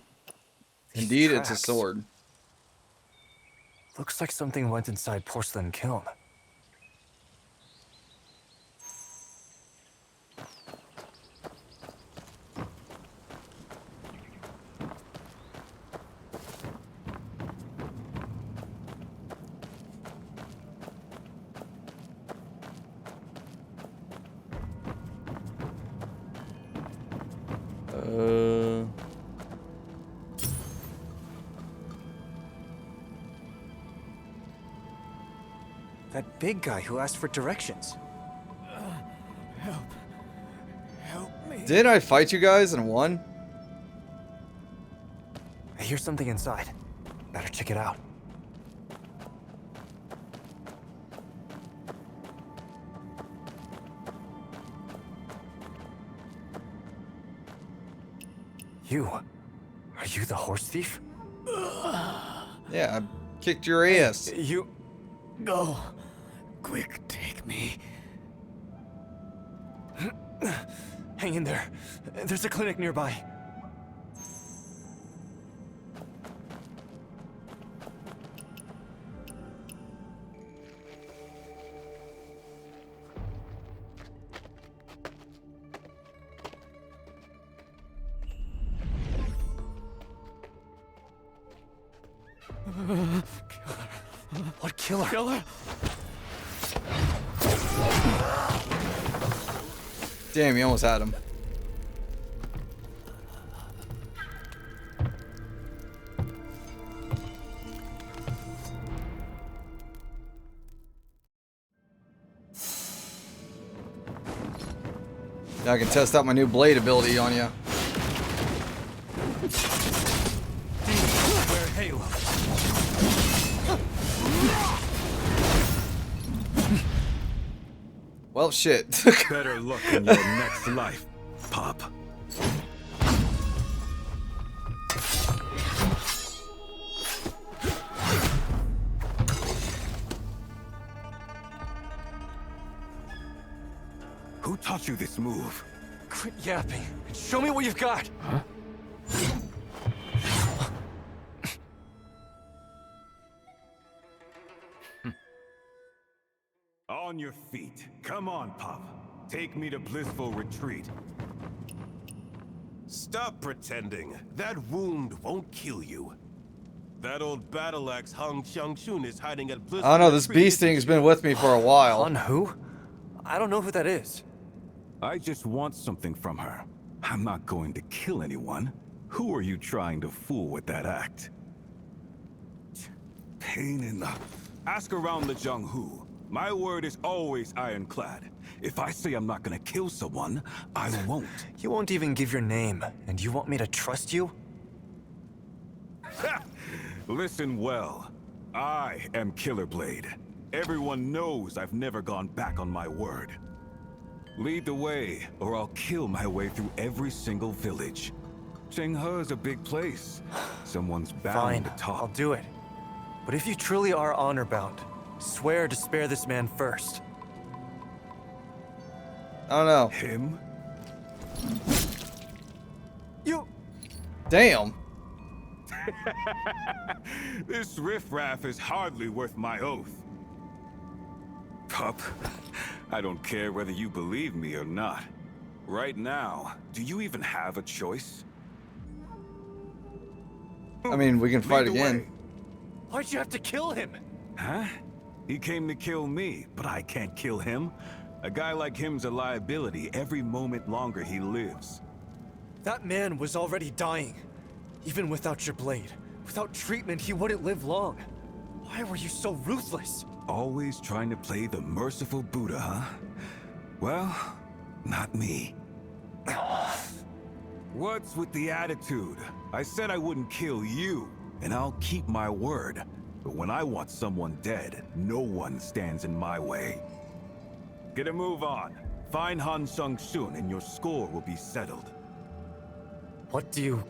Indeed, it's a sword. Looks like something went inside porcelain kiln. That big guy who asked for directions. Help me. Did I fight you guys and won? I hear something inside. Better check it out. Are you the horse thief? Yeah, I kicked your ass. You... Go. Quick, take me. Hang in there. There's a clinic nearby. What killer? Killer? Damn, you almost had him. Now I can test out my new blade ability on you. Wear Halo. Well, shit. Better luck in your next life, Pop. Who taught you this move? Quit yapping and show me what you've got. Huh? On your feet. Come on, Pop. Take me to blissful retreat. Stop pretending. That wound won't kill you. That old battle axe Hong Xiangshun is hiding at blissful I don't know, this retreat. bee sting's been with me for a while. On who? I don't know who that is. I just want something from her. I'm not going to kill anyone. Who are you trying to fool with that act? Pain in the... Ask around the Zhonghu. My word is always ironclad. If I say I'm not gonna kill someone, I won't. You won't even give your name, and you want me to trust you? Listen well. I am Killer Blade. Everyone knows I've never gone back on my word. Lead the way, or I'll kill my way through every single village. Chenghe is a big place. Someone's bound to talk. I'll do it. But if you truly are honor-bound, swear to spare this man first. I don't know. Him? You... Damn. This riffraff is hardly worth my oath. Pup, I don't care whether you believe me or not. Right now, do you even have a choice? I mean, we can fight again. Why'd you have to kill him? Huh? He came to kill me, but I can't kill him. A guy like him's a liability every moment longer he lives. That man was already dying. Even without your blade. Without treatment, he wouldn't live long. Why were you so ruthless? Always trying to play the merciful Buddha, huh? Well, not me. What's with the attitude? I said I wouldn't kill you, and I'll keep my word. But when I want someone dead, no one stands in my way. Get a move on. Find Han Xiangshun and your score will be settled. What do you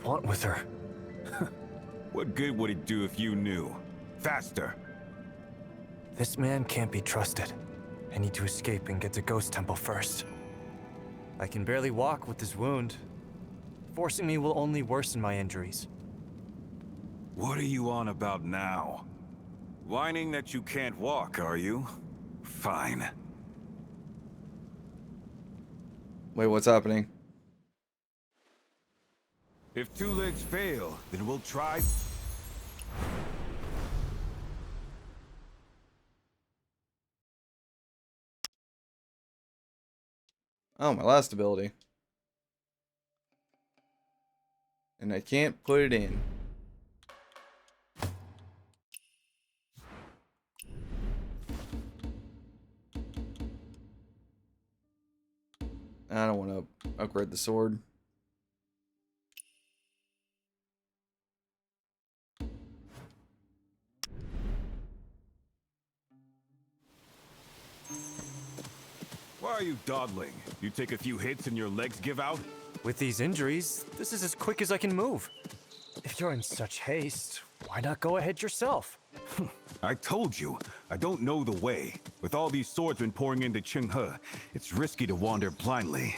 want with her? What good would it do if you knew? Faster. This man can't be trusted. I need to escape and get to Ghost Temple first. I can barely walk with this wound. Forcing me will only worsen my injuries. What are you on about now? Whining that you can't walk, are you? Fine. Wait, what's happening? If two legs fail, then we'll try... Oh, my last ability. And I can't put it in. I don't want to upgrade the sword. Why are you dawdling? You take a few hits and your legs give out? With these injuries, this is as quick as I can move. If you're in such haste, why not go ahead yourself? I told you, I don't know the way. With all these swordsmen pouring into Chenghe, it's risky to wander blindly.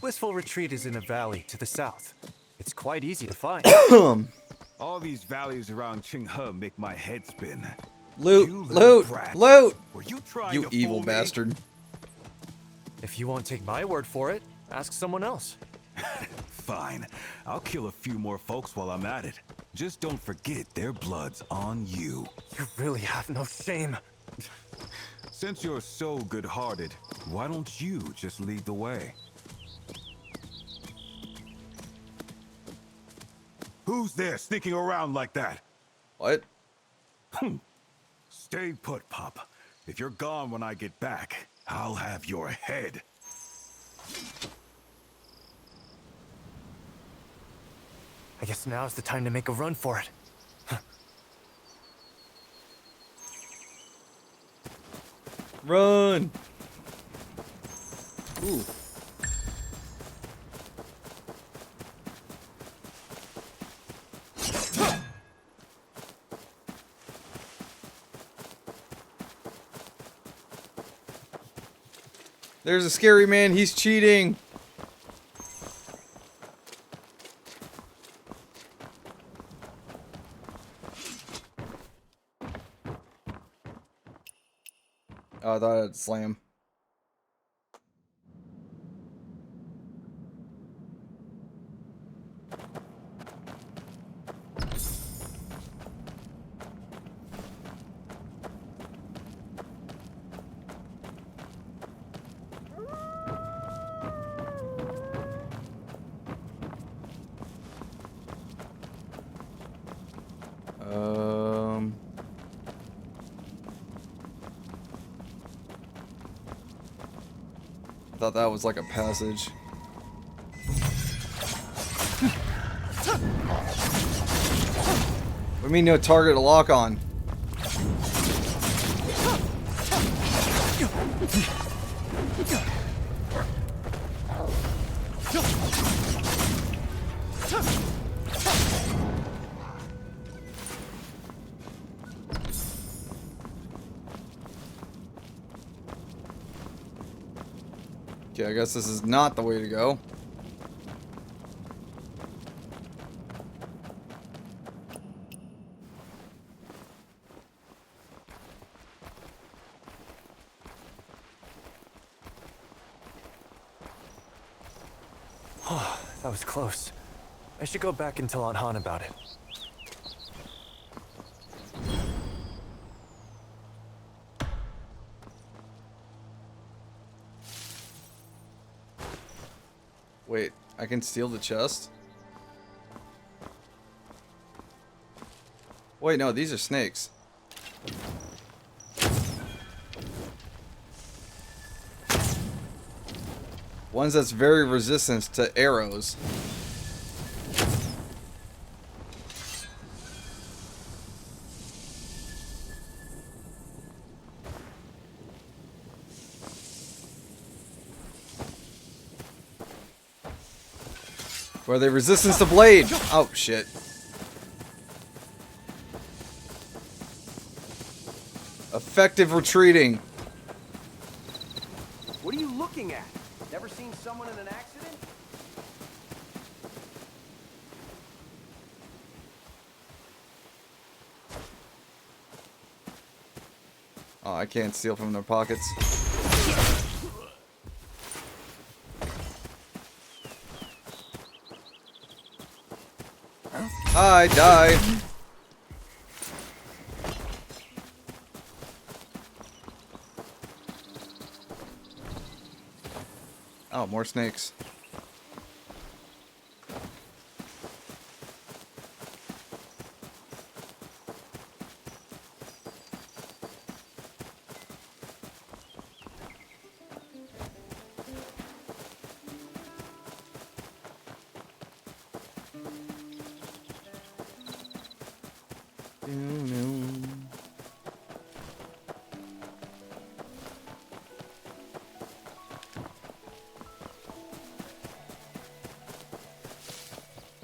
Blissful Retreat is in a valley to the south. It's quite easy to find. All these valleys around Chenghe make my head spin. Loot, You loot, brat. loot! Were you trying You to evil fool me? bastard. If you won't take my word for it, ask someone else. Fine. I'll kill a few more folks while I'm at it. Just don't forget their blood's on you. You really have no shame. Since you're so good-hearted, why don't you just lead the way? Who's there sneaking around like that? What? Stay put, Pop. If you're gone when I get back, I'll have your head. I guess now's the time to make a run for it. Run! Ooh. There's a scary man. He's cheating. Oh, I thought I'd slam. I thought that was like a passage. What do you mean no target to lock on? Okay, I guess this is not the way to go. Oh, that was close. I should go back and tell Aunt Han about it. Wait, I can steal the chest? Wait, no, these are snakes. Ones that's very resistant to arrows. Where are they resistance to blade? Oh shit. Effective retreating. What are you looking at? Never seen someone in an accident? Oh, I can't steal from their pockets. Hi, die. Oh, more snakes.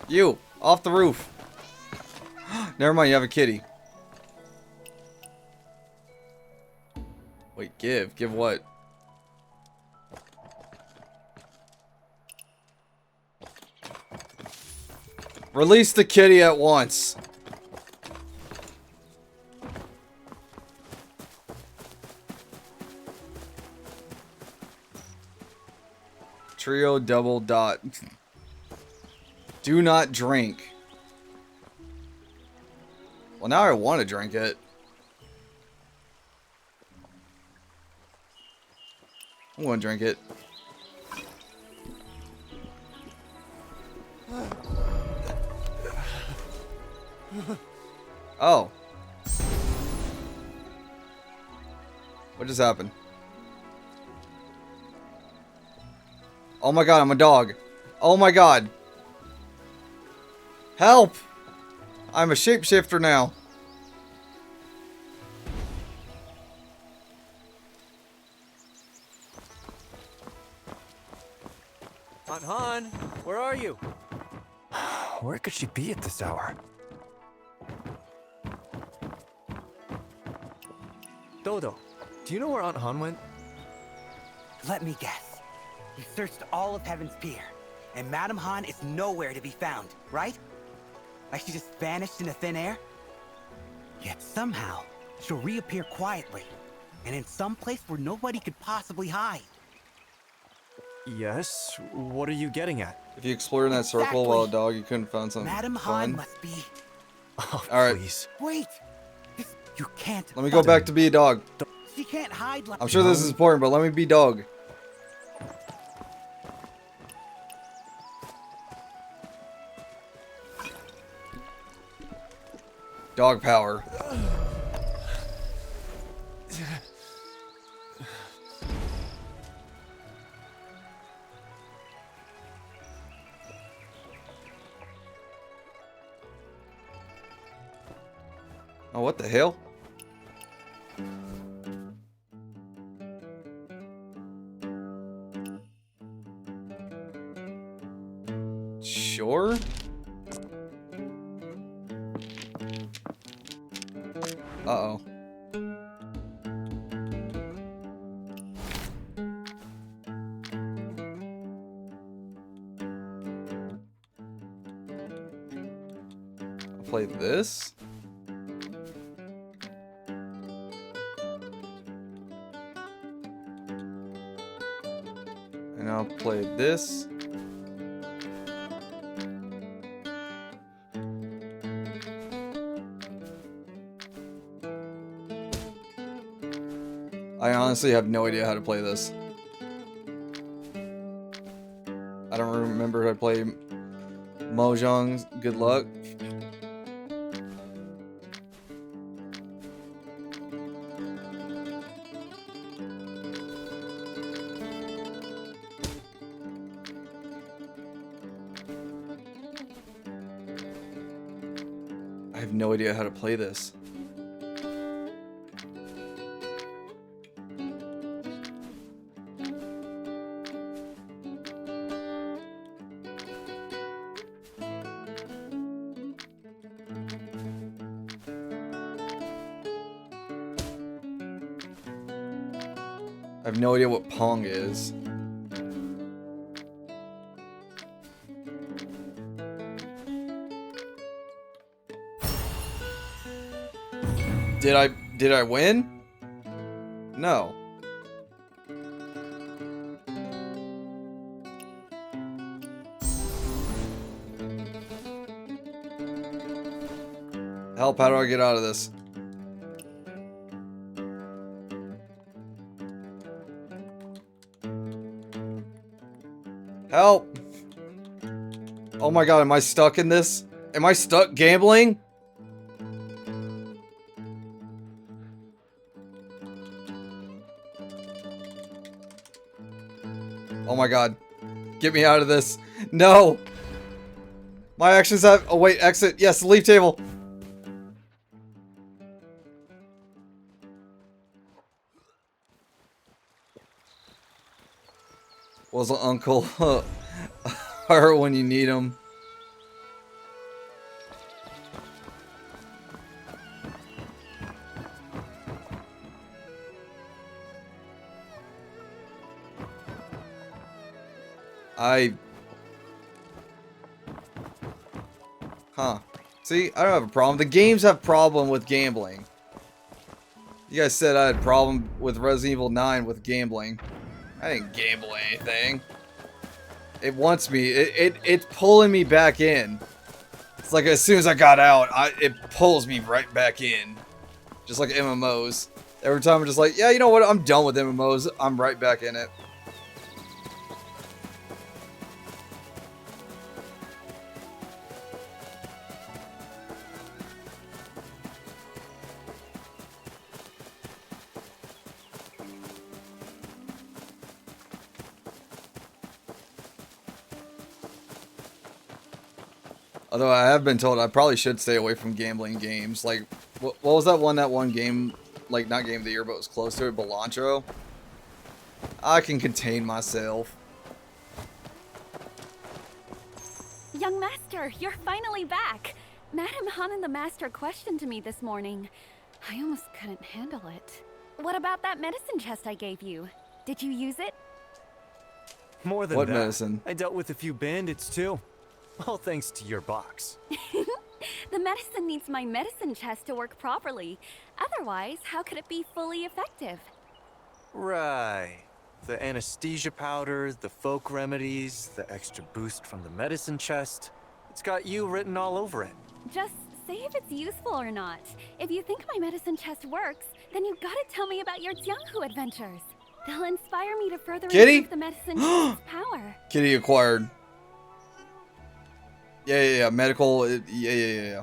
You, off the roof. Never mind, you have a kitty. Wait, give what? Release the kitty at once. Trio double dot. Do not drink. Well, now I want to drink it. I want to drink it. Oh. What just happened? Oh my god, I'm a dog. Oh my god. Help! I'm a shapeshifter now. Aunt Han, where are you? Where could she be at this hour? Dodo, do you know where Aunt Han went? Let me guess. You searched all of Heaven's Pier, and Madame Han is nowhere to be found, right? Like she just vanished into thin air? Yet somehow, she'll reappear quietly, and in some place where nobody could possibly hide. Yes? What are you getting at? If you explored in that circle while a dog, you couldn't find something Madame fun. Han must be... Oh, Alright. please. Wait! You can't... Let me go back to be a dog. She can't hide like... I'm sure this is important, but let me be dog. Dog power. Oh, what the hell? Sure. Uh-oh. I'll play this. And I'll play this. I honestly have no idea how to play this. I don't remember how to play Mojang's Good Luck. I have no idea how to play this. I have no idea what Pong is. Did I win? No. Help, how do I get out of this? Help! Oh my god, am I stuck in this? Am I stuck gambling? Oh my god. Get me out of this. No! My actions have... Oh wait, exit. Yes, leave table. Was Uncle hurt when you need him? Huh. See, I don't have a problem. The games have problem with gambling. You guys said I had a problem with Resident Evil 9 with gambling. I didn't gamble anything. It wants me. It's pulling me back in. It's like as soon as I got out, it pulls me right back in. Just like MMOs. Every time I'm just like, yeah, you know what? I'm done with MMOs. I'm right back in it. Although I have been told I probably should stay away from gambling games. Like, what was that one game, like not Game of the Year, but was close to it, Belantro? I can contain myself. Young Master, you're finally back. Madame Han and the Master questioned me this morning. I almost couldn't handle it. What about that medicine chest I gave you? Did you use it? More than What that. medicine? I dealt with a few bandits too. All thanks to your box. The medicine needs my medicine chest to work properly. Otherwise, how could it be fully effective? Right. The anesthesia powder, the folk remedies, the extra boost from the medicine chest. It's got you written all over it. Just say if it's useful or not. If you think my medicine chest works, then you gotta tell me about your Jianghu adventures. They'll inspire me to further Kitty? improve the medicine chest's power. Kitty acquired. Yeah. Medical. Yeah.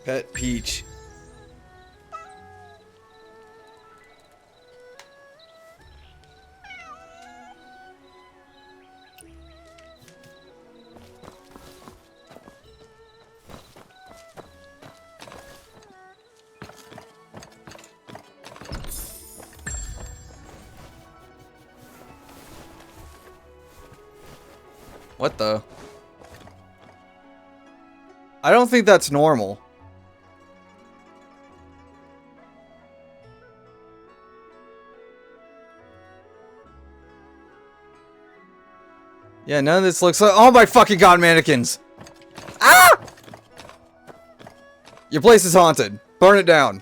Pet Peach. What the? I don't think that's normal. Yeah, none of this looks like— oh my fucking god, mannequins! Ah! Your place is haunted. Burn it down.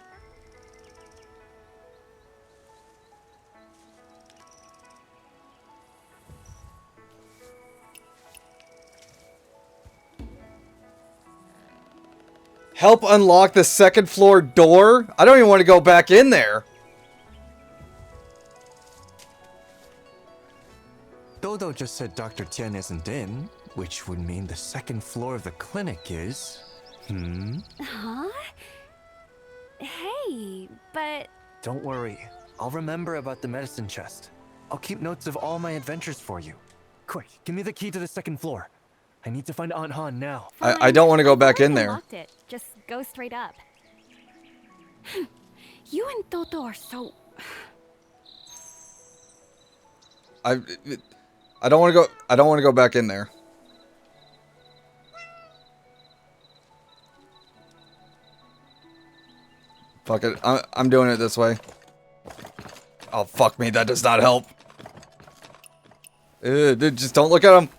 Help unlock the second floor door? I don't even want to go back in there. Dodo just said Dr. Tian isn't in, which would mean the second floor of the clinic is... Huh? Hey, but... Don't worry. I'll remember about the medicine chest. I'll keep notes of all my adventures for you. Quick, give me the key to the second floor. I need to find Aunt Han now. I don't want to go back in there. Unlocked it. Just go straight up. You and Toto are so... I don't want to go— I don't want to go back in there. Fuck it. I'm doing it this way. Oh, fuck me. That does not help. Dude, just don't look at him.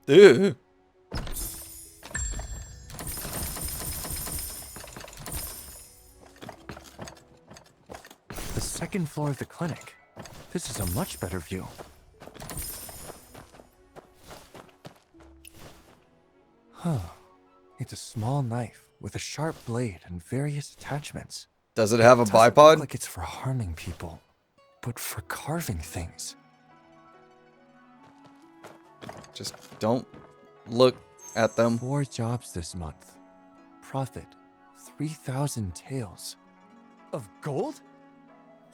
Ew. The second floor of the clinic. This is a much better view. Huh. It's a small knife with a sharp blade and various attachments. Does it have a Doesn't bipod? look like it's for harming people, but for carving things. Just don't look at them. 4 jobs this month. Profit 3,000 taels. Of gold?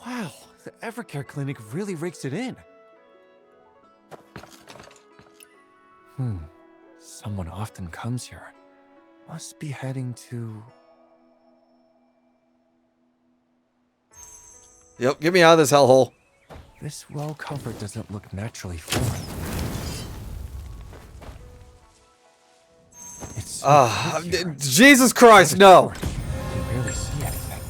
Wow, the Evercare clinic really rakes it in. Someone often comes here. Must be heading to... Yep, get me out of this hellhole. This well cover doesn't look naturally formed. It's so Jesus Christ, no! You can barely see anything.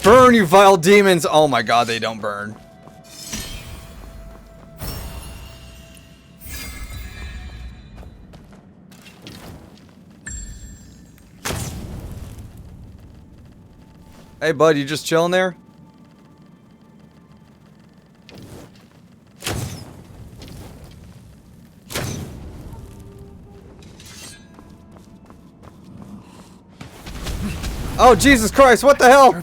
Burn, you vile demons! Oh my god, they don't burn. Hey bud, you just chilling there? Oh Jesus Christ, what the hell?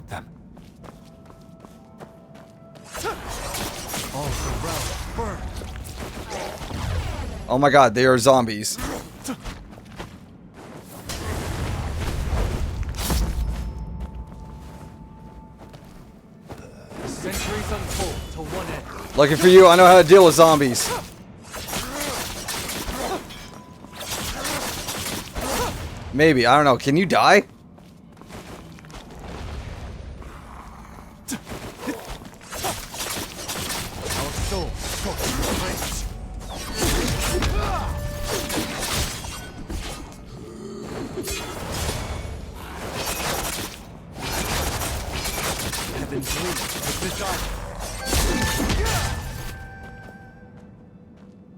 Oh my god, they are zombies. Centuries unfold to one end. Lucky for you, I know how to deal with zombies. Maybe, I don't know. Can you die?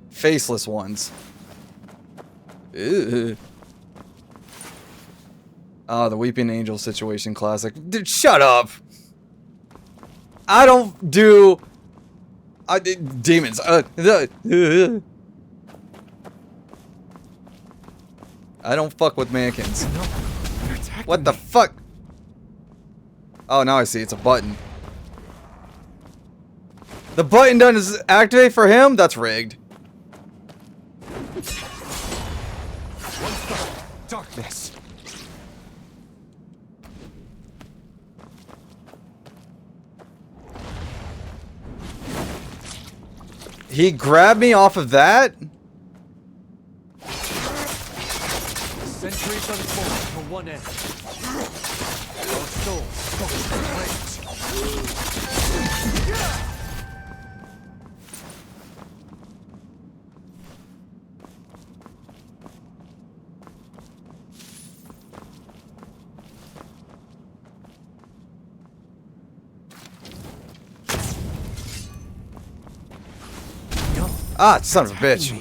Faceless ones. Ew. Oh, the Weeping Angel situation classic. Dude, shut up! I don't do... demons. I don't fuck with mannequins. What the fuck? Oh, now I see. It's a button. The button doesn't activate for him? That's rigged. Darkness. He grabbed me off of that? Centuries unfold to one end. Our souls Ah, son of a bitch.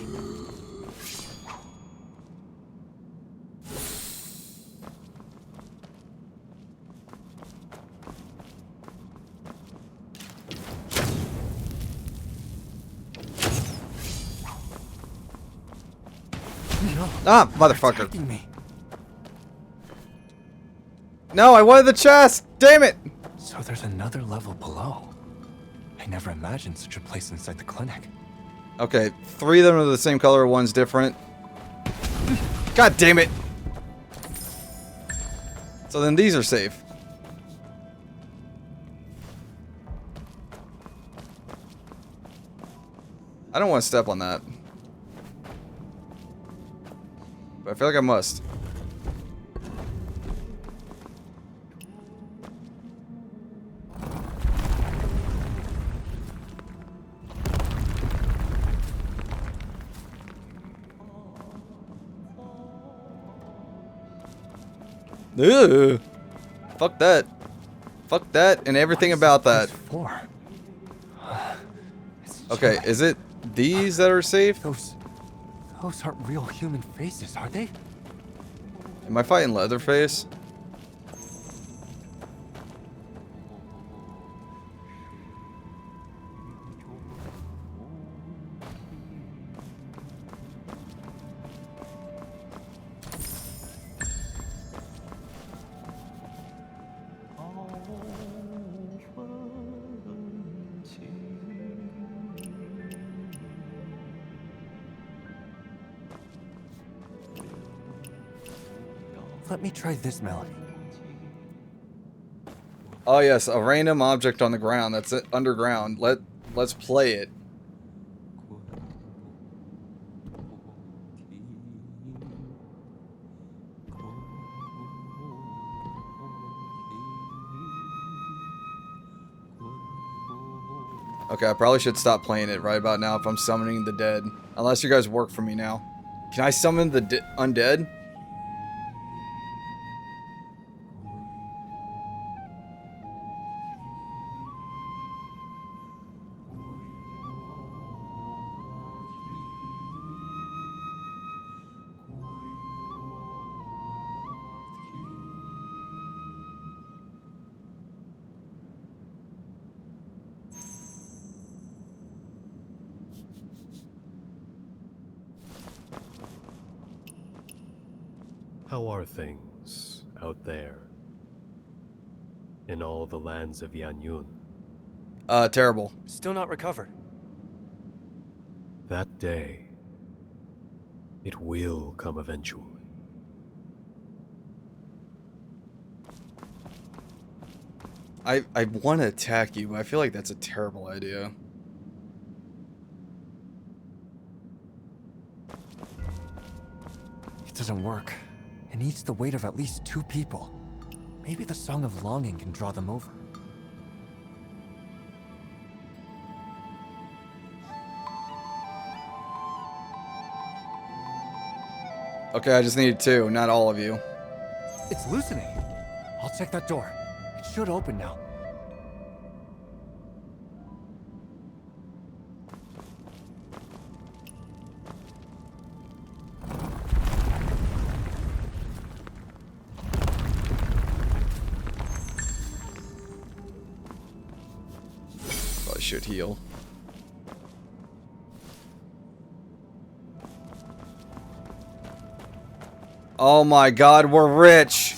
Ah, motherfucker. No, I wanted the chest. Damn it. So there's another level below. I never imagined such a place inside the clinic. Okay, 3 of them are the same color, 1's different. God damn it. So then these are safe. I don't want to step on that. But I feel like I must. Ugh. Fuck that. Fuck that and everything about that. Okay, is it these that are safe? Those aren't real human faces, are they? Am I fighting Leatherface? Let me try this melody. Oh yes, a random object on the ground. That's it, underground. Let's play it. Okay, I probably should stop playing it right about now if I'm summoning the dead. Unless you guys work for me now. Can I summon the undead? How are things out there in all the lands of Yanyun? Terrible. Still not recovered. That day, it will come eventually. I want to attack you, but I feel like that's a terrible idea. doesn't work. It needs the weight of at least 2 people. Maybe the Song of Longing can draw them over. Okay, I just needed 2, not all of you. It's loosening. I'll check that door. It should open now. Probably should heal. Oh my god, we're rich!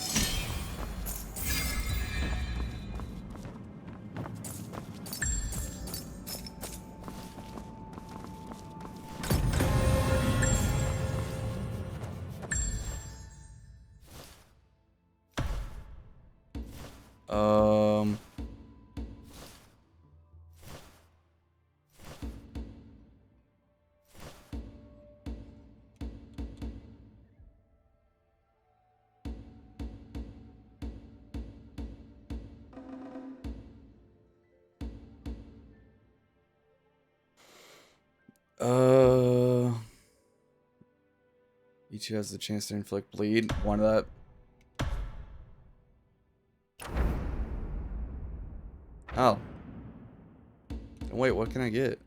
Each has the chance to inflict bleed. One of that. Oh. Wait, what can I get?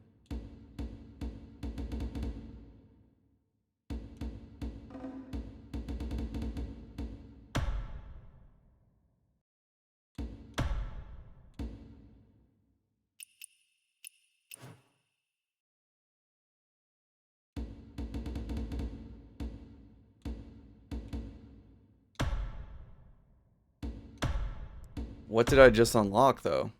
What did I just unlock, though?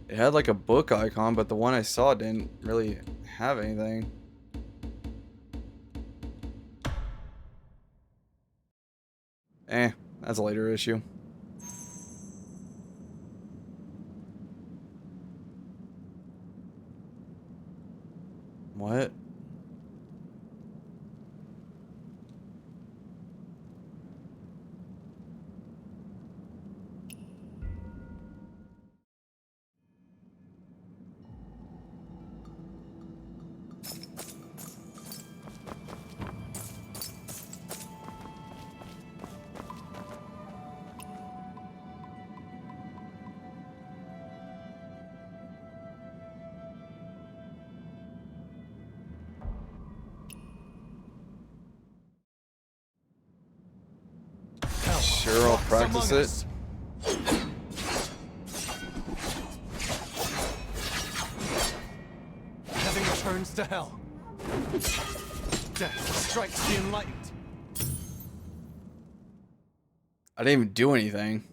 It had like a book icon, but the one I saw didn't really have anything. That's a later issue. What? Sure, I'll practice it. Heaven returns to hell. Death strikes the enlightened. I didn't even do anything.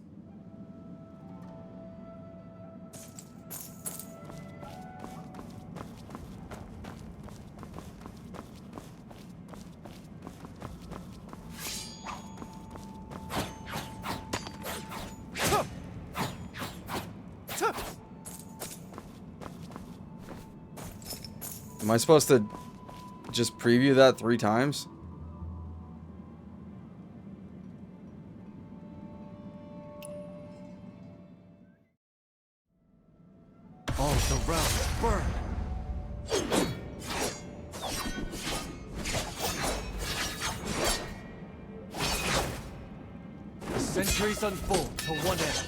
Am I supposed to just preview that 3 times? All the realms burn. Centuries unfold to one end.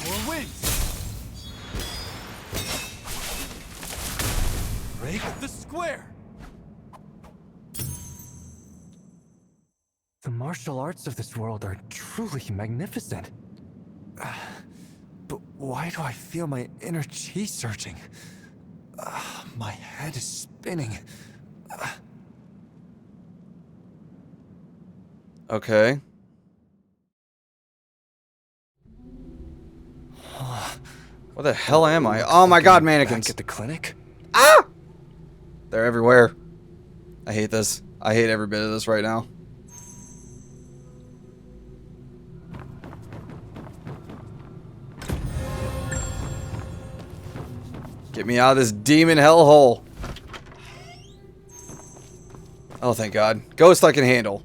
More wins. Break the square. The martial arts of this world are truly magnificent. But why do I feel my inner chi surging? My head is spinning. Okay. Where the hell am I? Oh my god, mannequins. Back at the clinic? Ah! They're everywhere. I hate this. I hate every bit of this right now. Get me out of this demon hellhole. Oh, thank God. Ghost I can handle.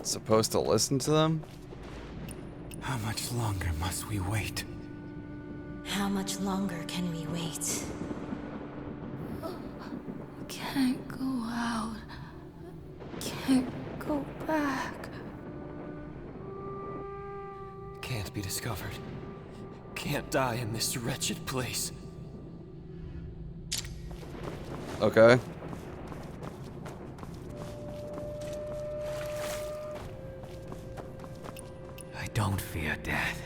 Supposed to listen to them? How much longer must we wait? How much longer can we wait? Can't go out. Can't go back. Can't be discovered. Can't die in this wretched place. Okay. I don't fear death.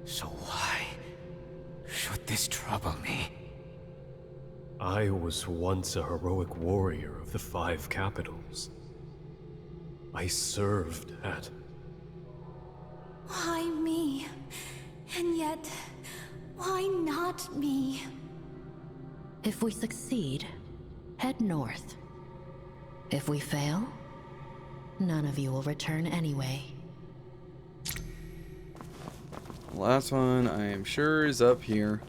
So why should this trouble me? I was once a heroic warrior of the 5 capitals. I served at... Why me? And yet, why not me? If we succeed, head north. If we fail, none of you will return anyway. Last one, I am sure, is up here.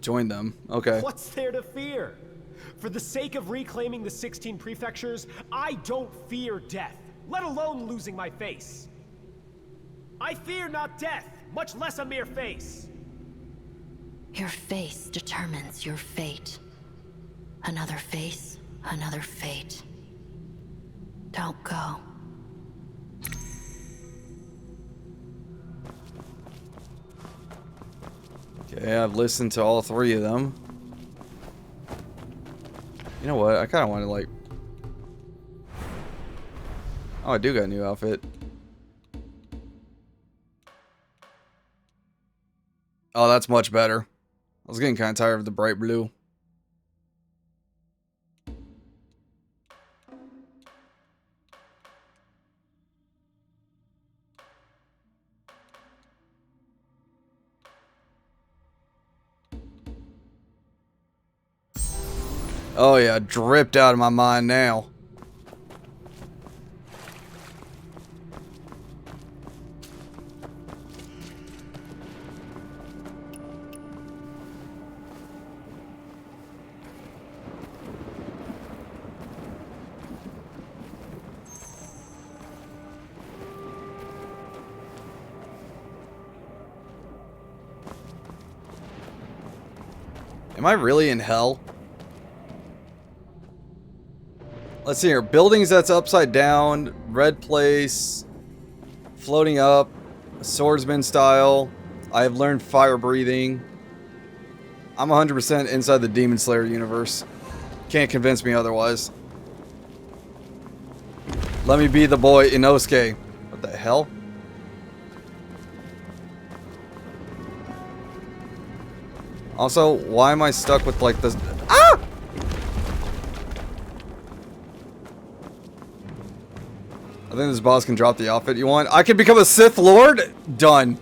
Join them. Okay. What's there to fear? For the sake of reclaiming the 16 prefectures, I don't fear death, let alone losing my face. I fear not death, much less a mere face. Your face determines your fate. Another face, another fate. Don't go. Okay, I've listened to all 3 of them. You know what? I kind of want to like... Oh, I do got a new outfit. Oh, that's much better. I was getting kind of tired of the bright blue. Oh yeah, dripped out of my mind now. Am I really in hell? Let's see here. Buildings that's upside down. Red place. Floating up. Swordsman style. I have learned fire breathing. I'm 100% inside the Demon Slayer universe. Can't convince me otherwise. Let me be the boy Inosuke. What the hell? Also, why am I stuck with like this? Ah! I think this boss can drop the outfit you want. I can become a Sith Lord? Done.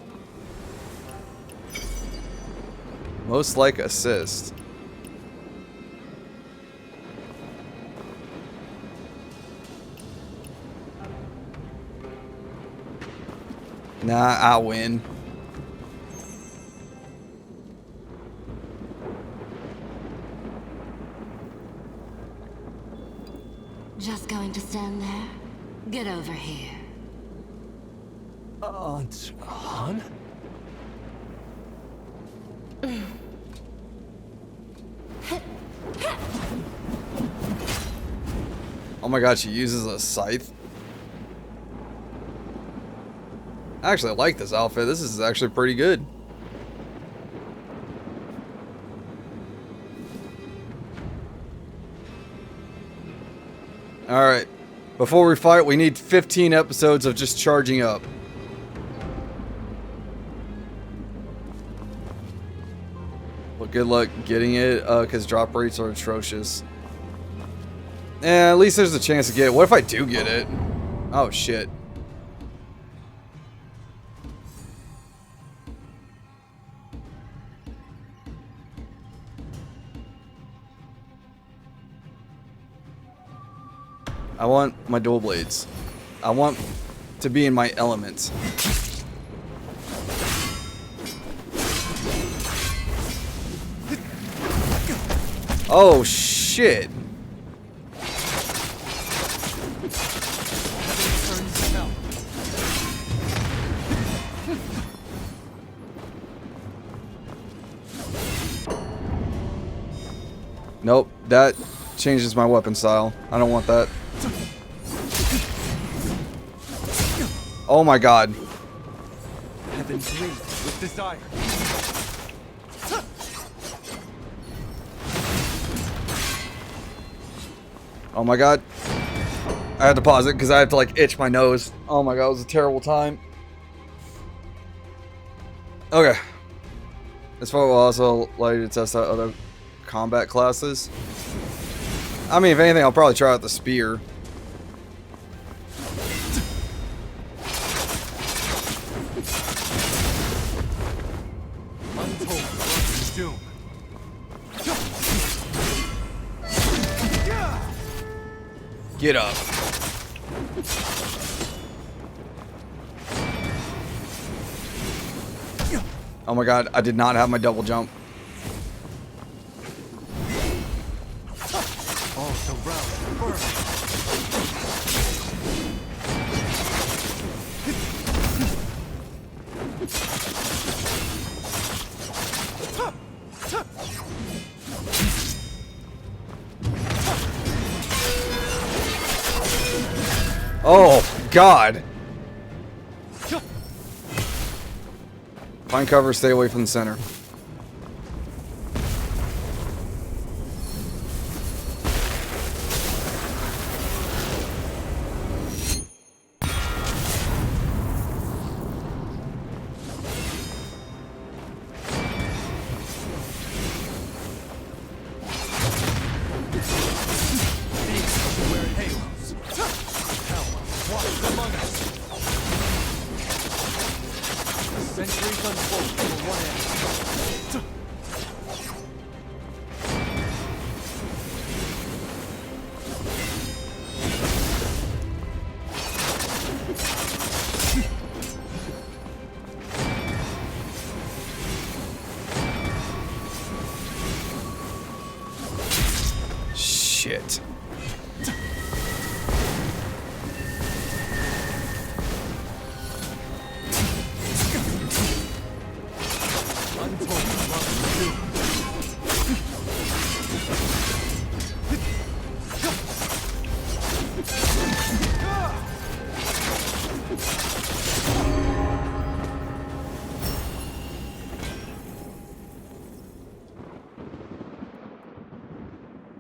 Most like assist. Nah, I'll win. Just going to stand there? Get over here. Aunt Han? Oh my god, she uses a scythe. I actually like this outfit. This is actually pretty good. Alright. Before we fight, we need 15 episodes of just charging up. Well, good luck getting it, because drop rates are atrocious. At least there's a chance to get it. What if I do get it? Oh, shit. I want my dual blades. I want to be in my element. Oh, shit. Nope, that changes my weapon style. I don't want that. Oh my god. Heaven breathes with desire. Oh my god. I had to pause it because I have to like itch my nose. Oh my god, it was a terrible time. Okay. This part will also allow you to test out other combat classes. I mean, if anything, I'll probably try out the spear. Get up. Oh my god, I did not have my double jump. Oh, God. Find cover, stay away from the center. Shit.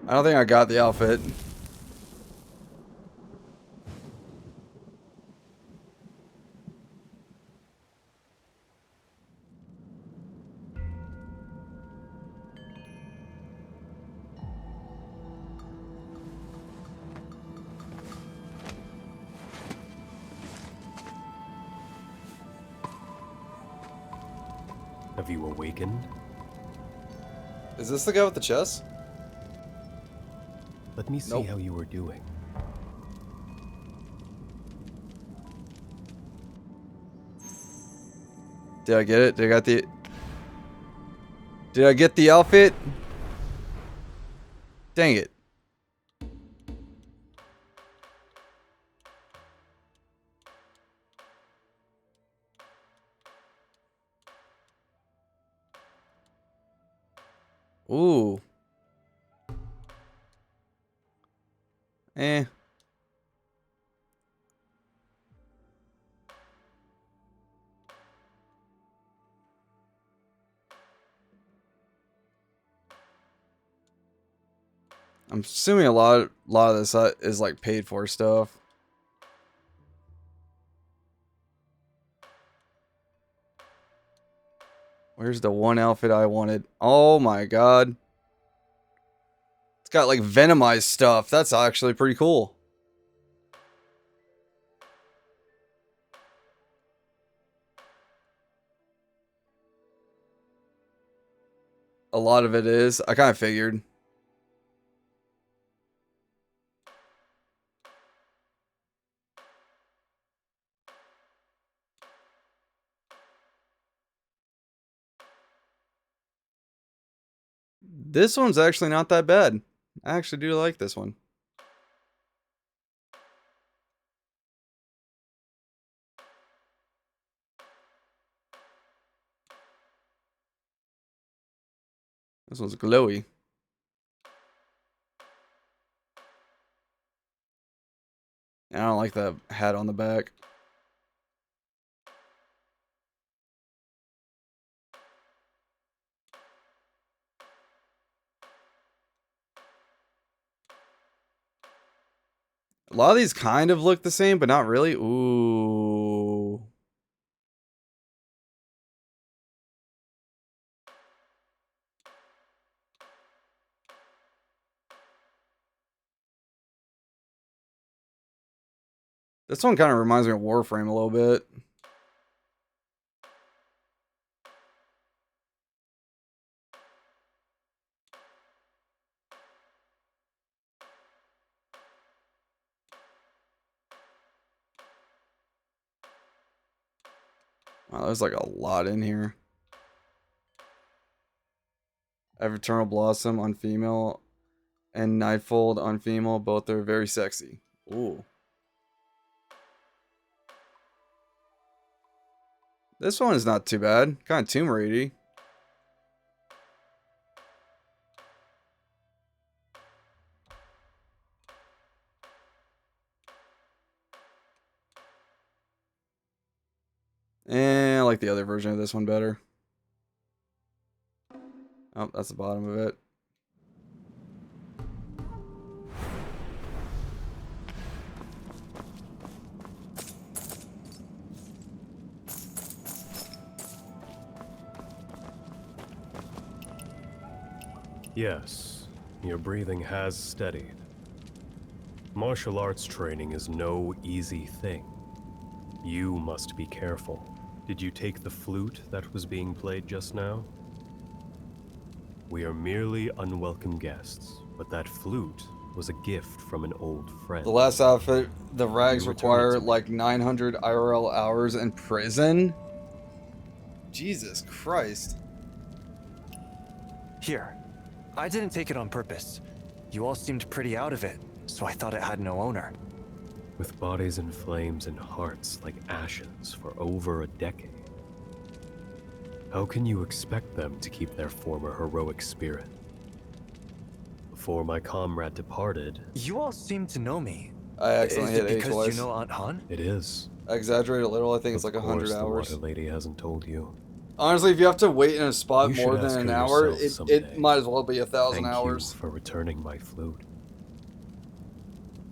I don't think I got the outfit. Have you awakened? Is this the guy with the chest? Let me see how you were doing. Did I get it? Did I get the outfit? Dang it. Ooh. Eh. I'm assuming a lot of this is like paid for stuff. Where's the one outfit I wanted? Oh my god. It's got like venomized stuff. That's actually pretty cool. A lot of it is. I kind of figured. This one's actually not that bad. I actually do like this one. This one's glowy. I don't like the hat on the back. A lot of these kind of look the same, but not really. Ooh. This one kind of reminds me of Warframe a little bit. Wow, there's like a lot in here. Eternal Blossom on female and Nightfold on female. Both are very sexy. Ooh. This one is not too bad. Kind of Tomb Raider-y. And I like the other version of this one better. Oh, that's the bottom of it. Yes, your breathing has steadied. Martial arts training is no easy thing. You must be careful. Did you take the flute that was being played just now? We are merely unwelcome guests, but that flute was a gift from an old friend. The last outfit, the rags require like 900 IRL hours in prison? Jesus Christ. Here. I didn't take it on purpose. You all seemed pretty out of it, so I thought it had no owner. With bodies in flames and hearts like ashes for over a decade, how can you expect them to keep their former heroic spirit? Before my comrade departed... You all seem to know me. I accidentally hit A because twice. you know Aunt Han? It is. I exaggerate a little. I think it's like 100 the hours. water lady hasn't told you. Honestly, if you have to wait in a spot You more should ask than an her hour, yourself it might as well be 1,000 Thank hours. you for returning my flute.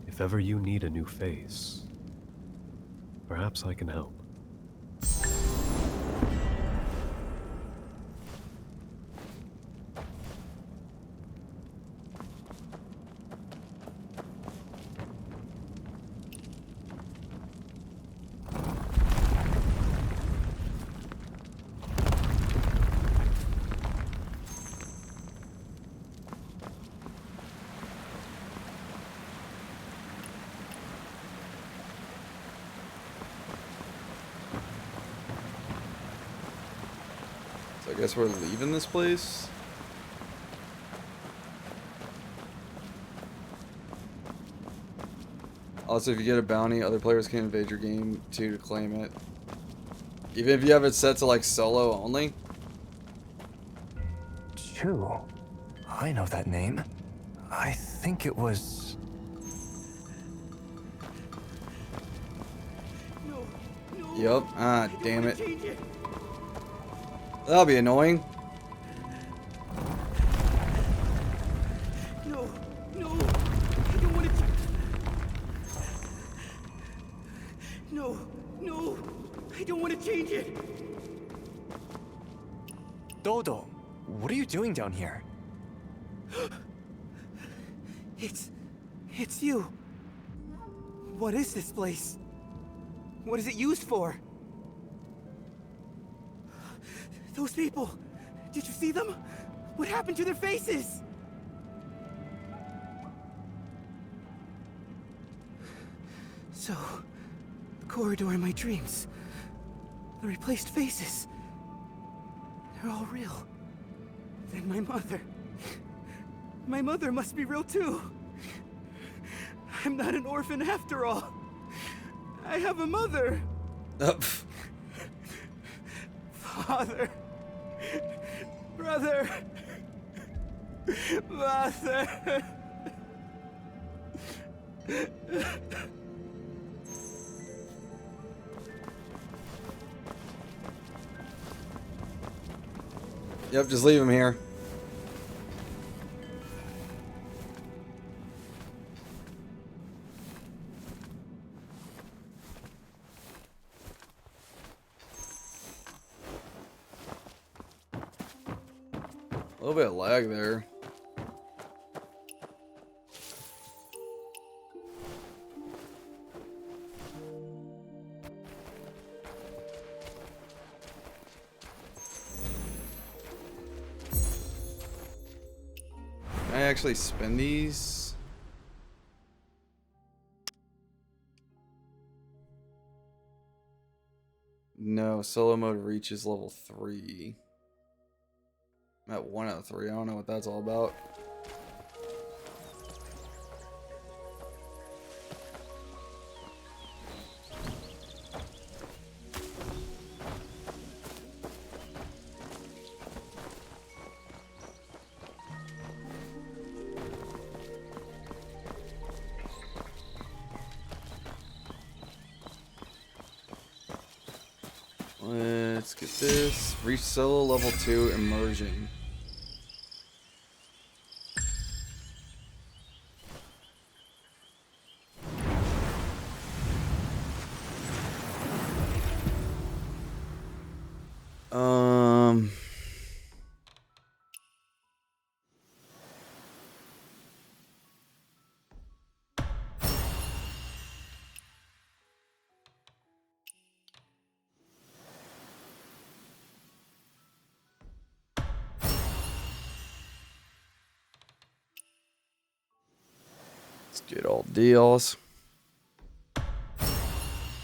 If ever you need a new face, perhaps I can help. So I guess we're leaving this place. Also, if you get a bounty, other players can invade your game too to claim it. Even if you have it set to like solo only. Chu. I know that name. I think it was... Yup. Ah, damn it. That'll be annoying. No, no. kid! Dodo, what are you doing down here? It's you. What is this place? What is it used for? Those people, did you see them? What happened to their faces? So, the corridor in my dreams, the replaced faces, they're all real. Then my mother must be real too. I'm not an orphan after all. I have a mother. Father. Brother. Mother. Yep, just leave him here. A little bit of lag there. Can I actually spend these? No, solo mode reaches level 3. I'm at 1 out of 3. I don't know what that's all about. Let's get this. Reach solo level 2 immersion. Let's get all deals.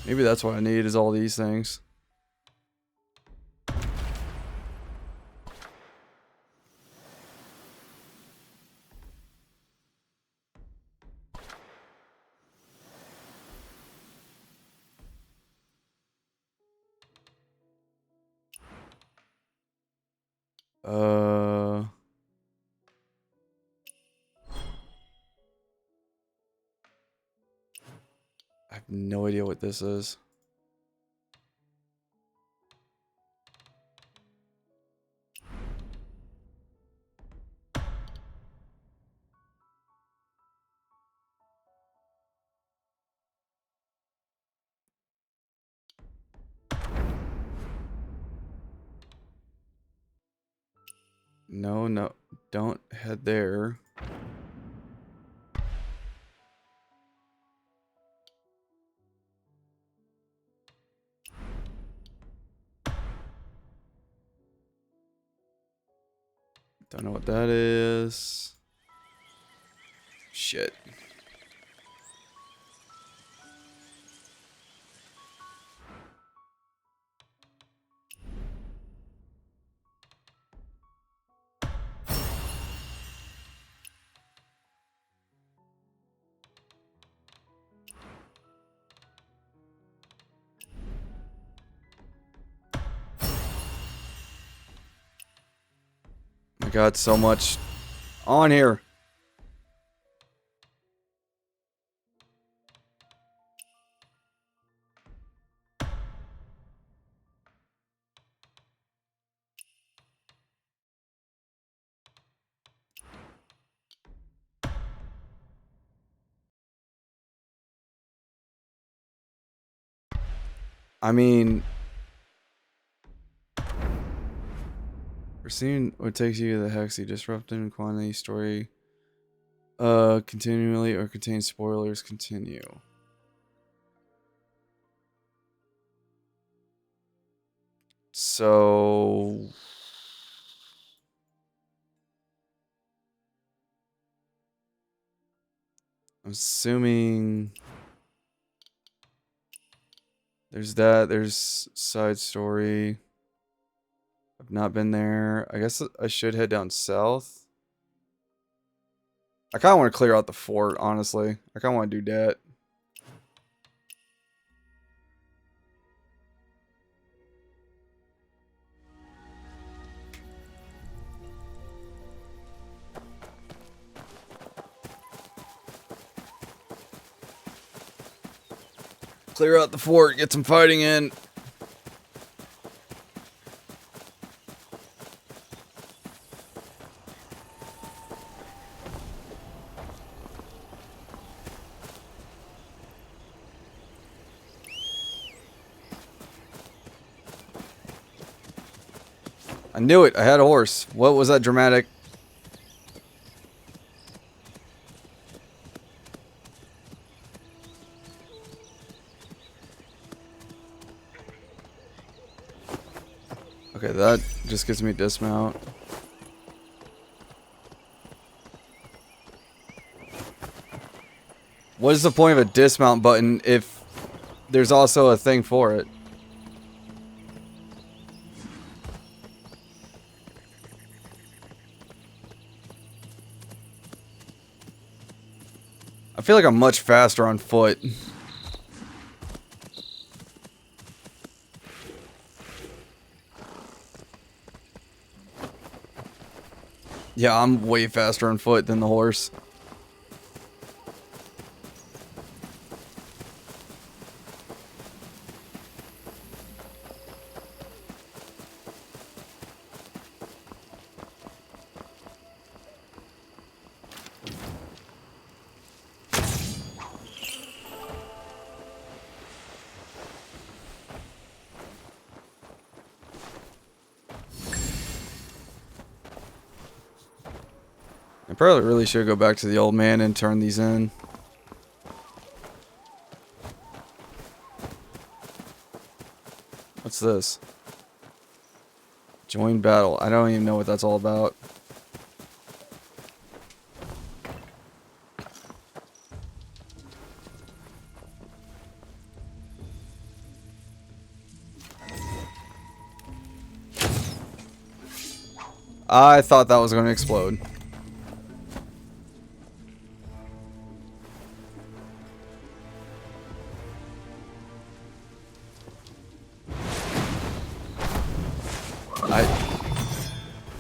Maybe that's what I need is all these things. I have no idea what this is. No, no, don't head there. Don't know what that is. Shit. I got so much on here. I mean, Proceeding what takes you to the Hexy, disrupting quantity story. Continually or contain spoilers. Continue. So I'm assuming there's that. There's side story. I've not been there. I guess I should head down south. I kind of want to clear out the fort, honestly. I kind of want to do that. Clear out the fort, get some fighting in. I knew it. I had a horse. What was that dramatic? Okay, that just gives me dismount. What is the point of a dismount button if there's also a thing for it? I feel like I'm much faster on foot. Yeah, I'm way faster on foot than the horse. I probably really should go back to the old man and turn these in. What's this? Join battle. I don't even know what that's all about. I thought that was going to explode.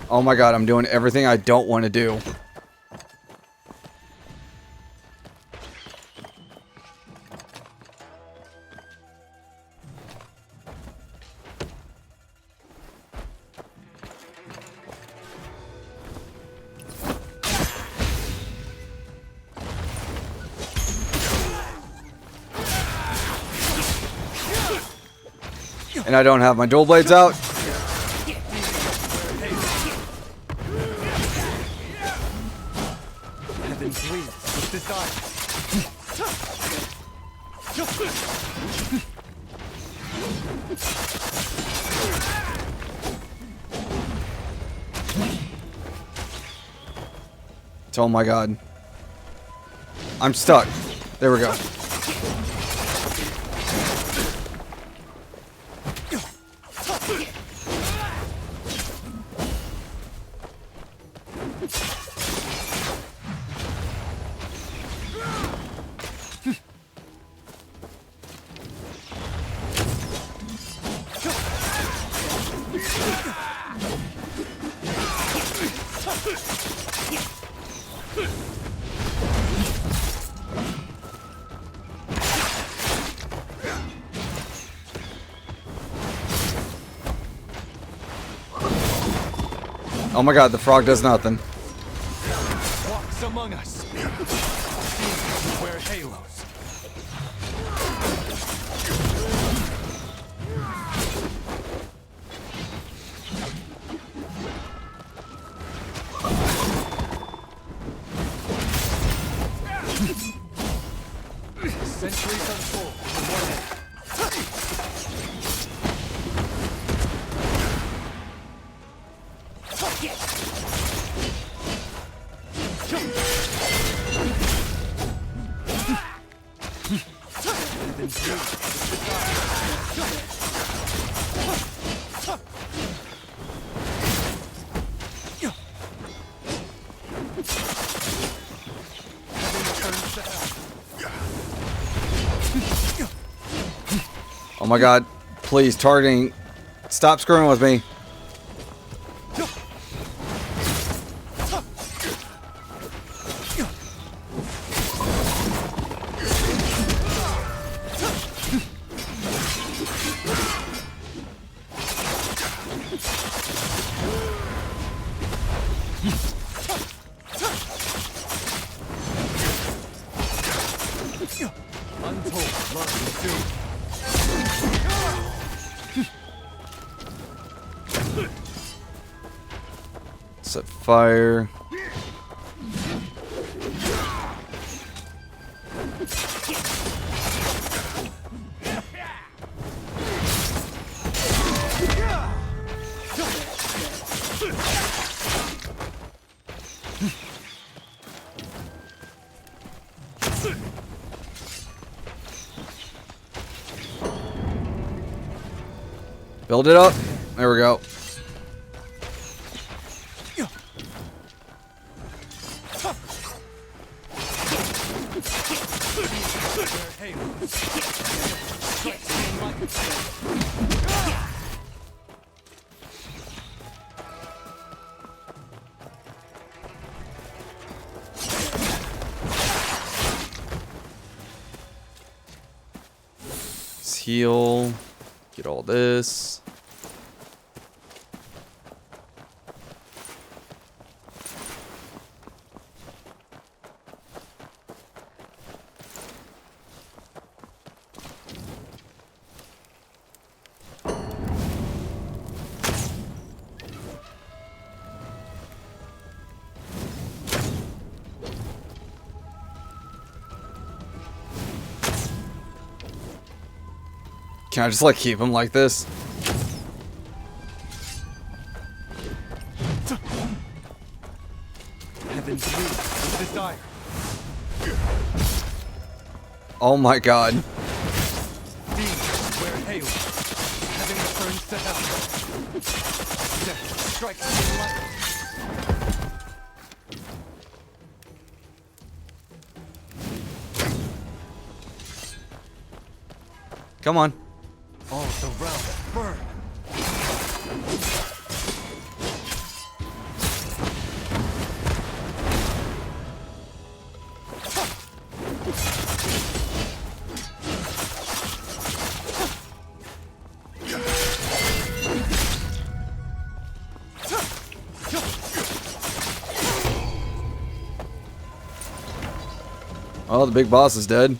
Oh my god, I'm doing everything I don't want to do. And I don't have my dual blades out. Oh my god. I'm stuck. There we go. Oh my god, the frog does nothing. Walks among us. Wear halos. Centuries unfold in one end. Oh my god. Please, targeting. Stop screwing with me. Untold love and doom. Set fire. Build it up. There we go. Let's heal. Get all this. Can I just like keep him like this? Heaven's new with desire. Oh my god. Demons wear halo. Heaven returns to hell. Death strikes in light. Come on. All the realms burn. Oh, the big boss is dead.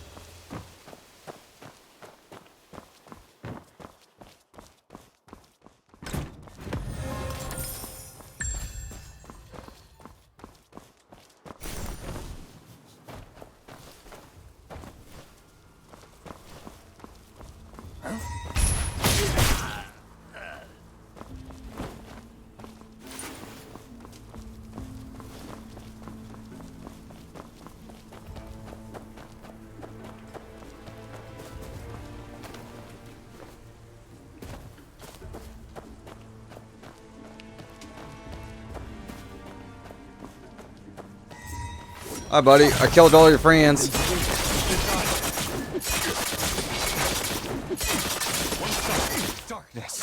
Hi, buddy. I killed all your friends. Darkness.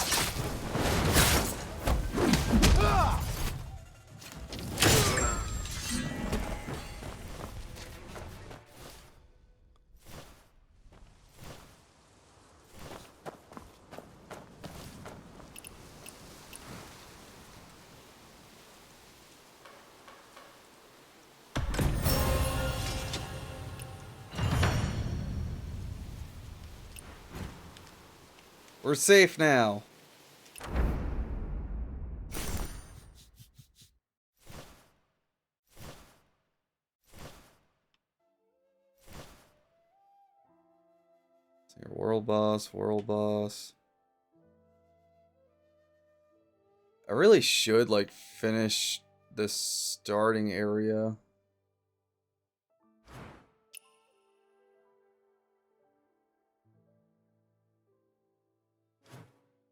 We're safe now. World boss, world boss. I really should like finish the starting area.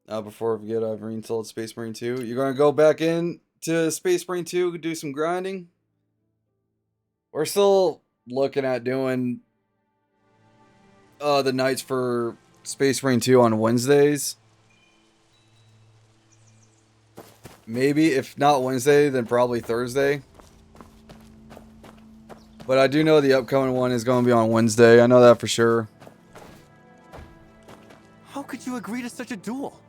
Before I forget, I've reinstalled Space Marine 2. You're gonna go back in to Space Marine 2, do some grinding? We're still looking at doing the nights for Space Marine 2 on Wednesdays. Maybe, if not Wednesday, then probably Thursday. But I do know the upcoming one is going to be on Wednesday. I know that for sure. How could you agree to such a duel?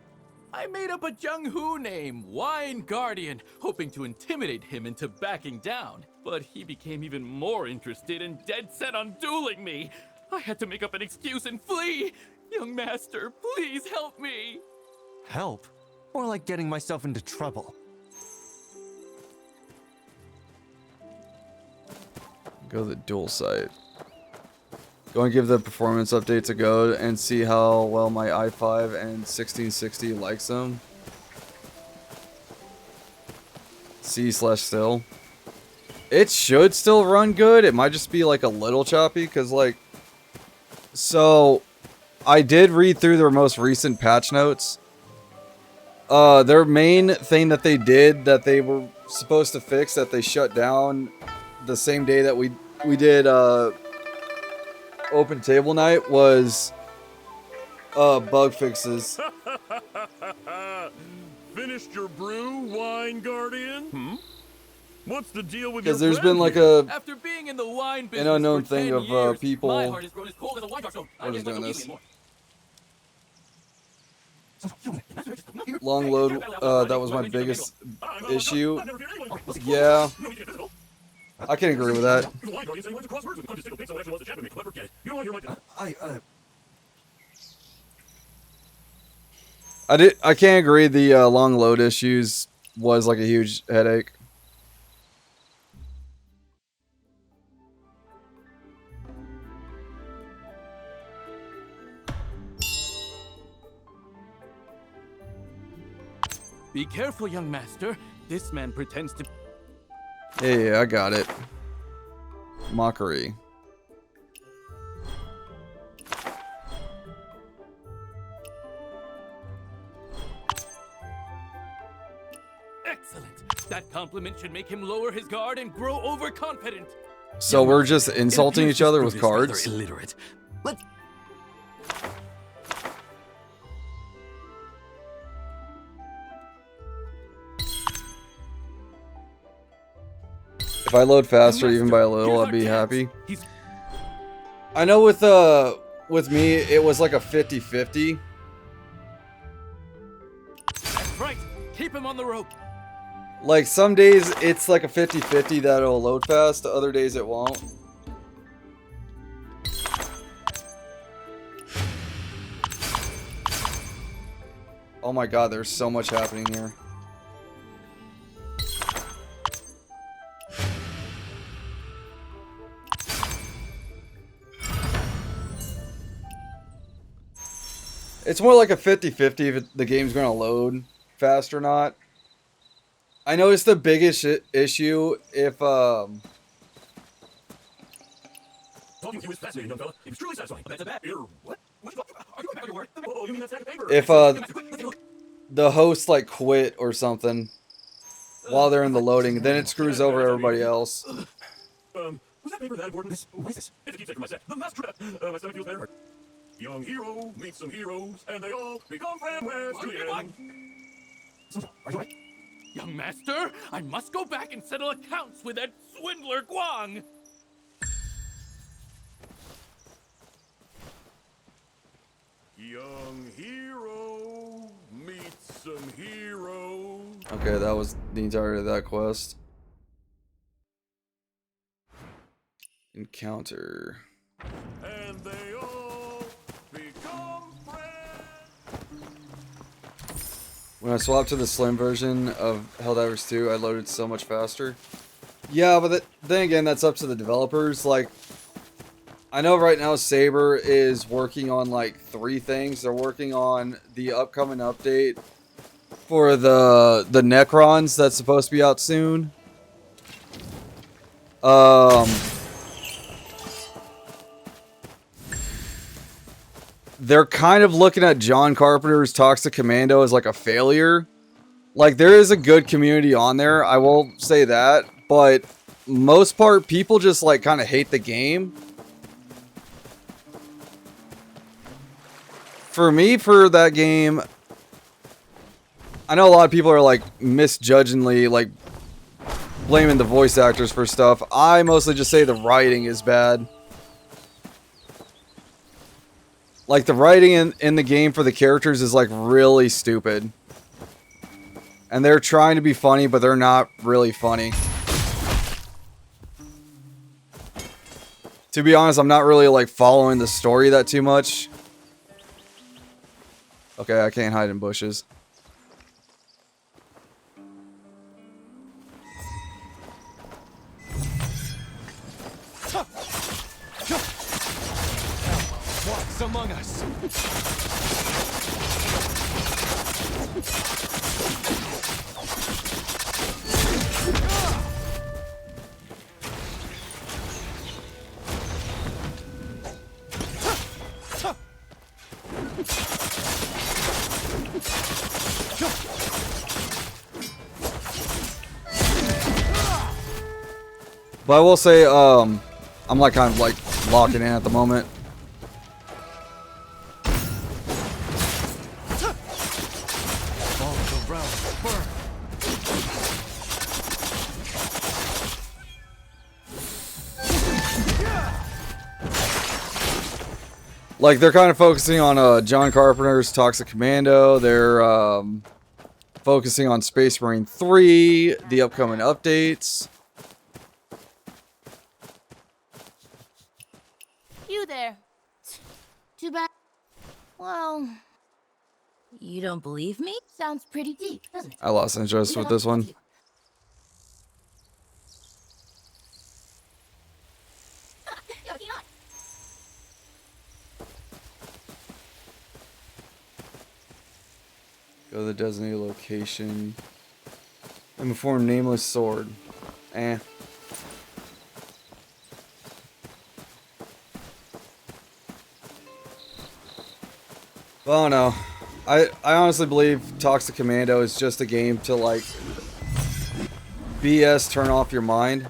I made up a Jung-Hoo name, Wine Guardian, hoping to intimidate him into backing down. But he became even more interested and dead set on dueling me. I had to make up an excuse and flee. Young master, please help me. Help? More like getting myself into trouble. Go to the duel site. Go and give the performance updates a go and see how well my i5 and 1660 likes them. C/still. It should still run good. It might just be like a little choppy because like... So, I did read through their most recent patch notes. Their main thing that they did that they were supposed to fix that they shut down the same day that we did open table night was bug fixes. Finished your brew, Wine Guardian? What's the deal with your Because there's been like After being in the wine business an unknown for thing 10 of years, people. my heart has grown as cold as a wine jar, so I What is can't doing touch this? anymore. Long load, that was my biggest issue. Yeah. I can agree with that. I can't agree the long load issues was like a huge headache. Be careful, young master. This man pretends to... Hey, I got it. Mockery. Excellent. That compliment should make him lower his guard and grow overconfident. So we're just insulting each other with cards? Illiterate. Let's... If I load faster, even by a little, I'd be happy. I know with me, it was like a 50-50. That's right. Keep him on the rope. Like, some days, it's like a 50-50 that it'll load fast. Other days, it won't. Oh my god, there's so much happening here. It's more like a 50-50 if the game's going to load fast or not. I noticed the biggest issue if Talking to you is fascinating, young fella. It's truly satisfying. That's a bad ear. What? Are you back on your word? Oh, you mean that sack of paper? if the host like quit or something while they're in the loading, then it screws over everybody else. Was that paper that important? What is this? It's a keepsake for my set. The master trap. My stomach feels better. Young hero meets some heroes, and they all become friends to the end. Are you right? Young master, I must go back and settle accounts with that swindler Guang. Young hero meets some heroes. Okay, that was the entirety of that quest. Encounter. And they all become friends. When I swapped to the slim version of Helldivers 2, I loaded so much faster. Yeah, but then again, that's up to the developers. Like, I know right now Saber is working on like 3 things. They're working on the upcoming update for the Necrons that's supposed to be out soon. They're kind of looking at John Carpenter's Toxic Commando as like a failure. Like, there is a good community on there, I will say that, but most part, people just like kind of hate the game. For me, for that game, I know a lot of people are like misjudgingly like blaming the voice actors for stuff. I mostly just say the writing is bad. Like, the writing in the game for the characters is like really stupid. And they're trying to be funny, but they're not really funny. To be honest, I'm not really like following the story that too much. Okay, I can't hide in bushes. Walks among us. But I will say, I'm like kind of like locking in at the moment. Like, they're kind of focusing on John Carpenter's Toxic Commando. They're focusing on Space Marine 3, the upcoming updates. You there. Too bad. Well, you don't believe me? Sounds pretty deep, doesn't it? I lost interest with this one. Go to the designated location and perform nameless sword. Eh. Oh no. I honestly believe Toxic Commando is just a game to like BS turn off your mind.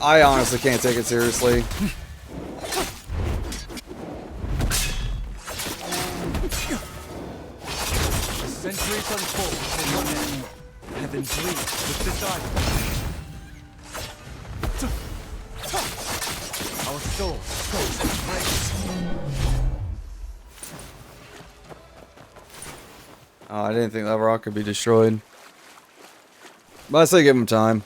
I honestly can't take it seriously. Centuries unfold for one end. Heaven bleeds with desire. Our soul goes in race. Oh, I didn't think that rock could be destroyed. But I say give him time.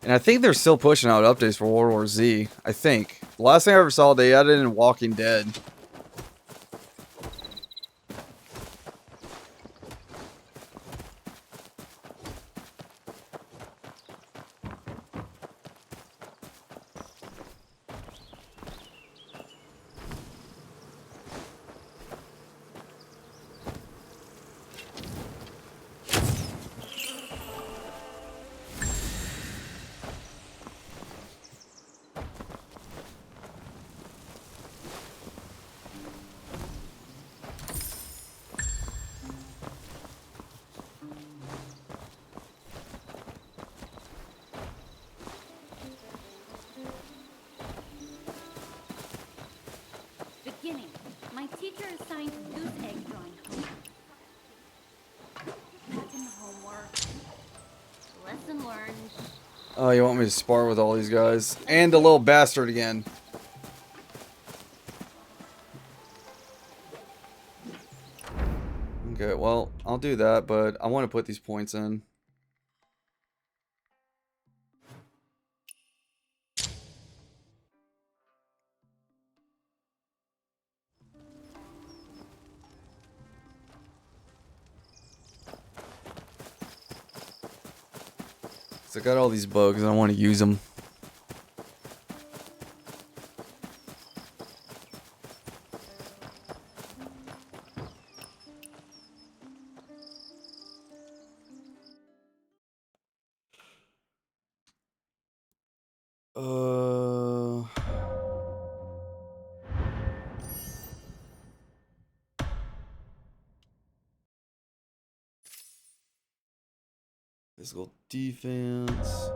And I think they're still pushing out updates for World War Z. I think. The last thing I ever saw, they added in Walking Dead. Beginning. My teacher assigned goose egg drawing homework. Second homework. Lesson learned. Oh, you want me to spar with all these guys? And the little bastard again. Okay, well, I'll do that, but I want to put these points in. 'Cause I got all these bugs and I want to use them. Physical defense.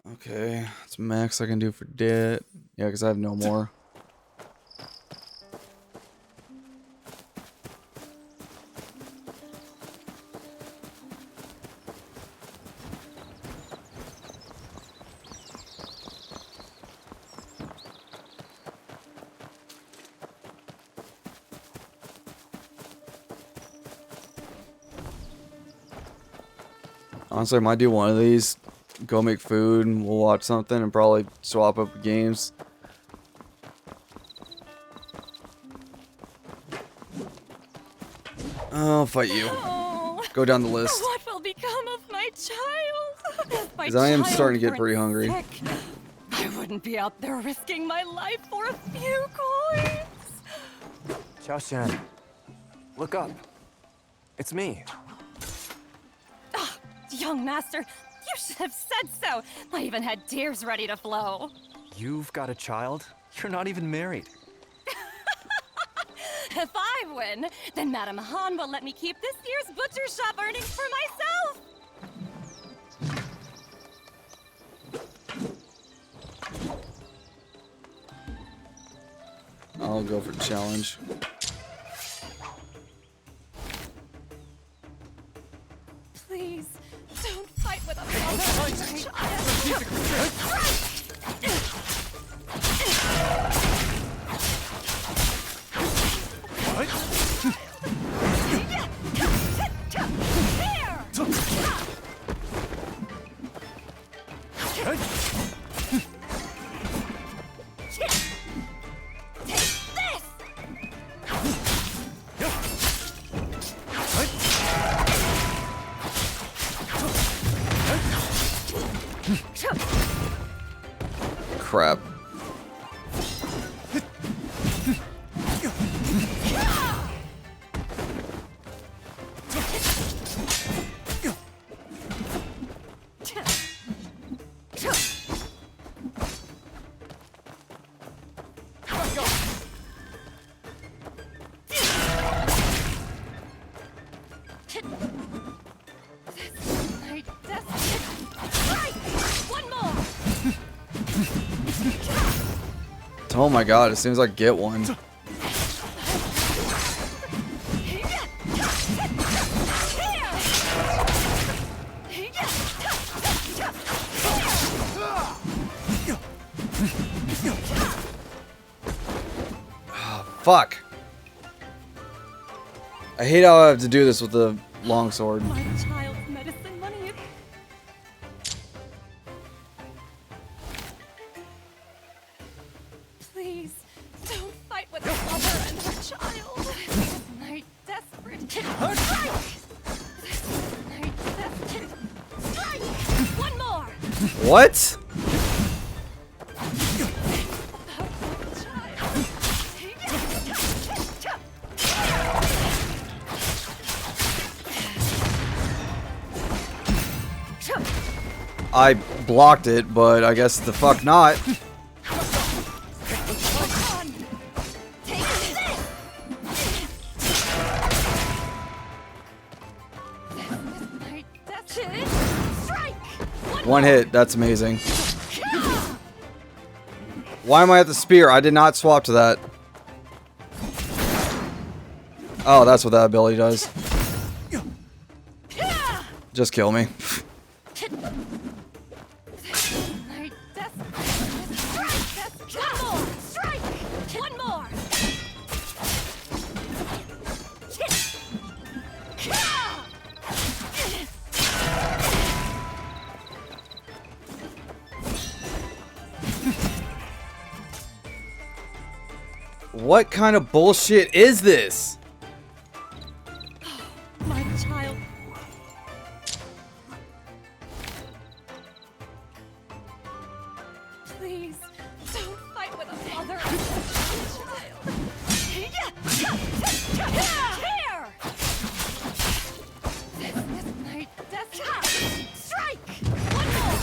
Okay, that's max I can do for debt. Yeah, because I have no more. Honestly, I might do one of these. Go make food and we'll watch something and probably swap up games. I'll fight you. Go down the list. What will become of my child? Because I am starting to get pretty hungry. Sick. I wouldn't be out there risking my life for a few coins. Xiao Shan, look up. It's me. Ah, young master, you should have said so. I even had tears ready to flow. You've got a child? You're not even married. If I win, then Madame Han will let me keep this year's butcher shop earnings for myself. I'll go for challenge. Please, don't fight with a mother. Crap. Oh my god, as soon as I get one. Oh, fuck. I hate how I have to do this with the longsword. My child's medicine money. Please, don't fight with a mother and her child. This is my desperate strike. This is my desperate strike. One more. What? I blocked it, but I guess the fuck not. One hit, that's amazing. Why am I at the spear? I did not swap to that. Oh, that's what that ability does. Just kill me. What kind of bullshit is this? My child. Please, don't fight with a mother and a child. Here! This is my destiny. Strike! One more!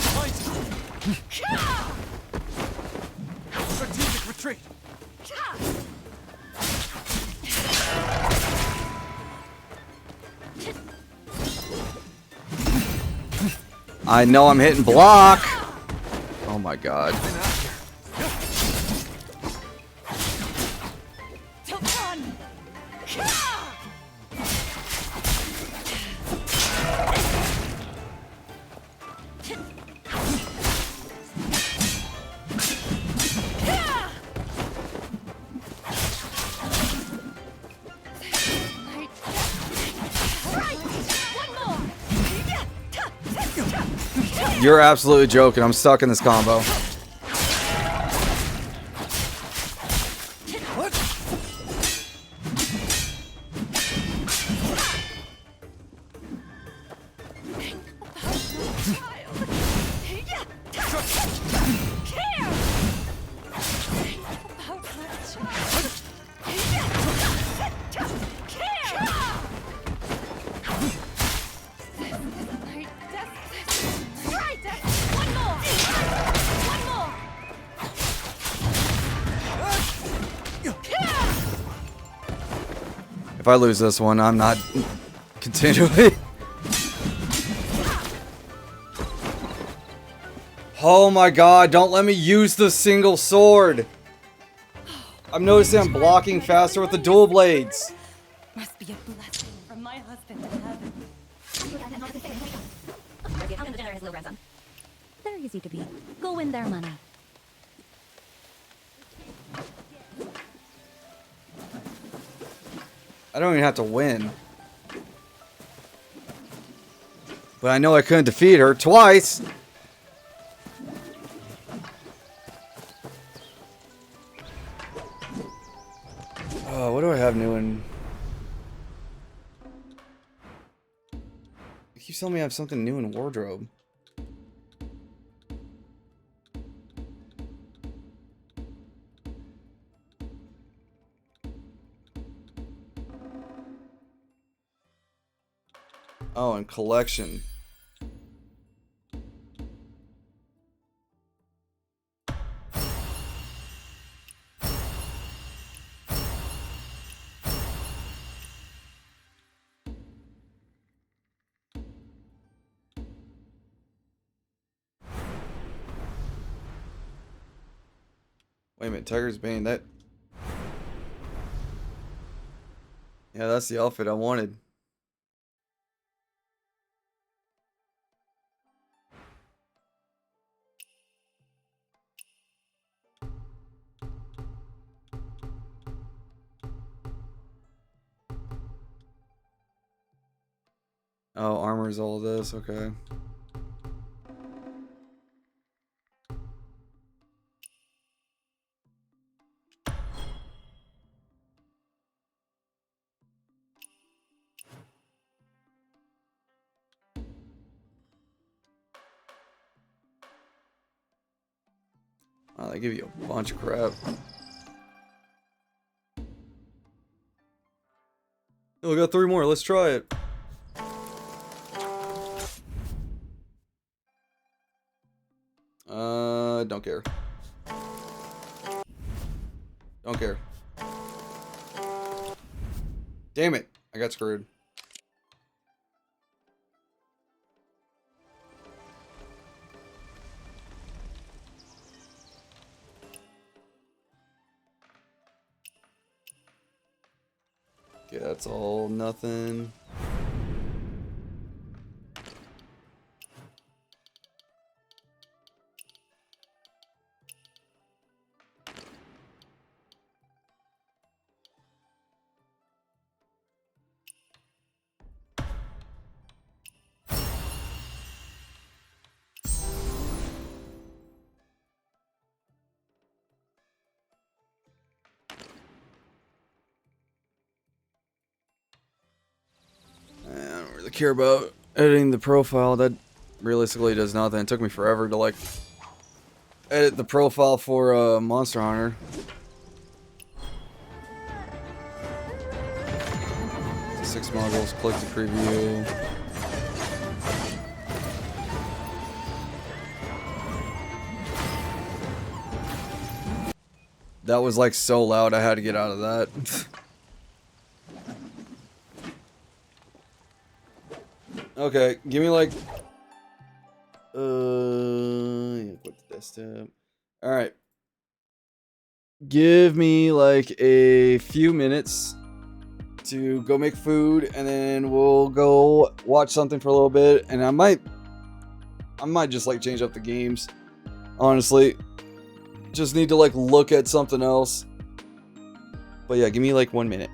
Strategic retreat. I know I'm hitting block. Oh my god. You're absolutely joking. I'm stuck in this combo. What? If I lose this one, I'm not continuing. Oh my god, don't let me use the single sword. I'm noticing I'm blocking faster with the dual blades. Must be a blessing from my husband to heaven. They're easy to beat. Go win their money. I don't even have to win. But I know I couldn't defeat her twice. Oh, what do I have new in? You keep telling me I have something new in wardrobe. Oh, and collection. Wait a minute, Tiger's Bane, that... Yeah, that's the outfit I wanted. Oh, armor is all of this, okay. Oh, they give you a bunch of crap. Oh, we got 3 more, let's try it. Don't care. Don't care. Damn it, I got screwed. Okay, that's all nothing. really care about editing the profile. That realistically does nothing. It took me forever to like edit the profile for Monster Hunter. Six modules, click to preview. That was like so loud, I had to get out of that. Okay, give me like yeah, quit the desktop. Alright. Give me like a few minutes to go make food, and then we'll go watch something for a little bit, and I might just like change up the games. Honestly. Just need to like look at something else. But yeah, give me like 1 minute.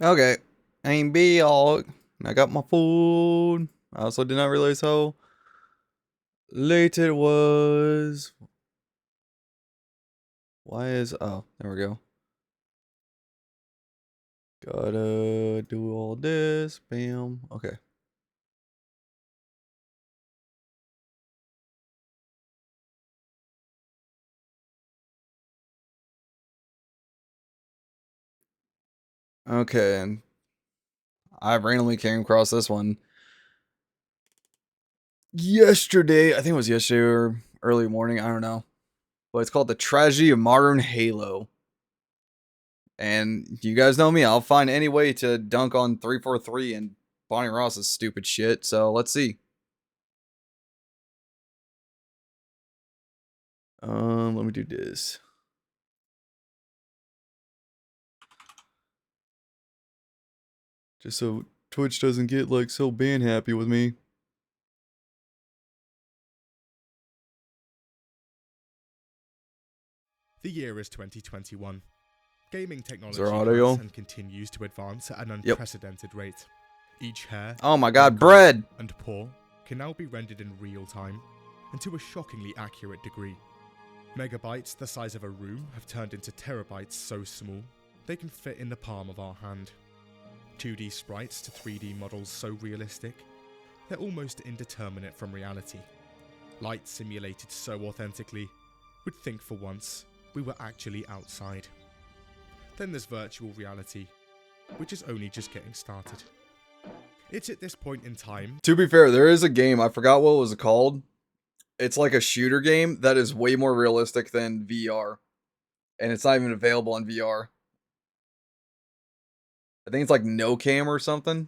Okay. Ain't be all. I got my food. I also did not realize how late it was. Why is... Oh, there we go. Gotta do all this. Bam. Okay. Okay, and I randomly came across this one yesterday. I think it was yesterday or early morning. I don't know. But it's called The Tragedy of Modern Halo. And you guys know me. I'll find any way to dunk on 343 and Bonnie Ross's stupid shit. So let's see. Let me do this. Just so Twitch doesn't get like so ban happy with me. The year is 2021. Gaming technology audio? has and continues to advance at an unprecedented rate. Each hair, Oh my god, wrinkle, bread! and pore can now be rendered in real time, and to a shockingly accurate degree. Megabytes the size of a room have turned into terabytes so small, they can fit in the palm of our hand. 2D sprites to 3D models so realistic, they're almost indeterminate from reality. Light simulated so authentically, we'd think for once we were actually outside. Then there's virtual reality, which is only just getting started. It's at this point in time... To be fair, there is a game, I forgot what it was called. It's like a shooter game that is way more realistic than VR. And it's not even available on VR. I think it's like No Cam or something.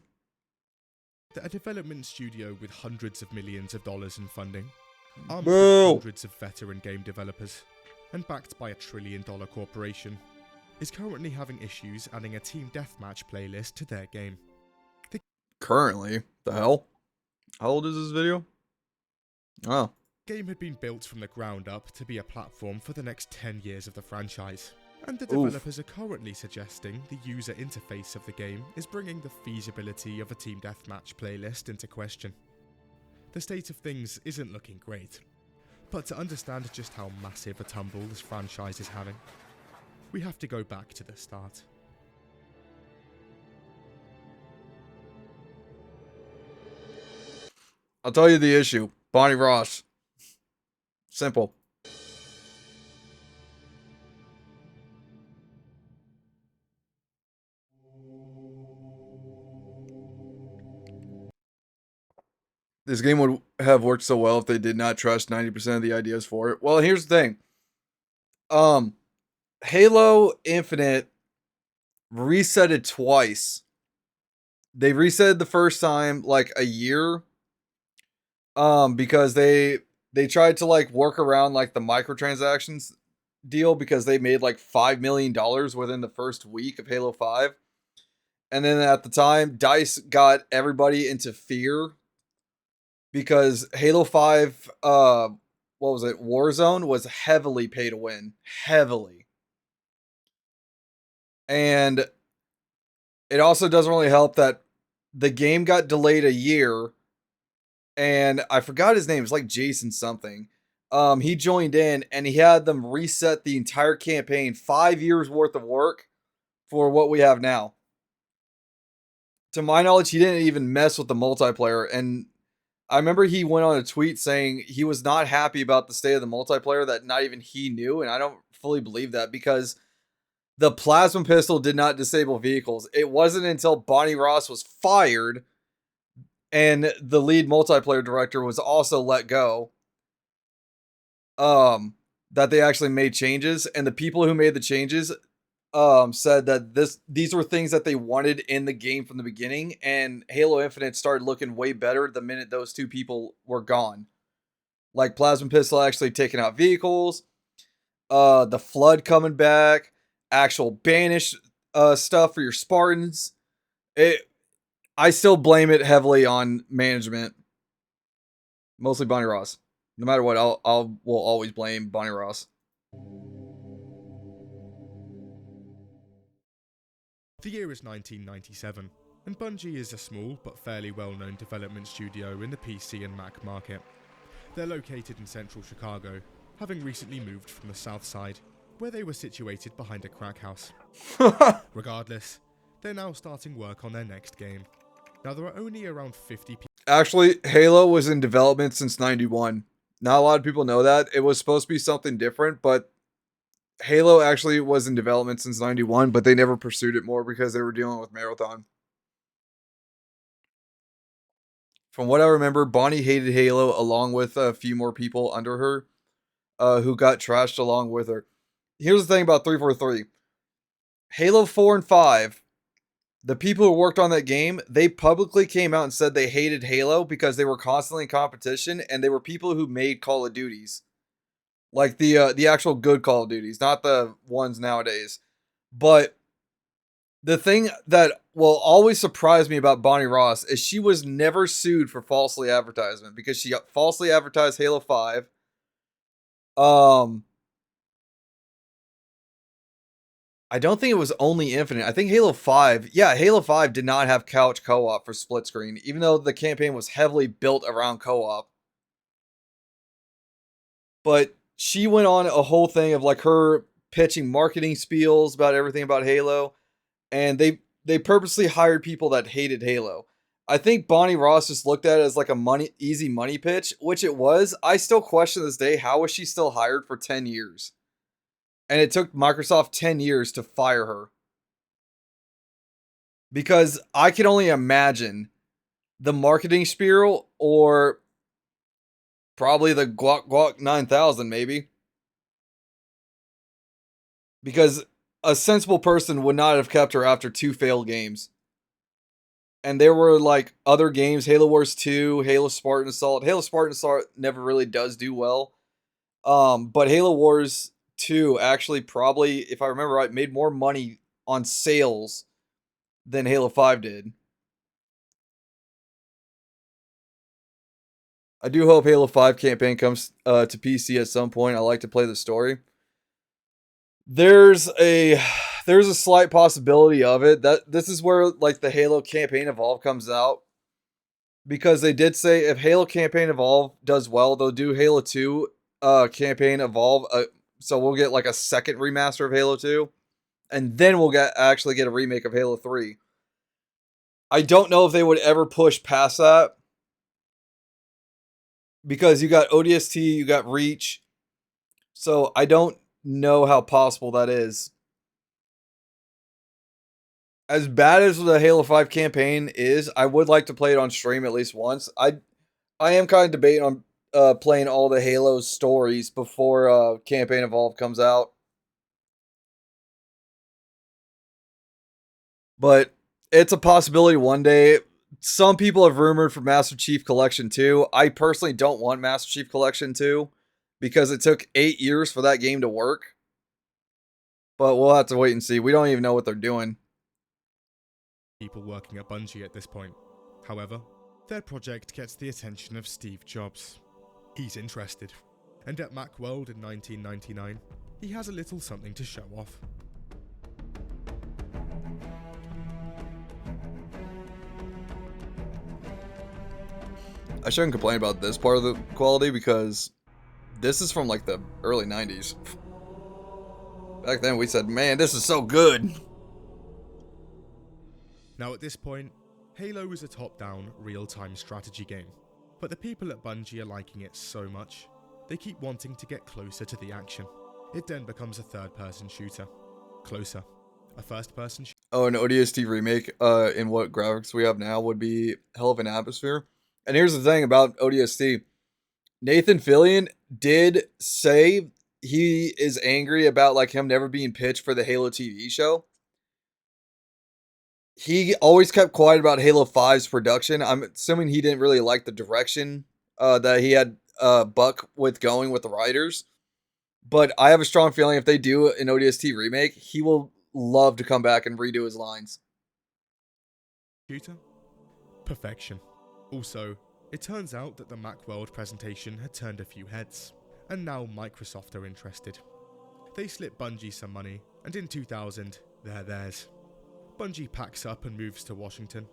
A development studio with hundreds of millions of dollars in funding, armed with hundreds of veteran game developers, and backed by $1 trillion corporation, is currently having issues adding a team deathmatch playlist to their game. Currently? The hell? How old is this video? Oh. Game had been built from the ground up to be a platform for the next 10 years of the franchise, and the developers are currently suggesting the user interface of the game is bringing the feasibility of a team deathmatch playlist into question. The state of things isn't looking great, but to understand just how massive a tumble this franchise is having, we have to go back to the start. I'll tell you the issue. Bonnie Ross. Simple. This game would have worked so well if they did not trust 90% of the ideas for it. Well, here's the thing. Halo Infinite resetted twice. They reset the first time like a year. Because they tried to like work around like the microtransactions deal because they made like $5 million within the first week of Halo 5. And then at the time, DICE got everybody into fear because Halo 5, what was it? Warzone was heavily pay to win. Heavily. And it also doesn't really help that the game got delayed a year. And I forgot his name. It's like Jason something. He joined in and he had them reset the entire campaign, 5 years worth of work for what we have now. To my knowledge, he didn't even mess with the multiplayer. And I remember he went on a tweet saying he was not happy about the state of the multiplayer that not even he knew. And I don't fully believe that because the plasma pistol did not disable vehicles. It wasn't until Bonnie Ross was fired and the lead multiplayer director was also let go, that they actually made changes. And the people who made the changes said that these were things that they wanted in the game from the beginning, and Halo Infinite started looking way better the minute those two people were gone. Like Plasma Pistol actually taking out vehicles, the Flood coming back, actual banish stuff for your Spartans. I still blame it heavily on management. Mostly Bonnie Ross. No matter what, will always blame Bonnie Ross. The year is 1997, and Bungie is a small but fairly well-known development studio in the PC and Mac market. They're located in central Chicago, having recently moved from the south side, where they were situated behind a crack house. Regardless, they're now starting work on their next game. Now there are only around 50 people. Actually, Halo was in development since 91. Not a lot of people know that. It was supposed to be something different, but Halo actually was in development since 91, but they never pursued it more because they were dealing with Marathon. From what I remember, Bonnie hated Halo along with a few more people under her who got trashed along with her. Here's the thing about 343. Halo 4 and 5, the people who worked on that game, they publicly came out and said they hated Halo because they were constantly in competition, and they were people who made Call of Duties. Like the actual good Call of Duties, not the ones nowadays. But the thing that will always surprise me about Bonnie Ross is she was never sued for falsely advertisement because she falsely advertised Halo 5. I don't think it was only Infinite. I think Halo 5, Halo 5 did not have couch co-op for split screen, even though the campaign was heavily built around co-op. But she went on a whole thing of like her pitching marketing spiels about everything about Halo, and they purposely hired people that hated Halo. I think Bonnie Ross just looked at it as like a easy money pitch, which it was. I still question this day, how was she still hired for 10 years? And it took Microsoft 10 years to fire her. Because I can only imagine the marketing spiral, or probably the Guac 9000 maybe. Because a sensible person would not have kept her after 2 failed games. And there were like other games, Halo Wars 2, Halo Spartan Assault. Halo Spartan Assault never really does do well. But Halo Wars 2 actually probably, if I remember right, made more money on sales than Halo 5 did. I do hope Halo 5 campaign comes to PC at some point. I like to play the story. There's a slight possibility of it. That this is where like the Halo campaign Evolve comes out. Because they did say if Halo campaign Evolve does well, they'll do Halo 2 campaign Evolve. So we'll get like a second remaster of Halo 2. And then we'll actually get a remake of Halo 3. I don't know if they would ever push past that. Because you got ODST, you got Reach. So I don't know how possible that is. As bad as the Halo 5 campaign is, I would like to play it on stream at least once. I am kind of debating on playing all the Halo stories before campaign Evolve comes out. But it's a possibility one day. Some people have rumored for Master Chief Collection 2. I personally don't want Master Chief Collection 2 because it took 8 years for that game to work. But we'll have to wait and see. We don't even know what they're doing. People working at Bungie at this point. However, their project gets the attention of Steve Jobs. He's interested, and at Macworld in 1999, he has a little something to show off. I shouldn't complain about this part of the quality because this is from like the early 90s. Back then we said, man, this is so good. Now at this point, Halo is a top-down, real-time strategy game, but the people at Bungie are liking it so much, they keep wanting to get closer to the action. It then becomes a third-person shooter. Closer. A first-person shooter. Oh, an ODST remake in what graphics we have now would be hell of an atmosphere. And here's the thing about ODST. Nathan Fillion did say he is angry about like him never being pitched for the Halo TV show. He always kept quiet about Halo 5's production. I'm assuming he didn't really like the direction that he had Buck with going with the writers. But I have a strong feeling if they do an ODST remake, he will love to come back and redo his lines. Shooter? Perfection. Also, it turns out that the Macworld presentation had turned a few heads, and now Microsoft are interested. They slipped Bungie some money, and in 2000, they're theirs. Bungie packs up and moves to Washington,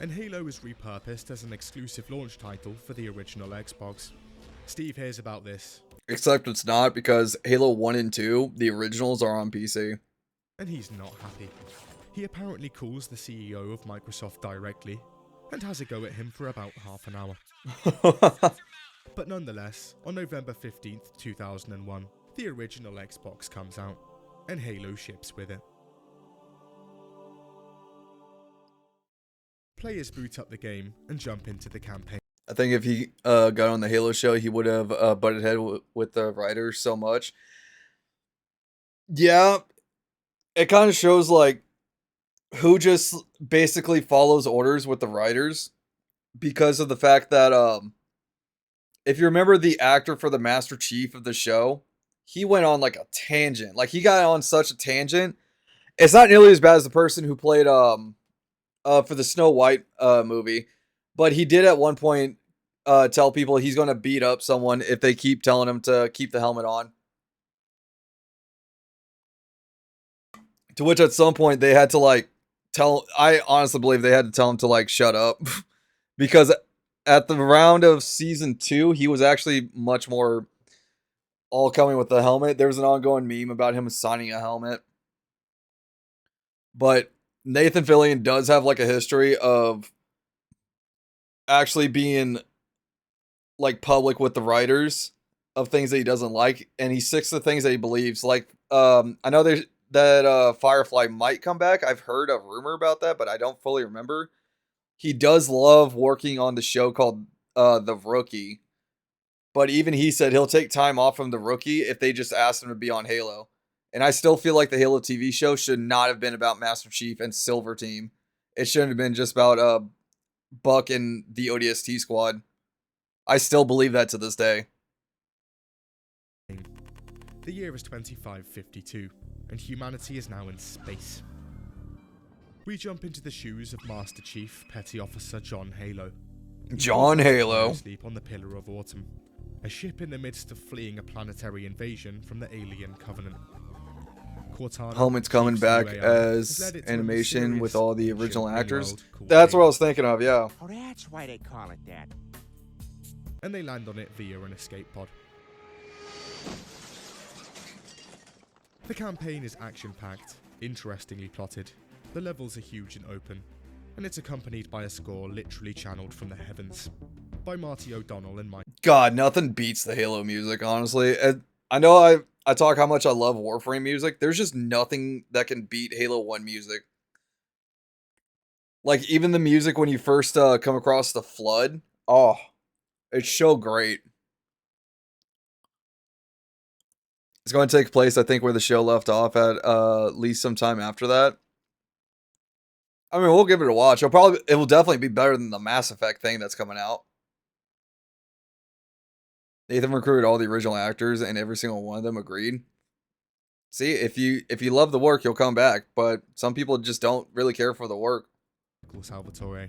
and Halo is repurposed as an exclusive launch title for the original Xbox. Steve hears about this. Except it's not, because Halo 1 and 2, the originals, are on PC. And he's not happy. He apparently calls the CEO of Microsoft directly, and has a go at him for about half an hour. But nonetheless, on November 15th, 2001, the original Xbox comes out, and Halo ships with it. Players boot up the game and jump into the campaign. I think if he got on the Halo show, he would have butted head with the writers so much. Yeah, it kind of shows like who just basically follows orders with the writers, because of the fact that if you remember the actor for the Master Chief of the show, he went on like a tangent. Like he got on such a tangent. It's not nearly as bad as the person who played for the Snow White movie, but he did at one point tell people he's going to beat up someone if they keep telling him to keep the helmet on. To which at some point they had to like I honestly believe they had to tell him to like shut up. Because at the round of season 2, he was actually much more all coming with the helmet. There was an ongoing meme about him signing a helmet. But Nathan Fillion does have like a history of actually being like public with the writers of things that he doesn't like, and he sticks to things that he believes. Like I know there's that Firefly might come back. I've heard a rumor about that, but I don't fully remember. He does love working on the show called The Rookie, but even he said he'll take time off from The Rookie if they just asked him to be on Halo. And I still feel like the Halo TV show should not have been about Master Chief and Silver Team. It shouldn't have been just about Buck and the ODST squad. I still believe that to this day. The year is 2552, and humanity is now in space. We jump into the shoes of Master Chief Petty Officer John Halo. John Halo. Asleep on the Pillar of Autumn, a ship in the midst of fleeing a planetary invasion from the alien Covenant. Cortana, Helmet's coming back as animation with all the original actors. That's what I was thinking of, yeah. Oh, that's why they call it that. And they land on it via an escape pod. The campaign is action-packed, interestingly plotted. The levels are huge and open, and it's accompanied by a score literally channeled from the heavens by Marty O'Donnell and Mike. God, nothing beats the Halo music, honestly. I know I talk how much I love Warframe music. There's just nothing that can beat Halo 1 music. Like, even the music when you first come across the Flood. Oh, it's so great. It's going to take place, I think, where the show left off at least some time after that. I mean, we'll give it a watch. It will definitely be better than the Mass Effect thing that's coming out. Nathan recruited all the original actors, and every single one of them agreed. See, if you love the work, you'll come back. But some people just don't really care for the work. Salvatore.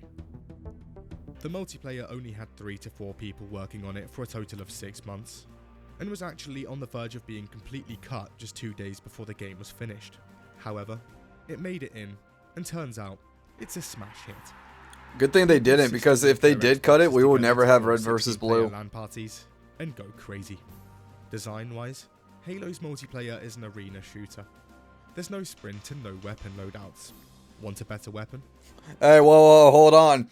The multiplayer only had 3 to 4 people working on it for a total of 6 months, and was actually on the verge of being completely cut just 2 days before the game was finished. However, it made it in, and turns out, it's a smash hit. Good thing they didn't, because if they did cut it, we would never have Red versus Blue. LAN parties and go crazy. Design-wise, Halo's multiplayer is an arena shooter. There's no sprint and no weapon loadouts. Want a better weapon? Hey, whoa, hold on.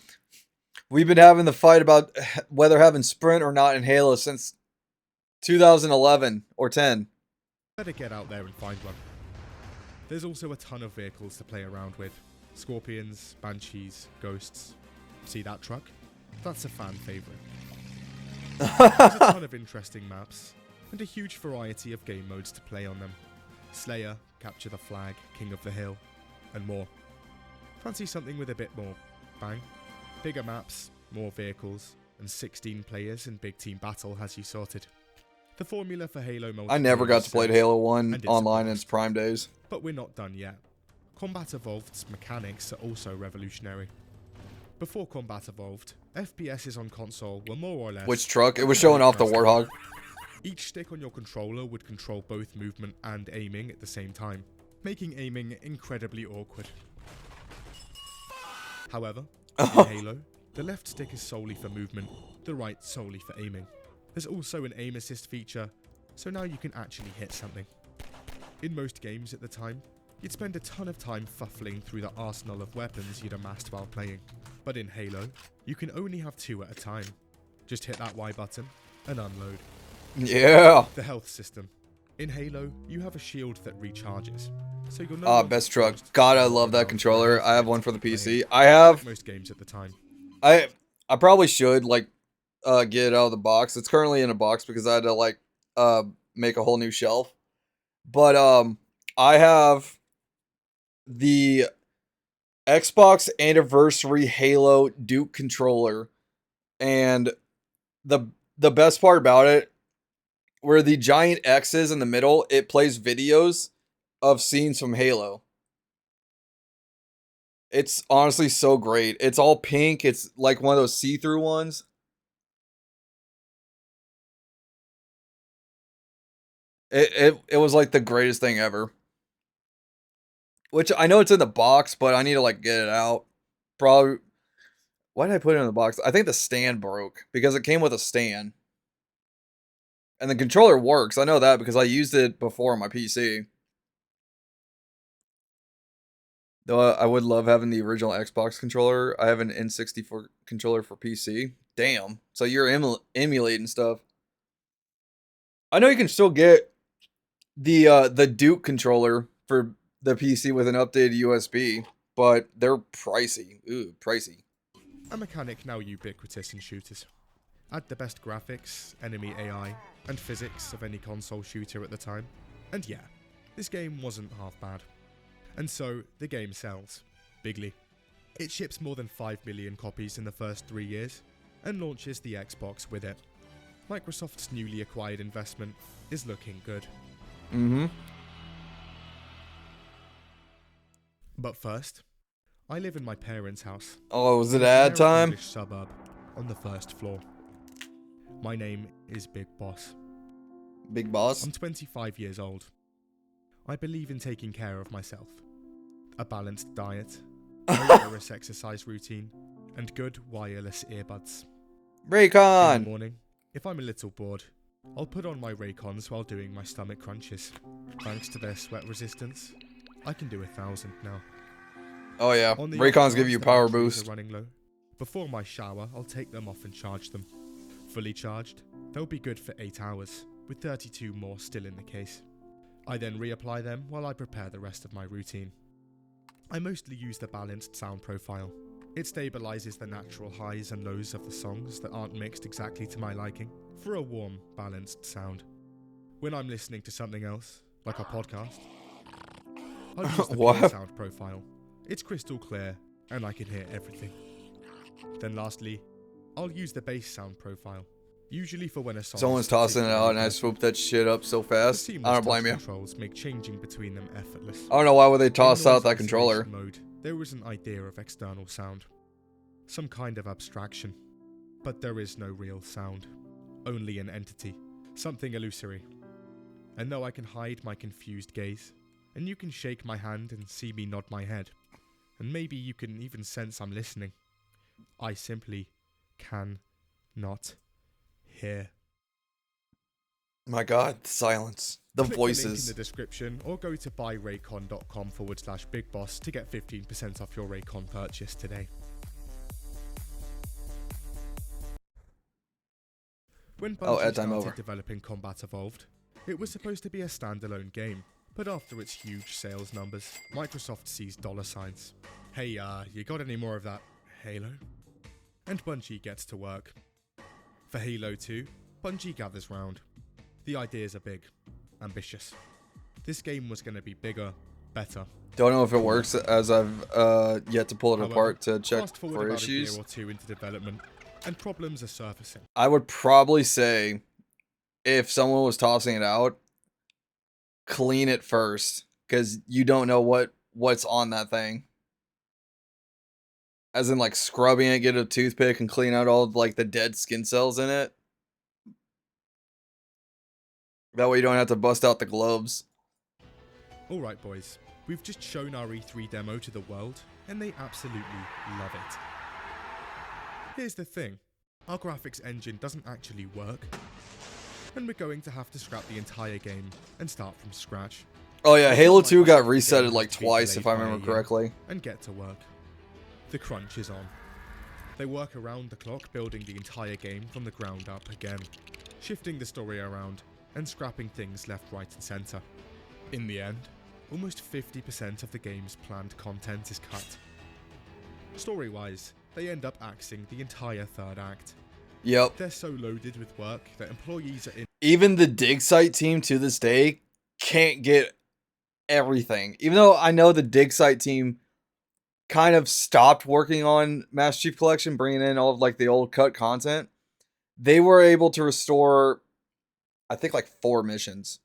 We've been having the fight about whether having sprint or not in Halo since 2011 or 10. Better get out there and find one. There's also a ton of vehicles to play around with. Scorpions, Banshees, Ghosts. See that truck? That's a fan favourite. There's a ton of interesting maps, and a huge variety of game modes to play on them. Slayer, Capture the Flag, King of the Hill, and more. Fancy something with a bit more bang? Bigger maps, more vehicles, and 16 players in big team battle has you sorted. The formula for Halo multiplayer. I never got to play Halo 1 online in its prime days. But we're not done yet. Combat Evolved's mechanics are also revolutionary. Before Combat Evolved, FPSs on console were more or less... Which truck? It was showing off the Warthog. Each stick on your controller would control both movement and aiming at the same time, making aiming incredibly awkward. However, in Halo, the left stick is solely for movement, the right solely for aiming. There's also an aim assist feature, so now you can actually hit something. In most games at the time, you'd spend a ton of time fuffling through the arsenal of weapons you'd amassed while playing. But in Halo, you can only have 2 at a time. Just hit that Y button and unload. Yeah. The health system. In Halo, you have a shield that recharges. So you'll know best truck. God, I love that controller. I have one for the PC. I have most games at the time. I probably should like get it out of the box. It's currently in a box because I had to like make a whole new shelf. But I have the Xbox Anniversary Halo Duke controller, and the best part about it, where the giant X is in the middle, it plays videos of scenes from Halo. It's honestly so great. It's all pink. It's like one of those see-through ones. It was like the greatest thing ever. Which I know it's in the box, but I need to like get it out. Probably. Why did I put it in the box? I think the stand broke because it came with a stand. And the controller works. I know that because I used it before on my PC. Though I would love having the original Xbox controller. I have an N64 controller for PC. Damn. So you're emulating stuff. I know you can still get the Duke controller for the PC with an updated USB, but they're pricey. Ooh, pricey. A mechanic now ubiquitous in shooters. Add the best graphics, enemy AI, and physics of any console shooter at the time. And yeah, this game wasn't half bad. And so, the game sells. Bigly. It ships more than 5 million copies in the first 3 years, and launches the Xbox with it. Microsoft's newly acquired investment is looking good. Mm-hmm. But first, I live in my parents' house. Oh, was it ad time? English suburb on the first floor. My name is Big Boss. Big Boss? I'm 25 years old. I believe in taking care of myself. A balanced diet, a rigorous exercise routine, and good wireless earbuds. Raycon! In the morning, if I'm a little bored, I'll put on my Raycons while doing my stomach crunches. Thanks to their sweat resistance, I can do 1,000 now. Oh yeah, On the Raycons off give you chance power the batteries boost. are running low, before my shower, I'll take them off and charge them. Fully charged, they'll be good for 8 hours, with 32 more still in the case. I then reapply them while I prepare the rest of my routine. I mostly use the balanced sound profile. It stabilizes the natural highs and lows of the songs that aren't mixed exactly to my liking, for a warm, balanced sound. When I'm listening to something else, like a podcast, I'll use the pure sound profile. It's crystal clear, and I can hear everything. Then lastly, I'll use the bass sound profile. Usually for when a song Someone's tossing it out and I swooped that shit up so fast. I don't blame you. Controls make changing between them effortless. I don't know why would they toss out that controller. Mode, there is an idea of external sound. Some kind of abstraction. But there is no real sound. Only an entity. Something illusory. And though I can hide my confused gaze, and you can shake my hand and see me nod my head, and maybe you can even sense I'm listening, I simply can not hear. My God, silence. The Click voices. The link in the description or go to buyraycon.com/bigboss to get 15% off your Raycon purchase today. When Bungie started developing Combat Evolved, it was supposed to be a standalone game, but after its huge sales numbers, Microsoft sees $signs. Hey, you got any more of that Halo? And Bungie gets to work. For Halo 2, Bungie gathers round. The ideas are big, ambitious. This game was going to be bigger, better. Don't know if it works, as I've yet to pull it apart to check fast forward for about issues. A year or two into development, and problems are surfacing. I would probably say, if someone was tossing it out, clean it first, because you don't know what's on that thing. As in, like, scrubbing it, get a toothpick and clean out all, like, the dead skin cells in it. That way you don't have to bust out the gloves. Alright boys, We've just shown our E3 demo to the world, and they absolutely love it. Here's the thing, our graphics engine doesn't actually work, and we're going to have to scrap the entire game and start from scratch. Oh yeah, Halo 2 got resetted like twice if I remember correctly. And get to work. The crunch is on. They work around the clock building the entire game from the ground up again, shifting the story around and scrapping things left, right and centre. In the end, almost 50% of the game's planned content is cut. Story-wise, they end up axing the entire third act. Yep. They're so loaded with work that employees are in... Even the dig site team to this day can't get everything. Even though I know the dig site team kind of stopped working on Master Chief Collection, bringing in all of like the old cut content, they were able to restore, I think, like 4 missions.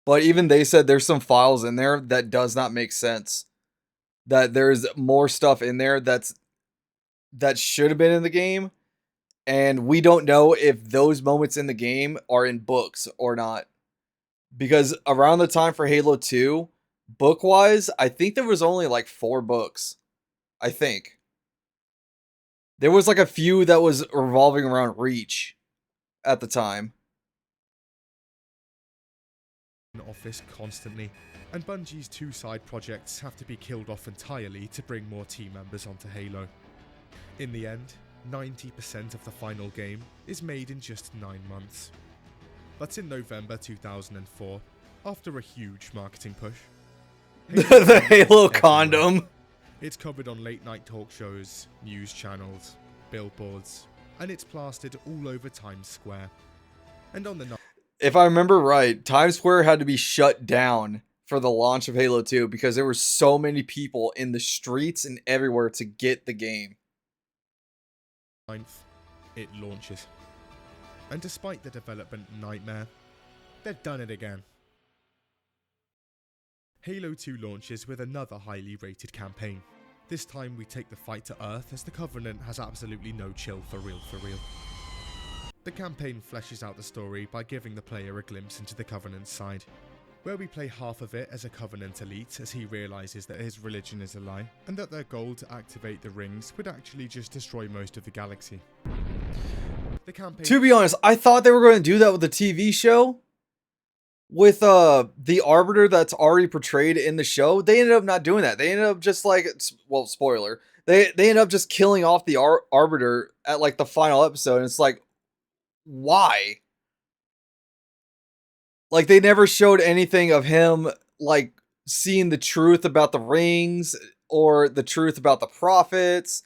But even they said there's some files in there that does not make sense. That there's more stuff in there that should have been in the game, and we don't know if those moments in the game are in books or not. Because around the time for Halo 2, book-wise, I think there was only like 4 books. I think. There was like a few that was revolving around Reach at the time. Office constantly, and Bungie's 2 side projects have to be killed off entirely to bring more team members onto Halo. In the end, 90% of the final game is made in just 9 months. But in November 2004, after a huge marketing push, the Halo condom. It's covered on late night talk shows, news channels, billboards, and it's plastered all over Times Square. And on the night, if I remember right, Times Square had to be shut down for the launch of Halo 2 because there were so many people in the streets and everywhere to get the game. It launches. And despite the development nightmare, they've done it again. Halo 2 launches with another highly rated campaign. This time we take the fight to Earth as the Covenant has absolutely no chill for real. The campaign fleshes out the story by giving the player a glimpse into the Covenant's side, where we play half of it as a Covenant elite as he realises that his religion is a lie, and that their goal to activate the rings would actually just destroy most of the galaxy. The campaign... To be honest, I thought they were going to do that with the TV show. With the Arbiter that's already portrayed in the show. They ended up not doing that. They ended up just like, well, spoiler. They ended up just killing off the Arbiter at like the final episode, and it's like, why? Like, they never showed anything of him, like, seeing the truth about the rings or the truth about the prophets.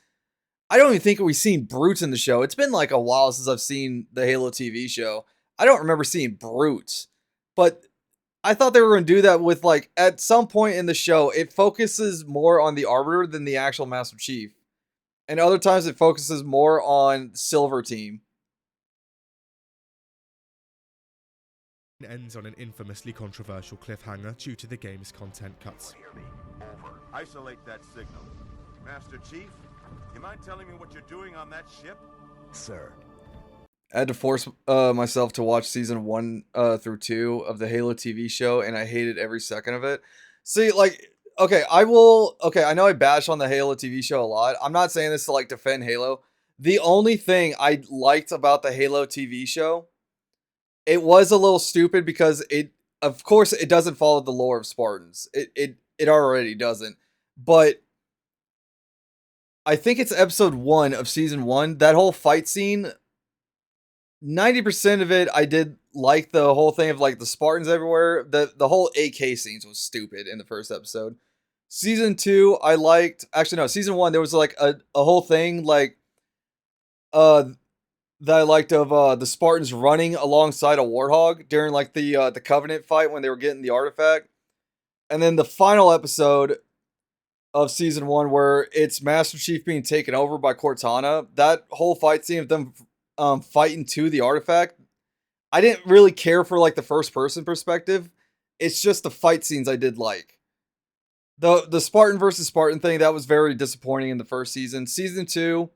I don't even think we've seen Brutes in the show. It's been like a while since I've seen the Halo TV show. I don't remember seeing Brutes. But I thought they were going to do that with, like, at some point in the show, it focuses more on the Arbiter than the actual Master Chief. And other times it focuses more on Silver Team. Ends on an infamously controversial cliffhanger due to the game's content cuts. Over. Isolate that signal. Master Chief, you mind telling me what you're doing on that ship? Sir. I had to force myself to watch season 1 through 2 of the Halo TV show, and I hated every second of it. See, like, okay, I know I bash on the Halo TV show a lot. I'm not saying this to, like, defend Halo. The only thing I liked about the Halo TV show, it was a little stupid because of course, it doesn't follow the lore of Spartans. It already doesn't. But I think it's episode 1 of season 1. That whole fight scene, 90% of it, I did like the whole thing of like the Spartans everywhere. The whole AK scenes was stupid in the first episode. Season 2, I liked. Actually, no, season 1, there was like a whole thing like that I liked of the Spartans running alongside a warthog during like the Covenant fight when they were getting the artifact. And then the final episode of season 1 where it's Master Chief being taken over by Cortana, that whole fight scene of them fighting to the artifact, I didn't really care for like the first person perspective. It's just the fight scenes I did like. The Spartan versus Spartan thing, that was very disappointing in the first season. Season 2,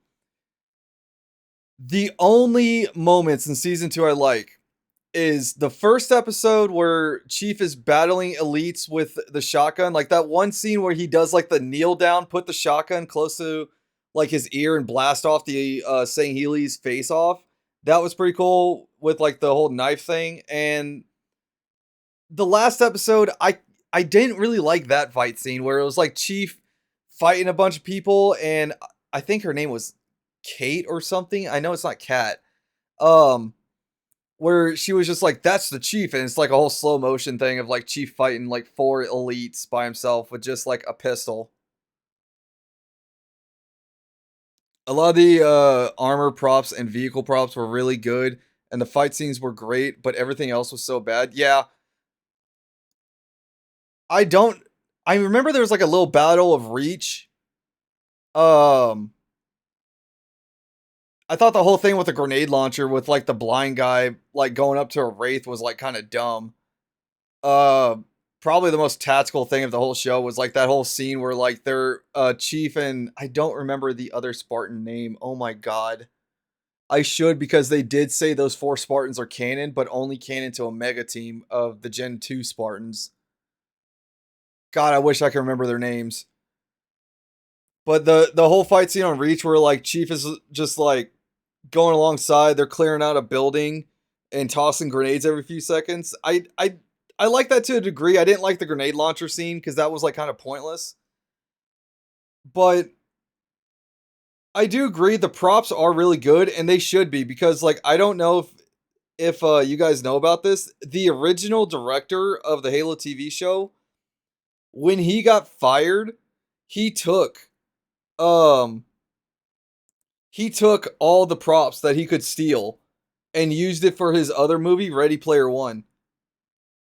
the only moments in season 2 I like is the first episode where Chief is battling elites with the shotgun. Like that one scene where he does like the kneel down, put the shotgun close to like his ear and blast off the Sangheili's face off. That was pretty cool with like the whole knife thing. And the last episode, I didn't really like that fight scene where it was like Chief fighting a bunch of people, and I think her name was Kate or something. I know it's not Kat. Where she was just like, that's the Chief, and it's like a whole slow motion thing of like Chief fighting like 4 elites by himself with just like a pistol. A lot of the armor props and vehicle props were really good, and the fight scenes were great, but everything else was so bad. Yeah. I remember there was like a little battle of Reach. I thought the whole thing with the grenade launcher with like the blind guy like going up to a wraith was like kind of dumb. Probably the most tactical thing of the whole show was like that whole scene where like their Chief and I don't remember the other Spartan name. Oh my god. I should, because they did say those 4 Spartans are canon, but only canon to Omega team of the Gen 2 Spartans. God, I wish I could remember their names. But the whole fight scene on Reach where like Chief is just like going alongside, they're clearing out a building and tossing grenades every few seconds. I like that to a degree. I didn't like the grenade launcher scene because that was like kind of pointless. But I do agree the props are really good, and they should be, because like I don't know if you guys know about this. The original director of the Halo TV show, when he got fired, he took all the props that he could steal and used it for his other movie, Ready Player One.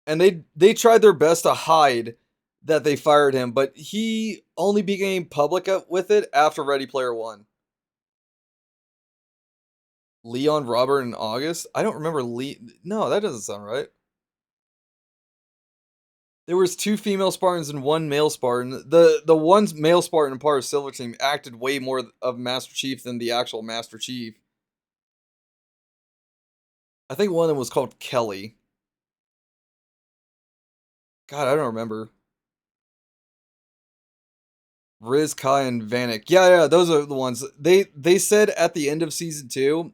And they tried their best to hide that they fired him, but he only became public with it after Ready Player One. Leon, Robert, and August? I don't remember No, that doesn't sound right. There was 2 female Spartans and 1 male Spartan. The one male Spartan part of Silver Team acted way more of Master Chief than the actual Master Chief. I think one of them was called Kelly. God, I don't remember. Riz, Kai, and Vanek. Yeah, those are the ones. They said at the end of season 2,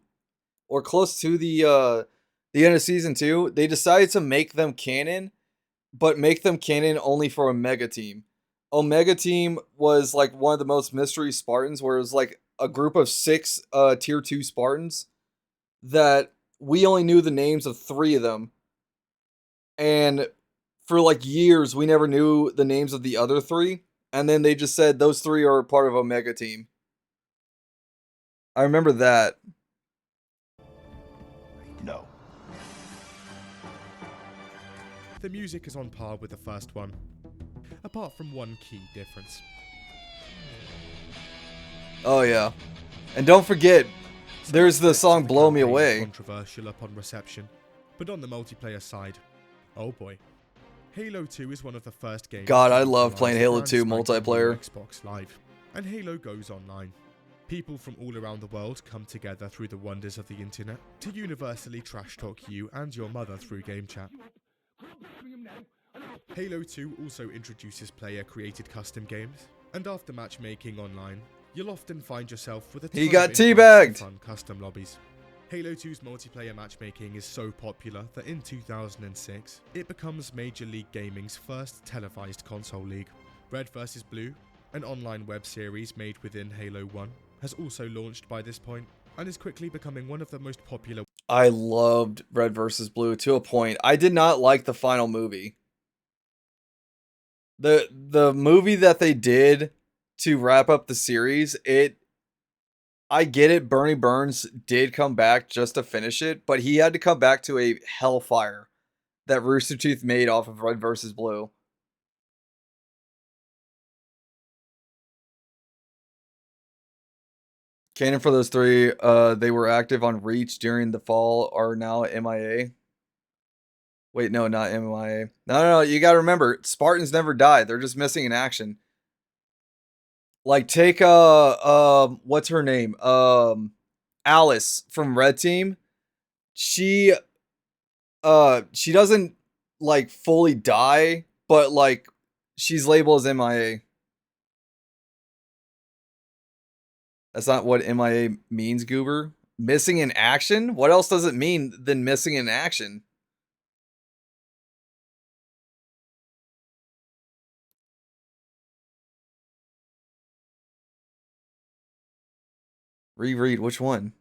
or close to the end of season 2, they decided to make them canon, but make them canon only for Omega Team. Omega Team was like one of the most mystery Spartans, where it was like a group of 6 tier 2 Spartans that we only knew the names of 3 of them. And for like years, we never knew the names of the other 3. And then they just said those 3 are part of Omega Team. I remember that. No. The music is on par with the first one, apart from one key difference. Oh yeah. And don't forget, there's the song Blow Me Away. Controversial upon reception, but on the multiplayer side, oh boy. Halo 2 is one of the first games. God, I love playing Halo 2 multiplayer. Xbox Live, and Halo goes online. People from all around the world come together through the wonders of the internet to universally trash talk you and your mother through game chat. Halo 2 also introduces player-created custom games, and after matchmaking online, you'll often find yourself with a ton He got of invites teabagged! to fun custom lobbies. Halo 2's multiplayer matchmaking is so popular that in 2006, it becomes Major League Gaming's first televised console league. Red vs. Blue, an online web series made within Halo 1, has also launched by this point, and is quickly becoming one of the most popular. I loved Red vs. Blue to a point. I did not like the final movie. The movie that they did to wrap up the series, I get it, Bernie Burns did come back just to finish it, but he had to come back to a hellfire that Rooster Teeth made off of Red vs. Blue. Canon for those 3, they were active on Reach during the fall, are now MIA. Wait, no, not MIA. No, you gotta remember, Spartans never die. They're just missing in action. Like, take, what's her name? Alice from Red Team. She she doesn't like fully die, but like she's labeled as MIA. That's not what MIA means, Goober. Missing in action? What else does it mean than missing in action? Reread, which one?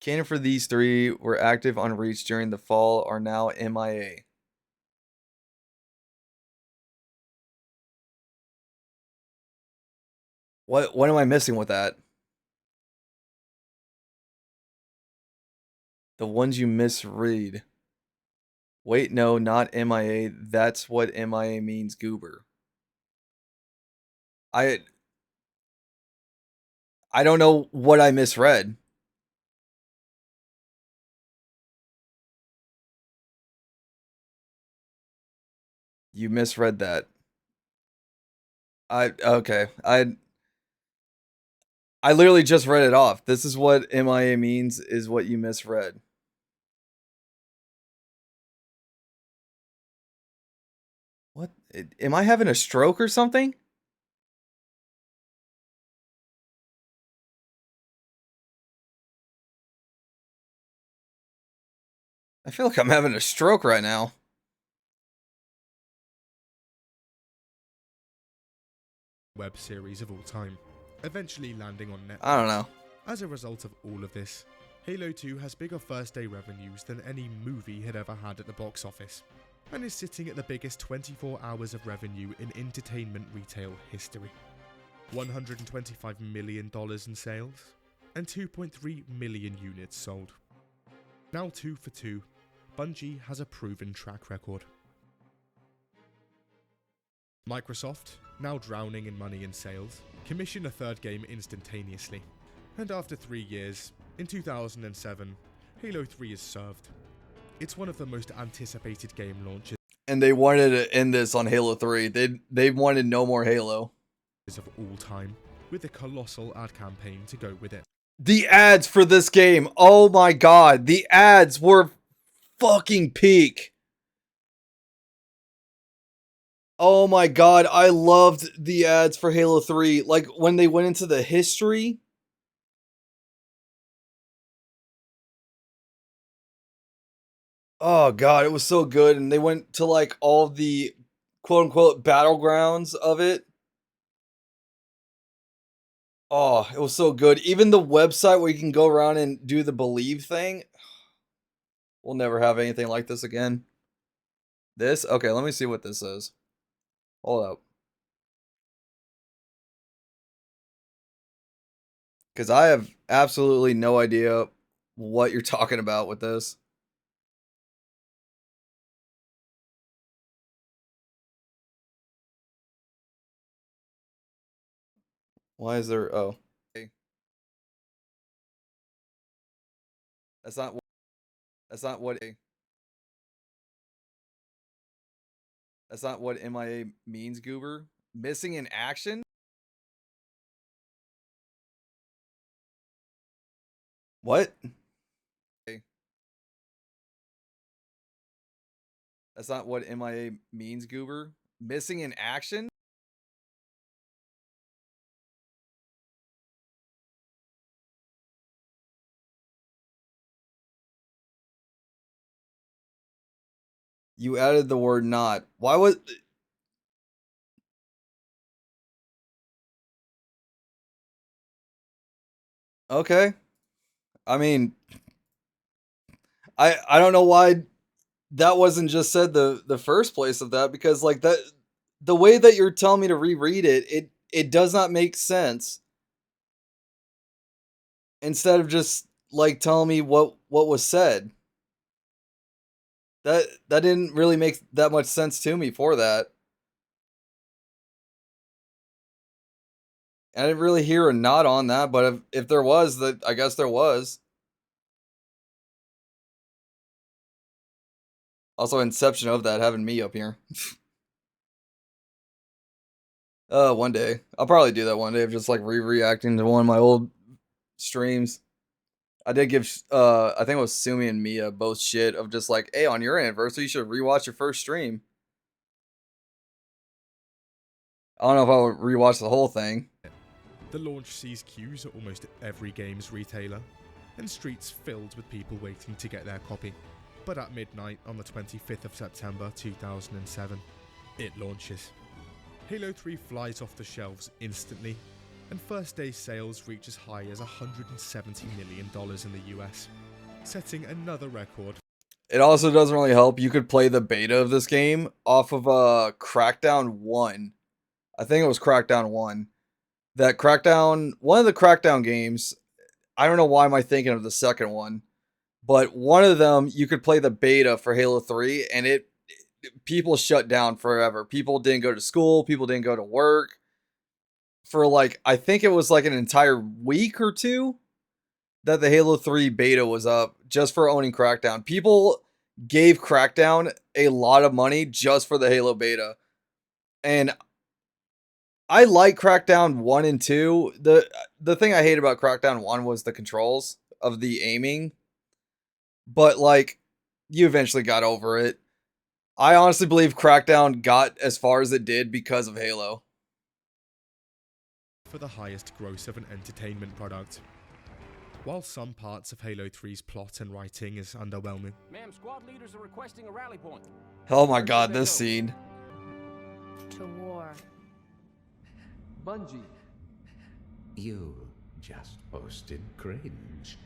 Canon for these three were active on Reach during the fall are now MIA. What am I missing with that? The ones you misread. Wait, no, not MIA. That's what MIA means, Goober. I don't know what I misread. You misread that. Okay. I literally just read it off. This is what MIA means is what you misread. What? Am I having a stroke or something? I feel like I'm having a stroke right now. Web series of all time, eventually landing on Netflix. I don't know. As a result of all of this, Halo 2 has bigger first-day revenues than any movie had ever had at the box office, and is sitting at the biggest 24 hours of revenue in entertainment retail history. $125 million in sales, and 2.3 million units sold. Now 2 for 2, Bungie has a proven track record. Microsoft, now drowning in money and sales, commissioned a third game instantaneously. And after 3 years, in 2007, Halo 3 is served. It's one of the most anticipated game launches. And they wanted to end this on Halo 3. They wanted no more Halo. Of all time, with a colossal ad campaign to go with it. The ads for this game. Oh my god. The ads were fucking peak. Oh my god. I loved the ads for Halo 3. Like when they went into the history. Oh god, it was so good. And they went to like all the quote unquote battlegrounds of it. Oh, it was so good. Even the website where you can go around and do the believe thing. We'll never have anything like this again. This? Okay, let me see what this is. Hold up. Because I have absolutely no idea what you're talking about with this. Why is there... Oh. That's not what... That's not what... That's not what MIA means, Goober. Missing in action? What? That's not what MIA means, Goober. Missing in action? You added the word not. Why was... Okay. I mean... I don't know why that wasn't just said the first place of that, because like that... The way that you're telling me to reread it, it does not make sense. Instead of just like telling me what was said. That didn't really make that much sense to me for that. I didn't really hear a nod on that, but if there was, that I guess there was. Also, inception of that having me up here. One day. I'll probably do that one day of just like re-reacting to one of my old streams. I did give, I think it was Sumi and Mia both shit of just like, hey, on your anniversary, you should rewatch your first stream. I don't know if I would rewatch the whole thing. The launch sees queues at almost every games retailer, and streets filled with people waiting to get their copy. But at midnight on the 25th of September 2007, it launches. Halo 3 flies off the shelves instantly, and first day sales reach as high as $170 million in the US, setting another record. It also doesn't really help. You could play the beta of this game off of Crackdown 1. I think it was Crackdown 1. That Crackdown, one of the Crackdown games, I don't know why am I thinking of the second one, but one of them, you could play the beta for Halo 3, and people shut down forever. People didn't go to school, people didn't go to work. For like, I think it was like an entire week or two that the Halo 3 beta was up just for owning Crackdown. People gave Crackdown a lot of money just for the Halo beta. And I like Crackdown 1 and 2. The thing I hate about Crackdown 1 was the controls of the aiming. But like, you eventually got over it. I honestly believe Crackdown got as far as it did because of Halo. For the highest gross of an entertainment product. While some parts of Halo 3's plot and writing is underwhelming. Ma'am, squad leaders are requesting a rally point. Oh my god, this scene. To war. Bungie. You just posted cringe.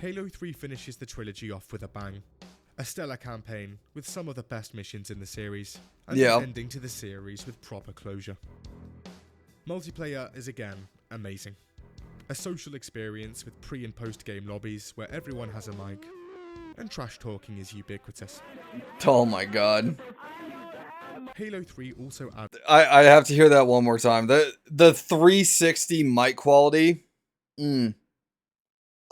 Halo 3 finishes the trilogy off with a bang. A stellar campaign with some of the best missions in the series, and an ending to the series with proper closure. Multiplayer is again amazing. A social experience with pre- and post-game lobbies where everyone has a mic, and trash talking is ubiquitous. Oh my god. Halo 3 also adds... I have to hear that one more time. The 360 mic quality.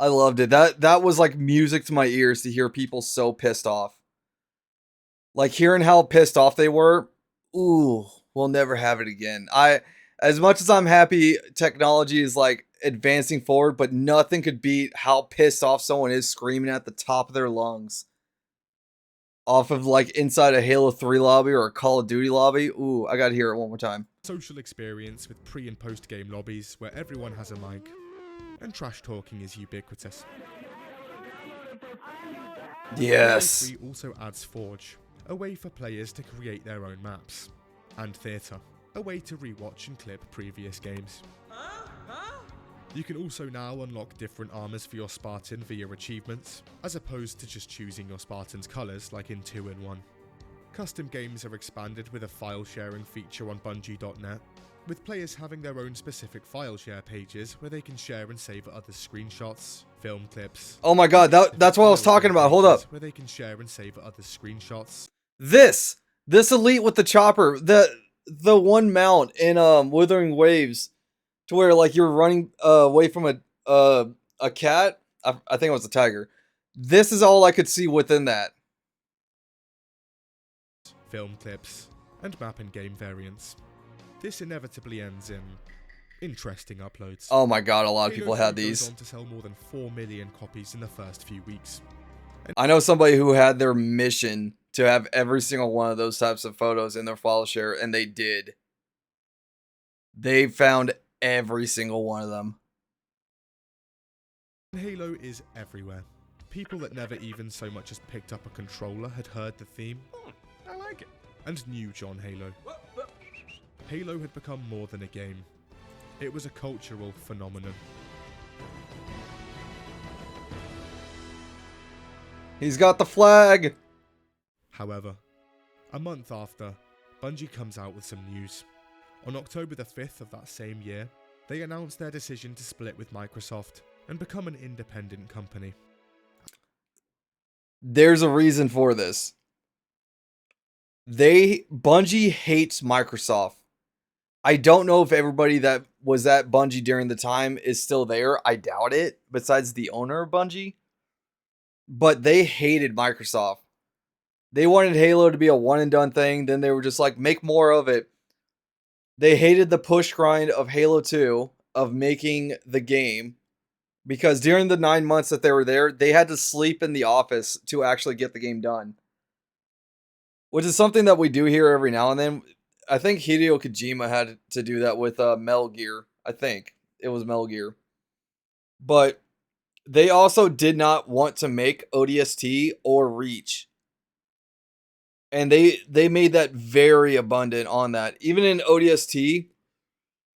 I loved it. That was like music to my ears to hear people so pissed off. Like hearing how pissed off they were. Ooh, we'll never have it again. As much as I'm happy technology is like advancing forward, but nothing could beat how pissed off someone is screaming at the top of their lungs. Off of like inside a Halo 3 lobby or a Call of Duty lobby. Ooh, I gotta hear it one more time. Social experience with pre- and post-game lobbies where everyone has a mic, and trash talking is ubiquitous. Yes. Halo 3 also adds Forge, a way for players to create their own maps, and Theater, a way to rewatch and clip previous games. You can also now unlock different armors for your Spartan via achievements, as opposed to just choosing your Spartan's colors like in 2 and 1. Custom games are expanded with a file sharing feature on Bungie.net, with players having their own specific file share pages where they can share and save other screenshots, film clips. Oh my god, that's what I was talking about. Hold up. Where they can share and save other screenshots. This elite with the chopper, the one mount in Withering Waves, to where like you're running away from a cat. I think it was a tiger. This is all I could see within that. Film clips and map and game variants. This inevitably ends in interesting uploads. Oh my god, a lot of people had these. Goes on to sell more than 4 million copies in the first few weeks. I know somebody who had their mission to have every single one of those types of photos in their file share, and they did. They found every single one of them. Halo is everywhere. People that never even so much as picked up a controller had heard the theme. I like it. And knew John Halo. Halo had become more than a game. It was a cultural phenomenon. He's got the flag! However, a month after, Bungie comes out with some news. On October the 5th of that same year, they announced their decision to split with Microsoft and become an independent company. There's a reason for this. Bungie hates Microsoft. I don't know if everybody that was at Bungie during the time is still there. I doubt it, besides the owner of Bungie. But they hated Microsoft. They wanted Halo to be a one and done thing. Then they were just like, make more of it. They hated the push grind of Halo 2, of making the game. Because during the 9 months that they were there, they had to sleep in the office to actually get the game done. Which is something that we do here every now and then. I think Hideo Kojima had to do that with Metal Gear. I think it was Metal Gear. But they also did not want to make ODST or Reach. And they made that very abundant on that. Even in ODST,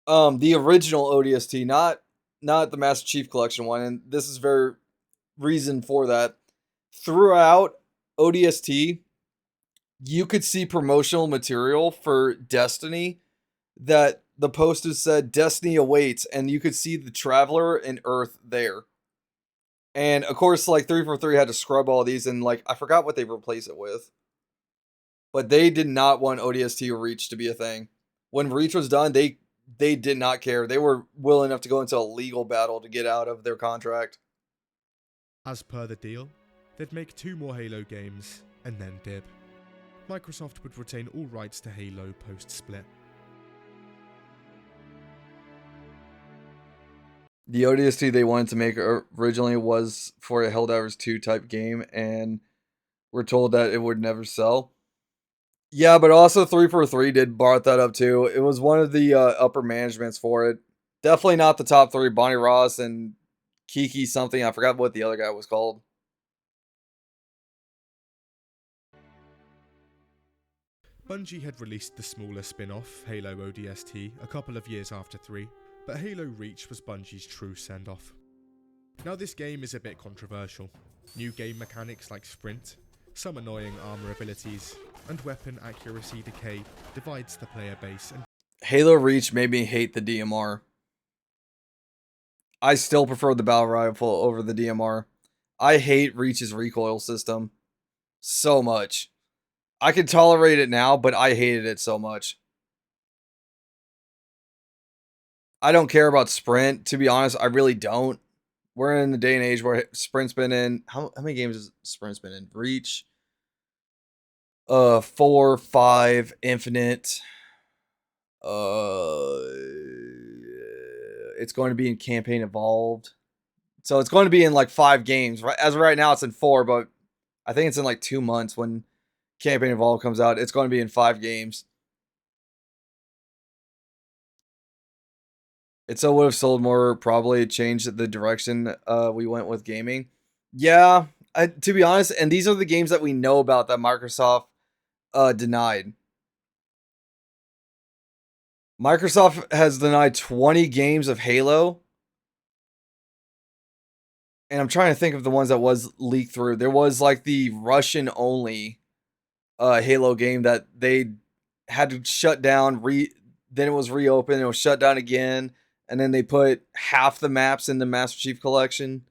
the original ODST, not the Master Chief Collection one, and this is very reason for that. Throughout ODST, you could see promotional material for Destiny that the posters said Destiny awaits, and you could see the Traveler and Earth there. And of course, like 343 had to scrub all these, and like I forgot what they replaced it with. But they did not want ODST or Reach to be a thing. When Reach was done, they did not care. They were willing enough to go into a legal battle to get out of their contract. As per the deal, they'd make 2 more Halo games and then dib. Microsoft would retain all rights to Halo post-split. The ODST they wanted to make originally was for a Helldivers 2 type game, and we're told that it would never sell. Yeah, but also 343 did brought that up too. It was one of the upper managements for it. Definitely not the top 3. Bonnie Ross and Kiki something. I forgot what the other guy was called. Bungie had released the smaller spin-off, Halo ODST, a couple of years after 3, but Halo Reach was Bungie's true send-off. Now this game is a bit controversial. New game mechanics like sprint, some annoying armor abilities, and weapon accuracy decay divides the player base. And Halo Reach made me hate the DMR. I still prefer the battle rifle over the DMR. I hate Reach's recoil system so much. I can tolerate it now, but I hated it so much. I don't care about sprint. To be honest, I really don't. We're in the day and age where sprint's been in... How many games has sprint's been in? Reach... 4, 5, Infinite. It's going to be in Campaign Evolved. So it's going to be in like 5 games. As of right now, it's in 4, but I think it's in like 2 months when Campaign Evolved comes out. It's going to be in 5 games. It still would have sold more, probably changed the direction we went with gaming. Yeah, to be honest, and these are the games that we know about that Microsoft denied. Microsoft has denied 20 games of Halo. And I'm trying to think of the ones that was leaked through. There was like the Russian only Halo game that they had to shut down. Then it was reopened. It was shut down again. And then they put half the maps in the Master Chief Collection.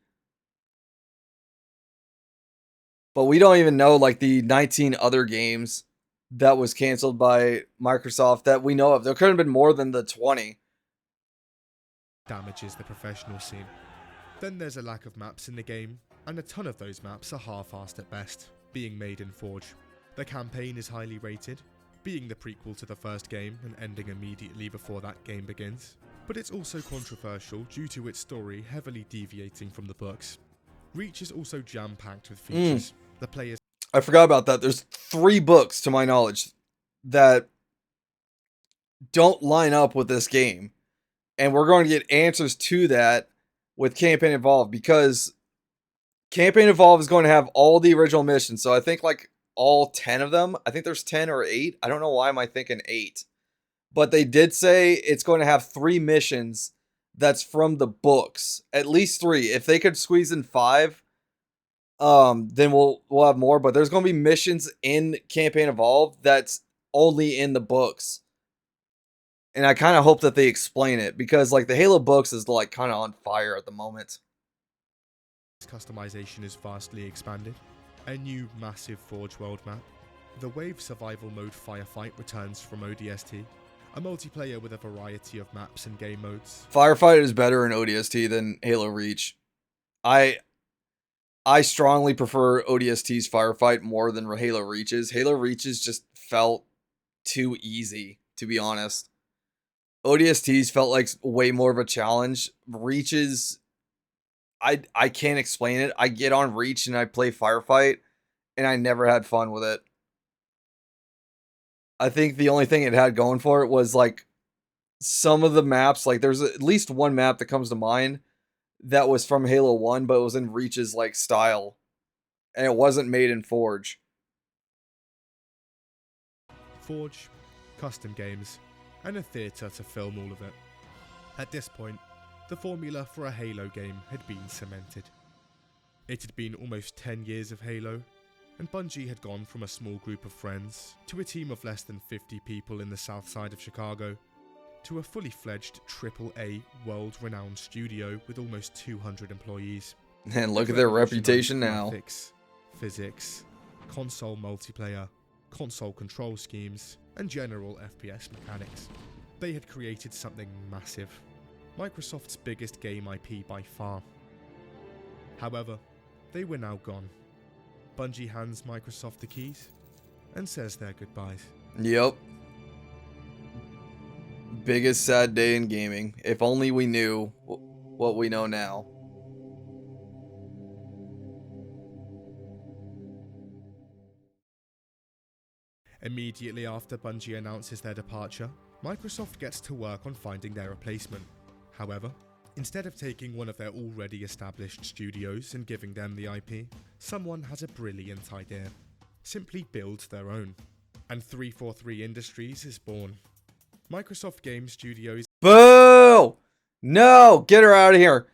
But we don't even know like the 19 other games that was canceled by Microsoft that we know of. There could have been more than the 20. Damages the professional scene. Then there's a lack of maps in the game, and a ton of those maps are half-assed at best, being made in Forge. The campaign is highly rated, being the prequel to the first game and ending immediately before that game begins. But it's also controversial due to its story heavily deviating from the books. Reach is also jam-packed with features. The players... I forgot about that. There's 3 books, to my knowledge, that don't line up with this game. And we're going to get answers to that with Campaign Evolved, because Campaign Evolved is going to have all the original missions. So I think like all 10 of them. I think there's 10 or 8. I don't know why am I thinking 8. But they did say it's going to have 3 missions that's from the books. At least 3. If they could squeeze in 5, then we'll have more. But there's going to be missions in Campaign Evolved that's only in the books. And I kind of hope that they explain it, because like the Halo books is like kind of on fire at the moment. Customization is vastly expanded. A new massive Forge world map. The Wave survival mode Firefight returns from ODST. A multiplayer with a variety of maps and game modes. Firefight is better in ODST than Halo Reach. I strongly prefer ODST's Firefight more than Halo Reach's. Halo Reach's just felt too easy, to be honest. ODST's felt like way more of a challenge. Reach's, I can't explain it. I get on Reach and I play Firefight, and I never had fun with it. I think the only thing it had going for it was like some of the maps, like there's at least one map that comes to mind that was from Halo 1, but it was in Reach's like style. And it wasn't made in Forge. Forge, custom games, and a theatre to film all of it. At this point, the formula for a Halo game had been cemented. It had been almost 10 years of Halo, and Bungie had gone from a small group of friends to a team of less than 50 people in the south side of Chicago, to a fully fledged AAA world-renowned studio with almost 200 employees. And look at their reputation now. Graphics, physics, console multiplayer, console control schemes, and general FPS mechanics. They had created something massive. Microsoft's biggest game IP by far. However, they were now gone. Bungie hands Microsoft the keys and says their goodbyes. Yep. Biggest sad day in gaming. If only we knew what we know now. Immediately after Bungie announces their departure, Microsoft gets to work on finding their replacement. However, instead of taking one of their already established studios and giving them the IP, someone has a brilliant idea. Simply build their own. And 343 Industries is born. Microsoft Game Studios... Boo! No! Get her out of here!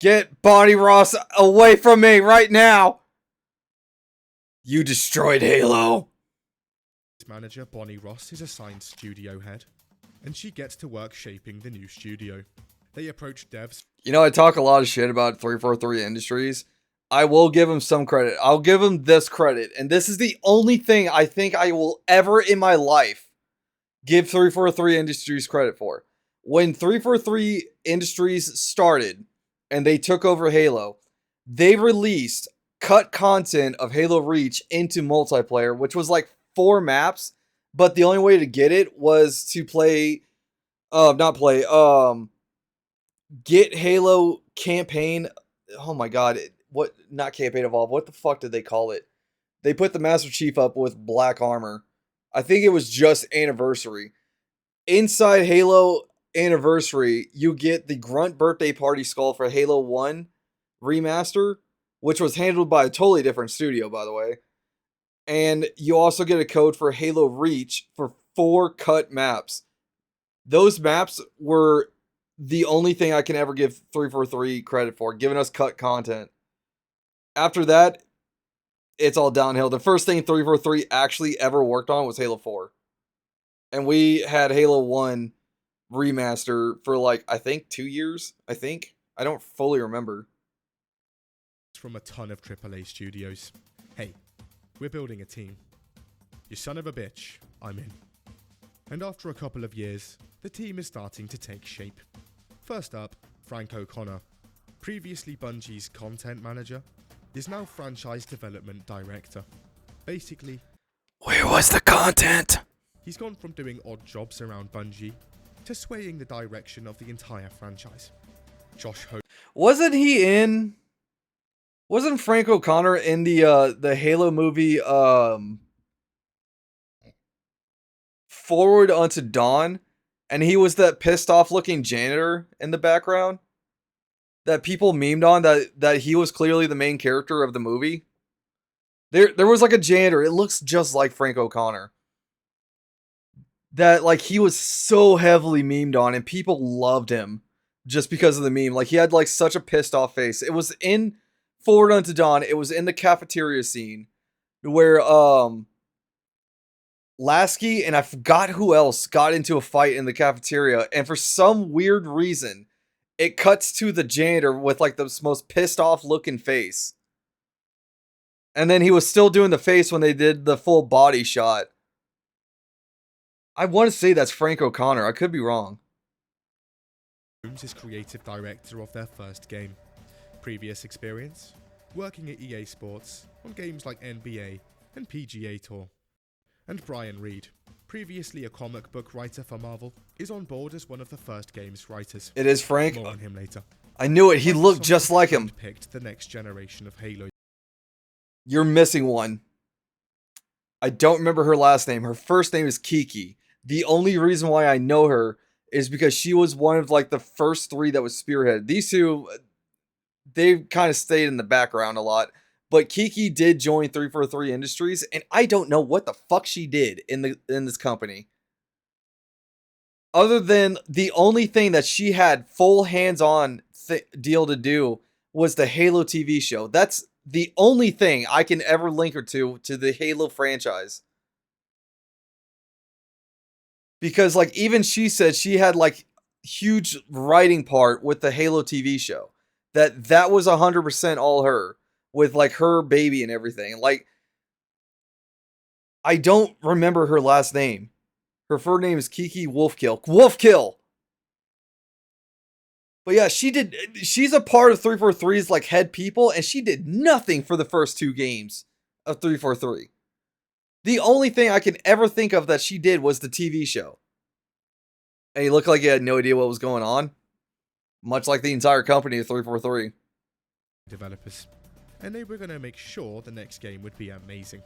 Get Bonnie Ross away from me right now! You destroyed Halo! Manager Bonnie Ross is assigned studio head, and she gets to work shaping the new studio. They approach devs. You know, I talk a lot of shit about 343 Industries. I will give them some credit. I'll give them this credit, and this is the only thing I think I will ever in my life give 343 Industries credit for. When 343 Industries started and they took over Halo, they released cut content of Halo Reach into multiplayer, which was like 4 maps, but the only way to get it was to get Halo campaign. Oh my god, not campaign evolve. What the fuck did they call it? They put the Master Chief up with black armor. I think it was just Anniversary. Inside Halo Anniversary, you get the Grunt Birthday Party skull for Halo 1 Remaster, which was handled by a totally different studio, by the way. And you also get a code for Halo Reach for 4 cut maps. Those maps were the only thing I can ever give 343 credit for, giving us cut content. After that, it's all downhill. The first thing 343 actually ever worked on was Halo 4. And we had Halo 1 Remaster for like, I think 2 years, I don't fully remember. From a ton of AAA studios. Hey, we're building a team. You son of a bitch, I'm in. And after a couple of years, the team is starting to take shape. First up, Frank O'Connor, previously Bungie's content manager, is now franchise development director. Basically, where was the content? He's gone from doing odd jobs around Bungie to swaying the direction of the entire franchise. Josh Hope. Wasn't Frank O'Connor in the Halo movie Forward Unto Dawn, and he was that pissed off looking janitor in the background that people memed on, that he was clearly the main character of the movie? There was like a janitor, it looks just like Frank O'Connor, that like he was so heavily memed on and people loved him just because of the meme. Like he had like such a pissed off face. It was in Forward Unto Dawn, it was in the cafeteria scene where Lasky and I forgot who else got into a fight in the cafeteria, and for some weird reason it cuts to the janitor with like the most pissed off looking face, and then he was still doing the face when they did the full body shot. I want to say that's Frank O'Connor, I could be wrong. Holmes is creative director of their first game. Previous experience? Working at EA Sports on games like NBA and PGA Tour. And Brian Reed, previously a comic book writer for Marvel, is on board as one of the first game's writers. It is Frank. More on him later. I knew it. He looked just like him. Picked the next generation of Halo. You're missing one. I don't remember her last name. Her first name is Kiki. The only reason why I know her is because she was one of like the first 3 that was spearheaded. These two, they kind of stayed in the background a lot. But Kiki did join 343 Industries, and I don't know what the fuck she did in this company. Other than the only thing that she had full hands-on deal to do was the Halo TV show. That's the only thing I can ever link her to the Halo franchise. Because like even she said she had like huge writing part with the Halo TV show. That was 100% all her, with like her baby and everything. Like, I don't remember her last name. Her first name is Kiki Wolfkill. Wolfkill! But yeah, she's a part of 343's like head people, and she did nothing for the first 2 games of 343. The only thing I can ever think of that she did was the TV show. And he looked like he had no idea what was going on. Much like the entire company of 343. Developers. And they were going to make sure the next game would be amazing.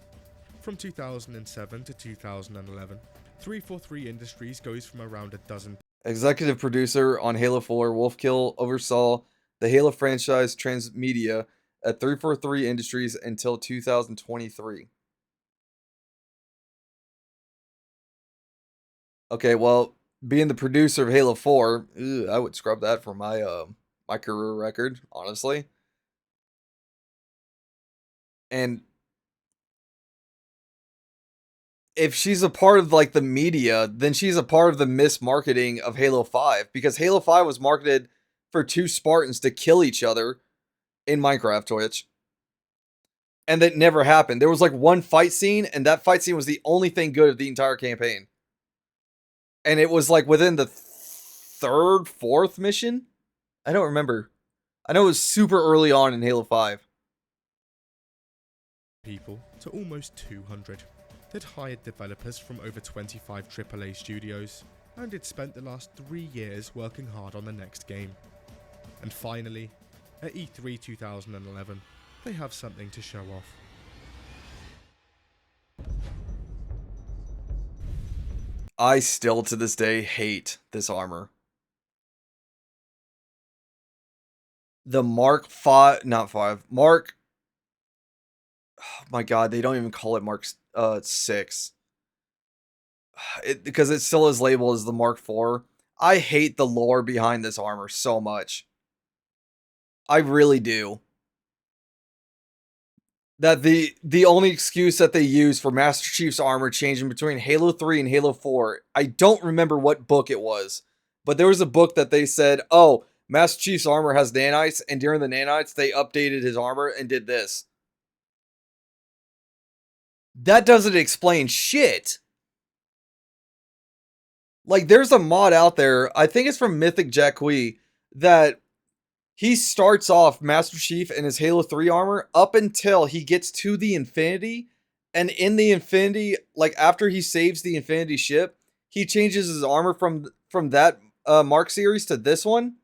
From 2007 to 2011, 343 Industries goes from around a dozen. Executive producer on Halo 4, Wolfkill oversaw the Halo franchise transmedia at 343 Industries until 2023. Okay, well, being the producer of Halo 4, I would scrub that from my my career record, honestly. And if she's a part of like the media, then she's a part of the mismarketing of Halo 5, because Halo 5 was marketed for 2 Spartans to kill each other in Minecraft Twitch. And that never happened. There was like one fight scene, and that fight scene was the only thing good of the entire campaign. And it was like within the 3rd, 4th mission? I don't remember. I know it was super early on in Halo 5. People to almost 200. They'd hired developers from over 25 AAA studios, and had spent the last 3 years working hard on the next game. And finally, at E3 2011, they have something to show off. I still to this day hate this armor. The Mark 5, not 5, Mark, oh my god, they don't even call it Mark 6. Because it still is labeled as the Mark 4. I hate the lore behind this armor so much. I really do. That the only excuse that they use for Master Chief's armor changing between Halo 3 and Halo 4, I don't remember what book it was, but there was a book that they said, oh, Master Chief's armor has nanites, and during the nanites, they updated his armor and did this. That doesn't explain shit. Like, there's a mod out there, I think it's from Mythic Jacqui, that he starts off Master Chief in his Halo 3 armor up until he gets to the Infinity. And in the Infinity, like after he saves the Infinity ship, he changes his armor from that Mark series to this one.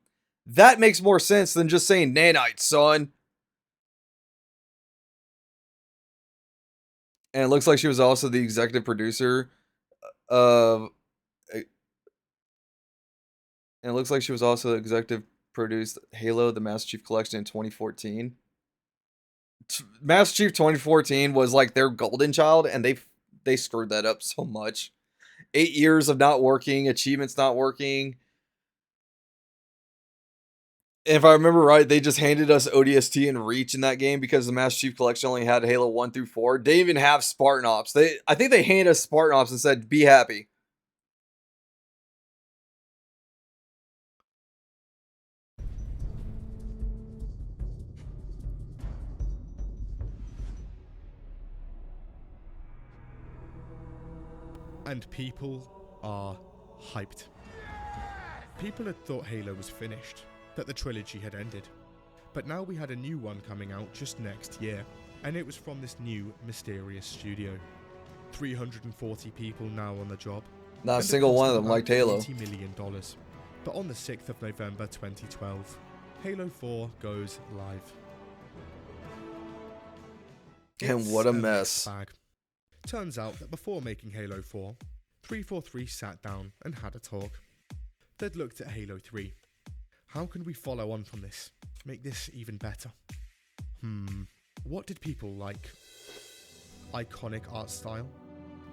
That makes more sense than just saying nanites, son. And it looks like she was also the executive producer of... And it looks like she was also executive produced Halo, the Master Chief Collection in 2014. Master Chief 2014 was like their golden child, and they screwed that up so much. 8 years of not working, achievements not working. If I remember right, they just handed us ODST and Reach in that game because the Master Chief Collection only had Halo 1 through 4. They didn't even have Spartan Ops. I think they handed us Spartan Ops and said, be happy. And people are hyped. People had thought Halo was finished, that the trilogy had ended. But now we had a new one coming out just next year, and it was from this new mysterious studio. 340 people now on the job. Not a and single it one cost of them about liked Halo. $80 million. But on the 6th of November 2012, Halo 4 goes live. And what a mixed mess. bag. Turns out that before making Halo 4, 343 sat down and had a talk. They'd looked at Halo 3. How can we follow on from this? Make this even better? What did people like? Iconic art style?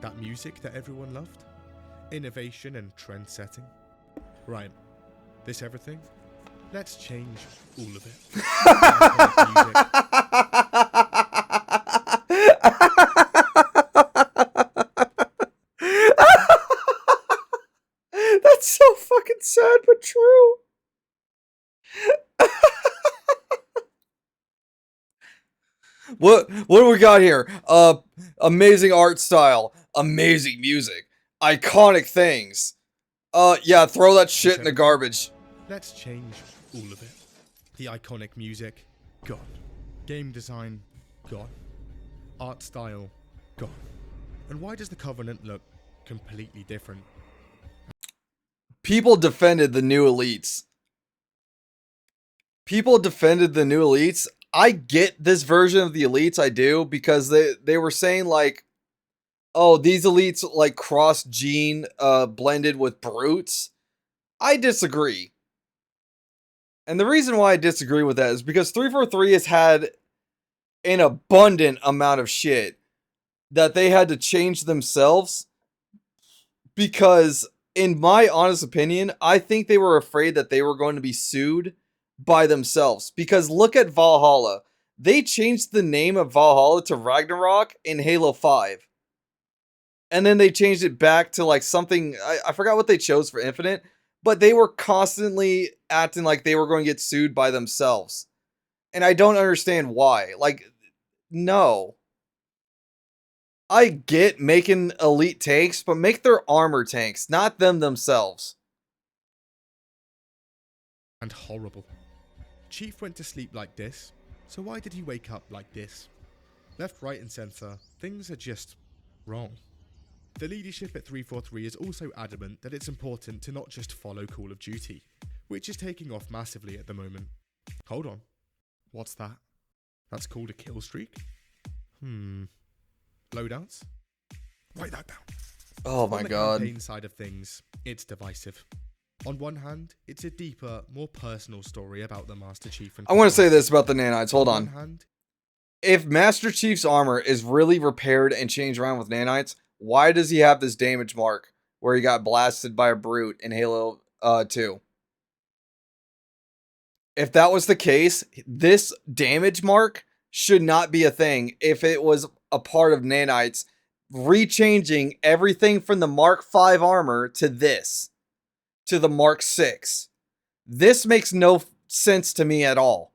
That music that everyone loved? Innovation and trend setting? Right. This everything? Let's change all of it. That's so fucking sad but true. What do we got here? Amazing art style, amazing music, iconic things. Yeah, throw that shit in the garbage. Let's change all of it. The iconic music, gone. Game design, gone. Art style, gone. And why does the Covenant look completely different? People defended the new elites. I get this version of the elites, I do, because they were saying like, oh, these elites like cross gene blended with brutes. I disagree. And the reason why I disagree with that is because 343 has had an abundant amount of shit that they had to change themselves, because in my honest opinion, I think they were afraid that they were going to be sued by themselves. Because look at Valhalla. They changed the name of Valhalla to Ragnarok in Halo 5. And then they changed it back to like something, I forgot what they chose for Infinite, but they were constantly acting like they were going to get sued by themselves. And I don't understand why. Like, no. I get making elite tanks, but make their armor tanks, not them themselves. And horrible. Chief went to sleep like this, so why did he wake up like this? Left, right and center, things are just wrong. The leadership at 343 is also adamant that it's important to not just follow Call of Duty, which is taking off massively at the moment. Hold on. What's that? That's called a kill streak? Loadouts? Write that down. Oh my god. On the campaign side of things, it's divisive. On one hand, it's a deeper, more personal story about the Master Chief and... I want to say this about the nanites. Hold on. If Master Chief's armor is really repaired and changed around with nanites, why does he have this damage mark where he got blasted by a brute in Halo 2? If that was the case, this damage mark should not be a thing if it was a part of nanites rechanging everything from the Mark 5 armor to this. To the Mark 6. This makes no sense to me at all.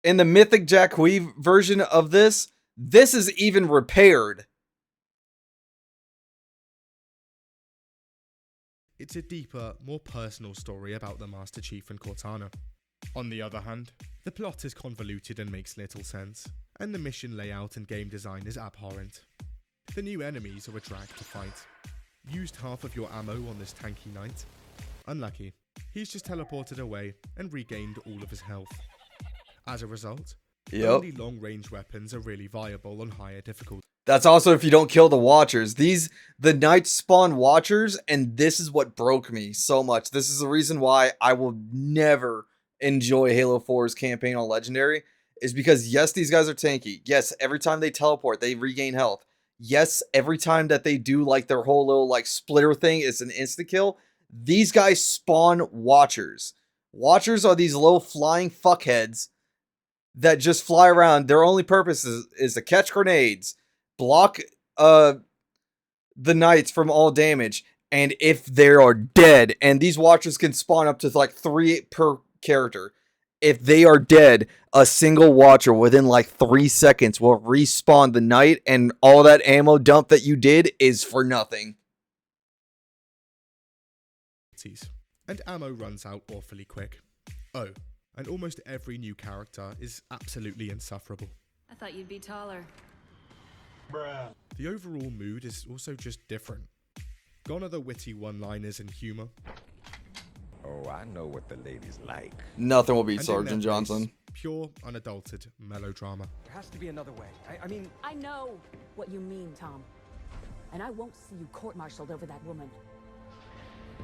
In the Mythic Jacqui version of this is even repaired. It's a deeper, more personal story about the Master Chief and Cortana. On the other hand, the plot is convoluted and makes little sense, and the mission layout and game design is abhorrent. The new enemies are a drag to fight. Used half of your ammo on this tanky knight? Unlucky. He's just teleported away and regained all of his health. As a result, only long-range weapons are really viable on higher difficulty. That's also if you don't kill the Watchers. The Knights spawn Watchers, and this is what broke me so much. This is the reason why I will never enjoy Halo 4's campaign on Legendary, is because yes, these guys are tanky. Yes, every time they teleport, they regain health. Yes, every time that they do like their whole little like splitter thing, it's an insta kill. These guys spawn Watchers. Watchers are these little flying fuckheads that just fly around. Their only purpose is to catch grenades, block the Knights from all damage, and if they are dead, and these Watchers can spawn up to like 3 per character. If they are dead, a single Watcher within like 3 seconds will respawn the Knight, and all that ammo dump that you did is for nothing. And ammo runs out awfully quick. Oh, and almost every new character is absolutely insufferable. I thought you'd be taller. The overall mood is also just different. Gone are the witty one-liners and humor. Oh, I know what the ladies like. Nothing will beat And in Sergeant their Johnson. place, pure, unadulterated melodrama. There has to be another way. I mean... I know what you mean, Tom. And I won't see you court-martialed over that woman.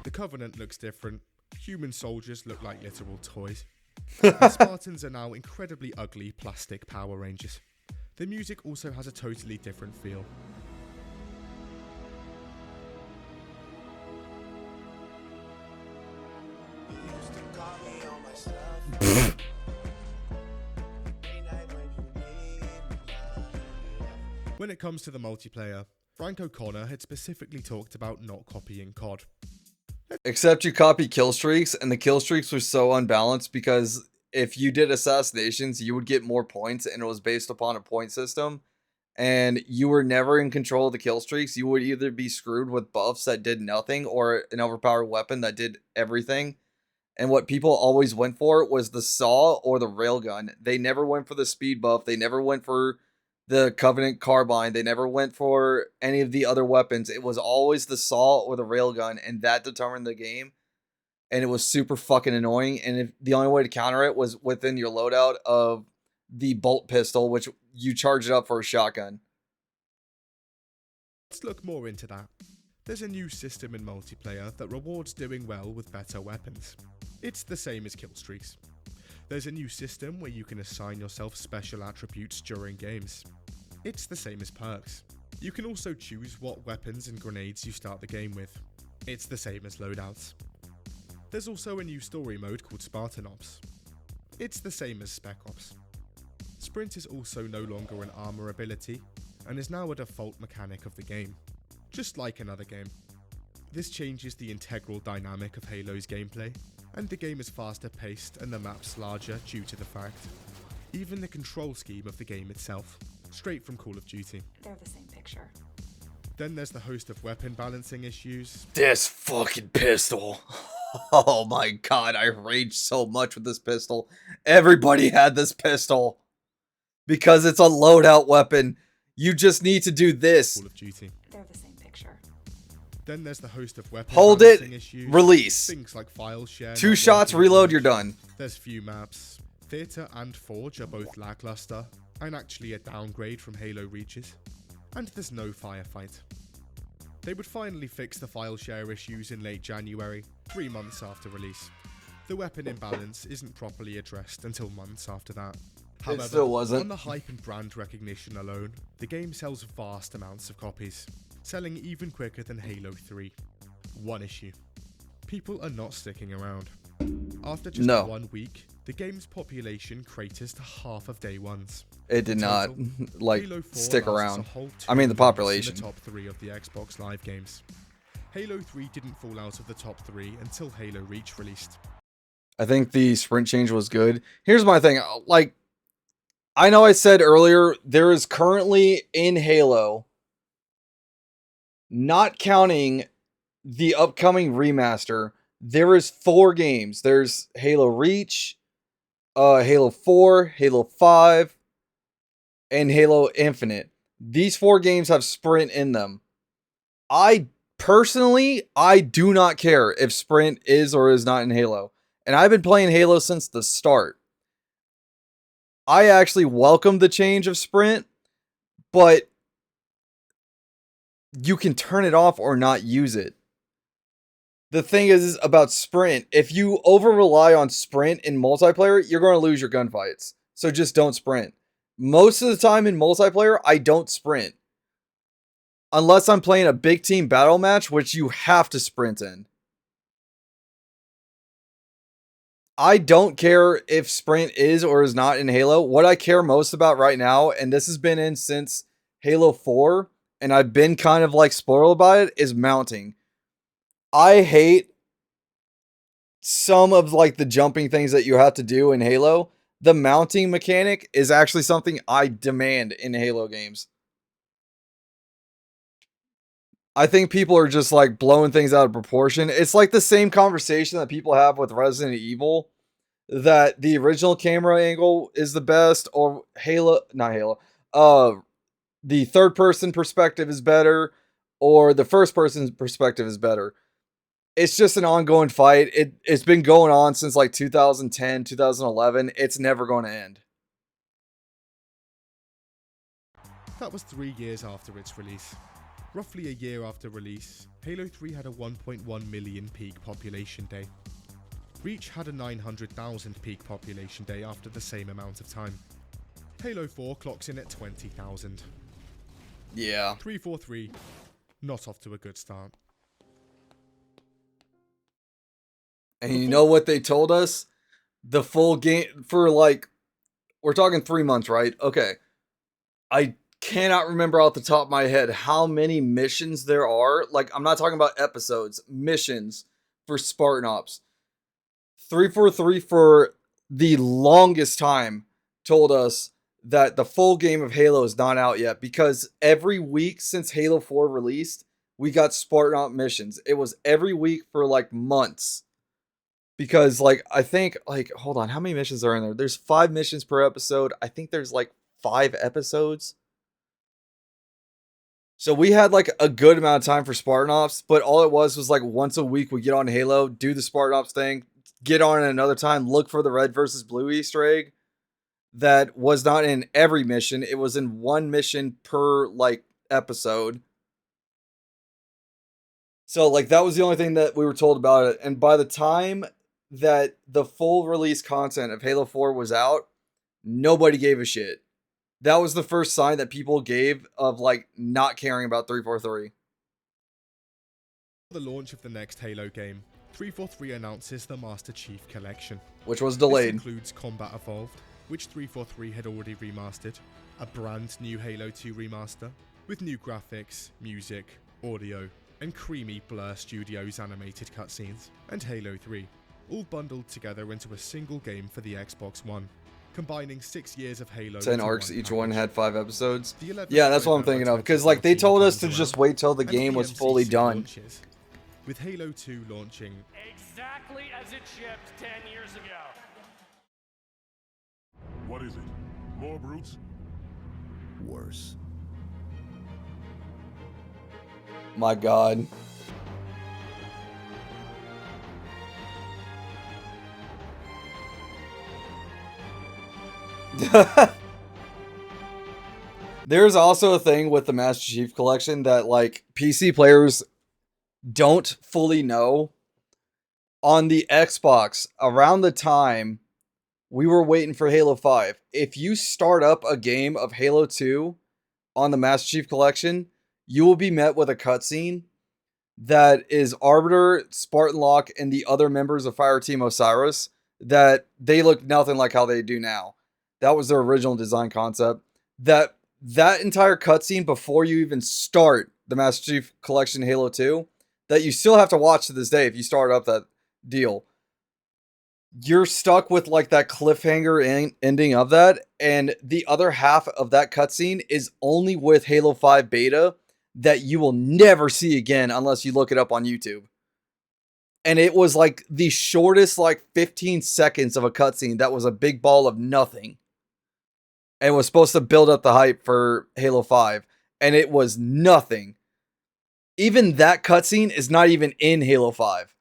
The Covenant looks different. Human soldiers look like literal toys. The Spartans are now incredibly ugly plastic Power Rangers. The music also has a totally different feel. When it comes to the multiplayer, Frank O'Connor had specifically talked about not copying COD. Except you copy kill streaks, and the kill streaks were so unbalanced because if you did assassinations, you would get more points, and it was based upon a point system. And you were never in control of the kill streaks. You would either be screwed with buffs that did nothing or an overpowered weapon that did everything. And what people always went for was the saw or the railgun. They never went for the speed buff. They never went for the Covenant carbine. They never went for any of the other weapons. It was always the saw or the railgun, and that determined the game. And it was super fucking annoying. And if the only way to counter it was within your loadout of the bolt pistol, which you charge it up for a shotgun. Let's look more into that. There's a new system in multiplayer that rewards doing well with better weapons. It's the same as kill streaks. There's a new system where you can assign yourself special attributes during games. It's the same as perks. You can also choose what weapons and grenades you start the game with. It's the same as loadouts. There's also a new story mode called Spartan Ops. It's the same as Spec Ops. Sprint is also no longer an armor ability, and is now a default mechanic of the game, just like another game. This changes the integral dynamic of Halo's gameplay, and the game is faster paced and the maps larger due to the fact. Even the control scheme of the game itself, straight from Call of Duty. They're the same picture. Then there's the host of weapon balancing issues. This fucking pistol. Oh my god, I raged so much with this pistol. Everybody had this pistol. Because it's a loadout weapon. You just need to do this. Call of Duty. They're the same picture. Then there's the host of weapon Hold balancing it, issues. release. Things like file share. 2 not shots, working reload, much. you're done. There's few maps. Theatre and Forge are both lackluster, and actually a downgrade from Halo Reaches. And there's no firefight. They would finally fix the file share issues in late January, 3 months after release. The weapon imbalance isn't properly addressed until months after that. However, still wasn't. on the hype and brand recognition alone, the game sells vast amounts of copies, selling even quicker than Halo 3. One issue. People are not sticking around. After just 1 week, the game's population craters to half of day one's. It did not, like, Halo 4 stick lasts around. a whole I mean, the 2 months population. in the top 3 of the Xbox Live games. Halo 3 didn't fall out of the top 3 until Halo Reach released. I think the sprint change was good. Here's my thing. Like, I know I said earlier, there is currently in Halo, not counting the upcoming remaster, there is 4 games. There's Halo Reach, Halo 4, Halo 5, and Halo Infinite. These 4 games have sprint in them. I do not care if sprint is or is not in Halo. And I've been playing Halo since the start. I actually welcome the change of sprint, but you can turn it off or not use it. The thing is about sprint, if you over rely on sprint in multiplayer, you're going to lose your gunfights. So just don't sprint. Most of the time in multiplayer, I don't sprint. Unless I'm playing a big team battle match, which you have to sprint in. I don't care if sprint is or is not in Halo. What I care most about right now, and this has been in since Halo 4, and I've been kind of like spoiled by it, is mounting. I hate some of like the jumping things that you have to do in Halo. The mounting mechanic is actually something I demand in Halo games. I think people are just like blowing things out of proportion. It's like the same conversation that people have with Resident Evil, that the original camera angle is the best, or the third person perspective is better or the first person perspective is better. It's just an ongoing fight. It's been going on since like 2010, 2011. It's never going to end. That was 3 years after its release. Roughly a year after release, Halo 3 had a 1.1 million peak population day. Reach had a 900,000 peak population day after the same amount of time. Halo 4 clocks in at 20,000. Yeah. 343, not off to a good start. And you know what they told us? The full game for like, we're talking 3 months, right? Okay. I cannot remember off the top of my head how many missions there are. Like, I'm not talking about episodes, missions for Spartan Ops. 343 for the longest time told us that the full game of Halo is not out yet because every week since Halo 4 released, we got Spartan Ops missions. It was every week for like months. Because like, I think like, hold on, how many missions are in there? There's 5 missions per episode. I think there's like 5 episodes. So we had like a good amount of time for Spartan Ops, but all it was like once a week we get on Halo, do the Spartan Ops thing, get on at another time, look for the red versus blue Easter egg that was not in every mission. It was in one mission per like episode. So like that was the only thing that we were told about it. And by the time that the full release content of Halo 4 was out, nobody gave a shit. That was the first sign that people gave of like not caring about 343. The launch of the next Halo game, 343 announces the Master Chief Collection, which was delayed. This includes Combat Evolved, which 343 had already remastered, a brand new Halo 2 remaster, with new graphics, music, audio, and creamy Blur Studios animated cutscenes, and Halo 3, all bundled together into a single game for the Xbox One, combining 6 years of Halo 10 arcs, each one had 5 episodes. The 11th Yeah, that's what I'm thinking of, because like they told us to just wait till the game was fully done. Launches, with Halo 2 launching exactly as it shipped 10 years ago. What is it? More brutes? Worse. My God. There's also a thing with the Master Chief Collection that like PC players don't fully know. On the Xbox, around the time we were waiting for Halo 5, if you start up a game of Halo 2 on the Master Chief Collection, you will be met with a cutscene that is Arbiter, Spartan Locke, and the other members of Fireteam Osiris that they look nothing like how they do now. That was their original design concept. That entire cutscene before you even start the Master Chief Collection Halo 2, that you still have to watch to this day if you start up that deal. You're stuck with like that cliffhanger ending of that, and the other half of that cutscene is only with Halo 5 beta that you will never see again unless you look it up on YouTube. And it was like the shortest like 15 seconds of a cutscene that was a big ball of nothing. And was supposed to build up the hype for Halo 5. And it was nothing. Even that cutscene is not even in Halo 5.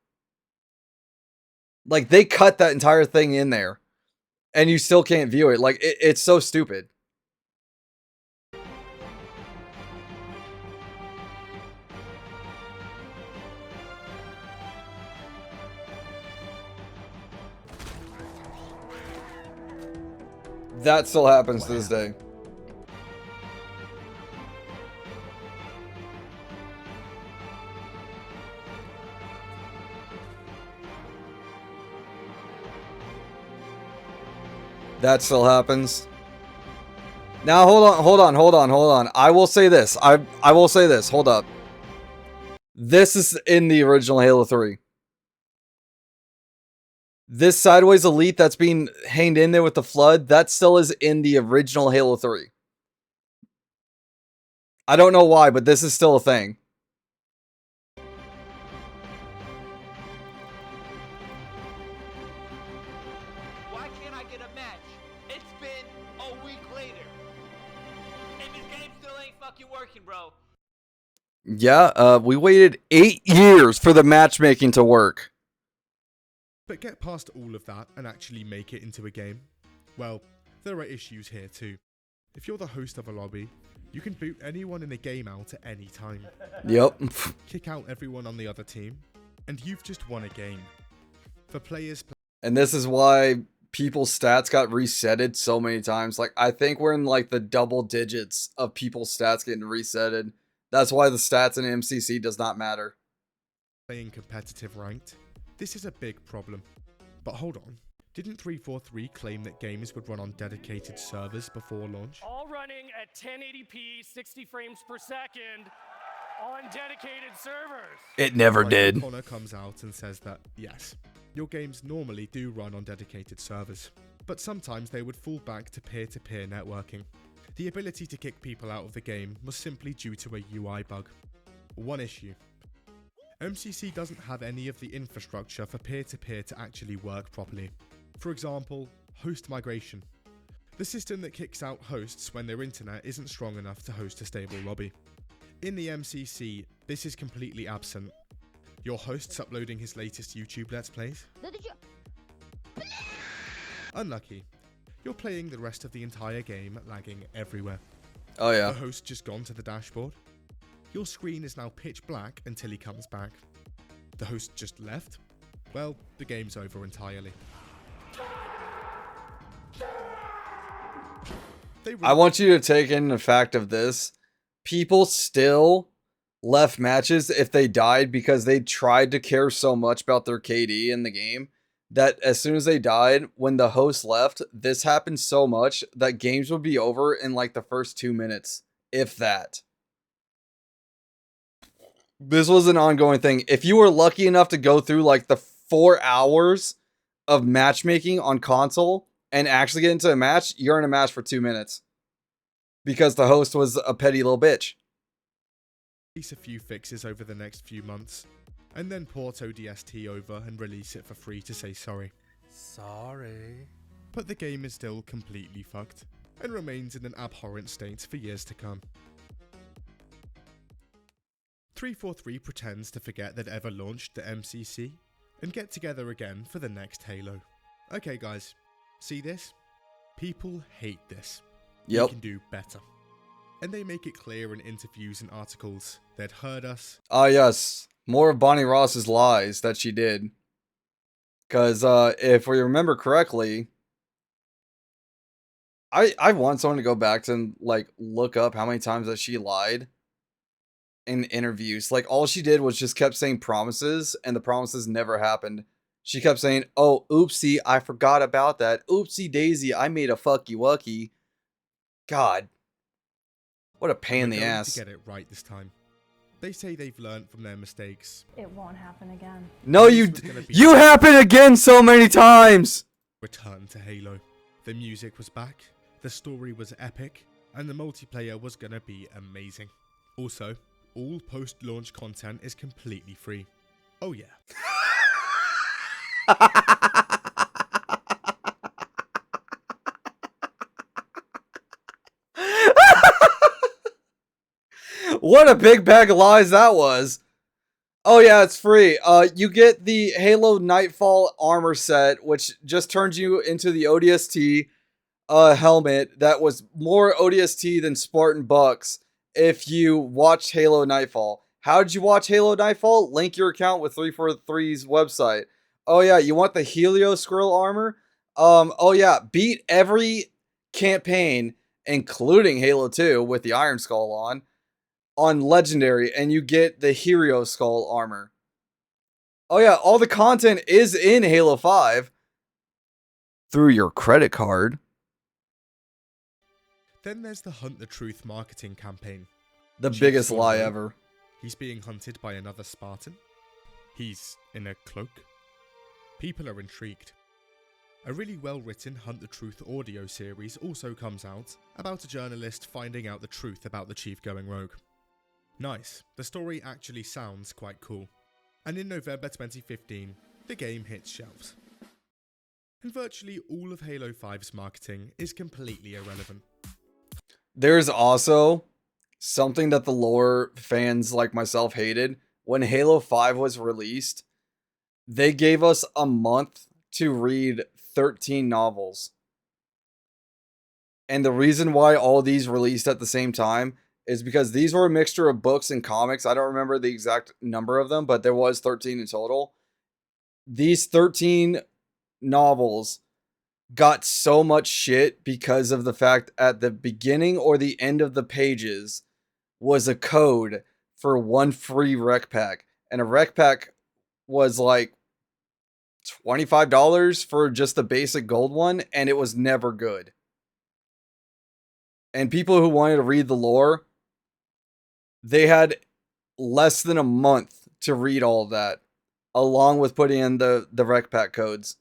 Like, they cut that entire thing in there. And you still can't view it. Like, it's so stupid. That still happens to this day. That still happens. Now, hold on. I will say this. I will say this. Hold up. This is in the original Halo 3. This Sideways Elite that's being hanged in there with the Flood, that still is in the original Halo 3. I don't know why, but this is still a thing. Why can't I get a match? It's been a week later. And this game still ain't fucking working, bro. Yeah, we waited 8 years for the matchmaking to work. But get past all of that and actually make it into a game? Well, there are issues here too. If you're the host of a lobby, you can boot anyone in a game out at any time. Yep. Kick out everyone on the other team, and you've just won a game. For players... And this is why people's stats got resetted so many times. Like, I think we're in like the double digits of people's stats getting resetted. That's why the stats in MCC does not matter. Playing competitive ranked, this is a big problem. But hold on, didn't 343 claim that games would run on dedicated servers before launch? All running at 1080p, 60 frames per second on dedicated servers. It never did. Connor comes out and says that, yes, your games normally do run on dedicated servers, but sometimes they would fall back to peer-to-peer networking. The ability to kick people out of the game was simply due to a UI bug. One issue. MCC doesn't have any of the infrastructure for peer-to-peer to actually work properly. For example, host migration. The system that kicks out hosts when their internet isn't strong enough to host a stable lobby. In the MCC, this is completely absent. Your host's uploading his latest YouTube Let's Plays? Unlucky. You're playing the rest of the entire game lagging everywhere. Oh yeah. The host just gone to the dashboard. Your screen is now pitch black until he comes back. The host just left. Well, the game's over entirely. I want you to take in the fact of this. People still left matches if they died because they tried to care so much about their KD in the game that as soon as they died, when the host left, this happened so much that games would be over in like the first 2 minutes, if that. This was an ongoing thing. If you were lucky enough to go through like the 4 hours of matchmaking on console and actually get into a match, you're in a match for 2 minutes. Because the host was a petty little bitch. Release a few fixes over the next few months, and then port ODST over and release it for free to say sorry. Sorry. But the game is still completely fucked, and remains in an abhorrent state for years to come. 343 pretends to forget that ever launched the MCC, and get together again for the next Halo. Okay guys, see this? People hate this. Yep. We can do better. And they make it clear in interviews and articles they'd heard us. Ah yes, more of Bonnie Ross's lies that she did. Because if we remember correctly, I want someone to go back to like look up how many times that she lied in interviews. Like all she did was just kept saying promises and the promises never happened. She kept saying, oh, oopsie, I forgot about that. Oopsie daisy, I made a fucky wucky. God. What a pain in the ass. To get it right this time. They say they've learned from their mistakes. It won't happen again. No, you happen again so many times. Return to Halo. The music was back, the story was epic, and the multiplayer was gonna be amazing. Also, all post-launch content is completely free. Oh yeah. What a big bag of lies that was. Oh yeah, it's free. You get the Halo Nightfall armor set, which just turns you into the ODST helmet that was more ODST than Spartan Bucks if you watched Halo Nightfall. How did you watch Halo Nightfall? Link your account with 343's website. Oh yeah, you want the Helio Squirrel armor? Oh yeah, beat every campaign, including Halo 2 with the Iron Skull on Legendary, and you get the Hero Skull armor. Oh yeah, all the content is in Halo 5 through your credit card. Then there's the Hunt the Truth marketing campaign. The biggest lie ever. He's being hunted by another Spartan. He's in a cloak. People are intrigued. A really well-written Hunt the Truth audio series also comes out about a journalist finding out the truth about the Chief going rogue. Nice, the story actually sounds quite cool. And in November 2015, the game hits shelves. And virtually all of Halo 5's marketing is completely irrelevant. There's also something that the lore fans like myself hated. When Halo 5 was released, they gave us a month to read 13 novels. And the reason why all these released at the same time is because these were a mixture of books and comics. I don't remember the exact number of them, but there was 13 in total. These 13 novels got so much shit because of the fact at the beginning or the end of the pages was a code for one free rec pack. And a rec pack was like $25 for just the basic gold one, and it was never good. And people who wanted to read the lore, they had less than a month to read all of that, along with putting in the rec pack codes.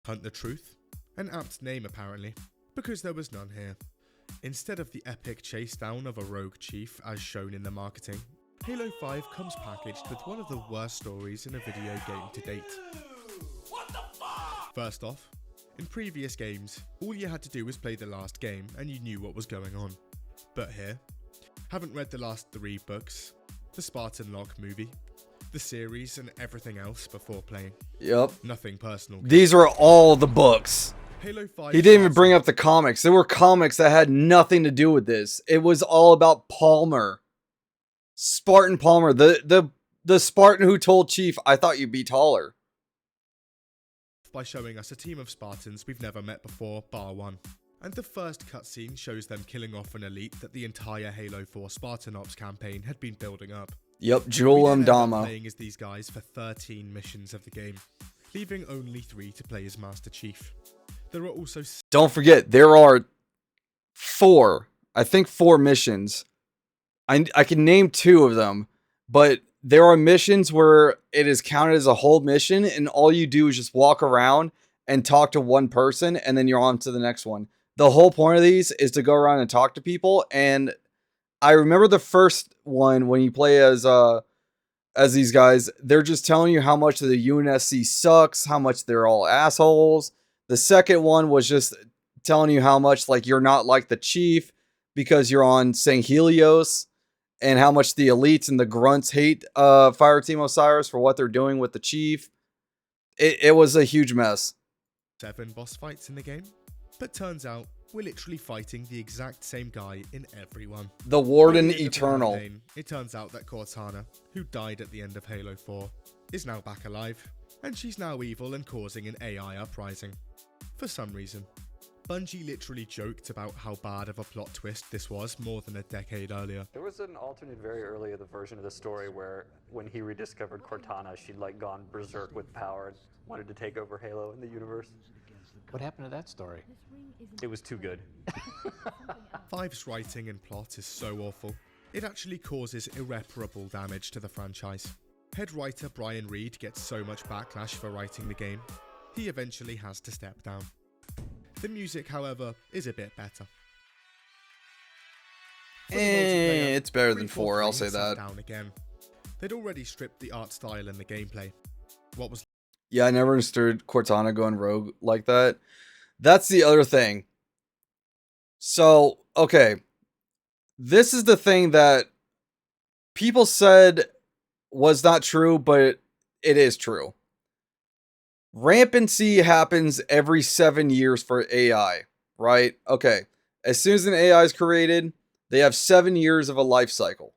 Hunt the Truth? An apt name apparently, because there was none here. Instead of the epic chase down of a rogue chief as shown in the marketing, Halo 5 comes packaged with one of the worst stories in a video game to date. What the fuck? First off, in previous games, all you had to do was play the last game and you knew what was going on. But here, haven't read the last 3 books, the Spartan Locke movie, the series and everything else before playing. Yep. Nothing personal. These were all the books. Halo 5 he didn't even bring up the comics. There were comics that had nothing to do with this. It was all about Palmer. Spartan Palmer. The Spartan who told Chief, I thought you'd be taller. By showing us a team of Spartans we've never met before, bar one. And the first cutscene shows them killing off an elite that the entire Halo 4 Spartan Ops campaign had been building up. Yep, Jewel Dama. Playing as these guys for 13 missions of the game, leaving only 3 to play as Master Chief. There are also... Don't forget, there are 4 missions. I can name 2 of them, but there are missions where it is counted as a whole mission, and all you do is just walk around and talk to one person, and then you're on to the next one. The whole point of these is to go around and talk to people, and I remember the first one when you play as these guys, they're just telling you how much the UNSC sucks, how much they're all assholes. The second one was just telling you how much like you're not like the chief because you're on St. Helios, and how much the elites and the grunts hate Fireteam Osiris for what they're doing with the chief. It was a huge mess. 7 boss fights in the game, but turns out we're literally fighting the exact same guy in every one. The Warden Eternal. It turns out that Cortana, who died at the end of Halo 4, is now back alive, and she's now evil and causing an AI uprising. For some reason. Bungie literally joked about how bad of a plot twist this was more than a decade earlier. There was an alternate very early of the version of the story where when he rediscovered Cortana, she'd like gone berserk with power and wanted to take over Halo in the universe. What happened to that story? It was too good. 5's writing and plot is so awful, it actually causes irreparable damage to the franchise. Head writer Brian Reed gets so much backlash for writing the game, he eventually has to step down. The music, however, is a bit better. It's better than 4, I'll say that. Down again. They'd already stripped the art style and the gameplay. What was... Yeah, I never understood Cortana going rogue like that. That's the other thing. So, okay. This is the thing that people said was not true, but it is true. Rampancy happens every 7 years for AI, right? Okay. As soon as an AI is created, they have 7 years of a life cycle.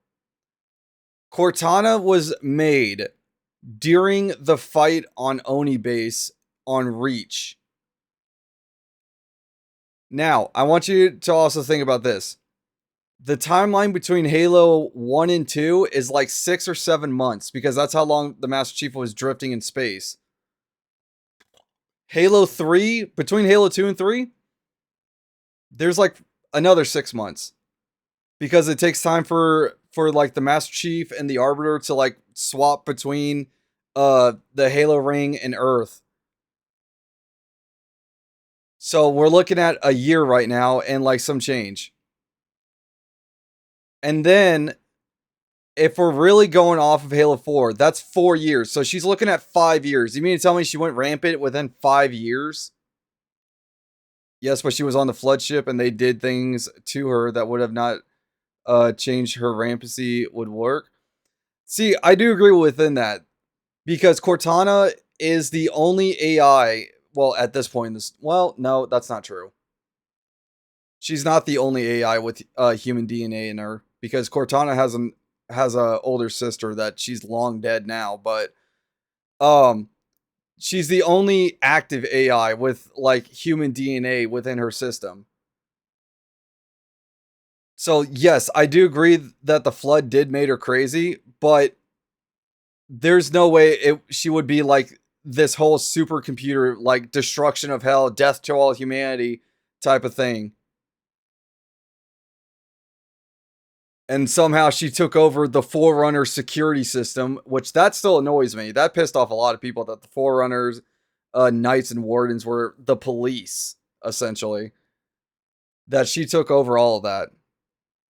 Cortana was made during the fight on Oni base on Reach. Now, I want you to also think about this. The timeline between Halo 1 and 2 is like 6 or 7 months, because that's how long the Master Chief was drifting in space. Halo 3, between Halo 2 and 3, there's like another 6 months. Because it takes time for like the Master Chief and the Arbiter to like swap between the Halo ring and Earth. So we're looking at a year right now and like some change. And then if we're really going off of Halo 4, that's 4 years. So she's looking at 5 years. You mean to tell me she went rampant within 5 years? Yes, but she was on the flood ship and they did things to her that would have not changed her rampancy would work. See, I do agree within that because Cortana is the only AI. Well, at this point, well, no, that's not true. She's not the only AI with human DNA in her because Cortana has a older sister that she's long dead now, but she's the only active AI with like human DNA within her system. So yes, I do agree that the flood did make her crazy, but there's no way she would be like this whole supercomputer, like destruction of hell, death to all humanity type of thing. And somehow she took over the Forerunner security system, which that still annoys me. That pissed off a lot of people that the Forerunners, Knights, and Wardens were the police, essentially. That she took over all of that.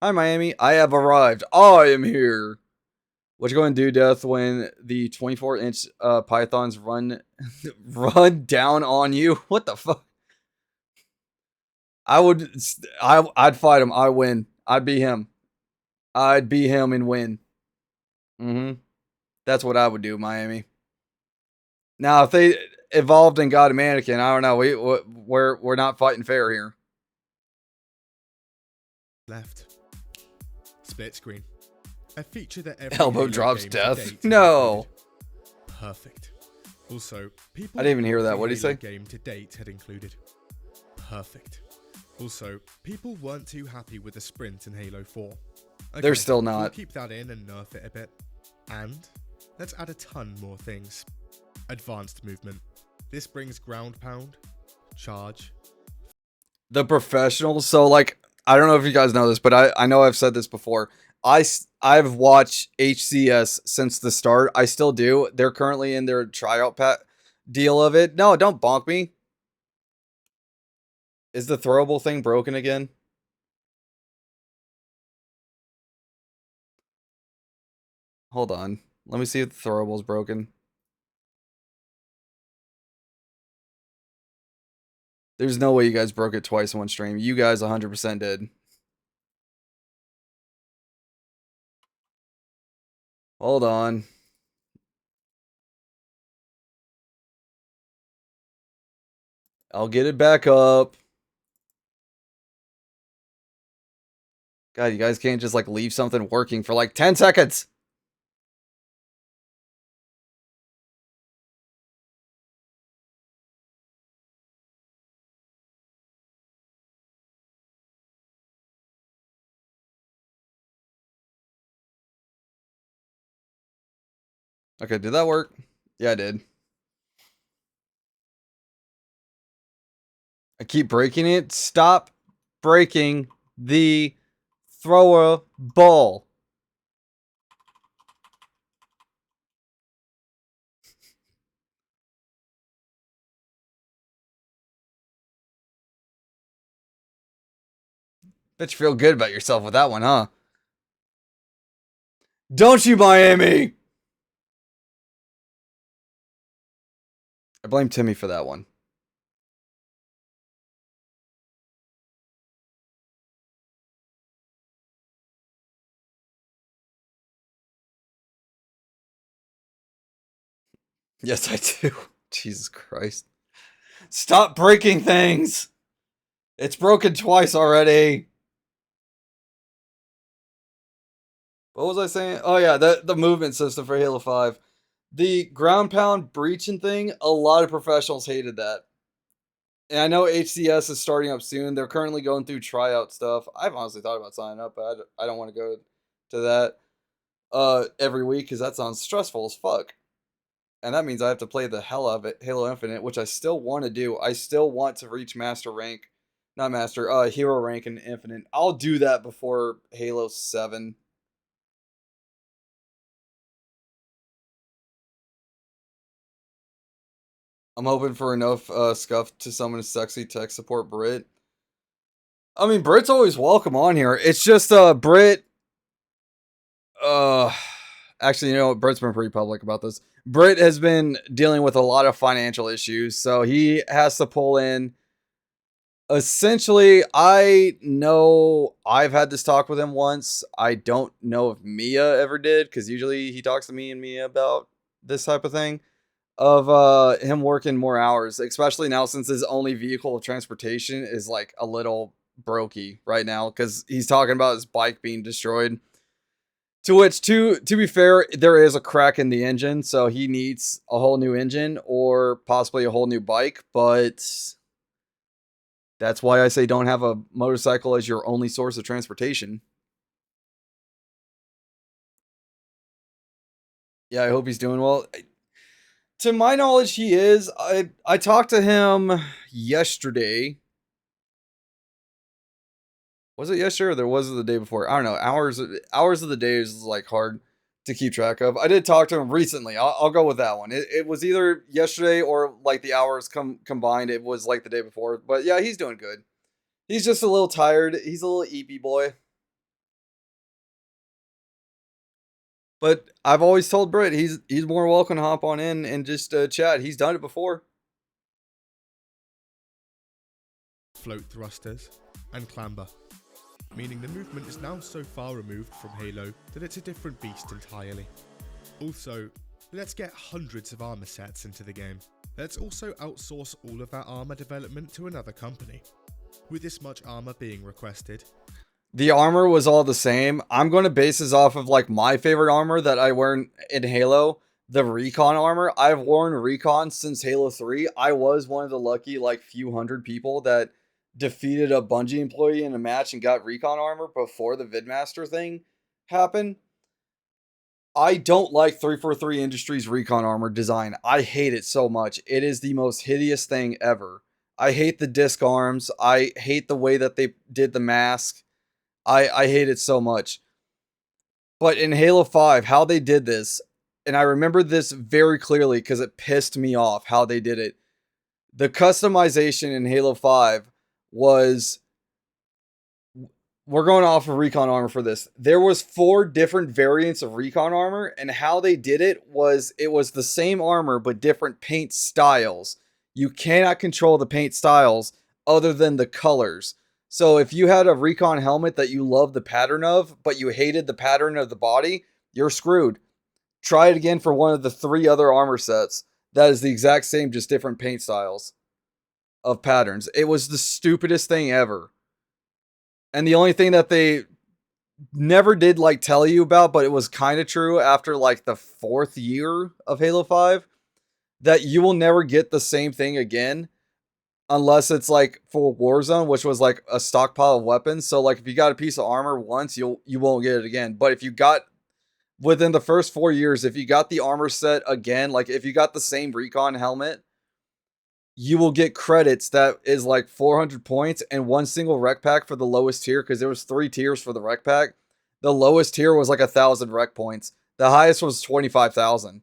Hi, Miami. I have arrived. I am here. What you going to do, Death, when the 24-inch pythons run down on you? What the fuck? I'd fight him. I win. I'd be him. I'd be him and win. That's what I would do, Miami. Now, if they evolved and got a mannequin, I don't know. We're not fighting fair here. Left. Split screen. A feature that every elbow drops death. No. Perfect. Also, people I didn't even hear that. What did he say? Game to date had included. Perfect. Also, people weren't too happy with the sprint in Halo 4. Okay, they're still not. We'll keep that in and nerf it a bit. And let's add a ton more things. Advanced movement. This brings ground pound, charge. The professionals. So like, I don't know if you guys know this, but I know I've said this before. I've watched HCS since the start. I still do. They're currently in their tryout deal of it. No, don't bonk me. Is the throwable thing broken again? Hold on. Let me see if the throwable's broken. There's no way you guys broke it twice in one stream. You guys 100% did. Hold on. I'll get it back up. God, you guys can't just like leave something working for like 10 seconds. Okay, did that work? Yeah, I did. I keep breaking it. Stop breaking the thrower ball. Bet you feel good about yourself with that one, huh? Don't you, Miami? I blame Timmy for that one. Yes, I do. Jesus Christ. Stop breaking things! It's broken twice already. What was I saying? Oh yeah, the movement system for Halo 5. The ground pound breaching thing, a lot of professionals hated that. And I know HCS is starting up soon. They're currently going through tryout stuff. I've honestly thought about signing up, but I don't want to go to that every week because that sounds stressful as fuck. And that means I have to play the hell out of it, Halo Infinite, which I still want to do. I still want to reach master rank. Not master, hero rank in Infinite. I'll do that before Halo 7. I'm hoping for enough scuff to summon a sexy tech support Brit. I mean, Brit's always welcome on here. It's just Brit. Actually, you know what? Brit's been pretty public about this. Brit has been dealing with a lot of financial issues, so he has to pull in Essentially, I know I've had this talk with him once. I don't know if Mia ever did, because usually he talks to me and Mia about this type of thing. Of him working more hours, especially now since his only vehicle of transportation is like a little brokey right now, because he's talking about his bike being destroyed. To which, to be fair, there is a crack in the engine, so he needs a whole new engine or possibly a whole new bike, but that's why I say don't have a motorcycle as your only source of transportation. Yeah, I hope he's doing well. To my knowledge, he is. I talked to him yesterday. Was it yesterday or was it the day before? I don't know. Hours of the day is like hard to keep track of. I did talk to him recently. I'll go with that one. It was either yesterday or like the hours combined. It was like the day before. But yeah, he's doing good. He's just a little tired. He's a little eepy boy. But I've always told Britt he's more welcome to hop on in and just chat. He's done it before. Float thrusters, and clamber, meaning the movement is now so far removed from Halo that it's a different beast entirely. Also, let's get hundreds of armor sets into the game. Let's also outsource all of that armor development to another company. With this much armor being requested, the armor was all the same. I'm going to base this off of like my favorite armor that I wear in Halo, the Recon armor. I've worn Recon since Halo 3. I was one of the lucky like few hundred people that defeated a Bungie employee in a match and got Recon armor before the Vidmaster thing happened. I don't like 343 Industries Recon armor design. I hate it so much. It is the most hideous thing ever. I hate the disc arms. I hate the way that they did the mask. I hate it so much. But in Halo 5, how they did this, and I remember this very clearly because it pissed me off how they did it. The customization in Halo 5 was, we're going off of Recon armor for this. There was 4 different variants of Recon armor, and how they did it was the same armor but different paint styles. You cannot control the paint styles other than the colors. So if you had a Recon helmet that you loved the pattern of, but you hated the pattern of the body, you're screwed. Try it again for one of the 3 other armor sets. That is the exact same, just different paint styles of patterns. It was the stupidest thing ever. And the only thing that they never did like tell you about, but it was kind of true after like the 4th year of Halo 5, that you will never get the same thing again. Unless it's like for Warzone, which was like a stockpile of weapons. So like if you got a piece of armor once, you won't get it again. But if you got within the first 4 years, if you got the armor set again, like if you got the same Recon helmet, you will get credits that is like 400 points and 1 single rec pack for the lowest tier, because there was 3 tiers for the rec pack. The lowest tier was like 1,000 rec points. The highest was 25,000.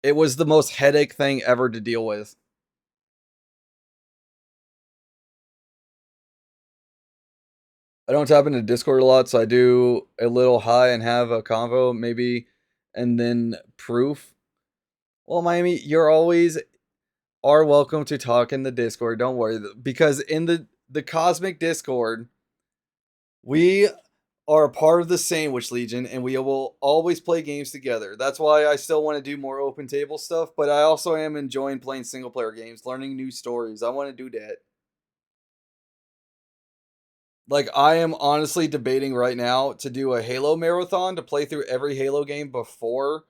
It was the most headache thing ever to deal with. I don't tap into Discord a lot, so I do a little hi and have a convo, maybe, and then proof. Well, Miami, you're always are welcome to talk in the Discord. Don't worry, because in the Cosmic Discord, we are a part of the Sandwich Legion, and we will always play games together. That's why I still want to do more open table stuff, but I also am enjoying playing single player games, learning new stories. I want to do that. Like, I am honestly debating right now to do a Halo marathon to play through every Halo game before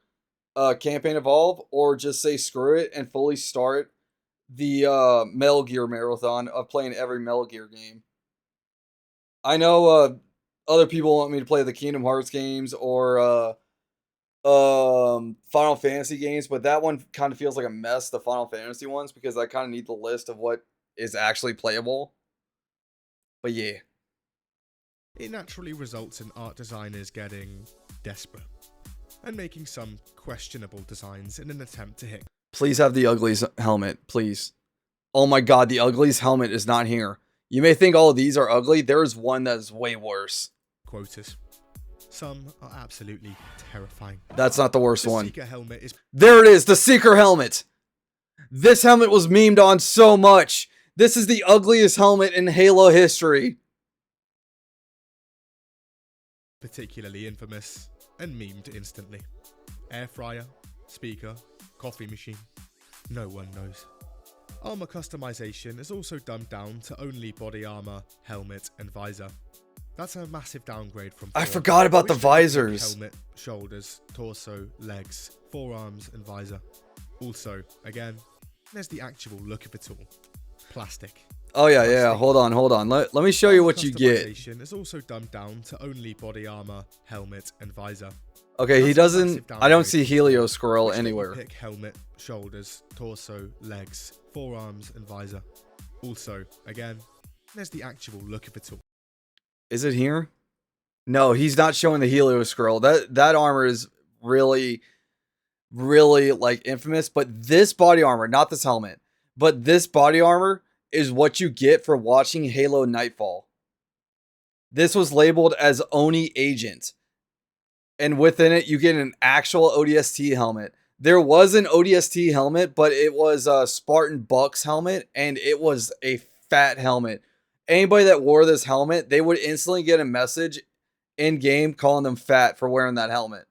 Campaign Evolve, or just say screw it and fully start the Metal Gear marathon of playing every Metal Gear game. I know other people want me to play the Kingdom Hearts games or Final Fantasy games, but that one kind of feels like a mess, the Final Fantasy ones, because I kind of need the list of what is actually playable. But yeah. It naturally results in art designers getting desperate and making some questionable designs in an attempt to hit. Please have the Uglies helmet, please. Oh my god, the Uglies helmet is not here. You may think all of these are ugly. There's one that is way worse. Quotas. Some are absolutely terrifying. That's not the worst one. Seeker helmet is... There it is, the Seeker helmet. This helmet was memed on so much. This is the ugliest helmet in Halo history. Particularly infamous and memed instantly. Air fryer, speaker, coffee machine. No one knows. Armor customization is also dumbed down to only body armor, helmet, and visor. That's a massive downgrade from 4, I forgot about the which made it visors. Helmet, shoulders, torso, legs, forearms, and visor. Also, again, there's the actual look of it all. Plastic. Oh yeah. Hold on. Let me show you what you get. Customization is also dumbed down to only body armor, helmet, and visor. Okay, he That's a doesn't. massive I don't see downgrade from Helio 4, Squirrel which let you anywhere. Pick helmet, shoulders, torso, legs, forearms, and visor. Also, again, there's the actual look of it all. Is it here? No, he's not showing the Helio Squirrel. That armor is really, really like infamous. But this body armor, not this helmet, but this body armor is what you get for watching Halo Nightfall. This was labeled as Oni Agent. And within it, you get an actual ODST helmet. There was an ODST helmet, but it was a Spartan Bucks helmet, and it was a fat helmet. Anybody that wore this helmet, they would instantly get a message in-game calling them fat for wearing that helmet.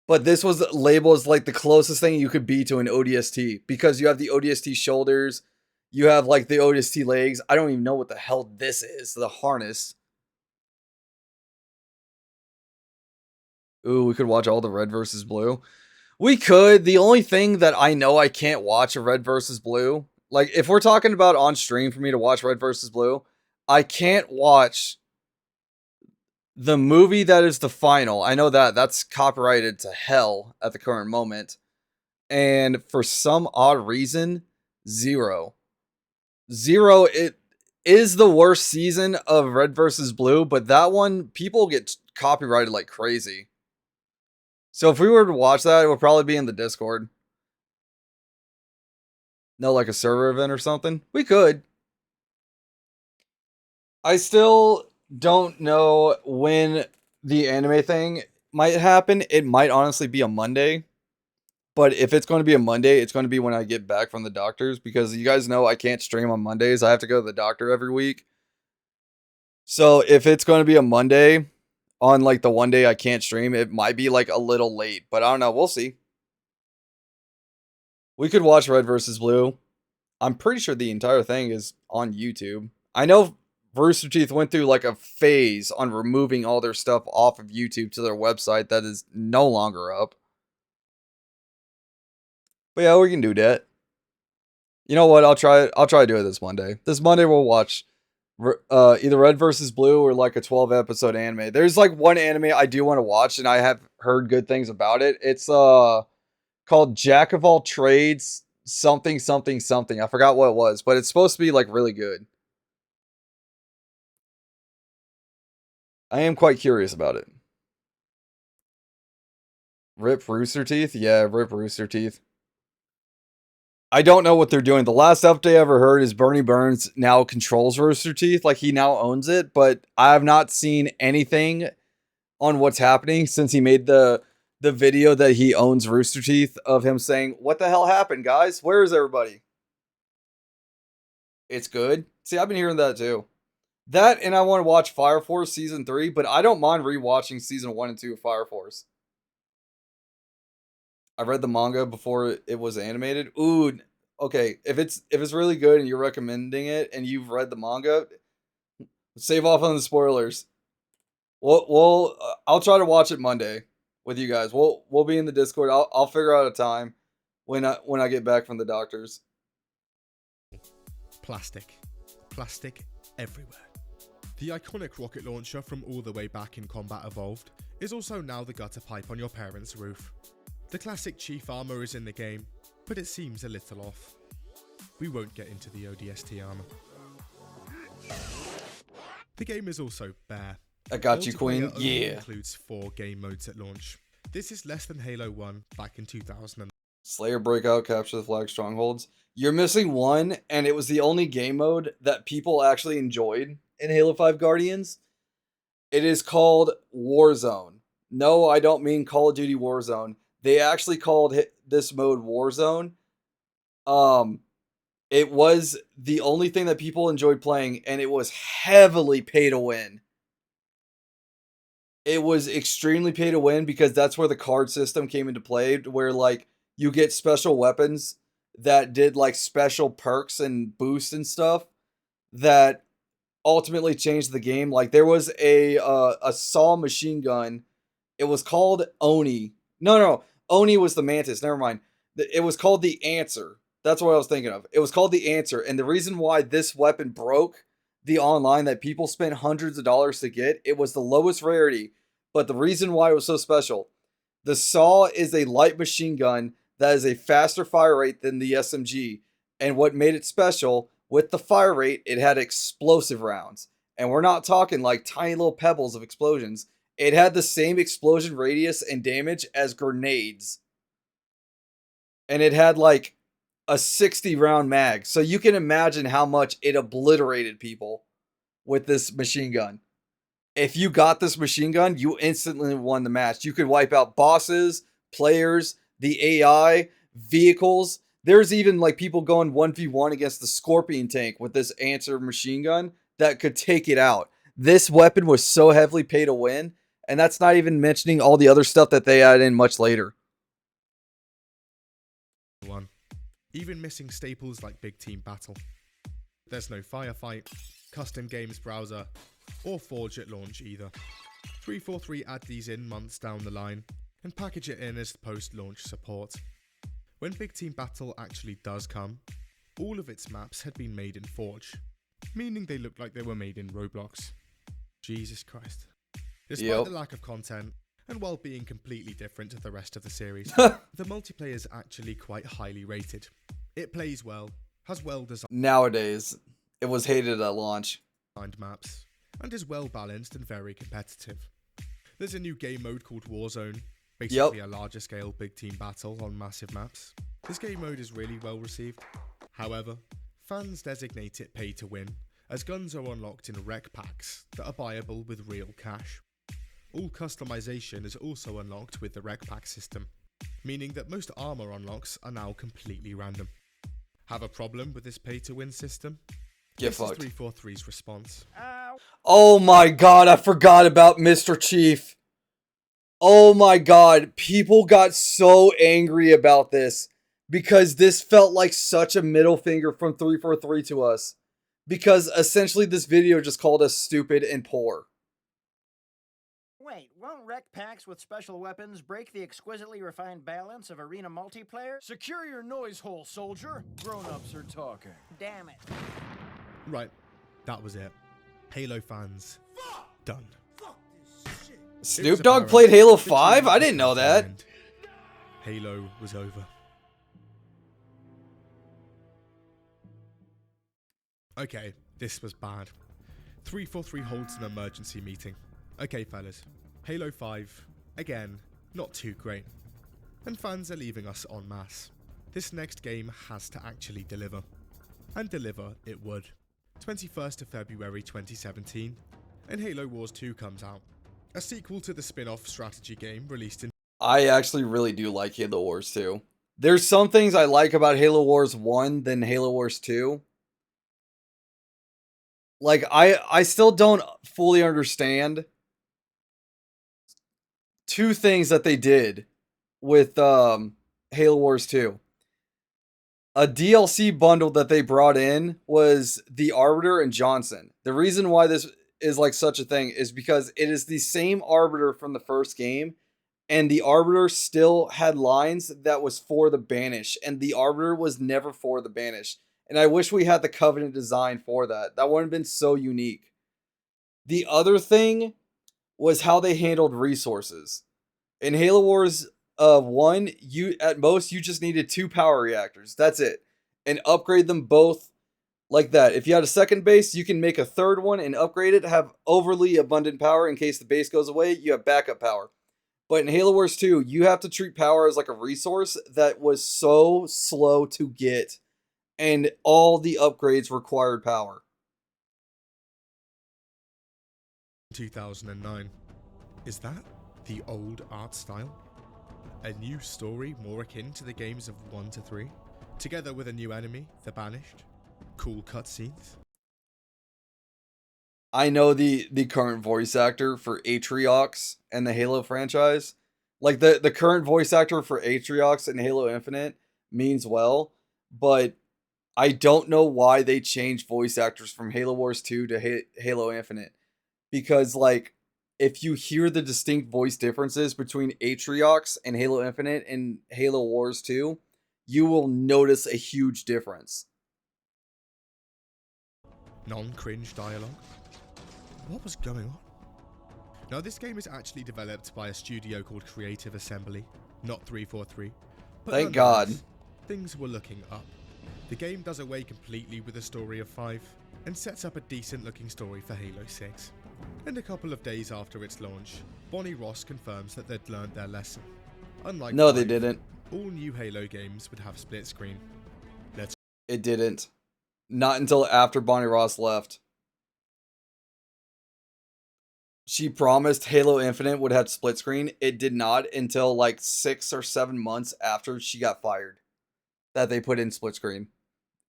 But this was labeled as like the closest thing you could be to an ODST, because you have the ODST shoulders, you have like the ODST legs. I don't even know what the hell this is, the harness. Ooh, we could watch all the Red versus Blue. We could. The only thing that I know I can't watch of Red versus Blue, like if we're talking about on stream for me to watch Red versus Blue, I can't watch the movie that is the final. I know that that's copyrighted to hell at the current moment. And for some odd reason, Zero, it is the worst season of Red versus Blue, but that one, people get copyrighted like crazy. So if we were to watch that, it would probably be in the Discord. No, like a server event or something. We could. I still don't know when the anime thing might happen. It might honestly be a Monday. But if it's going to be a Monday, it's going to be when I get back from the doctors. Because you guys know I can't stream on Mondays. I have to go to the doctor every week. So if it's going to be a Monday, on like the one day I can't stream, it might be like a little late, but I don't know. We'll see. We could watch Red versus Blue. I'm pretty sure the entire thing is on YouTube. I know Rooster Teeth went through like a phase on removing all their stuff off of YouTube to their website that is no longer up. But yeah, we can do that. You know what? I'll try to do it this Monday. This Monday we'll watch either Red versus Blue or like a 12 episode anime. There's like one anime I do want to watch and I have heard good things about it. It's called Jack of All Trades something. I forgot what it was, but it's supposed to be like really good. I am quite curious about it. Rip Rooster Teeth? Yeah, Rip Rooster Teeth. I don't know what they're doing. The last update I ever heard is Bernie Burns now controls Rooster Teeth. Like, he now owns it. But I have not seen anything on what's happening since he made the video that he owns Rooster Teeth of him saying, "What the hell happened, guys? Where is everybody?" It's good. See, I've been hearing that too. That, and I want to watch Fire Force Season 3, but I don't mind rewatching Season 1 and 2 of Fire Force. I read the manga before it was animated. Ooh, okay. If it's really good and you're recommending it and you've read the manga, save off on the spoilers. I'll try to watch it Monday with you guys. We'll be in the Discord. I'll figure out a time when I get back from the doctors. Plastic everywhere. The iconic rocket launcher from all the way back in Combat Evolved is also now the gutter pipe on your parents' roof. The classic Chief armor is in the game, but it seems a little off. We won't get into the ODST armor. The game is also bare. I got you, Queen. Multiplayer only Yeah. includes 4 game modes at launch. This is less than Halo 1 back in 2000. Slayer Breakout, Capture the Flag, Strongholds. You're missing one, and it was the only game mode that people actually enjoyed in Halo 5 Guardians. It is called Warzone. No, I don't mean Call of Duty Warzone. They actually called this mode Warzone. It was the only thing that people enjoyed playing, and it was heavily pay to win. It was extremely pay to win because that's where the card system came into play, where like you get special weapons that did like special perks and boosts and stuff that ultimately changed the game. Like there was a saw machine gun. It was called Oni. No, Oni was the mantis. Never mind. It was called the Answer. That's what I was thinking of. It was called the Answer, and the reason why this weapon broke the online that people spent hundreds of dollars to get, it was the lowest rarity. But the reason why it was so special, the Saw is a light machine gun that is a faster fire rate than the SMG. And what made it special, with the fire rate, it had explosive rounds. And we're not talking like tiny little pebbles of explosions. It had the same explosion radius and damage as grenades. And it had like a 60 round mag. So you can imagine how much it obliterated people with this machine gun. If you got this machine gun, you instantly won the match. You could wipe out bosses, players, the AI, vehicles. There's even like people going 1v1 against the Scorpion tank with this Answer machine gun that could take it out. This weapon was so heavily pay to win, and that's not even mentioning all the other stuff that they add in much later. Even missing staples like Big Team Battle. There's no Firefight, Custom Games Browser, or Forge at launch either. 343 add these in months down the line, and package it in as post-launch support. When Big Team Battle actually does come, all of its maps had been made in Forge, meaning they looked like they were made in Roblox. Jesus Christ. Despite the lack of content, and while being completely different to the rest of the series, the multiplayer is actually quite highly rated. It plays well, has well designed nowadays. It was hated at launch. Maps, and is well balanced and very competitive. There's a new game mode called Warzone, basically a larger scale big team battle on massive maps. This game mode is really well received. However, fans designate it pay to win, as guns are unlocked in rec packs that are buyable with real cash. All customization is also unlocked with the rec pack system, meaning that most armor unlocks are now completely random. Have a problem with this pay to win system? Get This fucked. is 343's response. Oh my god, I forgot about Mr. Chief. Oh my god, people got so angry about this because this felt like such a middle finger from 343 to us. Because essentially this video just called us stupid and poor. Wait, won't rec packs with special weapons break the exquisitely refined balance of arena multiplayer? Secure your noise hole, soldier. Grown-ups are talking. Damn it. Right, that was it. Halo fans, done. Snoop Dogg played Halo 5? I didn't know that. Halo was over. Okay, this was bad. 343 holds an emergency meeting. Okay, fellas, Halo 5, again, not too great. And fans are leaving us en masse. This next game has to actually deliver. And deliver it would. 21st of February 2017, and Halo Wars 2 comes out. A sequel to the spin-off strategy game released in... I actually really do like Halo Wars 2. There's some things I like about Halo Wars 1 than Halo Wars 2. Like, I still don't fully understand two things that they did with Halo Wars 2. A DLC bundle that they brought in was the Arbiter and Johnson. The reason why this is like such a thing is because it is the same Arbiter from the first game, and the Arbiter still had lines that was for the Banished, and the Arbiter was never for the Banished. And I wish we had the Covenant design for that. That would have been so unique. The other thing was how they handled resources. In Halo Wars 1, you at most you just needed 2 power reactors. That's it. And upgrade them both like that. If you had a second base, you can make a third one and upgrade it, have overly abundant power in case the base goes away, you have backup power. But in Halo Wars 2, you have to treat power as like a resource that was so slow to get, and all the upgrades required power. 2009. Is that the old art style? A new story more akin to the games of 1 to 3? together with a new enemy, the Banished. Cool cutscenes. I know the current voice actor for Atriox and the Halo franchise. Like the current voice actor for Atriox and Halo Infinite means well, but I don't know why they changed voice actors from Halo Wars 2 to Halo Infinite. Because like if you hear the distinct voice differences between Atriox and Halo Infinite and Halo Wars 2, you will notice a huge difference. Non-cringe dialogue. What was going on? Now, this game is actually developed by a studio called Creative Assembly, not 343. But thank God. Things were looking up. The game does away completely with the story of 5 and sets up a decent looking story for Halo 6. And a couple of days after its launch, Bonnie Ross confirms that they'd learned their lesson. Unlike no, 5, they didn't. All new Halo games would have split screen. It didn't. Not until after Bonnie Ross left. She promised Halo Infinite would have split screen. It did not until like 6 or 7 months after she got fired that they put in split screen.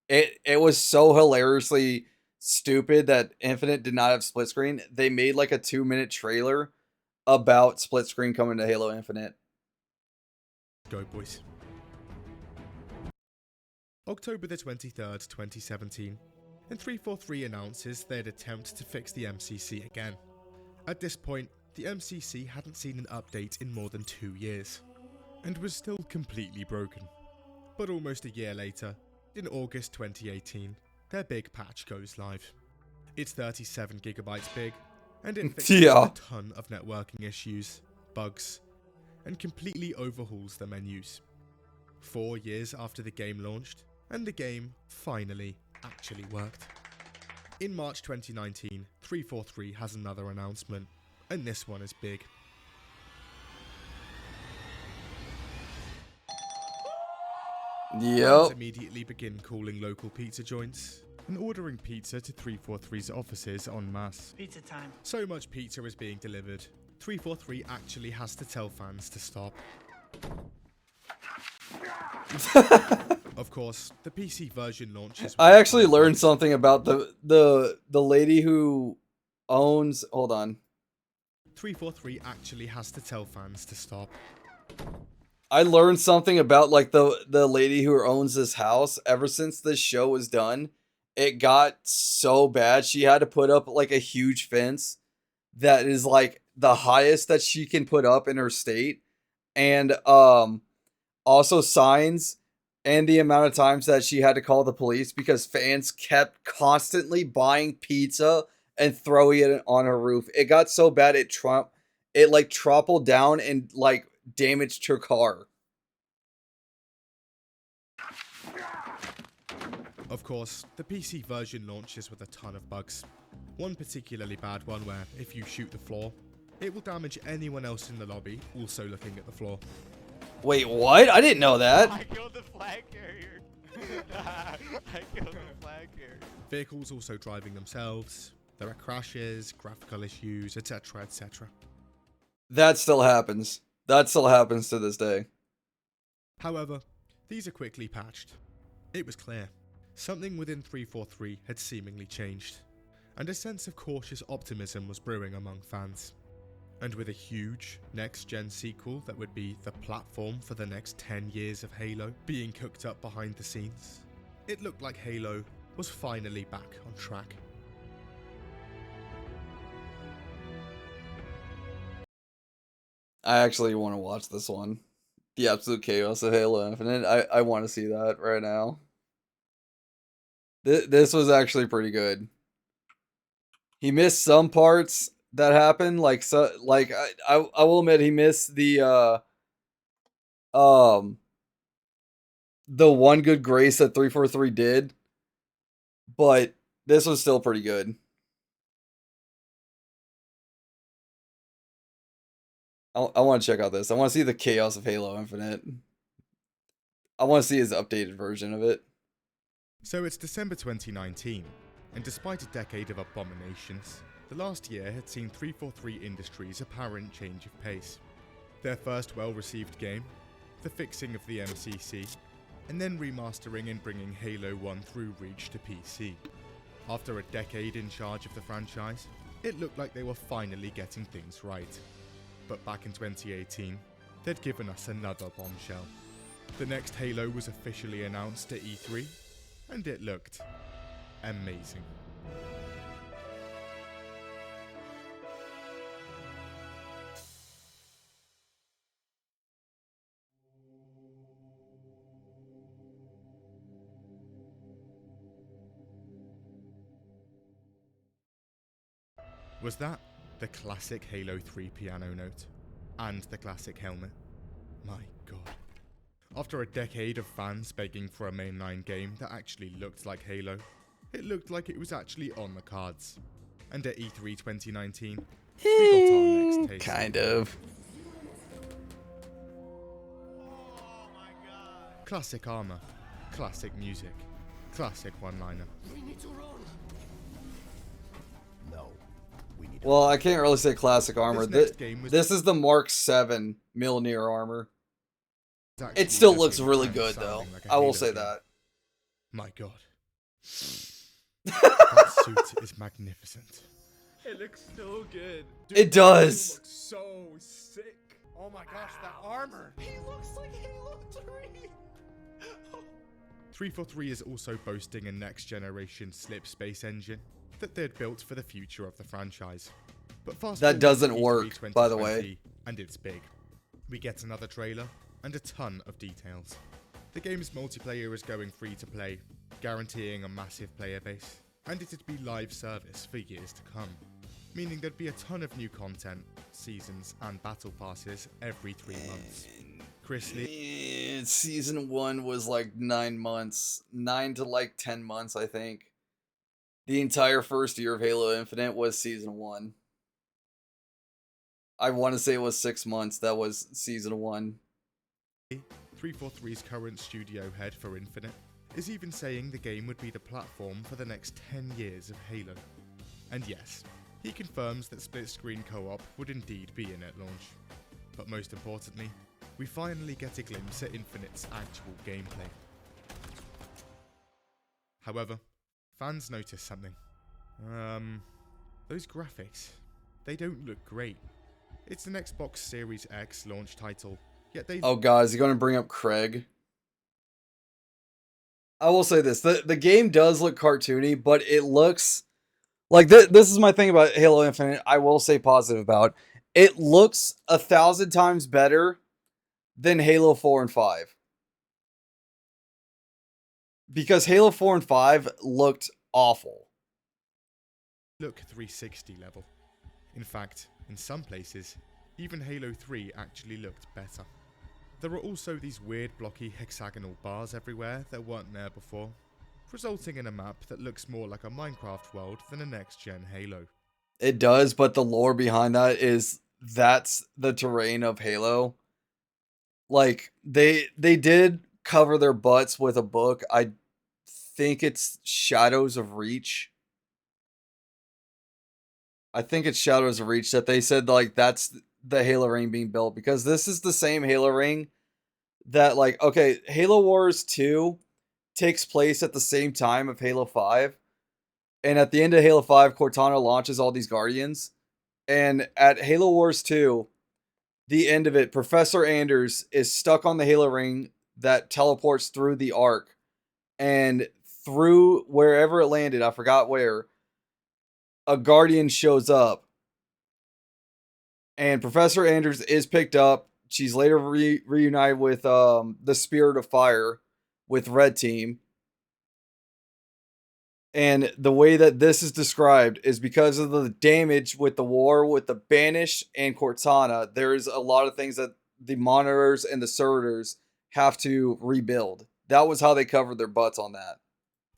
It was so hilariously stupid that Infinite did not have split screen. They made like a 2-minute trailer about split screen coming to Halo Infinite. Go, boys. October the 23rd, 2017, and 343 announces they'd attempt to fix the MCC again. At this point, the MCC hadn't seen an update in more than 2 years, and was still completely broken. But almost a year later, in August 2018, their big patch goes live. It's 37 gigabytes big, and it fixes a ton of networking issues, bugs, and completely overhauls the menus. 4 years after the game launched, and the game finally actually worked. In March 2019, 343 has another announcement, and this one is big. Yep. Immediately begin calling local pizza joints and ordering pizza to 343's offices en masse. Pizza time. So much pizza is being delivered, 343 actually has to tell fans to stop. Of course, the PC version launches. I actually learned something about the lady who owns. Hold on. 343 actually has to tell fans to stop. I learned something about like the lady who owns this house. Ever since this show was done, it got so bad she had to put up like a huge fence that is like the highest that she can put up in her state, and also signs. And the amount of times that she had to call the police because fans kept constantly buying pizza and throwing it on her roof. It got so bad it like toppled down and like damaged her car. Of course, the PC version launches with a ton of bugs. One particularly bad one where if you shoot the floor, it will damage anyone else in the lobby also looking at the floor. Wait, what? I didn't know that. I killed the flag carrier. I killed the flag carrier. Vehicles also driving themselves. There are crashes, graphical issues, etc, etc. That still happens. That still happens to this day. However, these are quickly patched. It was clear. Something within 343 had seemingly changed, and a sense of cautious optimism was brewing among fans. And with a huge next-gen sequel that would be the platform for the next 10 years of Halo being cooked up behind the scenes, it looked like Halo was finally back on track. I actually want to watch this one. The absolute chaos of Halo Infinite. I want to see that right now. This was actually pretty good. He missed some parts that happened, like I will admit he missed the one good grace that 343 did, but this was still pretty good. I want to check out this. I want to see the chaos of Halo Infinite. I want to see his updated version of it. So it's December 2019, and despite a decade of abominations, the last year had seen 343 Industries' apparent change of pace. Their first well-received game, the fixing of the MCC, and then remastering and bringing Halo 1 through Reach to PC. After a decade in charge of the franchise, it looked like they were finally getting things right. But back in 2018, they'd given us another bombshell. The next Halo was officially announced at E3, and it looked amazing. Was that the classic Halo 3 piano note? And the classic helmet? My god. After a decade of fans begging for a mainline game that actually looked like Halo, it looked like it was actually on the cards. And at E3 2019, we got our next taste. Kind of. Classic armor, classic music, classic one-liner. We need to run. No. Well, I can't really say classic armor. This next game was- This is the Mark 7 Mjolnir armor. It still looks really good, though. Like a I will Halo say game. that. My god. That suit is magnificent. It looks so good. It does. Looks so sick. Oh my gosh, that armor. He looks like Halo 3. 343 is also boasting a next-generation slip space engine that they'd built for the future of the franchise. But fast That forward doesn't to E3 work, by the way. 2020, and it's big. We get another trailer and a ton of details. The game's multiplayer is going free to play, guaranteeing a massive player base, and it'd be live service for years to come, meaning there'd be a ton of new content, seasons, and battle passes every 3 months. Chris Lee. Season 1 was like 9 months. 9 to like 10 months, I think. The entire first year of Halo Infinite was Season 1. I want to say it was 6 months. That was Season 1. 343's current studio head for Infinite is even saying the game would be the platform for the next 10 years of Halo. And yes, he confirms that split-screen co-op would indeed be in at launch. But most importantly, we finally get a glimpse at Infinite's actual gameplay. However, fans notice something. Those graphics, they don't look great. It's an Xbox Series X launch title, yet they... Oh god, is he going to bring up Craig? I will say this, the game does look cartoony, but it looks... Like, this is my thing about Halo Infinite, I will say positive about. It looks 1,000 times better than Halo 4 and 5. Because Halo 4 and 5 looked awful. Look 360 level. In fact, in some places, even Halo 3 actually looked better. There are also these weird blocky hexagonal bars everywhere that weren't there before, resulting in a map that looks more like a Minecraft world than a next-gen Halo. It does, but the lore behind that is that's the terrain of Halo. Like, they did cover their butts with a book. I think it's Shadows of Reach. I think it's Shadows of Reach that they said, like, that's the Halo ring being built. Because this is the same Halo ring that, like, okay, Halo Wars 2 takes place at the same time of Halo 5. And at the end of Halo 5, Cortana launches all these Guardians. And at Halo Wars 2, the end of it, Professor Anders is stuck on the Halo ring that teleports through the Ark. And through wherever it landed, I forgot where, a Guardian shows up. And Professor Anders is picked up. She's later reunited with the Spirit of Fire with Red Team. And the way that this is described is because of the damage with the war with the Banished and Cortana, there's a lot of things that the monitors and the servitors have to rebuild. That was how they covered their butts on that.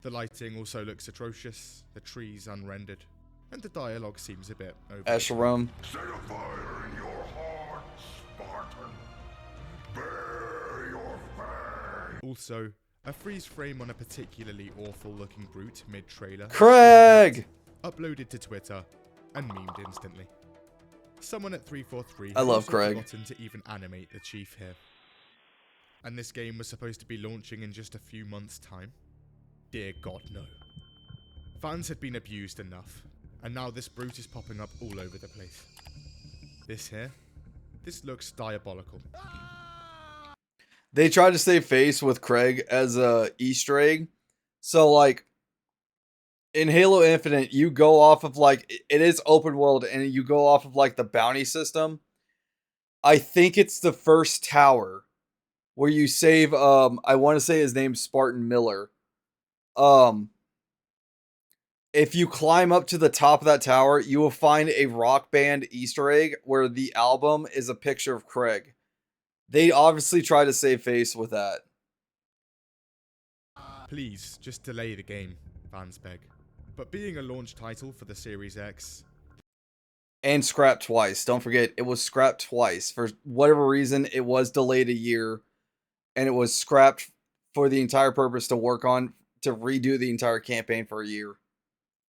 The lighting also looks atrocious, the trees unrendered, and the dialogue seems a bit over. Escharum. Set a fire in your heart, Spartan. Bear your fang. Also, a freeze frame on a particularly awful looking brute mid-trailer. Craig! Uploaded to Twitter and memed instantly. Someone at 343 I love has Craig. forgotten to even animate the chief here. And this game was supposed to be launching in just a few months' time? Dear God, no. Fans had been abused enough, and now this brute is popping up all over the place. This here? This looks diabolical. They tried to save face with Craig as a Easter egg. So, like, in Halo Infinite, you go off of, like, it is open world, and you go off of, like, the bounty system. I think it's the first tower where you save, I want to say his name's Spartan Miller. If you climb up to the top of that tower, you will find a Rock Band Easter egg where the album is a picture of Craig. They obviously try to save face with that. Please, just delay the game, fans beg. But being a launch title for the Series X... And scrapped twice. Don't forget, it was scrapped twice. For whatever reason, it was delayed a year. And it was scrapped for the entire purpose to work on, to redo the entire campaign for a year.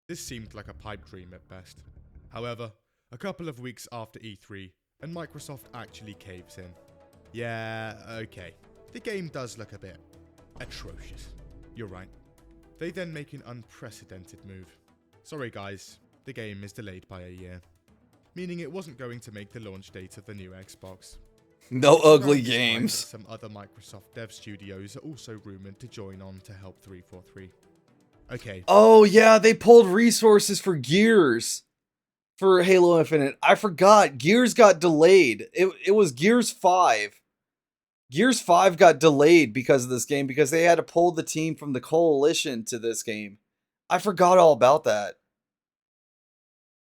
This seemed like a pipe dream at best. However, a couple of weeks after E3, and Microsoft actually caves in. Yeah, okay. The game does look a bit atrocious. You're right. They then make an unprecedented move. Sorry guys, the game is delayed by a year. Meaning it wasn't going to make the launch date of the new Xbox. No ugly games. Some other Microsoft dev studios are also rumored to join on to help 343. Okay. Oh yeah, they pulled resources for Gears for Halo Infinite. I forgot. Gears got delayed. It was Gears 5. Gears 5 got delayed because of this game, because they had to pull the team from the Coalition to this game. I forgot all about that.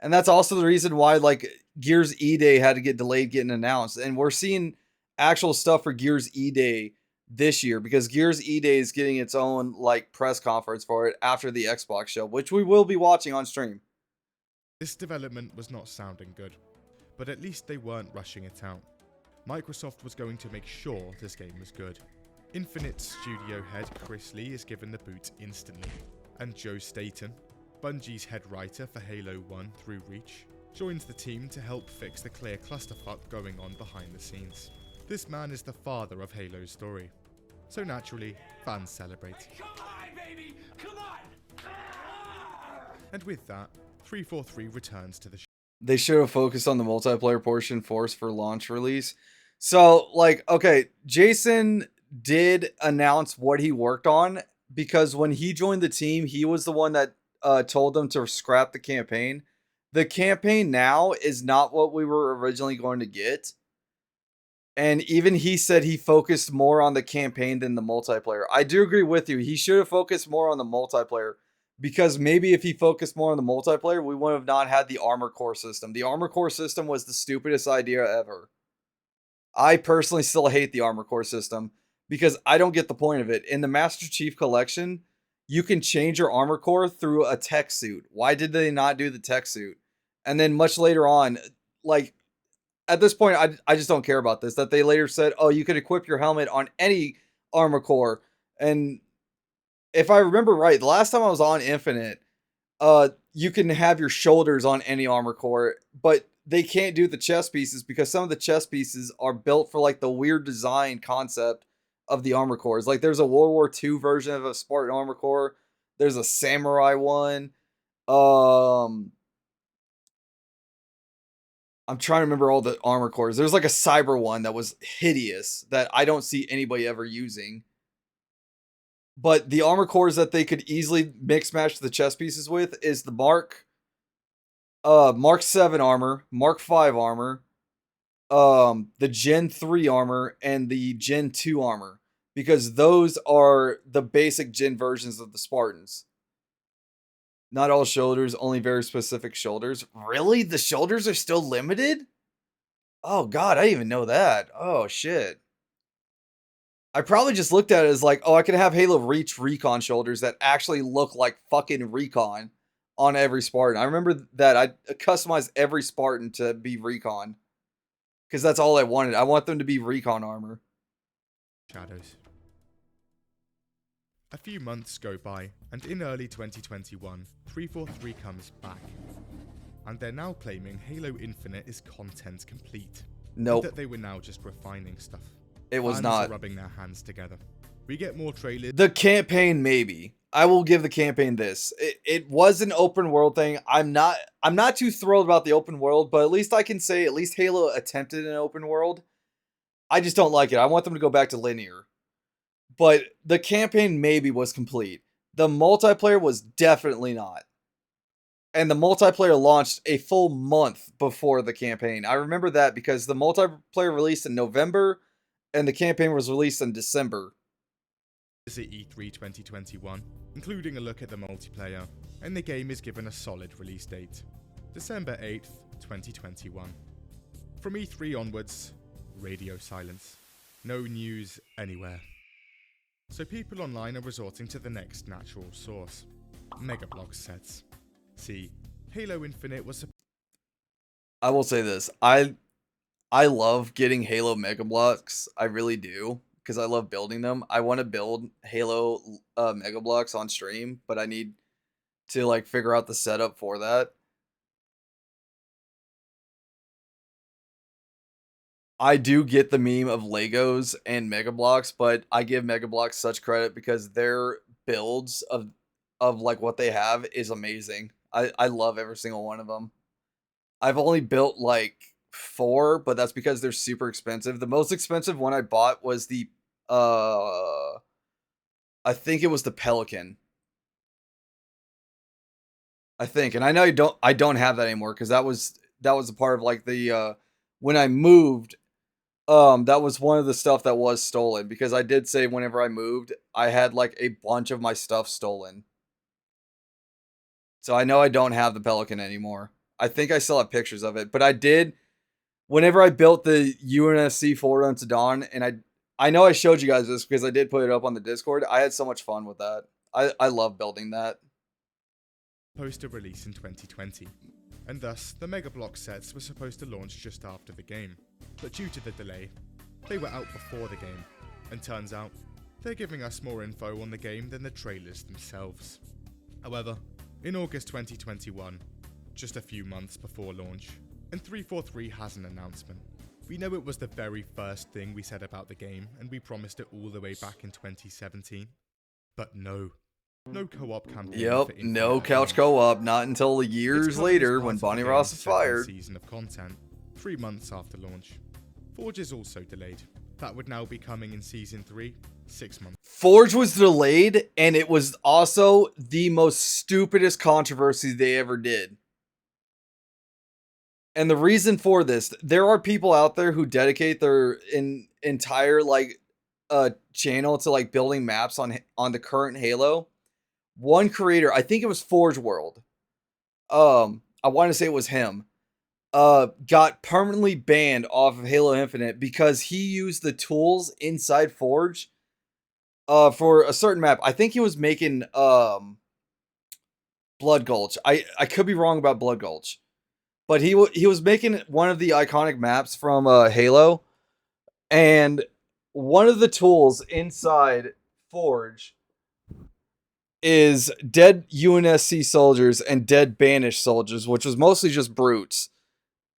And that's also the reason why, like, Gears E-Day had to get delayed getting announced. And we're seeing actual stuff for Gears E-Day this year, because Gears E-Day is getting its own, like, press conference for it after the Xbox show, which we will be watching on stream. This development was not sounding good, but at least they weren't rushing it out. Microsoft was going to make sure this game was good. Infinite studio head Chris Lee is given the boot instantly, and Joe Staten, Bungie's head writer for Halo 1 through Reach, joins the team to help fix the clear clusterfuck going on behind the scenes. This man is the father of Halo's story, so naturally, fans celebrate. Come on, baby! Come on! And with that, 343 returns to the show. They should have focused on the multiplayer portion forced for launch release. So, like, okay, Jason did announce what he worked on, because when he joined the team, he was the one that told them to scrap the campaign. The campaign now is not what we were originally going to get. And even he said he focused more on the campaign than the multiplayer. I do agree with you. He should have focused more on the multiplayer, because maybe if he focused more on the multiplayer, we would have not had the armor core system. The armor core system was the stupidest idea ever. I personally still hate the armor core system, because I don't get the point of it. In the Master Chief Collection, you can change your armor core through a tech suit. Why did they not do the tech suit? And then much later on, like, at this point, I just don't care about this, that they later said, oh, you could equip your helmet on any armor core. And if I remember right, the last time I was on Infinite, you can have your shoulders on any armor core, but they can't do the chest pieces, because some of the chest pieces are built for, like, the weird design concept of the armor cores. Like, there's a World War II version of a Spartan armor core. There's a samurai one. I'm trying to remember all the armor cores. There's like a cyber one that was hideous that I don't see anybody ever using. But the armor cores that they could easily mix match the chest pieces with is the Mark 7 armor, Mark 5 armor, the Gen 3 armor, and the Gen 2 armor, because those are the basic Gen versions of the Spartans. Not all shoulders, only very specific shoulders. Really? The shoulders are still limited? Oh god, I didn't even know that. Oh shit. I probably just looked at it as like, oh, I can have Halo Reach recon shoulders that actually look like fucking recon on every Spartan. I remember that I customized every Spartan to be recon, because that's all I wanted. I want them to be recon armor. Shadows. A few months go by, and in early 2021, 343 comes back. And they're now claiming Halo Infinite is content complete. Nope. And that they were now just refining stuff. It was Fans not. are rubbing their hands together. We get more trailers. The campaign, maybe. I will give the campaign this. It was an open world thing. I'm not too thrilled about the open world, but at least I can say at least Halo attempted an open world. I just don't like it. I want them to go back to linear. But the campaign maybe was complete. The multiplayer was definitely not. And the multiplayer launched a full month before the campaign. I remember that because the multiplayer released in November and the campaign was released in December. At E3 2021, including a look at the multiplayer, and the game is given a solid release date, December 8th, 2021. From E3 onwards, radio silence. No news anywhere. So people online are resorting to the next natural source, Mega Bloks sets. See, Halo Infinite was... I will say this, I love getting Halo Mega Bloks, I really do. Because I love building them. I want to build Halo Mega Bloks on stream, but I need to like figure out the setup for that. I do get the meme of Legos and Mega Bloks, but I give Mega Bloks such credit because their builds of like what they have is amazing. I love every single one of them. I've only built like 4, but that's because they're super expensive. The most expensive one I bought was the I think it was the Pelican. I think, and I know I don't have that anymore because that was a part of like the when I moved, that was one of the stuff that was stolen because I did say whenever I moved, I had like a bunch of my stuff stolen. So I know I don't have the Pelican anymore. I think I still have pictures of it, but I did whenever I built the UNSC forward onto Dawn, and I know I showed you guys this because I did put it up on the Discord. I had so much fun with that. I love building that. Supposed to release in 2020, and thus the Mega Bloks sets were supposed to launch just after the game. But due to the delay, they were out before the game, and turns out they're giving us more info on the game than the trailers themselves. However, in August 2021, just a few months before launch, and 343 has an announcement. We know it was the very first thing we said about the game, and we promised it all the way back in 2017. But no co-op campaign. Yep, no couch co-op, not until years later when Bonnie Ross is fired. Season of content, 3 months after launch. Forge is also delayed. That would now be coming in Season 3, 6 months. Forge was delayed, and it was also the most stupidest controversy they ever did. And the reason for this, there are people out there who dedicate their entire like channel to like building maps on the current Halo. One creator, I think it was Forge World. I want to say it was him. Got permanently banned off of Halo Infinite because he used the tools inside Forge for a certain map. I think he was making Blood Gulch. I could be wrong about Blood Gulch. But he was making one of the iconic maps from Halo, and one of the tools inside Forge is dead UNSC soldiers and dead banished soldiers, which was mostly just brutes.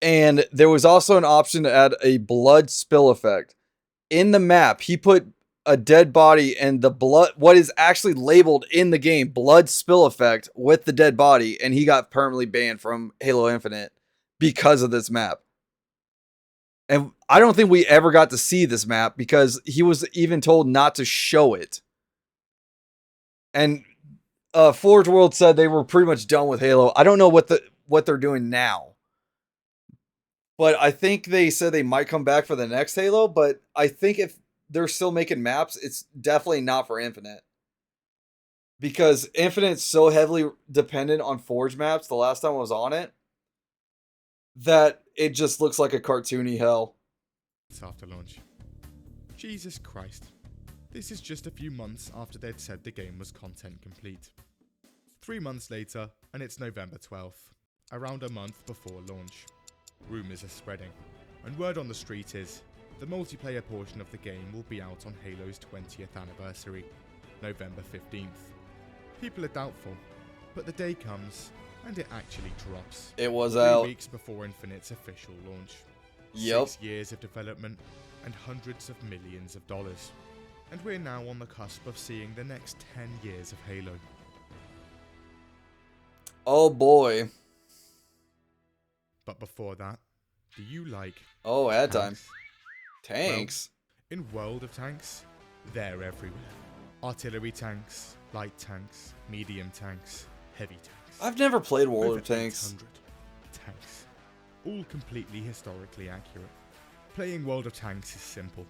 And there was also an option to add a blood spill effect. In the map, he put a dead body and the blood, what is actually labeled in the game, blood spill effect with the dead body, and he got permanently banned from Halo Infinite because of this map. And I don't think we ever got to see this map because he was even told not to show it. And Forge World said they were pretty much done with Halo. I don't know what they're doing now. But I think they said they might come back for the next Halo, but I think if they're still making maps, it's definitely not for Infinite. Because Infinite's so heavily dependent on Forge maps the last time I was on it, that it just looks like a cartoony hell. After launch. Jesus Christ. This is just a few months after they'd said the game was content complete. 3 months later, and it's November 12th, around a month before launch. Rumours are spreading, and word on the street is the multiplayer portion of the game will be out on Halo's 20th anniversary, November 15th. People are doubtful, but the day comes and it actually drops. It was 3 out 3 weeks before Infinite's official launch. Yep. 6 years of development, and hundreds of millions of dollars. And we're now on the cusp of seeing the next 10 years of Halo. Oh boy. But before that, do you like Oh, ad time. tanks? Tanks? Well, in World of Tanks, they're everywhere. Artillery tanks, light tanks, medium tanks, heavy tanks. I've never played World Over of Tanks. 800 tanks. All completely historically accurate. Playing World of Tanks is simple.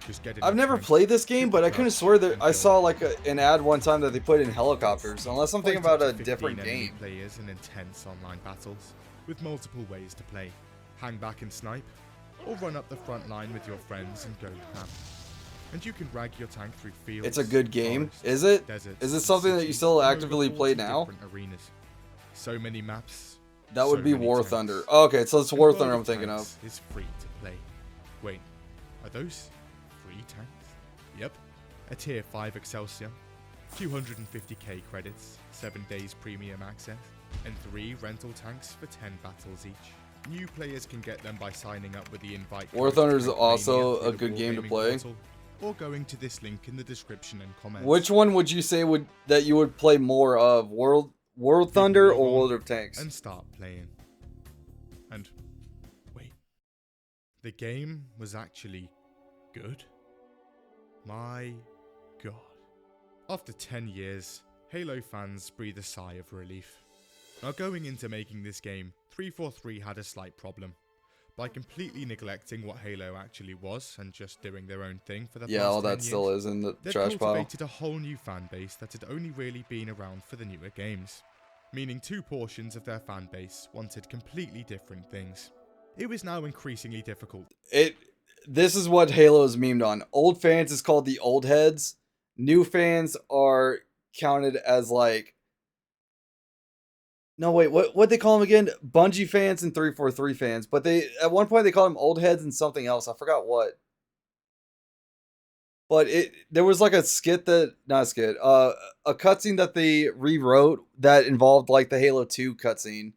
Just get in I've a never tank, played this game, but I charge, couldn't swear that and I go. saw like an ad one time that they put in helicopters. Unless I'm thinking Fight up about a to 15 different enemy game. players in intense online battles, with multiple ways to play. Hang back and snipe, or run up the front line with your friends and go ham. And you can rag your tank through fields. It's a good game, forests, is it? deserts, Is it and something that you cities, still and over actively 40 play now? different arenas. So many maps. That so would be many War tanks. Thunder. Oh, okay, so it's And War World Thunder of I'm thinking of. Tanks is free to play. Wait, are those free tanks? Yep. A tier 5 Excelsior, 250k credits, 7 days premium access, and 3 rental tanks for 10 battles each. New players can get them by signing up with the invite War code Thunder is Tankmania also through a the good game to Wargaming play. portal, or going to this link in the description and comments. Which one would you say that you would play more of? World Thunder Log or on World of Tanks? And start playing. And wait, the game was actually good? My god. After 10 years, Halo fans breathe a sigh of relief. Now going into making this game, 343 had a slight problem. By completely neglecting what Halo actually was and just doing their own thing for the Yeah, past all 10 that years, still is in the they'd trash pile. cultivated a whole new fan base that had only really been around for the newer games. Meaning two portions of their fan base wanted completely different things. It was now increasingly difficult. This is what Halo is memed on. Old fans is called the old heads. New fans are counted as like... No, wait, what they call them again? Bungie fans and 343 fans. But at one point they called them old heads and something else. I forgot what. But there was like a cutscene that they rewrote that involved like the Halo 2 cutscene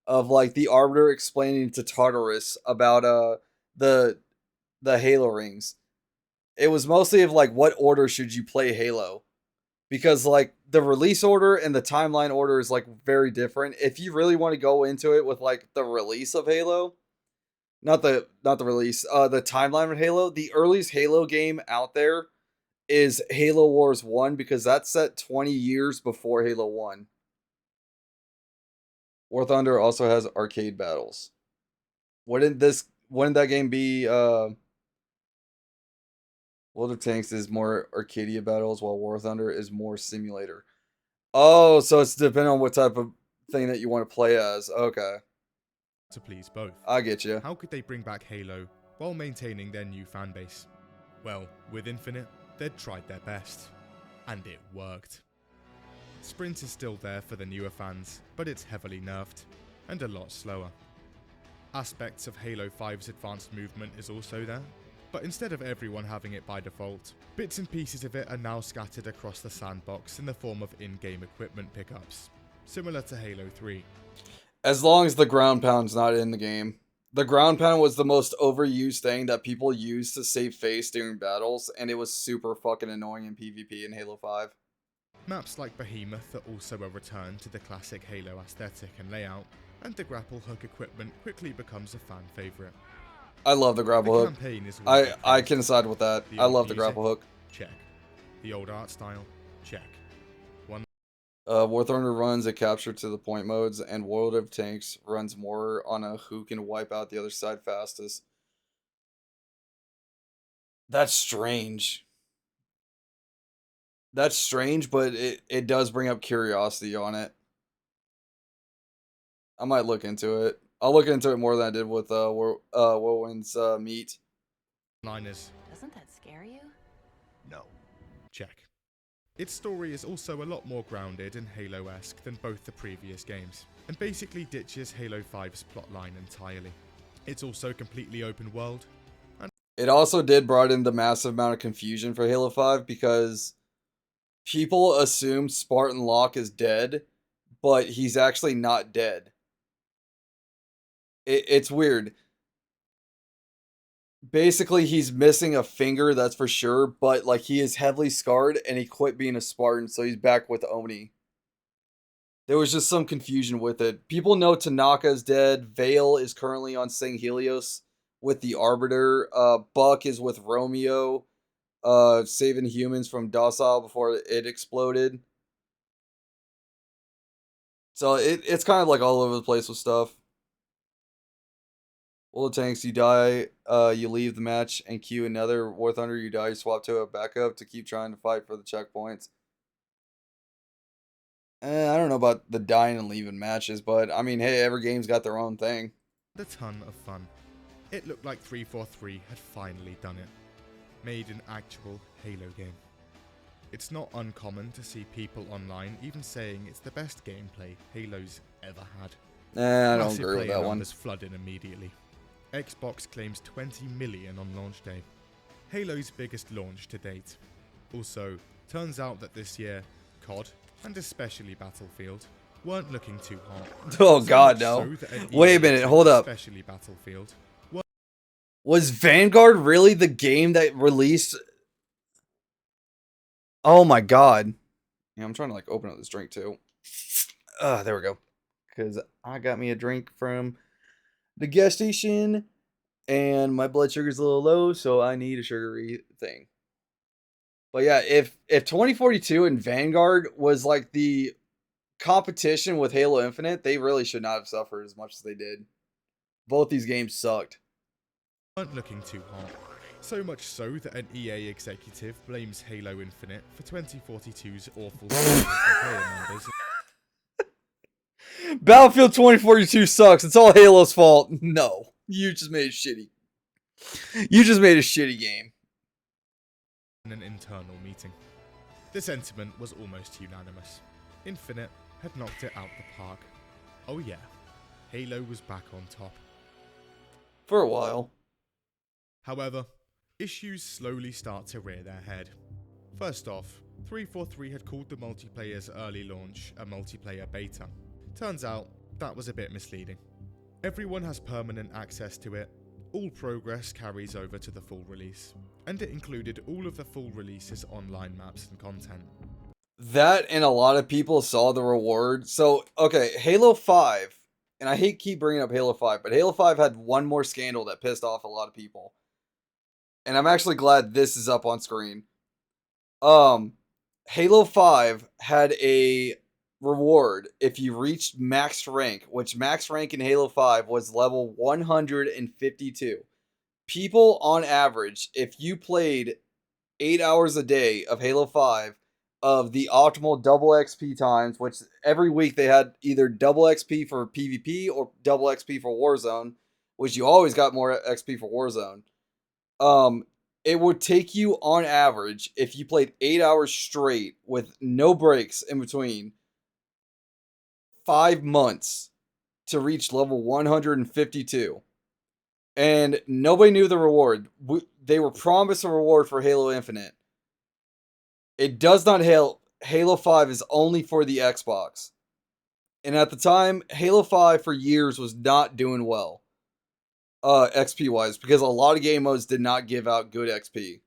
of like the Arbiter explaining to Tartarus about the Halo rings. It was mostly of like what order should you play Halo, because like the release order and the timeline order is like very different. If you really want to go into it with like the release of Halo, not the release, the timeline of Halo, the earliest Halo game out there is Halo Wars 1, because that's set 20 years before Halo 1. War Thunder also has arcade battles. Wouldn't that game be World of Tanks is more Arcadia battles, while War Thunder is more simulator. Oh, so it's depending on what type of thing that you want to play as. Okay. To please both. I get you. How could they bring back Halo while maintaining their new fanbase? Well, with Infinite, they'd tried their best. And it worked. Sprint is still there for the newer fans, but it's heavily nerfed, and a lot slower. Aspects of Halo 5's advanced movement is also there, but instead of everyone having it by default, bits and pieces of it are now scattered across the sandbox in the form of in-game equipment pickups, similar to Halo 3. As long as the ground pound's not in the game. The ground pound was the most overused thing that people used to save face during battles, and it was super fucking annoying in PvP in Halo 5. Maps like Behemoth are also a return to the classic Halo aesthetic and layout, and the grapple hook equipment quickly becomes a fan favourite. I love the grapple hook. Campaign is I can side with that. I love the grapple hook. Check. The old art style? Check. War Thunder runs a capture to the point modes, and World of Tanks runs more on a who can wipe out the other side fastest. That's strange. That's strange, but it does bring up curiosity on it. I might look into it. I'll look into it more than I did with Whirlwind's Meat. Liners. Doesn't that scare you? No. Check. Its story is also a lot more grounded and Halo-esque than both the previous games, and basically ditches Halo 5's plotline entirely. It's also completely open world. And it also did broaden the massive amount of confusion for Halo 5, because people assume Spartan Locke is dead, but he's actually not dead. It's weird. basically he's missing a finger, that's for sure, but like he is heavily scarred and he quit being a Spartan, so he's back with Oni. There was just some confusion with it. People know Tanaka is dead. Vale is currently on St. Helios with the Arbiter. Buck is with Romeo, saving humans from Docile before it exploded. So it's kind of like all over the place with stuff. All the tanks, you die, you leave the match and queue another War Thunder, you die, you swap to a backup to keep trying to fight for the checkpoints. I don't know about the dying and leaving matches, but I mean, hey, every game's got their own thing. A ton of fun. It looked like 343 had finally done it. Made an actual Halo game. It's not uncommon to see people online even saying it's the best gameplay Halo's ever had. I don't agree with that one. Numbers flooded immediately. Xbox claims 20 million on launch day. Halo's biggest launch to date. Also, turns out that this year, COD, and especially Battlefield, weren't looking too hot. Oh god, no. Wait a minute, hold up. Especially Battlefield. Was Vanguard really the game that released... Oh my god. Yeah, I'm trying to like open up this drink too. There we go. Because I got me a drink from the gas station and my blood sugar's a little low, so I need a sugary thing. But yeah, if 2042 and Vanguard was like the competition with Halo Infinite, they really should not have suffered as much as they did. Both these games sucked. Weren't looking too hot. So much so that an EA executive blames Halo Infinite for 2042's awful player numbers. Battlefield 2042 sucks. It's all Halo's fault. No. You just made it shitty. You just made a shitty game. In an internal meeting. The sentiment was almost unanimous. Infinite had knocked it out the park. Oh yeah, Halo was back on top. For a while. However, issues slowly start to rear their head. First off, 343 had called the multiplayer's early launch a multiplayer beta. Turns out, that was a bit misleading. Everyone has permanent access to it, all progress carries over to the full release, and it included all of the full release's online maps and content. That and a lot of people saw the reward. So, okay, Halo 5, and I hate keep bringing up Halo 5, but Halo 5 had one more scandal that pissed off a lot of people. And I'm actually glad this is up on screen. Halo 5 had a reward if you reached max rank, which max rank in Halo 5 was level 152. People on average, if you played 8 hours a day of Halo 5 of the optimal double XP times, which every week they had either double XP for PvP or double XP for Warzone, which you always got more XP for Warzone. It would take you on average, if you played 8 hours straight with no breaks in between, 5 months to reach level 152. And nobody knew the reward. They were promised a reward for Halo Infinite. It does not help. Halo 5 is only for the Xbox. And at the time, Halo 5 for years was not doing well. XP wise, because a lot of game modes did not give out good XP.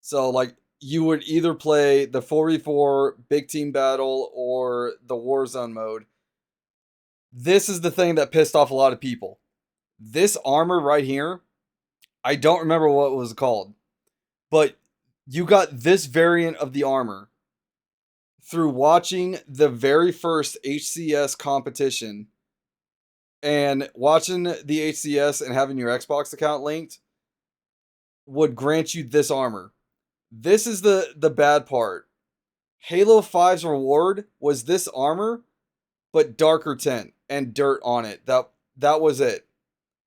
So like you would either play the 4v4 big team battle or the Warzone mode. This is the thing that pissed off a lot of people. This armor right here, I don't remember what it was called, but you got this variant of the armor through watching the very first HCS competition. And watching the HCS and having your Xbox account linked would grant you this armor. This is the bad part. Halo 5's reward was this armor, but darker tint and dirt on it. That was it.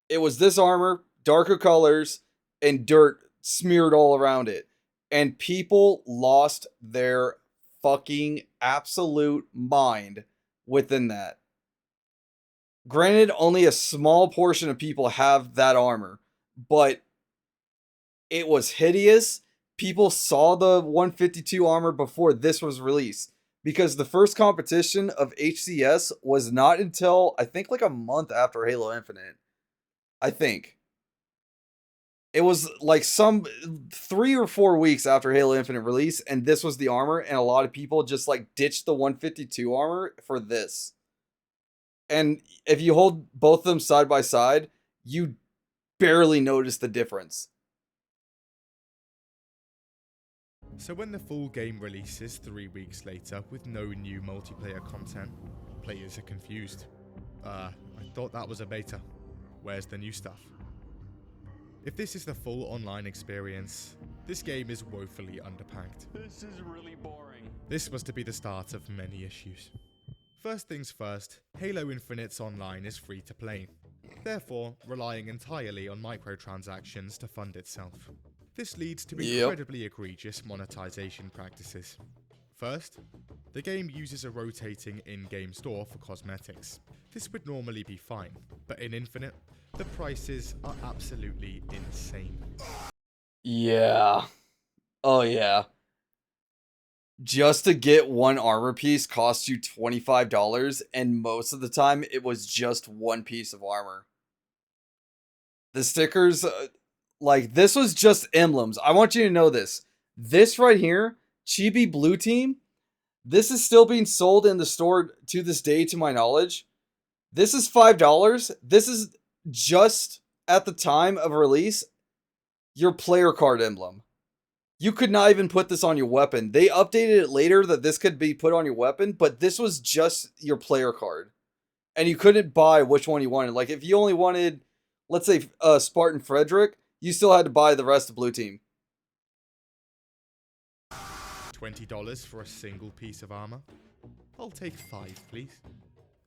It was this armor, darker colors, and dirt smeared all around it. And people lost their fucking absolute mind within that. Granted, only a small portion of people have that armor, but it was hideous. People saw the 152 armor before this was released, because the first competition of HCS was not until, I think, like a month after Halo Infinite. I think. It was like some 3 or 4 weeks after Halo Infinite release, and this was the armor, and a lot of people just like ditched the 152 armor for this. And if you hold both of them side by side, you barely notice the difference. So when the full game releases 3 weeks later with no new multiplayer content, players are confused. I thought that was a beta. Where's the new stuff? If this is the full online experience, this game is woefully underpacked. This is really boring. This was to be the start of many issues. First things first, Halo Infinite's online is free to play, therefore relying entirely on microtransactions to fund itself. This leads to incredibly egregious monetization practices. First, the game uses a rotating in-game store for cosmetics. This would normally be fine, but in Infinite, the prices are absolutely insane. Yeah. Oh yeah. Just to get one armor piece costs you $25, and most of the time it was just one piece of armor. The stickers, like, this was just emblems. I want you to know this. This right here, Chibi Blue Team, this is still being sold in the store to this day, to my knowledge. This is $5. This is just at the time of release, your player card emblem. You could not even put this on your weapon. They updated it later that this could be put on your weapon, but this was just your player card. And you couldn't buy which one you wanted. Like, if you only wanted, let's say, Spartan Frederick, you still had to buy the rest of Blue Team. $20 for a single piece of armor? I'll take 5, please.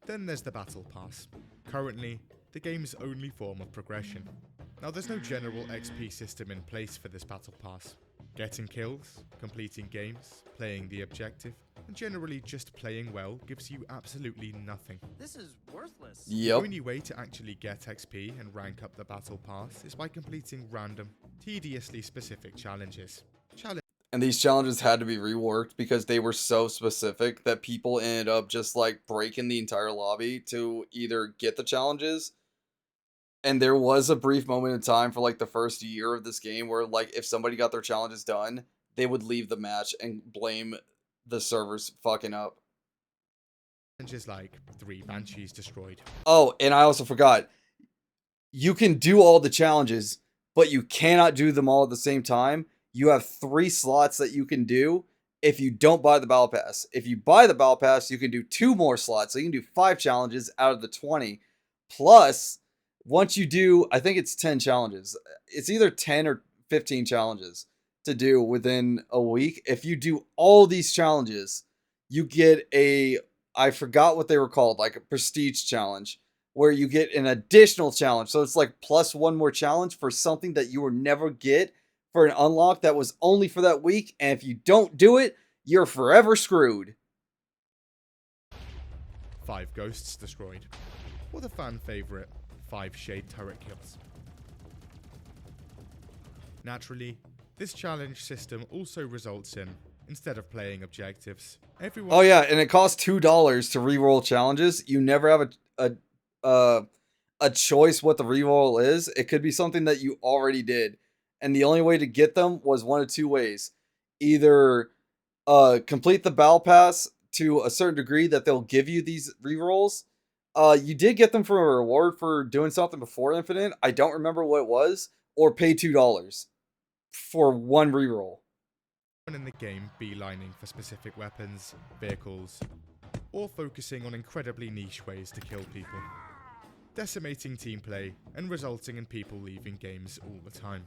Then there's the Battle Pass. Currently, the game's only form of progression. Now, there's no general XP system in place for this Battle Pass. Getting kills, completing games, playing the objective, and generally just playing well gives you absolutely nothing. This is worthless. The only way to actually get XP and rank up the Battle Pass is by completing random, tediously specific challenges. And these challenges had to be reworked because they were so specific that people ended up just like breaking the entire lobby to either get the challenges. And there was a brief moment in time for like the first year of this game where like if somebody got their challenges done, they would leave the match and blame the servers fucking up. Challenges like 3 Banshees destroyed. Oh, and I also forgot. You can do all the challenges, but you cannot do them all at the same time. You have 3 slots that you can do if you don't buy the Battle Pass. If you buy the Battle Pass, you can do 2 more slots. So you can do 5 challenges out of the 20. Plus, once you do, I think it's 10 challenges. It's either 10 or 15 challenges to do within a week. If you do all these challenges, you get a, I forgot what they were called, like a prestige challenge, where you get an additional challenge. So it's like plus 1 more challenge for something that you will never get for an unlock that was only for that week. And if you don't do it, you're forever screwed. 5 ghosts destroyed. Or the fan favorite, 5 shade turret kills. Naturally, this challenge system also results in, instead of playing objectives, everyone... Oh yeah, and it costs $2 to reroll challenges. You never have a choice what the reroll is. It could be something that you already did. And the only way to get them was one of 2 ways. Either complete the Battle Pass to a certain degree that they'll give you these rerolls. You did get them for a reward for doing something before Infinite. I don't remember what it was. Or pay $2 for 1 reroll. In the game beelining for specific weapons, vehicles, or focusing on incredibly niche ways to kill people. Decimating team play and resulting in people leaving games all the time.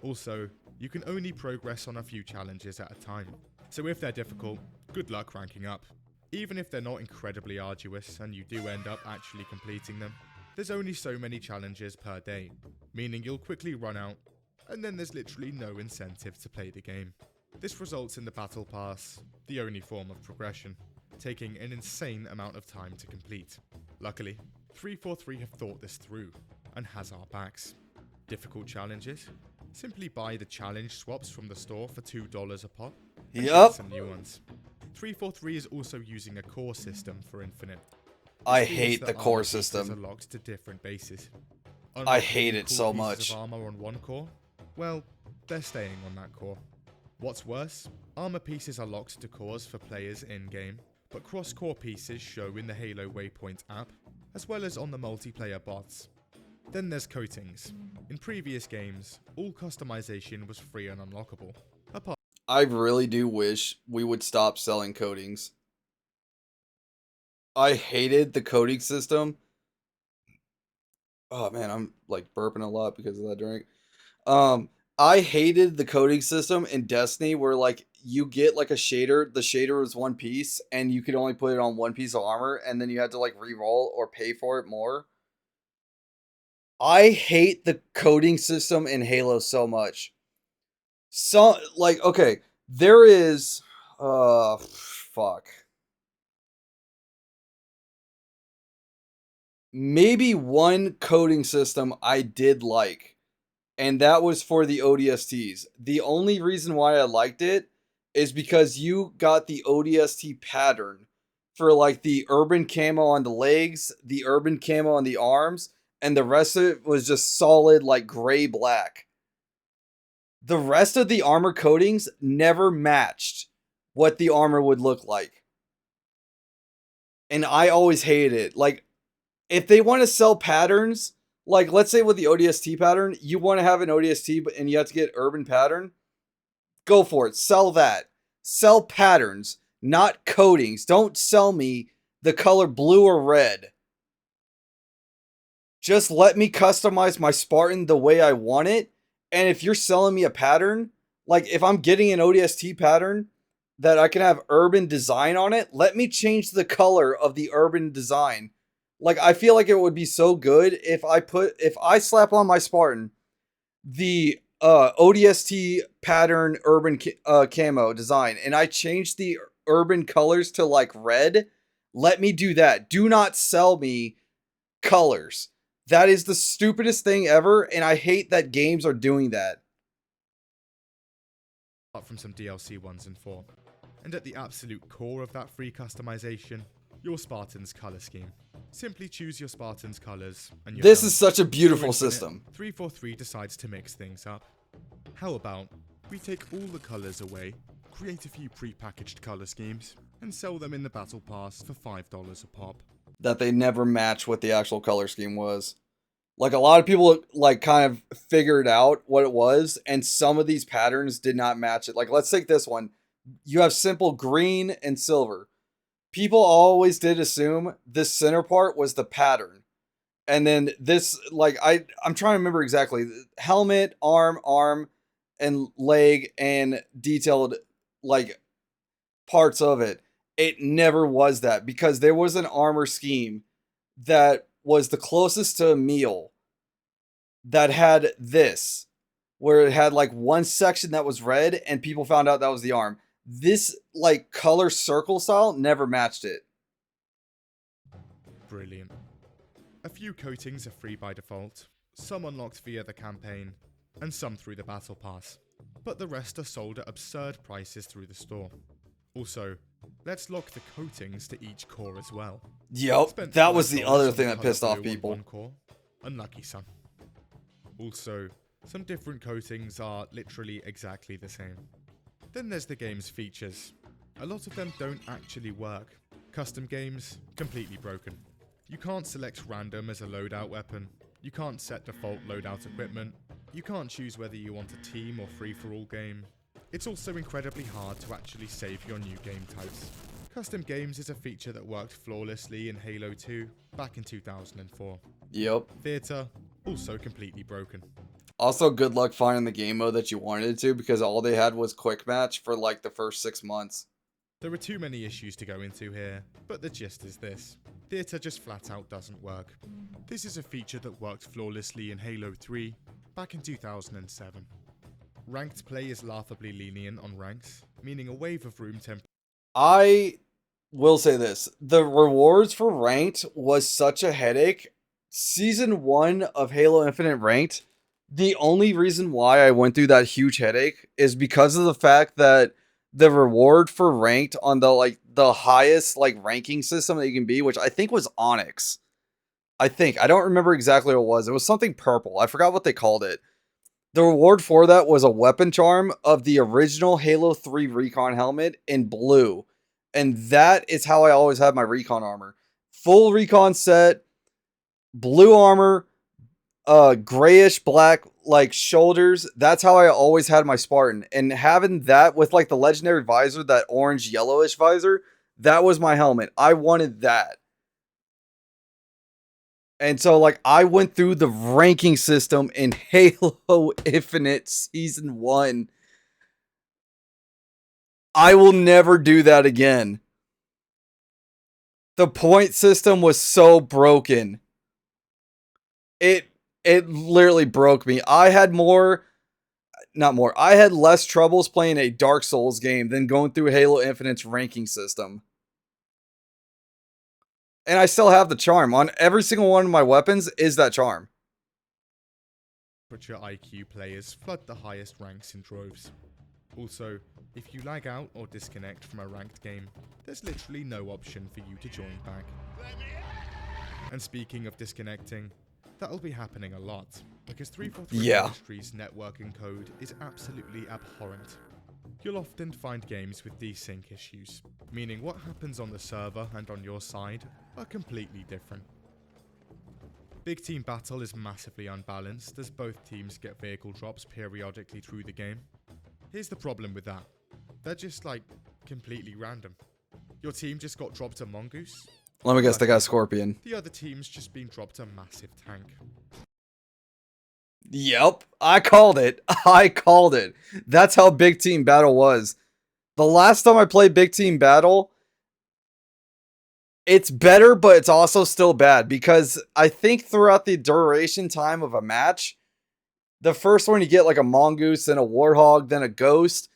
Also, you can only progress on a few challenges at a time. So if they're difficult, good luck ranking up. Even if they're not incredibly arduous and you do end up actually completing them, there's only so many challenges per day, meaning you'll quickly run out, and then there's literally no incentive to play the game. This results in the Battle Pass, the only form of progression, taking an insane amount of time to complete. Luckily, 343 have thought this through, and has our backs. Difficult challenges? Simply buy the challenge swaps from the store for $2 a pop, and get some new ones. 343 is also using a core system for Infinite. I hate the core system. Are locked to different bases. I hate it so much. Of armor on one core Well, they're staying on that core. What's worse, armor pieces are locked to cores for players in-game, but cross-core pieces show in the Halo Waypoint app, as well as on the multiplayer bots. Then there's coatings. In previous games, all customization was free and unlockable. I really do wish we would stop selling coatings. I hated the coating system. Oh man, I'm like burping a lot because of that drink. I hated the coding system in Destiny where like you get like a shader, the shader was one piece and you could only put it on one piece of armor and then you had to like re-roll or pay for it more. I hate the coding system in Halo so much. So like okay, there is fuck. Maybe one coding system I did like, and that was for the ODSTs. The only reason why I liked it is because you got the ODST pattern for like the urban camo on the legs, the urban camo on the arms, and the rest of it was just solid like gray black. The rest of the armor coatings never matched what the armor would look like. And I always hated it. Like, if they want to sell patterns, like let's say with the ODST pattern, you want to have an ODST and you have to get urban pattern, go for it. Sell that. Sell patterns, not coatings. Don't sell me the color blue or red. Just let me customize my Spartan the way I want it. And if you're selling me a pattern, like if I'm getting an ODST pattern that I can have urban design on it, let me change the color of the urban design. Like, I feel like it would be so good if I slap on my Spartan the ODST pattern urban camo design and I change the urban colors to like red. Let me do that. Do not sell me colors. That is the stupidest thing ever, and I hate that games are doing that. Apart from some DLC 1s and 4. And at the absolute core of that free customization, your Spartan's color scheme. Simply choose your Spartan's colors and you're This done. is such a beautiful So system. 343 decides to mix things up. How about we take all the colors away, create a few pre-packaged color schemes, and sell them in the battle pass for $5 a pop. That they never match what the actual color scheme was. Like a lot of people like kind of figured out what it was, and some of these patterns did not match it. Like let's take this one. You have simple green and silver. People always did assume this center part was the pattern. And then this, like, I'm trying to remember exactly. Helmet, arm, and leg, and detailed, like, parts of it. It never was that, because there was an armor scheme that was the closest to a meal that had this, where it had, like, one section that was red, and people found out that was the arm. This, like, color circle style never matched it. Brilliant. A few coatings are free by default, some unlocked via the campaign, and some through the battle pass. But the rest are sold at absurd prices through the store. Also, let's lock the coatings to each core as well. Yep, that was the other thing that pissed off people. One core. Unlucky son. Also, some different coatings are literally exactly the same. Then there's the game's features. A lot of them don't actually work. Custom games, completely broken. You can't select random as a loadout weapon. You can't set default loadout equipment. You can't choose whether you want a team or free-for-all game. It's also incredibly hard to actually save your new game types. Custom games is a feature that worked flawlessly in Halo 2 back in 2004. Yep. Theater, also completely broken. Also, good luck finding the game mode that you wanted to, because all they had was quick match for like the first 6 months. There are too many issues to go into here, but the gist is this. Theater just flat out doesn't work. This is a feature that worked flawlessly in Halo 3 back in 2007. Ranked play is laughably lenient on ranks, meaning a wave of room temp. I will say this. The rewards for ranked was such a headache. Season 1 of Halo Infinite Ranked, the only reason why I went through that huge headache is because of the fact that the reward for ranked on the highest like ranking system that you can be, which I think was Onyx. I don't remember exactly what it was. It was something purple. I forgot what they called it. The reward for that was a weapon charm of the original Halo 3 Recon helmet in blue. And that is how I always had my Recon armor. Full Recon set, blue armor, grayish black like shoulders. That's how I always had my Spartan. And having that with like the legendary visor, that orange yellowish visor, that was my helmet. I wanted that. And so, like, I went through the ranking system in Halo Infinite Season 1. I will never do that again. The point system was so broken. It literally broke me. I had I had less troubles playing a Dark Souls game than going through Halo Infinite's ranking system. And I still have the charm. On every single one of my weapons is that charm. But your IQ players flood the highest ranks in droves. Also, if you lag out or disconnect from a ranked game, there's literally no option for you to join back. And speaking of disconnecting, that'll be happening a lot, because 343 Industries' networking code is absolutely abhorrent. You'll often find games with desync issues, meaning what happens on the server and on your side are completely different. Big team battle is massively unbalanced, as both teams get vehicle drops periodically through the game. Here's the problem with that. They're just, like, completely random. Your team just got dropped a mongoose. Let me guess, they got Scorpion. The other team's just been dropped a massive tank. Yep, I called it. I called it. That's how Big Team Battle was. The last time I played Big Team Battle, it's better, but it's also still bad, because I think throughout the duration time of a match, the first one you get like a mongoose, then a warthog, then a ghost.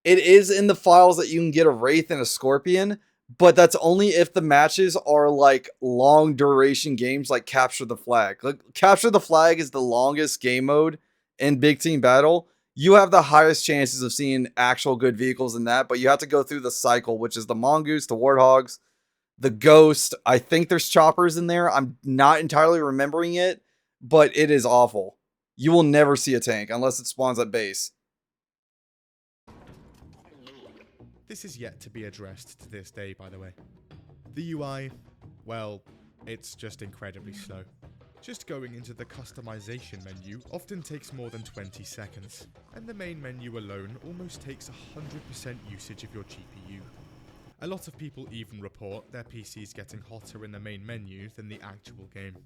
It is in the files that you can get a wraith and a scorpion, but that's only if the matches are like long duration games like Capture the Flag. Like, Capture the Flag is the longest game mode in Big Team Battle. You have the highest chances of seeing actual good vehicles in that, but you have to go through the cycle, which is the mongoose, the warthogs, the ghost. I think there's choppers in there. I'm not entirely remembering it, but it is awful. You will never see a tank unless it spawns at base. This is yet to be addressed to this day, by the way. The UI, well, it's just incredibly slow. Just going into the customization menu often takes more than 20 seconds, and the main menu alone almost takes 100% usage of your GPU. A lot of people even report their PCs getting hotter in the main menu than the actual game.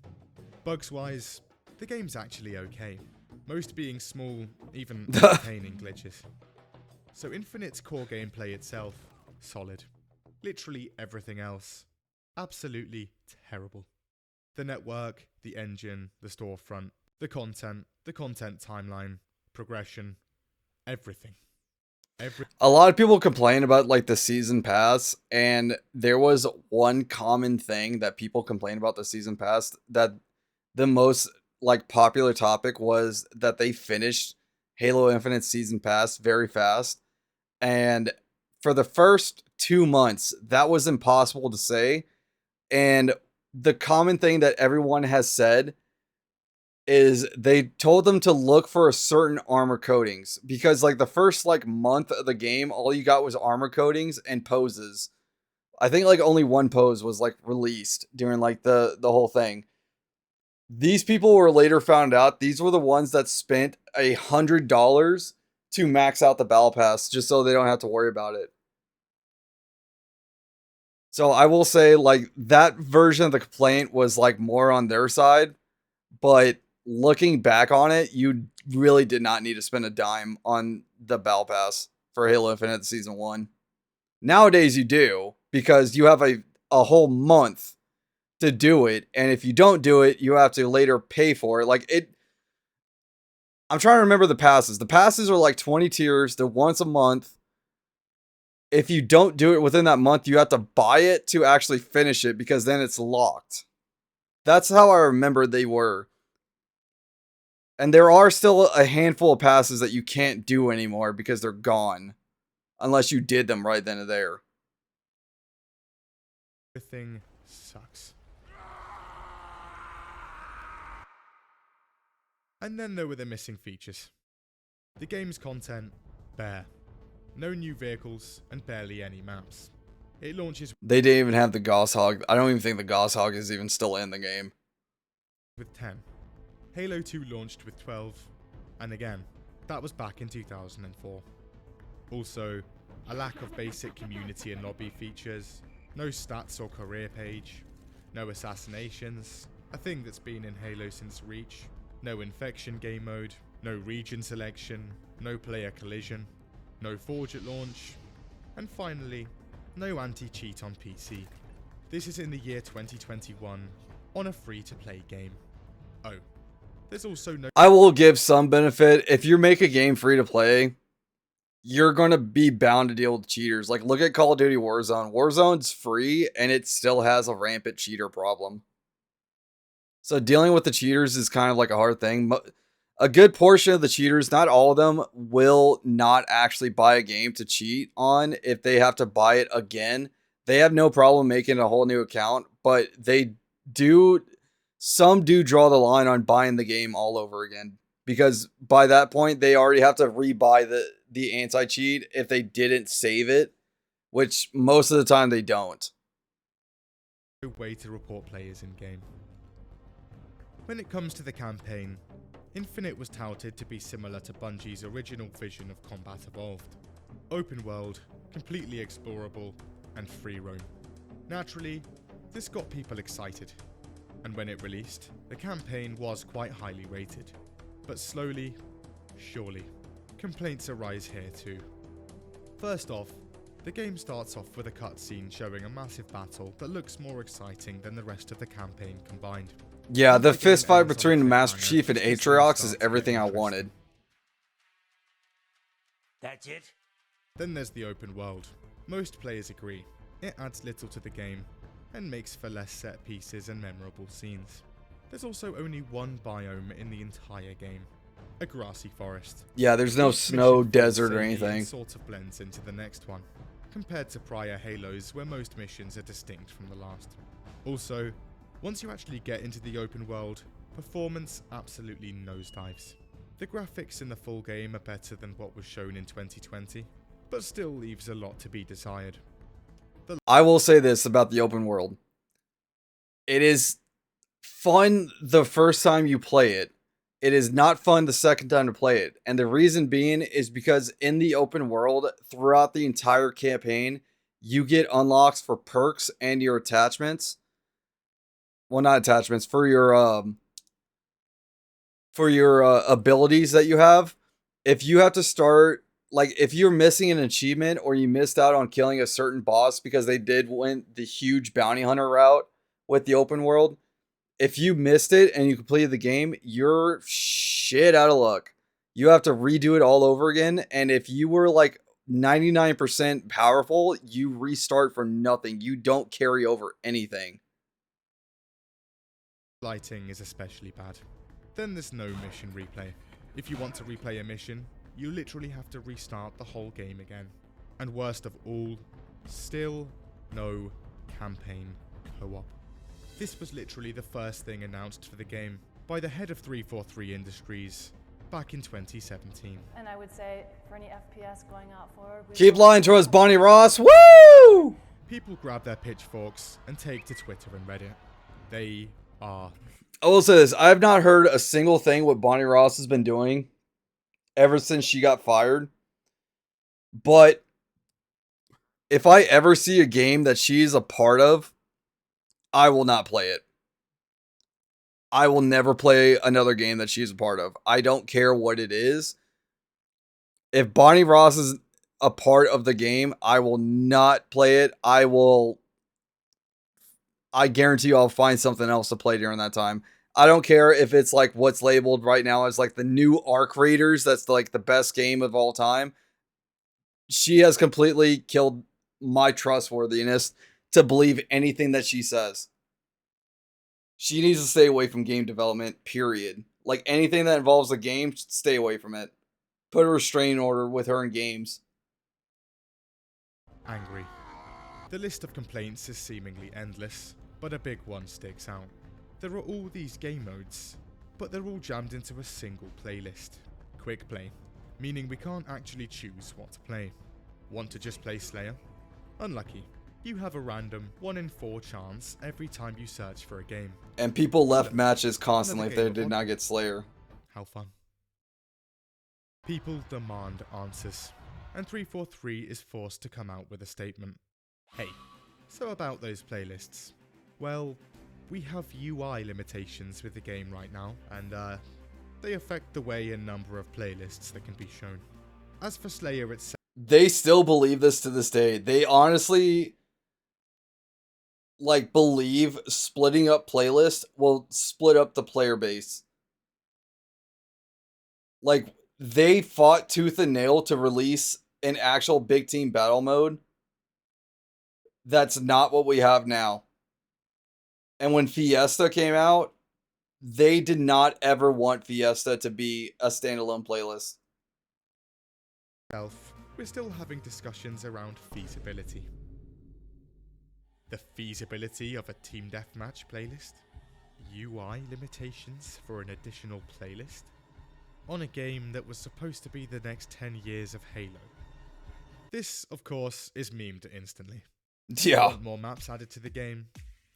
Bugs-wise, the game's actually okay, most being small, even entertaining glitches. So Infinite's core gameplay itself, solid. Literally everything else, absolutely terrible. The network, the engine, the storefront, the content timeline, progression, everything. A lot of people complain about like the season pass, and there was one common thing that people complain about the season pass, that the most like popular topic was that they finished Halo Infinite season pass very fast. And for the first 2 months, that was impossible to say. And the common thing that everyone has said is they told them to look for a certain armor coatings, because like the first like month of the game, all you got was armor coatings and poses. I think like only one pose was like released during like the whole thing. These people were later found out these were the ones that spent $100 to max out the battle pass just so they don't have to worry about it. So I will say like that version of the complaint was like more on their side, but looking back on it, you really did not need to spend a dime on the battle pass for Halo Infinite Season 1. Nowadays you do, because you have a whole month to do it, and if you don't do it, you have to later pay for it. Like it, I'm trying to remember the passes. The passes are like 20 tiers. They're once a month. If you don't do it within that month, you have to buy it to actually finish it, because then it's locked. That's how I remember they were. And there are still a handful of passes that you can't do anymore because they're gone. Unless you did them right then and there. Everything sucks. And then there were the missing features. The game's content, bare. No new vehicles and barely any maps. It launches They didn't even have the Gosshog. I don't even think the Gosshog is even still in the game. with 10. Halo 2 launched with 12. And again, that was back in 2004. Also, a lack of basic community and lobby features, no stats or career page, no assassinations, a thing that's been in Halo since Reach, no infection game mode, no region selection, no player collision, no Forge at launch, and finally, no anti-cheat on PC. This is in the year 2021, on a free-to-play game. Oh, there's also no... I will give some benefit. If you make a game free to play, you're going to be bound to deal with cheaters. Like, look at Call of Duty Warzone. Warzone's free, and it still has a rampant cheater problem. So dealing with the cheaters is kind of like a hard thing. A good portion of the cheaters, not all of them, will not actually buy a game to cheat on if they have to buy it again. They have no problem making a whole new account, but they do... Some do draw the line on buying the game all over again. Because by that point, they already have to rebuy the anti-cheat if they didn't save it. Which most of the time they don't. way to report players in-game. When it comes to the campaign, Infinite was touted to be similar to Bungie's original vision of Combat Evolved. Open world, completely explorable, and free roam. Naturally, this got people excited, and when it released, the campaign was quite highly rated. But slowly, surely, complaints arise here too. First off, the game starts off with a cutscene showing a massive battle that looks more exciting than the rest of the campaign combined. Yeah, the fist fight between the Master Chief and Atriox is everything I wanted. That's it? Then there's the open world. Most players agree. It adds little to the game, and makes for less set pieces and memorable scenes. There's also only one biome in the entire game. A grassy forest. Yeah, there's no snow, desert, or anything. Sort of blends into the next one, compared to prior Halos where most missions are distinct from the last. Also, once you actually get into the open world, performance absolutely nosedives. The graphics in the full game are better than what was shown in 2020, but still leaves a lot to be desired. I will say this about the open world. It is fun the first time you play it. It is not fun the second time to play it. And the reason being is because in the open world, throughout the entire campaign, you get unlocks for perks and your attachments. Well, not attachments, for your abilities that you have. If you have to start, like, if you're missing an achievement or you missed out on killing a certain boss because they did went the huge bounty hunter route with the open world, if you missed it and you completed the game, you're shit out of luck. You have to redo it all over again. And if you were like 99% powerful, you restart from nothing. You don't carry over anything. Lighting is especially bad. Then there's no mission replay. If you want to replay a mission, you literally have to restart the whole game again. And worst of all, still no campaign co-op. This was literally the first thing announced for the game by the head of 343 Industries back in 2017. And I would say for any FPS going out forward, keep lying to us, Bonnie Ross. Woo! People grab their pitchforks and take to Twitter and Reddit. They are... I will say this. I have not heard a single thing what Bonnie Ross has been doing ever since she got fired. But if I ever see a game that she's a part of, I will not play it. I will never play another game that she's a part of. I don't care what it is. If Bonnie Ross is a part of the game, I will not play it. I guarantee you I'll find something else to play during that time. I don't care if it's like what's labeled right now as like the new Arc Raiders. That's like the best game of all time. She has completely killed my trustworthiness to believe anything that she says. She needs to stay away from game development, period. Like anything that involves a game, stay away from it. Put a restraining order with her in games. Angry. The list of complaints is seemingly endless, but a big one sticks out. There are all these game modes, but they're all jammed into a single playlist. Quick play, meaning we can't actually choose what to play. Want to just play Slayer? Unlucky. You have a random 1 in 4 chance every time you search for a game. And people left matches constantly if they did not get Slayer. How fun. People demand answers, and 343 is forced to come out with a statement. Hey, so about those playlists. Well, we have UI limitations with the game right now, and they affect the way and number of playlists that can be shown. As for Slayer itself, they still believe this to this day. They honestly like believe splitting up playlists will split up the player base. Like, they fought tooth and nail to release an actual big team battle mode. That's not what we have now. And when Fiesta came out, they did not ever want Fiesta to be a standalone playlist. we're still having discussions around feasibility. The feasibility of a team deathmatch playlist? UI limitations for an additional playlist? On a game that was supposed to be the next 10 years of Halo. This, of course, is memed instantly. Yeah. Want more maps added to the game?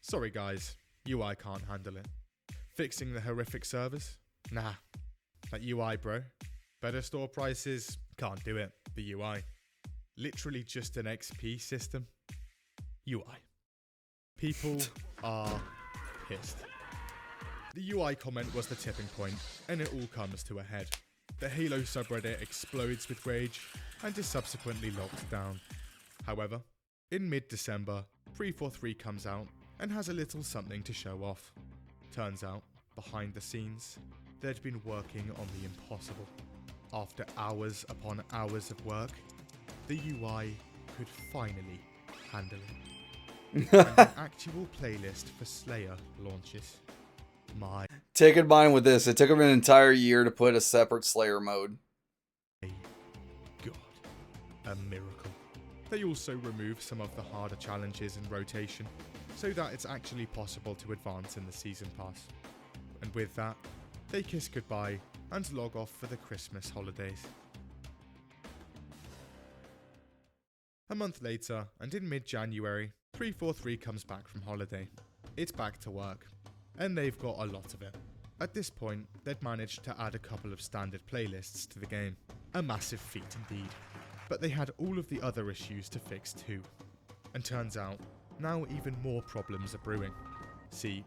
Sorry guys, UI can't handle it. Fixing the horrific servers? Nah. That UI, bro. Better store prices? Can't do it. The UI. Literally just an XP system? UI. People are pissed. The UI comment was the tipping point, and it all comes to a head. The Halo subreddit explodes with rage, and is subsequently locked down. However, in mid-December, 343 comes out, and has a little something to show off. Turns out, behind the scenes, they'd been working on the impossible. After hours upon hours of work, the UI could finally handle it. And an actual playlist for Slayer launches. Take in mind with this, it took them an entire year to put a separate Slayer mode. God, a miracle. They also remove some of the harder challenges in rotation, so that it's actually possible to advance in the season pass. And with that, they kiss goodbye and log off for the Christmas holidays. A month later, and in mid-January, 343 comes back from holiday. It's back to work, and they've got a lot of it. At this point, they'd managed to add a couple of standard playlists to the game. A massive feat indeed. But they had all of the other issues to fix too. And turns out, now even more problems are brewing. See,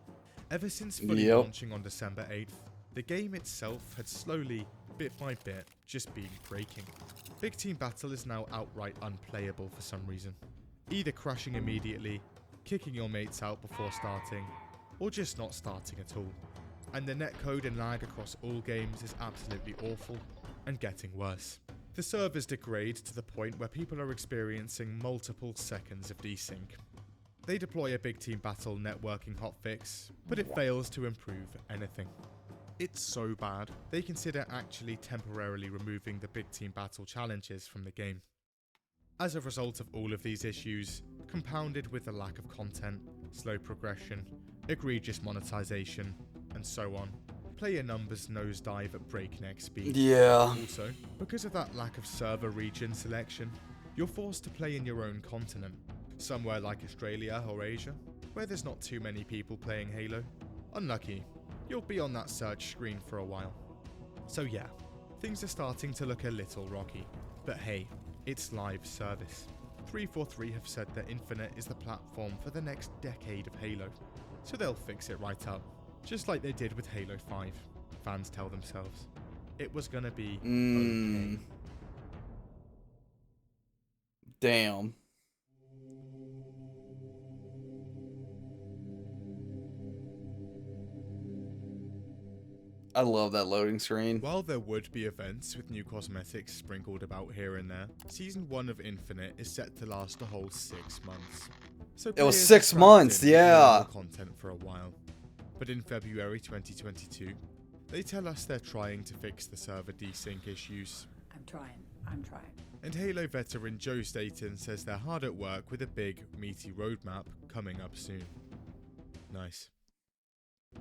ever since fully launching on December 8th, the game itself had slowly, bit by bit, just been breaking. Big Team Battle is now outright unplayable for some reason. Either crashing immediately, kicking your mates out before starting, or just not starting at all. And the netcode and lag across all games is absolutely awful, and getting worse. The servers degrade to the point where people are experiencing multiple seconds of desync. They deploy a Big Team Battle networking hotfix, but it fails to improve anything. It's so bad, they consider actually temporarily removing the Big Team Battle challenges from the game. As a result of all of these issues, compounded with the lack of content, slow progression, egregious monetization, and so on, player numbers nosedive at breakneck speed. Yeah. Also, because of that lack of server region selection, you're forced to play in your own continent, somewhere like Australia or Asia, where there's not too many people playing Halo. Unlucky, you'll be on that search screen for a while. So yeah, things are starting to look a little rocky, but hey, it's live service. 343 have said that Infinite is the platform for the next decade of Halo, so they'll fix it right up, just like they did with Halo 5, fans tell themselves. It was gonna be okay. Damn. I love that loading screen. While there would be events with new cosmetics sprinkled about here and there, Season 1 of Infinite is set to last a whole 6 months. So it was 6 months, yeah. Content for a while. But in February 2022, they tell us they're trying to fix the server desync issues. I'm trying. And Halo veteran Joe Staten says they're hard at work with a big, meaty roadmap coming up soon. Nice.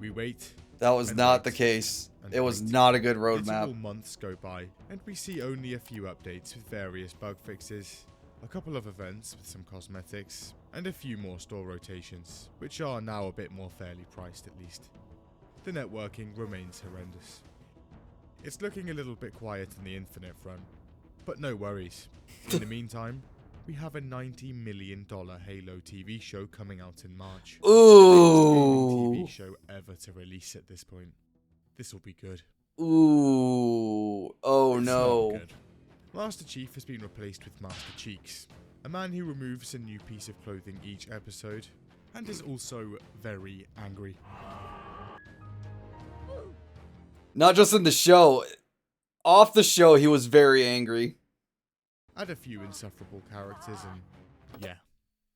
We wait. That was not the case. It was not a good roadmap. Literal months go by, and we see only a few updates with various bug fixes, a couple of events with some cosmetics, and a few more store rotations, which are now a bit more fairly priced at least. The networking remains horrendous. It's looking a little bit quiet on the Infinite front, but no worries. In the meantime, we have a $90 million Halo TV show coming out in March. Ooh. TV show ever to release at this point. This will be good. Ooh. Oh it's no. Not good. Master Chief has been replaced with Master Cheeks, a man who removes a new piece of clothing each episode, and is also very angry. Not just in the show. Off the show, he was very angry. Add a few insufferable characters and yeah,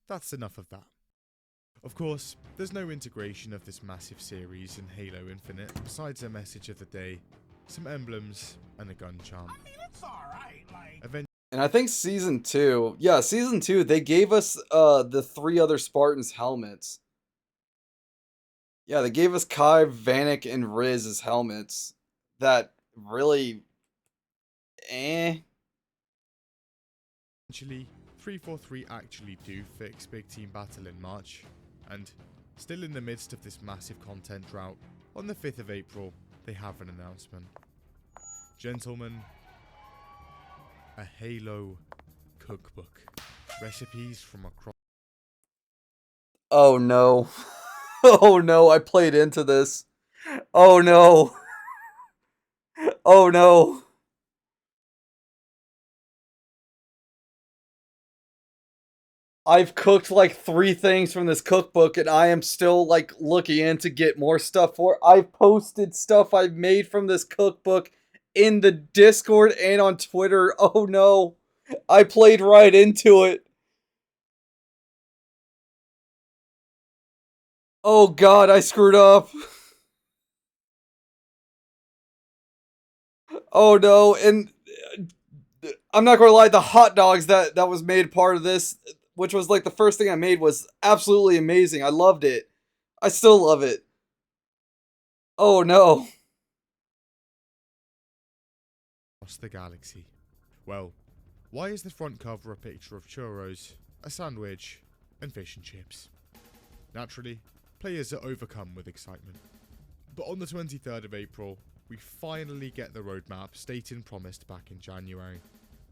that's enough of that. Of course, there's no integration of this massive series in Halo Infinite besides a message of the day, some emblems, and a gun charm. I mean, it's alright, like... And I think Season 2, yeah, Season 2, they gave us the 3 other Spartans' helmets. Yeah, they gave us Kai, Vanek, and Riz as helmets. That really... Eventually, 343 actually do fix Big Team Battle in March, and still in the midst of this massive content drought, on the 5th of April, they have an announcement. Gentlemen, a Halo cookbook. Recipes from across... Oh no. Oh no, I played into this. Oh no. Oh no. I've cooked like 3 things from this cookbook and I am still like looking in to get more stuff for it. I've posted stuff I've made from this cookbook in the Discord and on Twitter. Oh no. I played right into it. Oh god, I screwed up. Oh no, and I'm not gonna lie, the hot dogs that was made part of this, which was like the first thing I made, was absolutely amazing. I loved it. I still love it. Oh no. Across the galaxy. Well, why is the front cover a picture of churros, a sandwich, and fish and chips? Naturally, players are overcome with excitement. But on the 23rd of April, we finally get the roadmap stated promised back in January.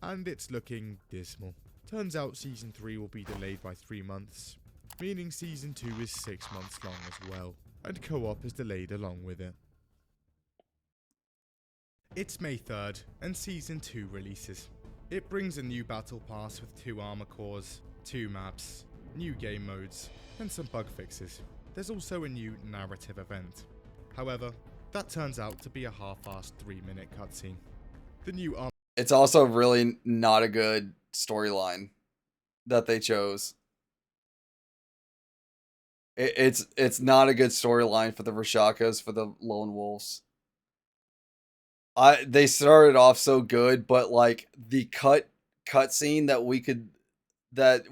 And it's looking dismal. Turns out Season 3 will be delayed by 3 months, meaning Season 2 is 6 months long as well, and co-op is delayed along with it. It's May 3rd, and Season 2 releases. It brings a new battle pass with 2 armor cores, 2 maps, new game modes, and some bug fixes. There's also a new narrative event. However, that turns out to be a half-assed 3-minute cutscene. The new armor... It's also really not a good storyline that they chose. It's not a good storyline for the Rashakas, for the Lone Wolves. They started off so good, but like the cutscene that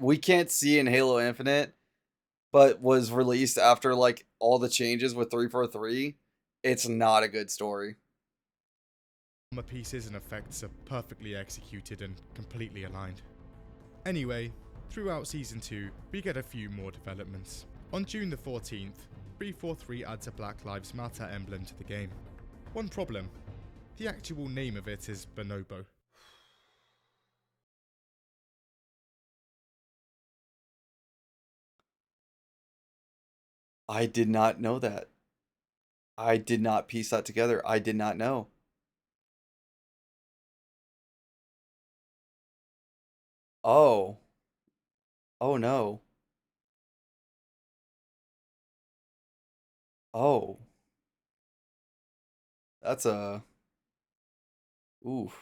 we can't see in Halo Infinite, but was released after like all the changes with 343, it's not a good story. Armor pieces and effects are perfectly executed and completely aligned. Anyway, throughout Season 2, we get a few more developments. On June the 14th, 343 adds a Black Lives Matter emblem to the game. One problem, the actual name of it is Bonobo. I did not know that. I did not piece that together. I did not know. Oh. Oh no. Oh. That's a... Oof.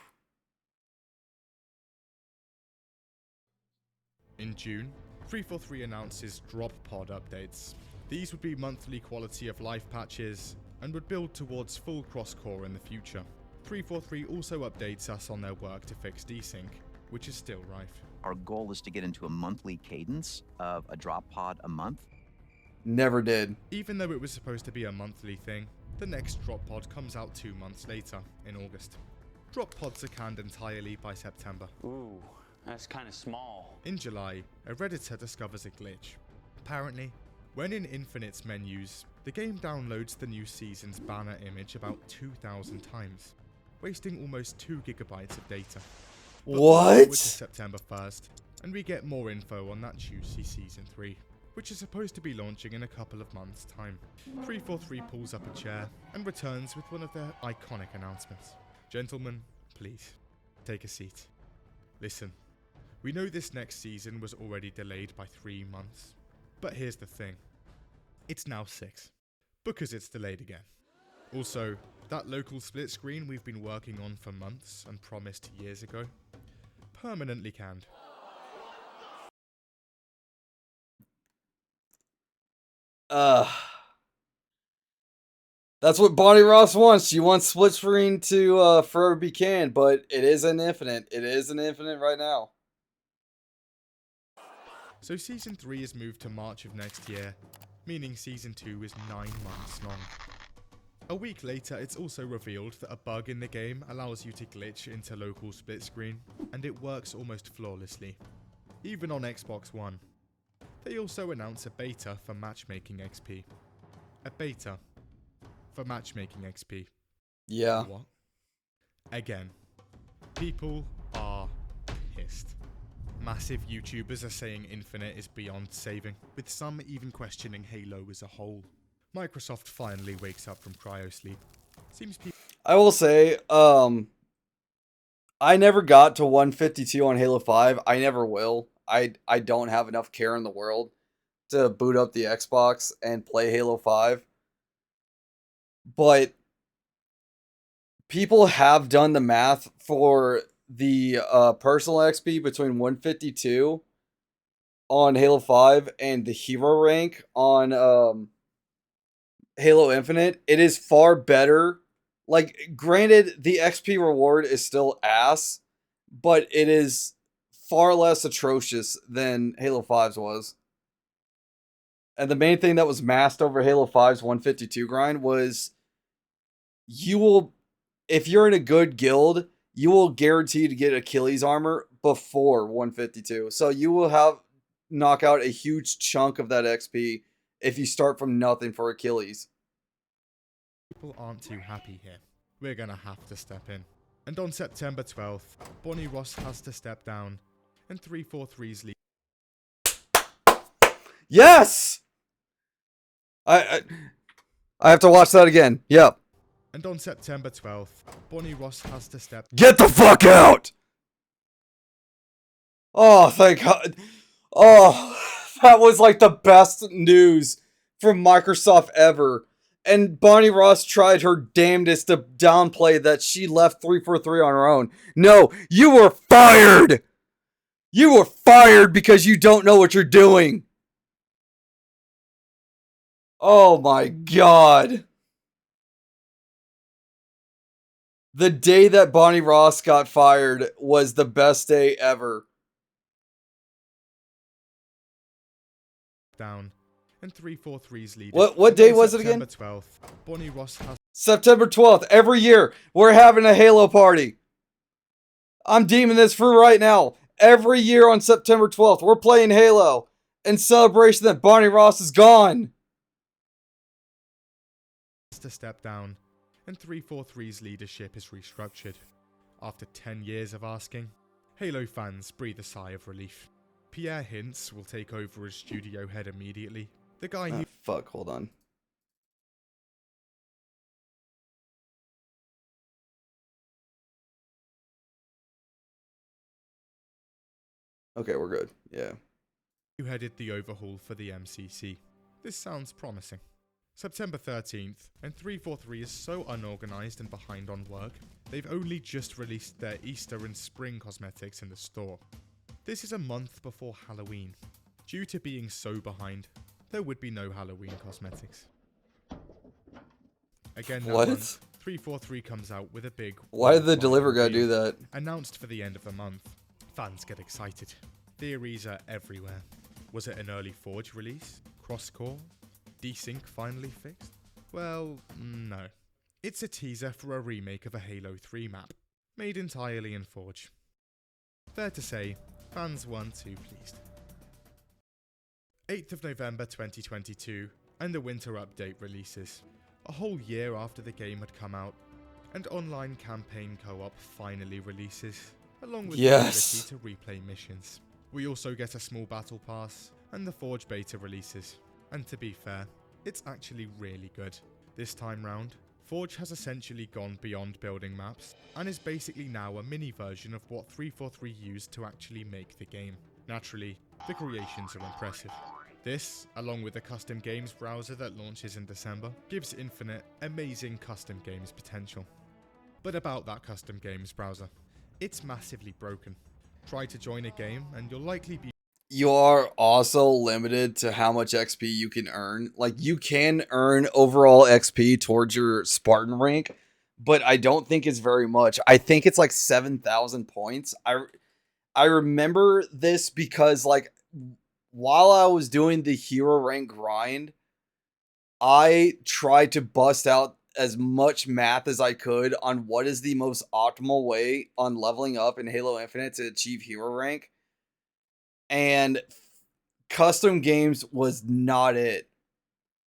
In June, 343 announces drop pod updates. These would be monthly quality of life patches and would build towards full cross-core in the future. 343 also updates us on their work to fix desync, which is still rife. Our goal is to get into a monthly cadence of a drop pod a month. Never did. Even though it was supposed to be a monthly thing, the next drop pod comes out 2 months later, in August. Drop pods are canned entirely by September. Ooh, that's kind of small. In July, a Redditor discovers a glitch. Apparently, when in Infinite's menus, the game downloads the new season's banner image about 2,000 times, wasting almost 2 gigabytes of data. But what? To September 1st, and we get more info on that juicy Season 3, which is supposed to be launching in a couple of months' time. 343 pulls up a chair and returns with one of their iconic announcements. Gentlemen, please, take a seat. Listen, we know this next season was already delayed by 3 months, but here's the thing. It's now 6, because it's delayed again. Also, that local split screen we've been working on for months and promised years ago, permanently canned. That's what Bonnie Ross wants. She wants split screen to forever be canned, but it is an Infinite. It is an Infinite right now. So Season 3 is moved to March of next year, meaning Season 2 is 9 months long. A week later, it's also revealed that a bug in the game allows you to glitch into local split screen, and it works almost flawlessly, even on Xbox One. They also announce a beta for Matchmaking XP. A beta for Matchmaking XP. Yeah. What? Again, people are pissed. Massive YouTubers are saying Infinite is beyond saving, with some even questioning Halo as a whole. Microsoft finally wakes up from cryosleep. Seems people... I will say, I never got to 152 on Halo 5. I never will. I don't have enough care in the world to boot up the Xbox and play Halo 5. But people have done the math for the personal XP between 152 on Halo 5 and the hero rank on Halo Infinite. It is far better. Like, granted, the XP reward is still ass, but it is far less atrocious than Halo 5's was. And the main thing that was masked over Halo 5's 152 grind was you will, if you're in a good guild, you will guarantee to get Achilles armor before 152. So you will knock out a huge chunk of that XP if you start from nothing for Achilles. People aren't too happy here. We're gonna have to step in. And on September 12th, Bonnie Ross has to step down, and 343's lead. Yes! I have to watch that again. Yep. And on September 12th, Bonnie Ross has to step... Get the fuck out! Oh, thank God. Oh, that was like the best news from Microsoft ever. And Bonnie Ross tried her damnedest to downplay that she left 343 on her own. No, you were fired! You were fired because you don't know what you're doing. Oh my God. The day that Bonnie Ross got fired was the best day ever. Down, and 343's lead. What day was it again? September 12th, Bonnie Ross has... September 12th. Every year, we're having a Halo party. I'm deeming this for right now. Every year on September 12th, we're playing Halo in celebration that Bonnie Ross is gone. To step down, and 343's leadership is restructured. After 10 years of asking, Halo fans breathe a sigh of relief. Pierre Hintz will take over as studio head immediately. The guy who... Fuck, hold on. Okay, we're good. Yeah. Who headed the overhaul for the MCC. This sounds promising. September 13th, and 343 is so unorganized and behind on work, they've only just released their Easter and spring cosmetics in the store. This is a month before Halloween. Due to being so behind, there would be no Halloween cosmetics. Again that What? month, 343 comes out with a big... Why did the deliver guy do that? Announced for the end of the month. Fans get excited. Theories are everywhere. Was it an early Forge release? Cross-core? desync finally fixed? Well, no. It's a teaser for a remake of a Halo 3 map, made entirely in Forge. Fair to say, fans weren't too pleased. 8th of November 2022, and the winter update releases. A whole year after the game had come out, and online campaign co-op finally releases, along with the ability to replay missions. We also get a small battle pass, and the Forge beta releases. And to be fair, it's actually really good. This time round, Forge has essentially gone beyond building maps, and is basically now a mini version of what 343 used to actually make the game. Naturally, the creations are impressive. This, along with the custom games browser that launches in December, gives Infinite amazing custom games potential. But about that custom games browser, it's massively broken. Try to join a game and you'll likely be... You are also limited to how much XP you can earn. Like, you can earn overall XP towards your Spartan rank, but I don't think it's very much. I think it's like 7,000 points. I remember this because, like, while I was doing the hero rank grind, I tried to bust out as much math as I could on what is the most optimal way on leveling up in Halo Infinite to achieve hero rank. And custom games was not it.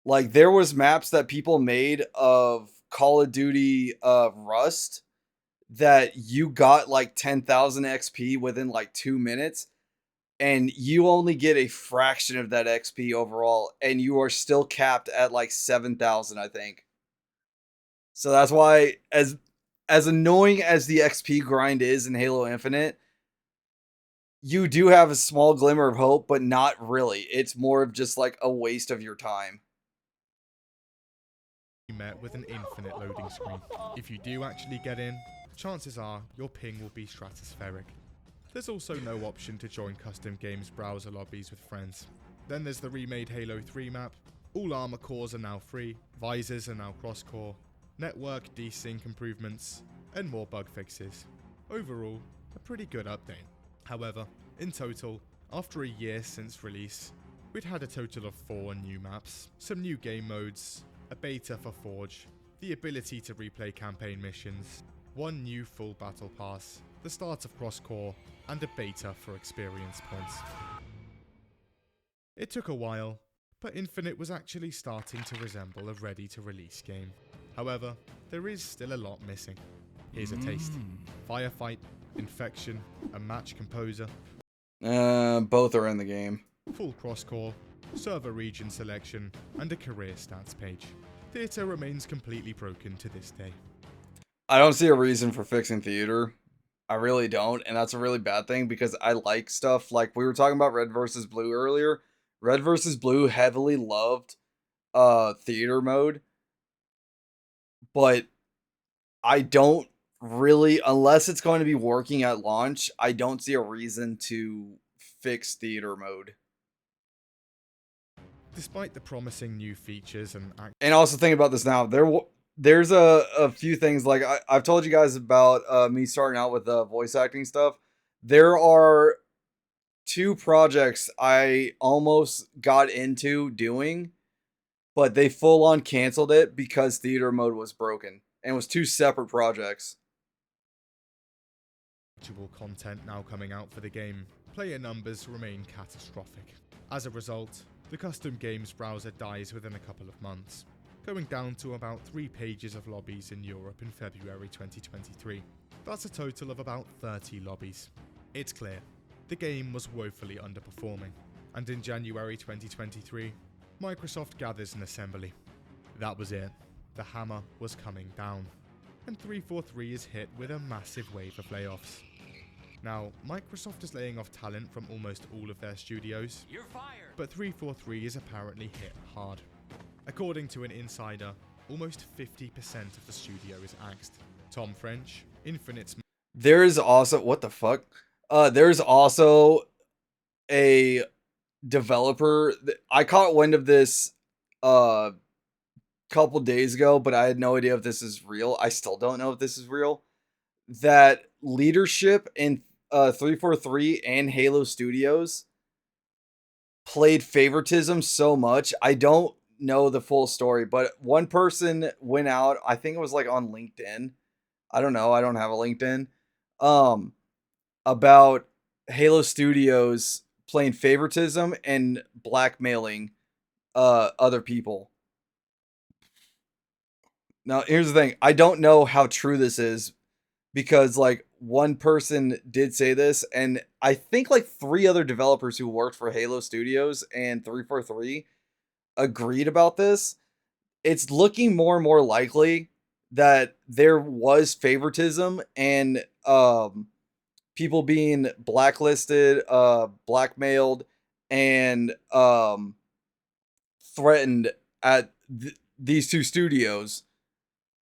Like, there was maps that people made of Call of Duty Rust that you got like 10,000 XP within like 2 minutes. And you only get a fraction of that XP overall, and you are still capped at like 7,000, I think. So that's why, as annoying as the XP grind is in Halo Infinite, you do have a small glimmer of hope, but not really. It's more of just like a waste of your time. Met with an infinite loading screen. If you do actually get in, chances are your ping will be stratospheric. There's also no option to join custom games browser lobbies with friends. Then there's the remade Halo 3 map. All armor cores are now free, visors are now cross-core, network desync improvements, and more bug fixes. Overall, a pretty good update. However, in total, after a year since release, we'd had a total of 4 new maps, some new game modes, a beta for Forge, the ability to replay campaign missions, 1 new full battle pass, the start of cross-core, and a beta for experience points. It took a while, but Infinite was actually starting to resemble a ready-to-release game. However, there is still a lot missing. Here's a taste. Firefight, Infection, a match composer. Both are in the game. Full cross-core, server region selection, and a career stats page. Theater remains completely broken to this day. I don't see a reason for fixing theater. I really don't, and that's a really bad thing because I like stuff like we were talking about Red vs. Blue earlier. Red vs. Blue heavily loved theater mode, but I don't really, unless it's going to be working at launch, I don't see a reason to fix theater mode. Despite the promising new features and also think about this now, there's a few things, like I've told you guys about me starting out with voice acting stuff. There are 2 projects I almost got into doing, but they full on canceled it because theater mode was broken, and it was 2 separate projects. Actual content now coming out for the game, player numbers remain catastrophic. As a result, the custom games browser dies within a couple of months, going down to about 3 pages of lobbies in Europe in February 2023. That's a total of about 30 lobbies. It's clear, the game was woefully underperforming, and in January 2023, Microsoft gathers an assembly. That was it. The hammer was coming down, and 343 is hit with a massive wave of layoffs. Now, Microsoft is laying off talent from almost all of their studios, but 343 is apparently hit hard. According to an insider, almost 50% of the studio is axed. Tom French, Infinite's... There is also... What the fuck? There's also a developer... I caught wind of this couple days ago, but I had no idea if this is real. I still don't know if this is real. That leadership in 343 and Halo Studios played favoritism so much. I don't know the full story, but one person went out, I think it was like on LinkedIn. I don't know, I don't have a LinkedIn. About Halo Studios playing favoritism and blackmailing other people. Now, here's the thing. I don't know how true this is because like one person did say this, and I think like 3 other developers who worked for Halo Studios and 343 agreed about this. It's looking more and more likely that there was favoritism and people being blacklisted, blackmailed, and threatened at these 2 studios.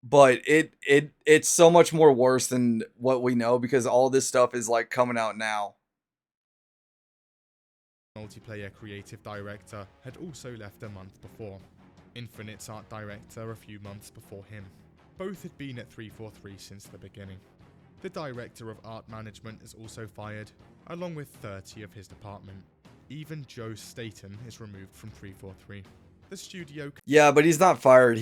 But it's so much more worse than what we know because all this stuff is like coming out now. Multiplayer creative director had also left a month before. Infinite's art director a few months before him. Both had been at 343 since the beginning. The director of art management is also fired, along with 30 of his department. Even Joe Staten is removed from 343. The studio... Yeah, but he's not fired.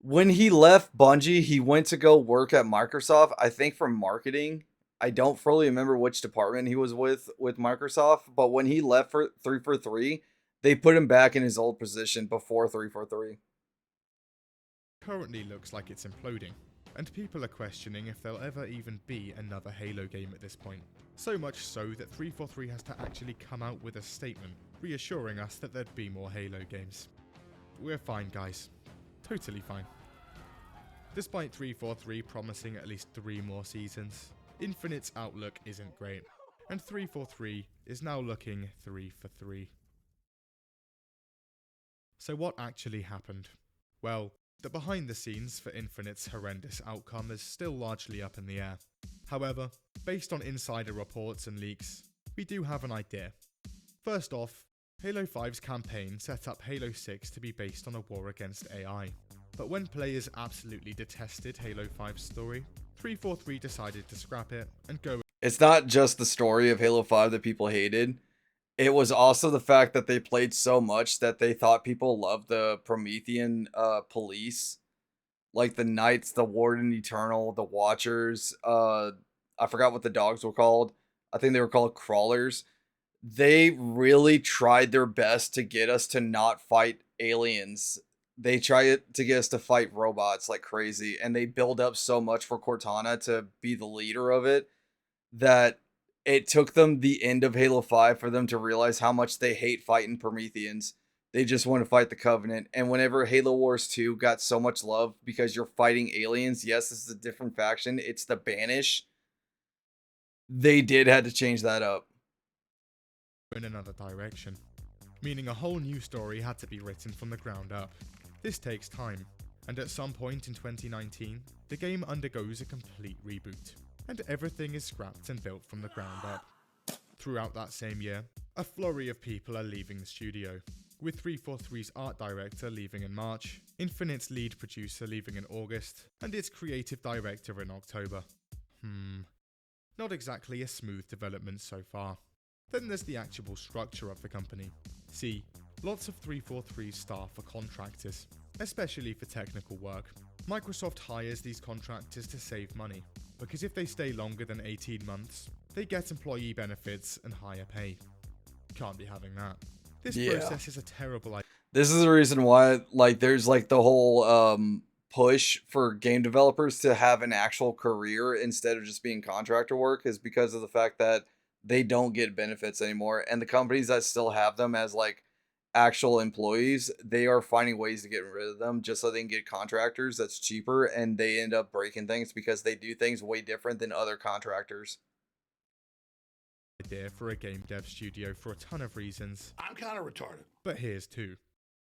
When he left Bungie, he went to go work at Microsoft, I think for marketing. I don't fully remember which department he was with Microsoft, but when he left for 343, they put him back in his old position before 343. Currently looks like it's imploding, and people are questioning if there'll ever even be another Halo game at this point. So much so that 343 has to actually come out with a statement, reassuring us that there'd be more Halo games. We're fine, guys. Totally fine. Despite 343 promising at least 3 more seasons, Infinite's outlook isn't great, and 343 is now looking 3 for 3. So what actually happened? Well, the behind the scenes for Infinite's horrendous outcome is still largely up in the air. However, based on insider reports and leaks, we do have an idea. First off, Halo 5's campaign set up Halo 6 to be based on a war against AI. But when players absolutely detested Halo 5's story, 343 decided to scrap it and go... It's not just the story of Halo 5 that people hated. It was also the fact that they played so much that they thought people loved the Promethean police. Like the Knights, the Warden Eternal, the Watchers. I forgot what the dogs were called. I think they were called Crawlers. They really tried their best to get us to not fight aliens. They tried to get us to fight robots like crazy. And they build up so much for Cortana to be the leader of it that it took them the end of Halo 5 for them to realize how much they hate fighting Prometheans. They just want to fight the Covenant. And whenever Halo Wars 2 got so much love because you're fighting aliens, yes, this is a different faction. It's the Banish. They did have to change that up. In another direction, meaning a whole new story had to be written from the ground up. This takes time, and at some point in 2019, the game undergoes a complete reboot, and everything is scrapped and built from the ground up. Throughout that same year, a flurry of people are leaving the studio, with 343's art director leaving in March, Infinite's lead producer leaving in August, and its creative director in October. Not exactly a smooth development so far. Then there's the actual structure of the company. See, lots of 343's staff are contractors, especially for technical work. Microsoft hires these contractors to save money, because if they stay longer than 18 months, they get employee benefits and higher pay. Can't be having that. This process is a terrible idea. This is the reason why like there's like the whole push for game developers to have an actual career instead of just being contractor work, is because of the fact that they don't get benefits anymore. And the companies that still have them as like actual employees, they are finding ways to get rid of them just so they can get contractors that's cheaper, and they end up breaking things because they do things way different than other contractors. Idea for a game dev studio for a ton of reasons. I'm kind of retarded. But here's 2.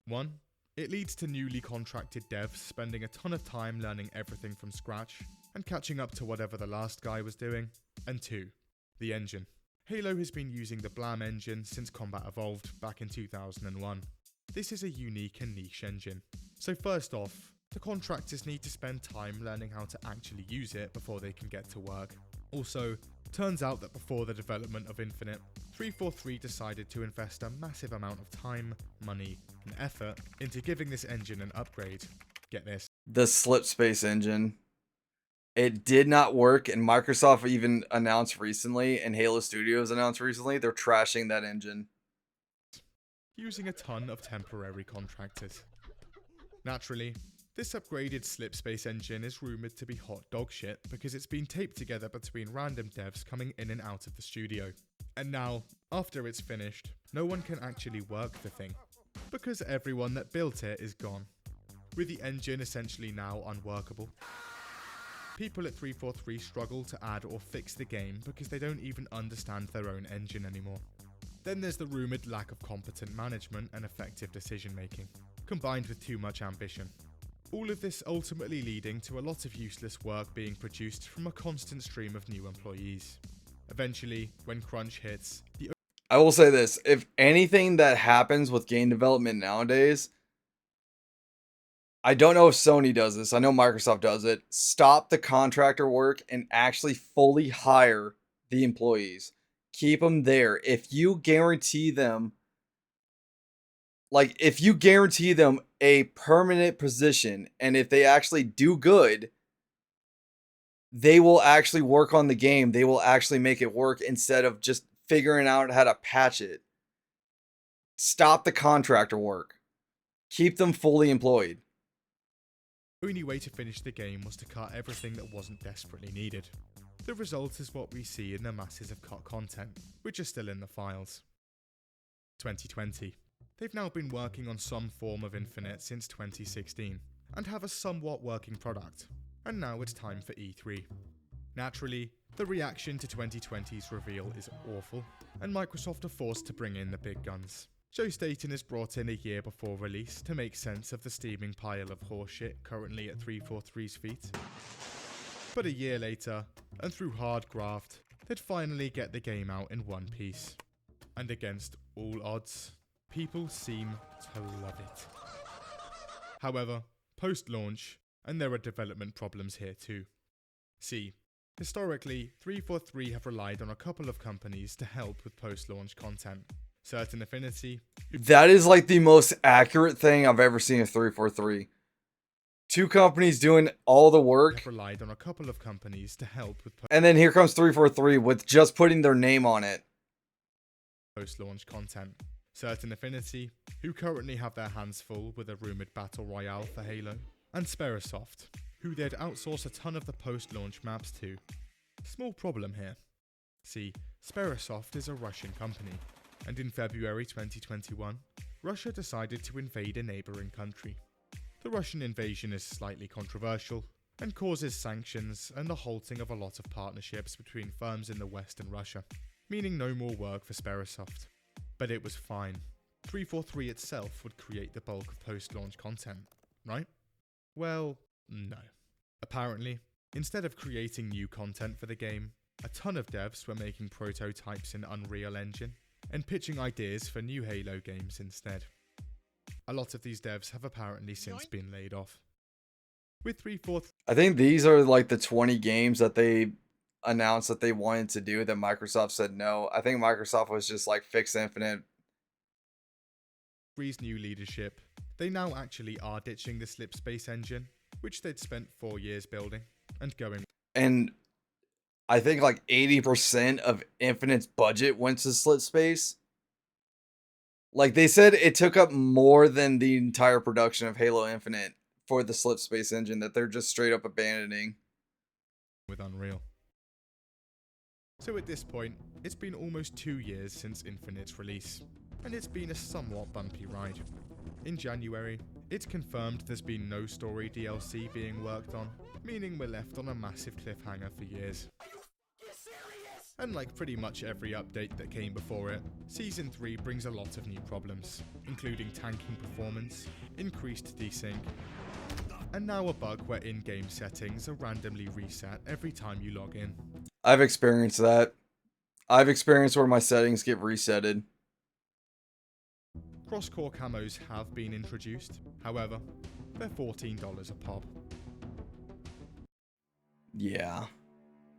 1. It leads to newly contracted devs spending a ton of time learning everything from scratch and catching up to whatever the last guy was doing. And 2. The engine. Halo has been using the Blam engine since Combat Evolved back in 2001. This is a unique and niche engine. So first off, the contractors need to spend time learning how to actually use it before they can get to work. Also, turns out that before the development of Infinite, 343 decided to invest a massive amount of time, money, and effort into giving this engine an upgrade. Get this. The slip space engine. It did not work, and Microsoft even announced recently, and Halo Studios announced recently, they're trashing that engine. Using a ton of temporary contractors. Naturally, this upgraded slip space engine is rumoured to be hot dog shit because it's been taped together between random devs coming in and out of the studio. And now, after it's finished, no one can actually work the thing, because everyone that built it is gone, with the engine essentially now unworkable. People at 343 struggle to add or fix the game because they don't even understand their own engine anymore. Then there's the rumoured lack of competent management and effective decision making, combined with too much ambition. All of this ultimately leading to a lot of useless work being produced from a constant stream of new employees. Eventually, when crunch hits, I will say this, if anything that happens with game development nowadays, I don't know if Sony does this, I know Microsoft does it, stop the contractor work and actually fully hire the employees. Keep them there. If you guarantee them a permanent position, and if they actually do good, they will actually work on the game. They will actually make it work instead of just figuring out how to patch it. Stop the contractor work. Keep them fully employed. The only way to finish the game was to cut everything that wasn't desperately needed. The result is what we see in the masses of cut content, which are still in the files. 2020. They've now been working on some form of Infinite since 2016, and have a somewhat working product, and now it's time for E3. Naturally, the reaction to 2020's reveal is awful, and Microsoft are forced to bring in the big guns. Joe Staten is brought in a year before release to make sense of the steaming pile of horseshit currently at 343's feet. But a year later, and through hard graft, they'd finally get the game out in one piece. And against all odds, people seem to love it. However, post-launch, and there are development problems here too. See, historically, 343 have relied on a couple of companies to help with post-launch content. Certain Affinity. That is like the most accurate thing I've ever seen of 343. Two companies doing all the work. Have relied on a couple of companies to help with and then here comes 343 with just putting their name on it. Post-launch content. Certain Affinity, who currently have their hands full with a rumoured battle royale for Halo, and Sperasoft, who they'd outsource a ton of the post-launch maps to. Small problem here. See, Sperasoft is a Russian company, and in February 2021, Russia decided to invade a neighbouring country. The Russian invasion is slightly controversial, and causes sanctions and the halting of a lot of partnerships between firms in the West and Russia, meaning no more work for Sperasoft. But it was fine. 343 itself would create the bulk of post-launch content, right? Well, no. Apparently, instead of creating new content for the game, a ton of devs were making prototypes in Unreal Engine and pitching ideas for new Halo games instead. A lot of these devs have apparently since been laid off. With 343, I think these are like the 20 games that they announced that they wanted to do that Microsoft said no. I think Microsoft was just like, fix Infinite. New leadership, they now actually are ditching the slip space engine, which they'd spent 4 years building, and going. And I think like 80% of Infinite's budget went to slip space. Like they said, it took up more than the entire production of Halo Infinite for the slip space engine that they're just straight up abandoning. With Unreal. So at this point, it's been almost 2 years since Infinite's release, and it's been a somewhat bumpy ride. In January, it's confirmed there's been no story DLC being worked on, meaning we're left on a massive cliffhanger for years. And like pretty much every update that came before it, Season 3 brings a lot of new problems, including tanking performance, increased desync, and now a bug where in-game settings are randomly reset every time you log in. I've experienced that. I've experienced where my settings get resetted. Cross-core camos have been introduced, however, they're $14 a pop. Yeah.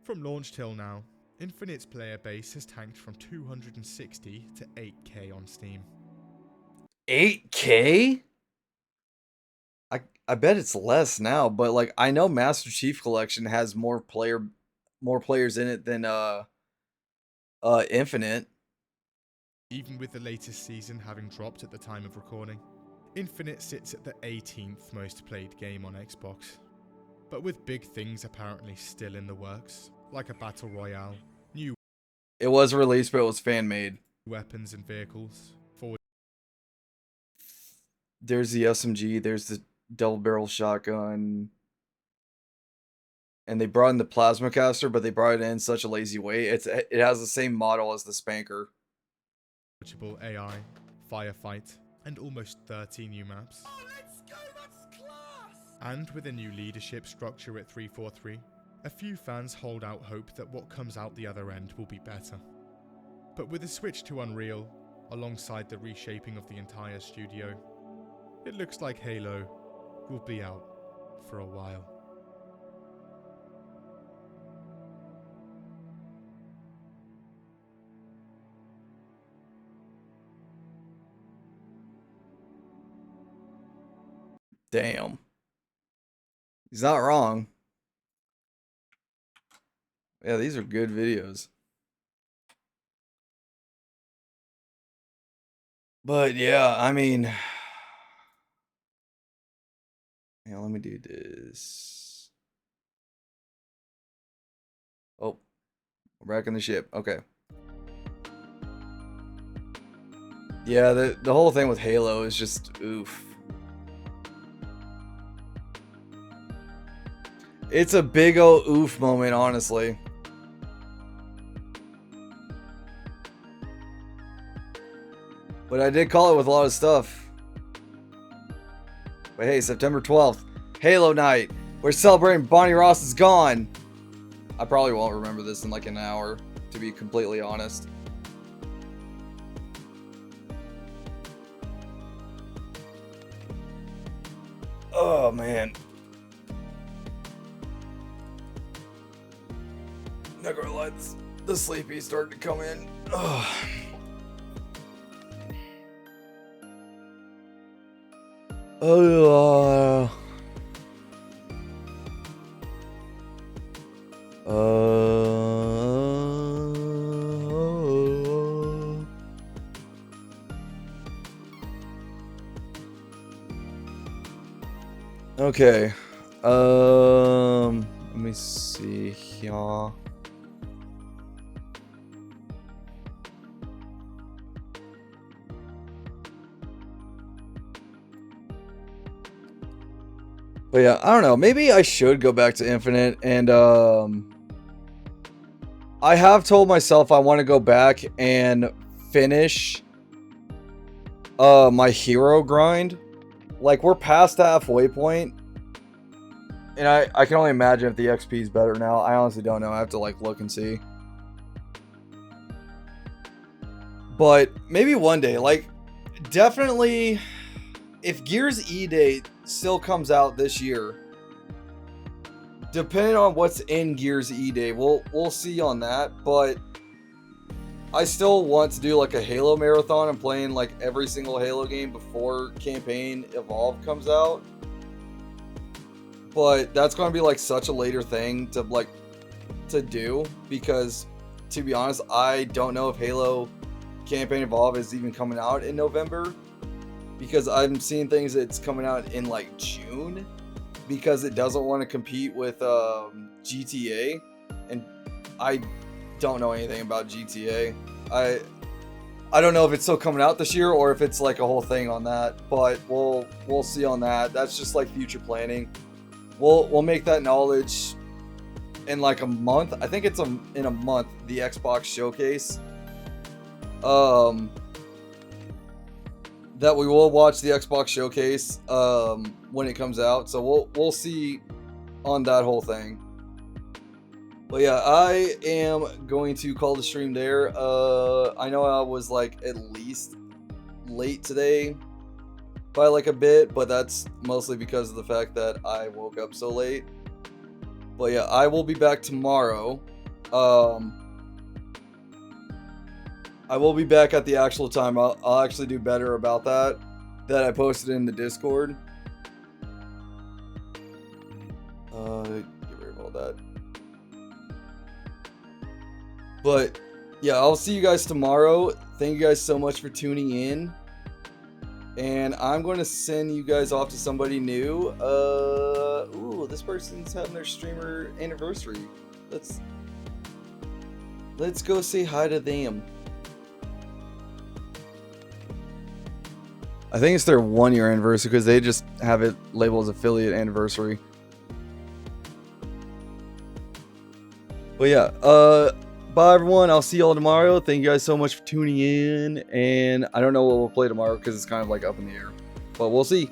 From launch till now, Infinite's player base has tanked from 260 to 8k on Steam. 8k? I bet it's less now, but like I know Master Chief Collection has more players in it than Infinite. Even with the latest season having dropped at the time of recording, Infinite sits at the 18th most played game on Xbox. But with big things apparently still in the works, like a battle royale, new It was released, but it was fan made. Weapons and vehicles, There's the SMG, there's the double barrel shotgun. And they brought in the plasma caster, but they brought it in such a lazy way. It has the same model as the Spanker. AI, firefight, and almost 30 new maps. Oh, let's go, that's class! And with a new leadership structure at 343, a few fans hold out hope that what comes out the other end will be better. But with a switch to Unreal, alongside the reshaping of the entire studio, it looks like Halo will be out for a while. Damn. He's not wrong. Yeah, these are good videos. But yeah, I mean, yeah, let me do this. Oh, we're back in the ship. Okay. Yeah, the whole thing with Halo is just oof. It's a big ol' oof moment, honestly. But I did call it with a lot of stuff. But hey, September 12th, Halo Night. We're celebrating Bonnie Ross is gone. I probably won't remember this in like an hour, to be completely honest. Oh, man. Not gonna lie, the sleepy's starting to come in. Ugh. Okay. Let me see here. But yeah, I don't know. Maybe I should go back to Infinite, and I have told myself I want to go back and finish my hero grind. Like, we're past the halfway point, and I can only imagine if the XP is better now. I honestly don't know. I have to like look and see. But maybe one day, like, definitely, if Gears E-Day still comes out this year, depending on what's in Gears E-Day, we'll see on that. But I still want to do like a Halo marathon and playing like every single Halo game before campaign Evolve comes out. But that's going to be like such a later thing to do, because to be honest, I don't know if Halo campaign Evolve is even coming out in November, because I'm seeing things that's coming out in like June, because it doesn't want to compete with GTA, and I don't know anything about GTA. I don't know if it's still coming out this year or if it's like a whole thing on that, but we'll see on that. That's just like future planning. We'll make that knowledge in like a month. I think it's in a month, the Xbox showcase. That we will watch the Xbox showcase when it comes out, so we'll see on that whole thing. But yeah, I am going to call the stream there. I know I was like at least late today by like a bit, but that's mostly because of the fact that I woke up so late. But yeah, I will be back tomorrow I will be back at the actual time. I'll actually do better about that I posted in the Discord. Get rid of all that. But yeah, I'll see you guys tomorrow. Thank you guys so much for tuning in. And I'm going to send you guys off to somebody new. Ooh, this person's having their streamer anniversary. Let's go say hi to them. I think it's their 1-year anniversary because they just have it labeled as affiliate anniversary. But yeah, bye everyone. I'll see y'all tomorrow. Thank you guys so much for tuning in. And I don't know what we'll play tomorrow because it's kind of like up in the air. But we'll see.